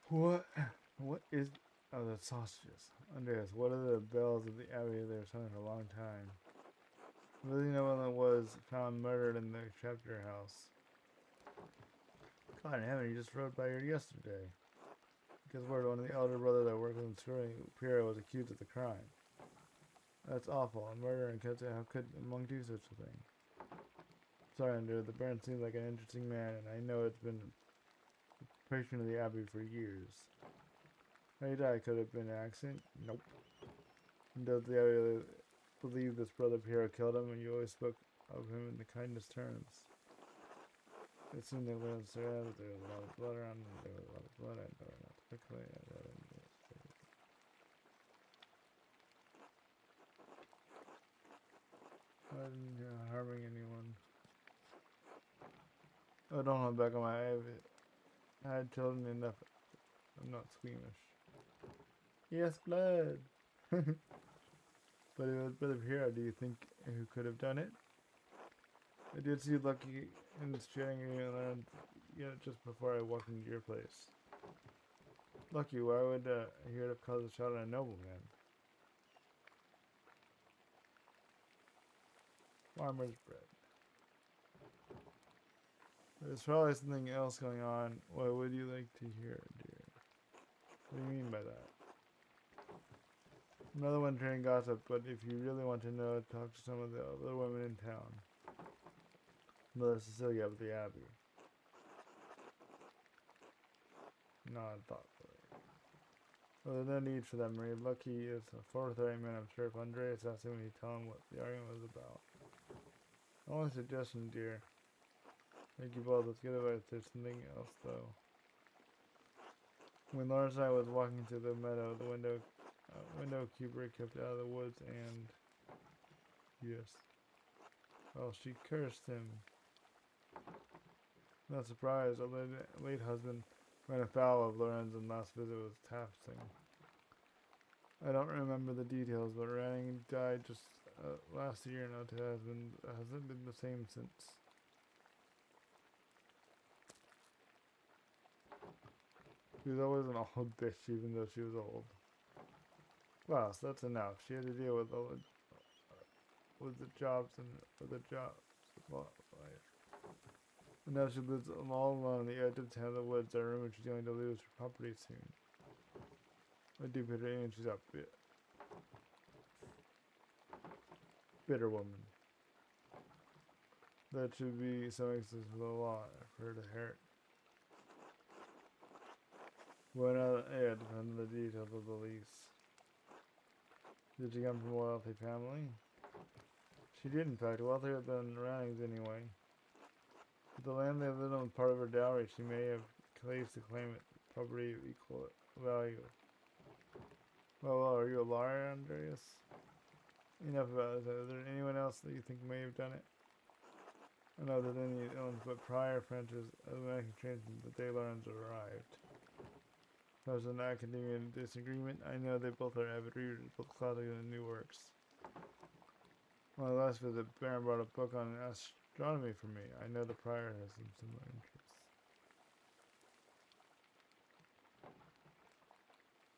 What is... Oh, the sausages. Andreas, what are the bells of the Abbey? They were sounding for a long time. Really no one was found murdered in the chapter house. God in heaven, he just rode by here yesterday. Because word one of the elder brothers that worked with Piero was accused of the crime. That's awful. A murder and cut. How could a monk do such a thing? Sorry, Andrew. The Baron seems like an interesting man, and I know it's been a patron of the Abbey for years. How he died? Could it have been an accident? Nope. And does the Abbey believe this brother Piero killed him, and you always spoke of him in the kindest terms? It seemed they lived surrounded. There was a lot of blood around them. There was a lot of blood. I know not quickly. I didn't harming anyone. Oh, don't hold back on my eye. I had children enough. I'm not squeamish. Yes, blood. But it was Brother Piero. Do you think who could have done it? I did see Lucky in the sharing area and just before I walked into your place. Lucky, why would he have caused a shot at a nobleman? Farmer's bread. There's probably something else going on. What would you like to hear, dear? What do you mean by that? Another one trained gossip, but if you really want to know, talk to some of the other women in town. Mother Cecilia of the Abbey. Nod thoughtfully. Well, there's no need for that, Marie. Lucky is a 4:30 man. I'm sure if Andreas asked him, he'd tell him what the argument was about. Only suggestion, dear. Thank you both. Let's get advice. There's something else, though. When Lawrence and I was walking through the meadow, the window keeper kept out of the woods and... Yes. Well, she cursed him. Not surprised. A late husband ran afoul of Lorenz and last visit was taxing. I don't remember the details, but Ranning died just last year, and it hasn't been the same since. She was always an old bitch, even though she was old. Well, so that's enough. She had to deal with all with the jobs and with the jobs. And now she lives all alone on the edge of town, the woods. I remember she's going to lose her property soon. I do put her in, she's a bitter woman. That should be some excess for the law for her to hurt. Well, yeah, it depends on the details of the lease. Did she come from a wealthy family? She did, in fact, wealthier than Rannings anyway. With the land they lived on was part of her dowry, she may have claims to claim it, property of equal value. Well, are you a liar, Andreas? Enough about this. Is there anyone else that you think may have done it? I know that any owns, but prior French's American tradesmen, the Daylorns arrived. There was an academic disagreement. I know they both are avid readers, both classic and new works. On the last visit, Baron brought a book on astronomy for me. I know the prior has some similar interests.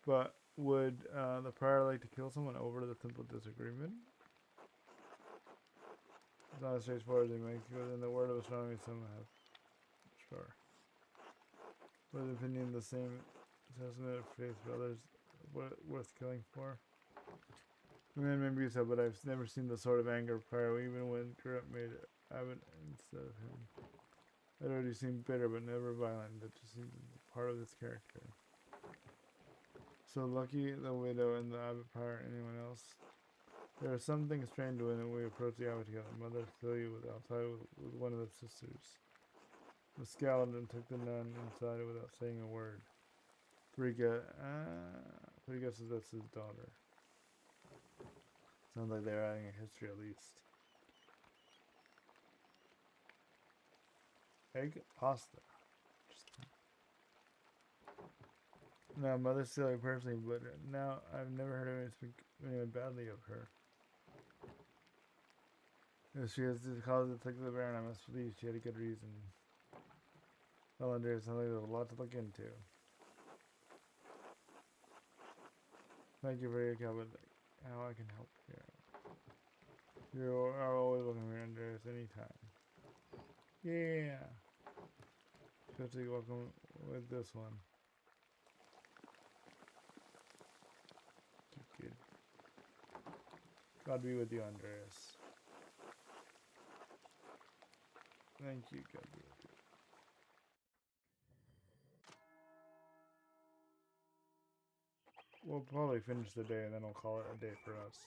But would the prior like to kill someone over the simple disagreement? It's not as straightforward as they make it. In the world of astronomy, some have. Sure. But the opinion the same assessment of faith for others worth killing for? Man, maybe so, but I've never seen the sort of anger prior, even when Grip made it Abbott instead of him. I'd already seemed bitter, but never violent. That just seemed part of his character. So Lucky, the widow, and the Abbot prior, anyone else? There was something strange when we approached the Abbot together. Mother Celia was outside with one of the sisters. The scowled and took the nun inside without saying a word. Frika says that's his daughter. Sounds like they're adding a history at least. Egg pasta. No, Mother Celia personally, but now I've never heard anyone speak anyone badly of her. If she has the cause of the Baron, I must believe she had a good reason. Well, Andreas, sounds like there's a lot to look into. Thank you for your help, how I can help you. You are always welcome here, Andreas, anytime. Yeah. Especially welcome with this one. Good. God be with you, Andreas. Thank you, God be with you. We'll probably finish the day and then we'll call it a day for us.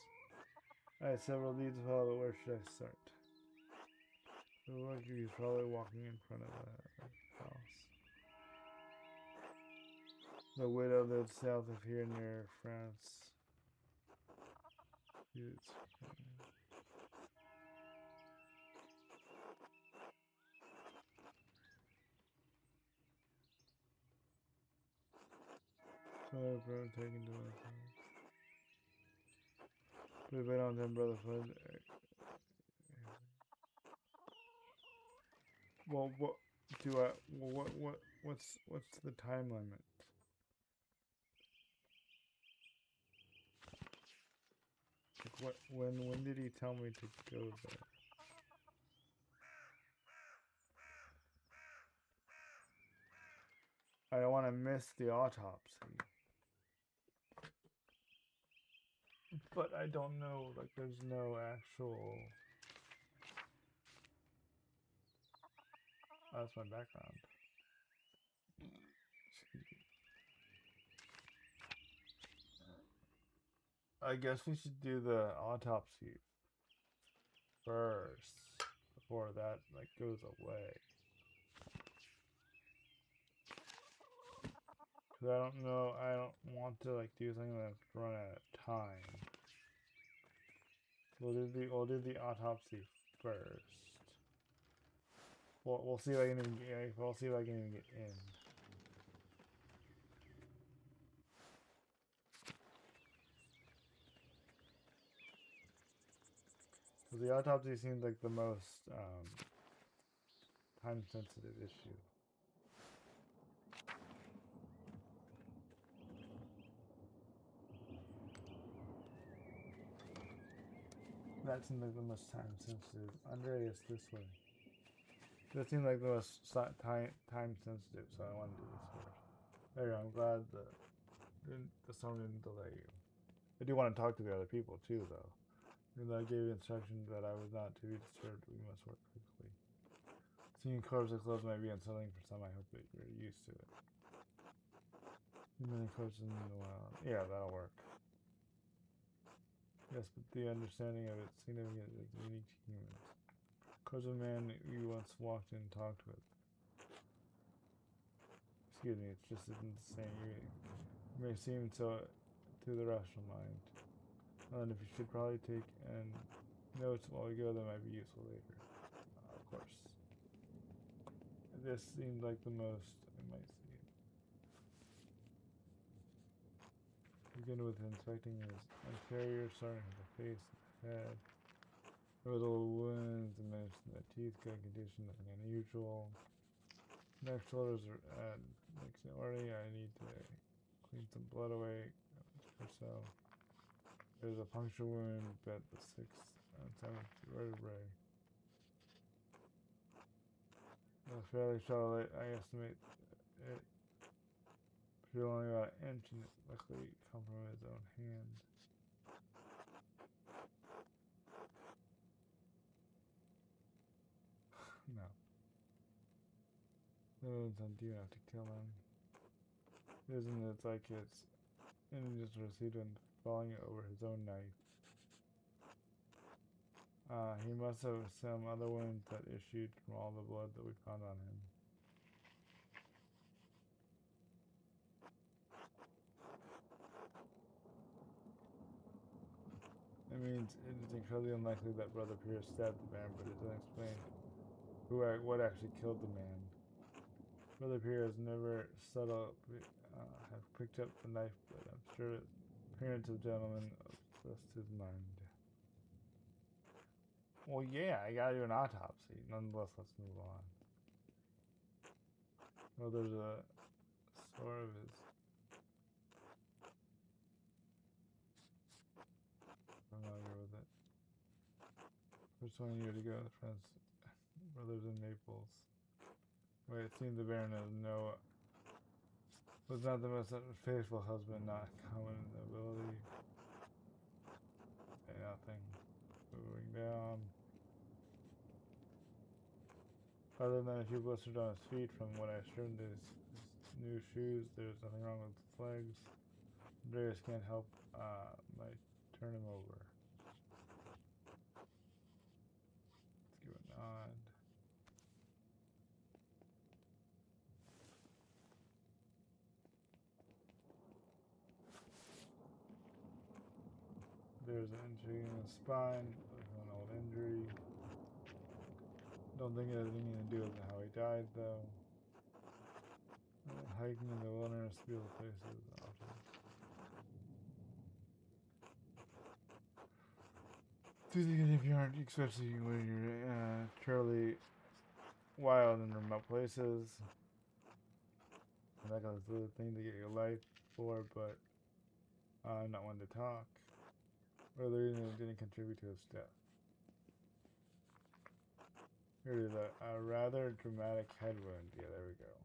I have several leads to follow, but where should I start? The Lucky's probably walking in front of the house. The widow lives south of here near France. So bro, taken to my house. We've been on them, brother Flood. Well, what do I? Well, what's the time limit? Like when did he tell me to go there? I don't want to miss the autopsy. But I don't know, like there's no actual... Oh, that's my background. I guess we should do the autopsy first before that like goes away. Cause I don't know, I don't want to like do something that's run out of time. We'll do the autopsy first. We'll see if I can even get, we'll see if I can even get in. The autopsy seemed like the most time-sensitive issue. That seemed like the most time-sensitive. Andreas, this way. That seemed like the most time-sensitive, so I wanted to do this first. There you go. I'm glad the song didn't delay you. I do want to talk to the other people too, though. Even though I gave you instructions that I was not to be disturbed, we must work quickly. Seeing corpses close might be unsettling for some. I hope that you're used to it. Too many corpses in the wild. Yeah, that'll work. Yes, but the understanding of its significance is unique to humans. Corpse of a man you once walked in and talked with. Excuse me, it's just isn't the same. It may seem so to the rational mind. And if you should probably take notes while we go, that might be useful later. Of course. This seemed like the most I might see. Begin with inspecting his interior, starting with the face and the head. Little wounds and mention the teeth, good condition, nothing unusual. Neck, shoulders are next already. I need to clean some blood away or so. There's a puncture wound at the 6th and 7th vertebrae. Fairly shallow, I estimate it should only about an inch, and it likely come from his own hand. No. No, you have to kill him. Isn't it like it's just received and falling over his own knife? He must have some other wounds that issued from all the blood that we found on him. It means it is incredibly unlikely that Brother Pierce stabbed the man, but it doesn't explain what actually killed the man. Brother Pierce never have picked up the knife, but I'm sure the appearance of gentleman obsessed his mind. Well, yeah, I gotta do an autopsy. Nonetheless, let's move on. Oh, there's a sore of his. Familiar with it. First one year to go, friends, brothers in Naples. Wait, it seems the Baron was not the most faithful husband, not common in ability. Say nothing. Moving down. Other than a few blisters on his feet from what I assumed his new shoes, there's nothing wrong with his legs. Andreas can't help might turn him over. Let's give a nod. There's an injury in his spine, an old injury. Don't think it has anything to do with how he died, though. Hiking in the wilderness, beautiful places, often. Do you think if you aren't, especially when you're truly wild in remote places, that was the thing to get your life for, but I'm not one to talk. Or the reason it didn't contribute to his death. Here it is, a rather dramatic head wound. Yeah, there we go.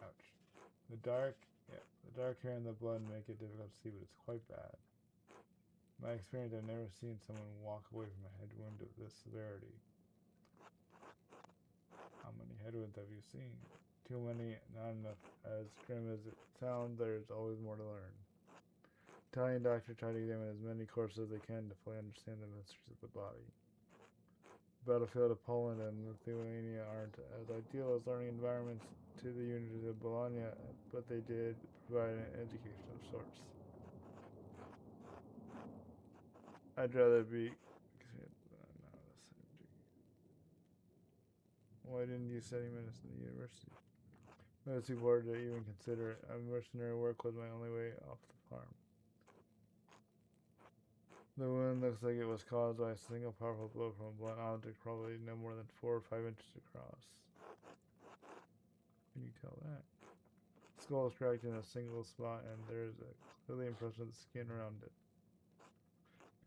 Ouch. The dark hair and the blood make it difficult to see, but it's quite bad. In my experience, I've never seen someone walk away from a head wound of this severity. How many head wounds have you seen? Too many, not enough. As grim as it sounds, there's always more to learn. Italian doctors try to examine as many corpses as they can to fully understand the mysteries of the body. The battlefield of Poland and Lithuania aren't as ideal as learning environments to the University of Bologna, but they did provide an education of sorts. I'd rather be. Why didn't you study medicine at the university? I was too bored to even consider it. Mercenary work was my only way off the farm. The wound looks like it was caused by a single powerful blow from a blunt object, probably no more than 4 or 5 inches across. Can you tell that? The skull is cracked in a single spot, and there is a clearly impression of the skin around it.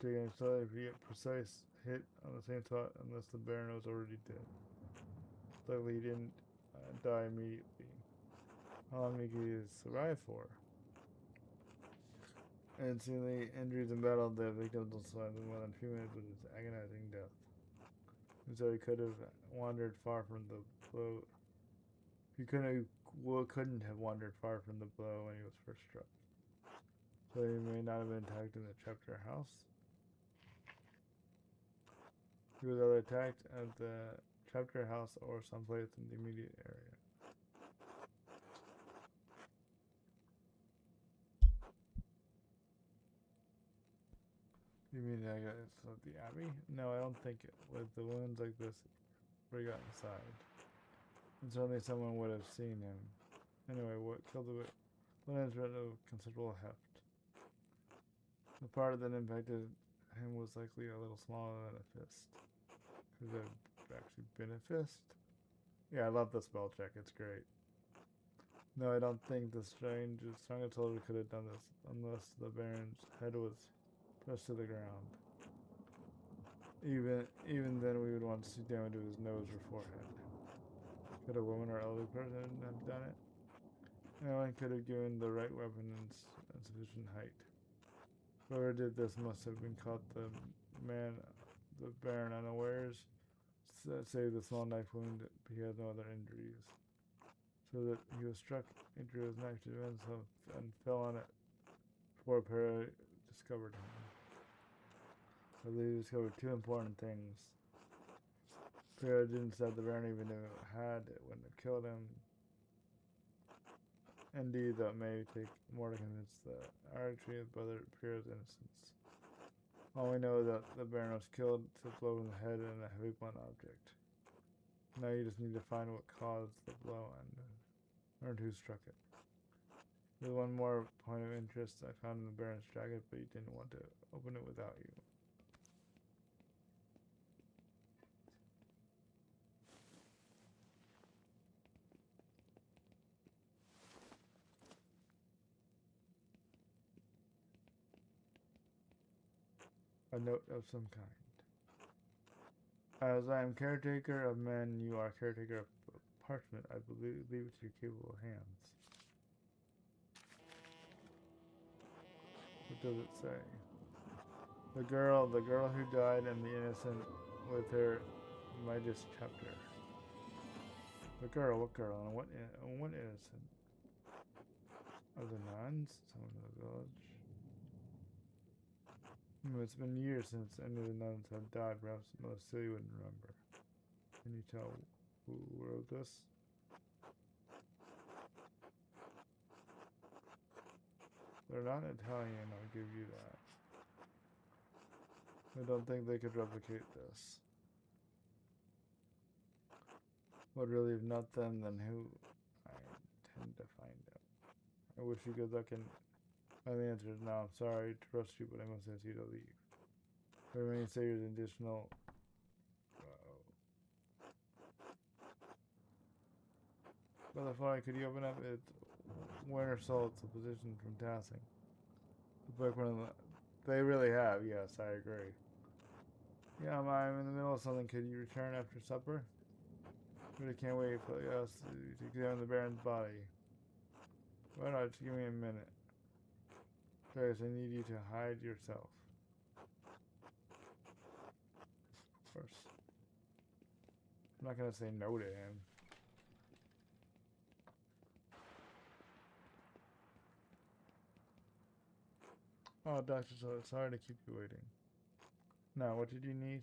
Taking a precise hit on the same spot, unless the Baron was already dead. Luckily, he didn't die immediately. How long did he survive for? And seeing the injuries in battle, the victim don't survive more than a few minutes with his agonizing death. And so he could have wandered far from the blow. He couldn't have wandered far from the blow when he was first struck. So he may not have been attacked in the chapter house. He was either attacked at the chapter house or someplace in the immediate area. You mean I guess the Abbey? No, I don't think it. With the wounds like this, we got inside. And certainly someone would have seen him. Anyway, what killed the Lennon's red of considerable heft. The part that impacted him was likely a little smaller than a fist. Could it have actually been a fist? Yeah, I love the spell check. It's great. No, I don't think the strongest soldier could have done this unless the Baron's head was pressed to the ground. Even then, we would want to see damage to his nose or forehead. Could a woman or elderly person have done it? No one could have given the right weapon and sufficient height. Whoever did this must have been caught the Baron unawares, save the small knife wound, but he had no other injuries. So that he was struck into his knife to defend himself and fell on it before Para discovered him. I believe he discovered 2 important things. Para didn't say the Baron even knew it had it when it killed him. Indeed, that may take more to convince the archery of Brother Para's innocence. All we know is that the Baron was killed to a blow in the head and a heavy blunt object. Now you just need to find what caused the blow and learn who struck it. There's one more point of interest I found in the Baron's jacket, but he didn't want to open it without you. A note of some kind. As I am caretaker of men, you are caretaker of parchment. I leave it to your capable hands. What does it say? The girl who died and the innocent with her Midas chapter. The girl, what girl? And what innocent? Are the nuns? Someone in the village? It's been years since any of the nuns have died. Perhaps Cecilia wouldn't remember. Can you tell who wrote this? They're not Italian, I'll give you that. I don't think they could replicate this. But really, if not them, then who? I intend to find out. I wish you good luck and the answer is no. I'm sorry to rush you, but I must ask you to leave. There remain saviors additional. Brother Fly, could you open up it? Winter Salt's a position from Tassing. The book one. They really have. Yes, I agree. Yeah, I'm in the middle of something. Could you return after supper? But I can't wait for us to examine the Baron's body. Why not just give me a minute? Paris, I need you to hide yourself. Of course. I'm not going to say no to him. Oh, Doctor, sorry to keep you waiting. Now, what did you need?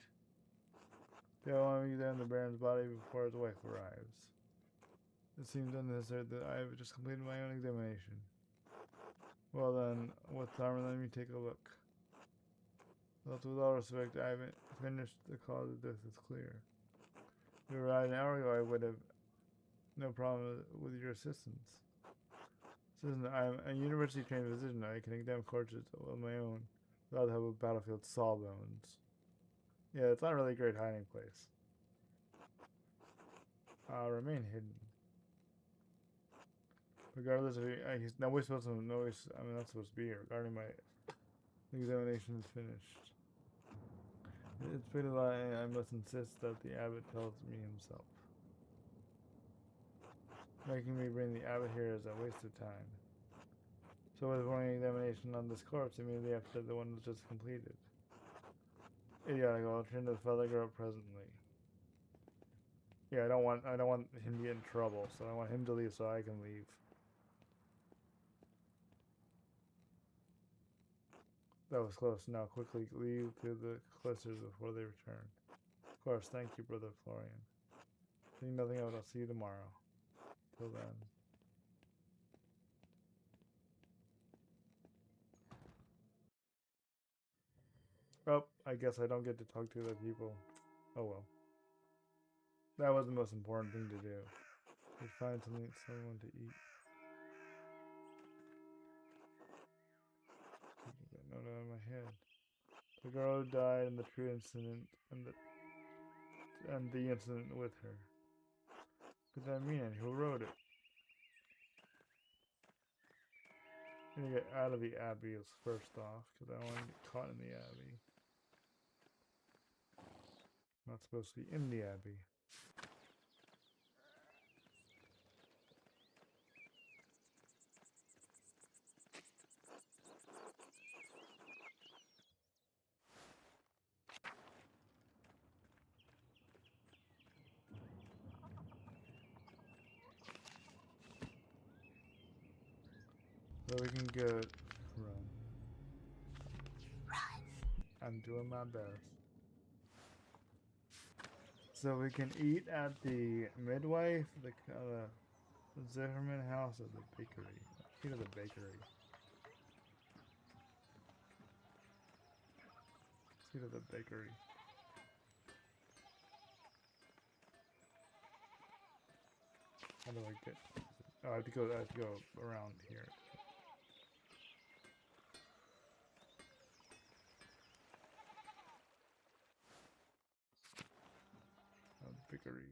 They want me to examine the Baron's body before his wife arrives. It seems unnecessary that I have just completed my own examination. Well then, what's the harm? Let me take a look. But with all respect, I haven't finished. The cause of death is clear. If you arrived an hour ago, I would have no problem with your assistance. I'm a university-trained physician. I can examine corpses on my own. Rather have a battlefield sawbones. Yeah, it's not really a great hiding place. Remain hidden. Regardless of he's nobody's supposed to nobody's I'm not supposed to be here. Regarding my examination is finished. It's pretty lie I must insist that the abbot tells me himself. Making me bring the abbot here is a waste of time. So with one examination on this corpse immediately after the one was just completed. Idiotic, I'll turn to the fellow girl presently. Yeah, I don't want him to get in trouble, so I want him to leave so I can leave. That was close. Now quickly leave to the cloisters before they return. Of course, thank you, Brother Florian. Think nothing of it, I'll see you tomorrow. Till then. Oh, I guess I don't get to talk to other people. Oh well. That was the most important thing to do. To find someone to eat. Get note out of my head. The girl who died and the true incident and the incident with her. What does that mean? And who wrote it? I'm gonna get out of the abbey is first off, because I don't want to get caught in the abbey. I'm not supposed to be in the abbey. So we can get run. I'm doing my best. So we can eat at the midwife, the Zimmerman house, or the bakery. Eat at the bakery. Let's eat at the bakery. How do I get? Oh, I have to go around here. Bakery.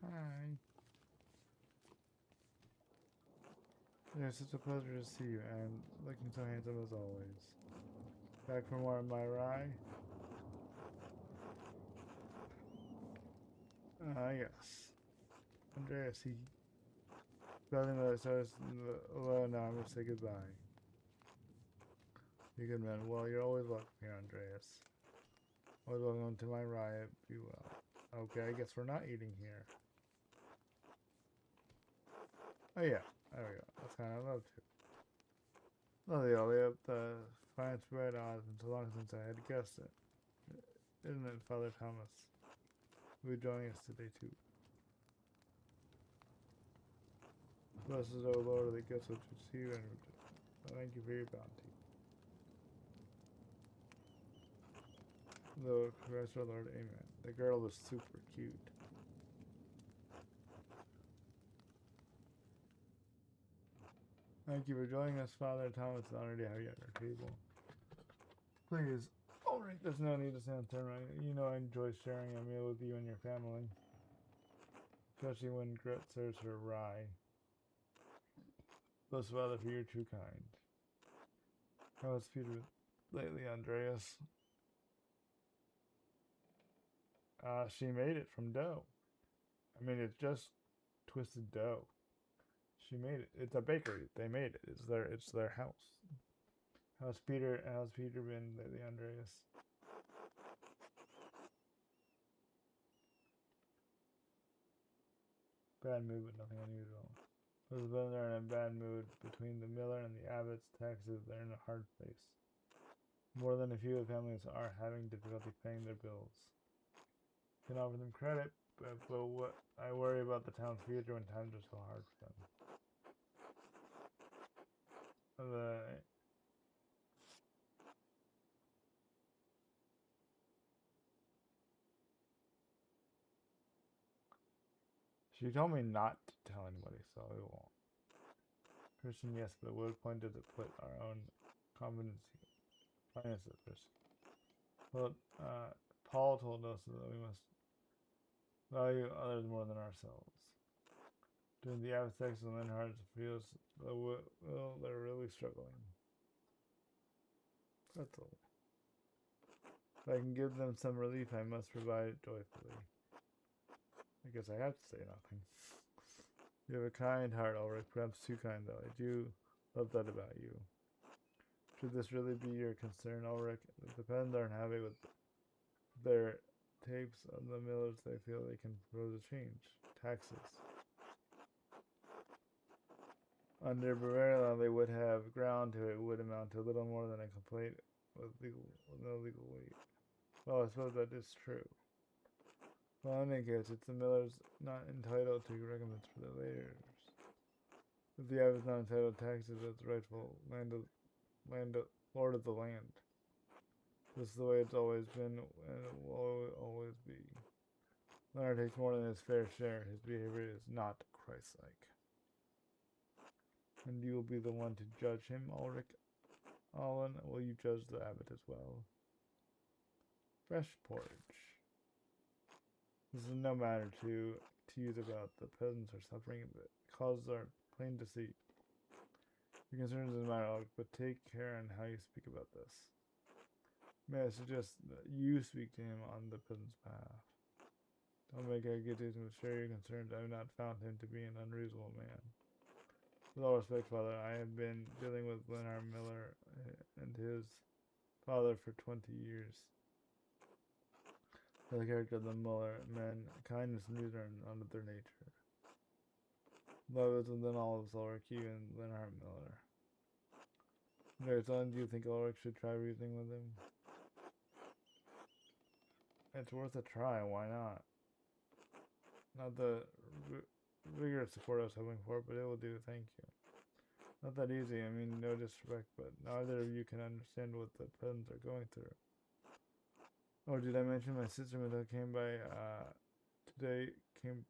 Hi. It's such a pleasure to see you, and looking so handsome as always. Back from where my rye? Yes. Andreas, he... Building the stars alone now, I'm gonna say goodbye. Be good man. Well, you're always welcome here, Andreas. Always welcome to my rye. Be well. Okay, I guess we're not eating here. Oh yeah, there we go. That's kind of love too. Lovely, Ollie, up the finest bread odds and so long since I had guessed it. Isn't it, Father Thomas? Will be joining us today too. Blessed, O Lord, the gifts which receive and thank you for your bounty. Lord, Christ our Lord, amen. The girl was super cute. Thank you for joining us, Father Thomas. It's an honor to have you at our table. Please, alright, there's no need to stand there, right? You know I enjoy sharing a meal with you and your family. Especially when Gret serves her rye. Blessed Father, for you're too kind. How was Peter lately, Andreas? She made it from dough. I mean, it's just twisted dough. She made it. It's a bakery. They made it. It's their house. How's Peter been lately, Andreas? Bad mood, but nothing unusual. Elizabeth are in a bad mood. Between the miller and the abbot's taxes, they're in a hard place. More than a few families are having difficulty paying their bills. Can offer them credit, but what I worry about the town's future when times are so hard for them. She told me not to tell anybody, so I won't. Christian, yes, but what point does it put our own confidence finances at risk? Well, Paul told us that we must value others more than ourselves. Doing the apathetic and then hard to feel they're really struggling. That's all. If I can give them some relief, I must provide it joyfully. I guess I have to say nothing. You have a kind heart, Ulrich. Perhaps too kind, though. I do love that about you. Should this really be your concern, Ulrich? The peasants aren't happy with their tapes on the millers. They feel they can propose a change. Taxes. Under Bavaria law, they would have ground to it would amount to little more than a complaint with no legal weight. Well, I suppose that is true. Well, in any case, it's the millers not entitled to recompense for their labors. If the abbot is not entitled to taxes as the rightful lord of the land. This is the way it's always been and it will always be. Leonard takes more than his fair share. His behavior is not Christ-like. And you will be the one to judge him, Ulrich. Allen, will you judge the abbot as well? Fresh porridge. This is no matter to tease about. The peasants are suffering, but causes are plain to see. Your concern doesn't matter, Ulrich, but take care on how you speak about this. May I suggest that you speak to him on the peasant's behalf? Don't make accusation, but share your concerns. I have not found him to be an unreasonable man. With all respect, Father, I have been dealing with Leonard Miller and his father for 20 years. The character of the Muller men, kindness and neither are under their nature. Love is within all of us, Ulrich, even Leonard Miller. There's one, do you think Ulrich should try reasoning with him? It's worth a try, why not? Not the vigorous support I was hoping for, but it will do, thank you. Not that easy, I mean, no disrespect, but neither of you can understand what the peasants are going through. Oh, did I mention my sister Matilda came by, today, came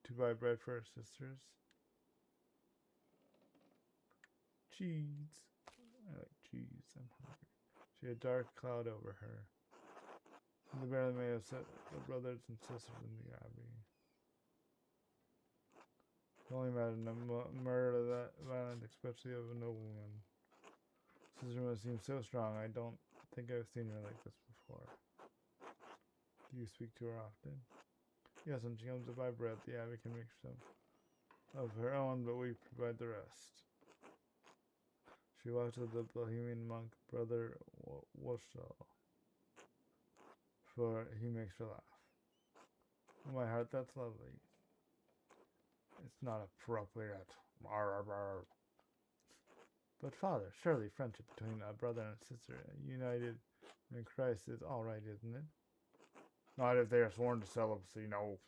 to buy bread for her sisters? Cheese. I like cheese, I'm hungry. She had a dark cloud over her. The barely may have set the brothers and sisters in the abbey. Only imagine a murder that violent, especially of a nobleman. Sister must seem so strong. I don't think I've seen her like this before. Do you speak to her often? Yes, when she comes to buy bread, the abbey can make some of her own, but we provide the rest. She walks with the Bohemian monk, Brother Wuschel, for he makes her laugh. Oh, my heart, that's lovely. It's not appropriate. But Father, surely friendship between a brother and a sister united in Christ is all right, isn't it? Not if they are sworn to celibacy, no.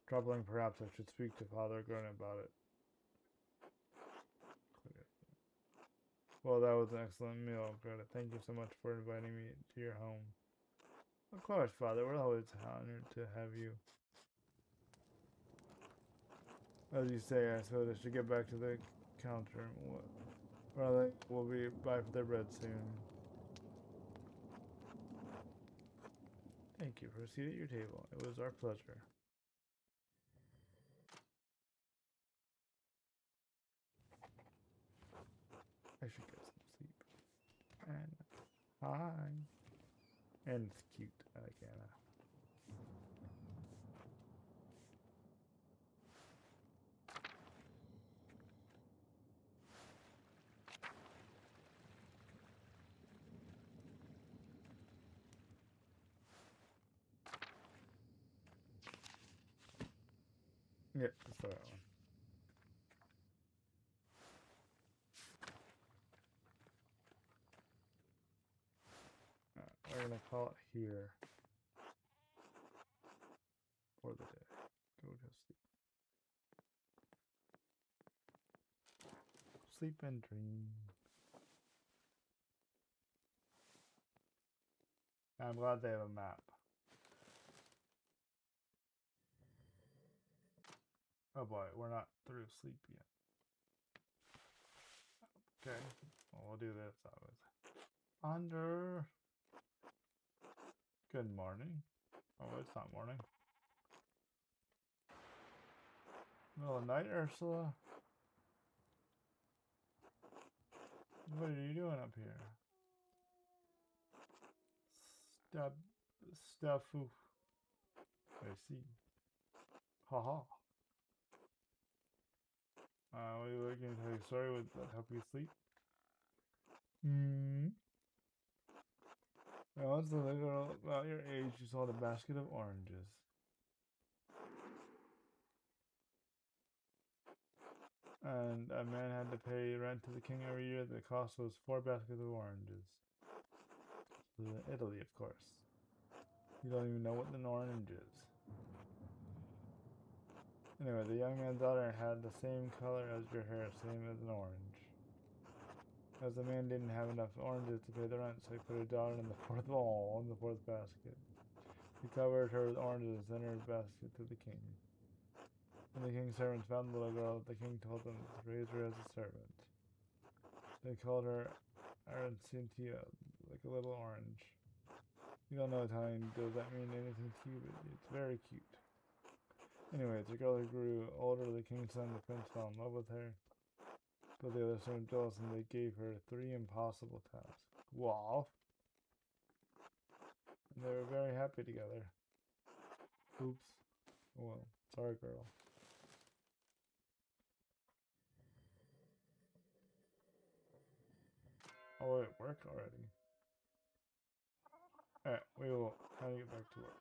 Troubling, perhaps I should speak to Father Gurn about it. Well, that was an excellent meal, Greta. Thank you so much for inviting me to your home. Of course, Father. We're always honored to have you. As you say, I suppose I should get back to the counter. Well, we'll be by for their bread soon. Thank you for a seat at your table. It was our pleasure. I should get some sleep. And hi. And it's cute. I like Anna. Yep, that's the right one. We're gonna call it here for the day. Go to sleep. Sleep and dream. I'm glad they have a map. Oh boy, we're not through sleep yet. Okay, well, we'll do this. Under. Good morning. Oh, it's not morning. Middle of the night, Ursula? What are you doing up here? Stuff. I see. Haha. What are you looking to tell you a story that help you sleep? Hmm. Now, once the little girl about your age, you sold a basket of oranges. And a man had to pay rent to the king every year. The cost was 4 baskets of oranges. This is in Italy, of course. You don't even know what an orange is. Anyway, the young man's daughter had the same color as your hair, same as an orange. As the man didn't have enough oranges to pay the rent, so he put his daughter in the fourth basket. He covered her with oranges and sent her basket to the king. When the king's servants found the little girl, the king told them to raise her as a servant. They called her Arancyntia, like a little orange. You don't know Italian, does that mean anything to you? But it's very cute. Anyway, the girl who grew older, the king's son, the prince, fell in love with her. But the others were jealous and they gave her 3 impossible tasks. Wow. And they were very happy together. Oops. Oh well, sorry girl. Oh, it worked already. Alright, we will kind of get back to work.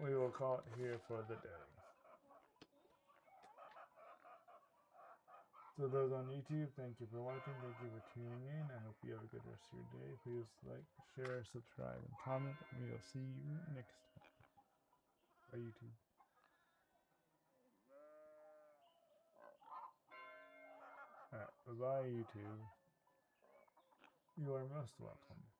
We will call it here for the day. So those on YouTube, thank you for watching. Thank you for tuning in. I hope you have a good rest of your day. Please like, share, subscribe, and comment. And we will see you next time. Bye, YouTube. Alright, bye-bye, YouTube. You are most welcome.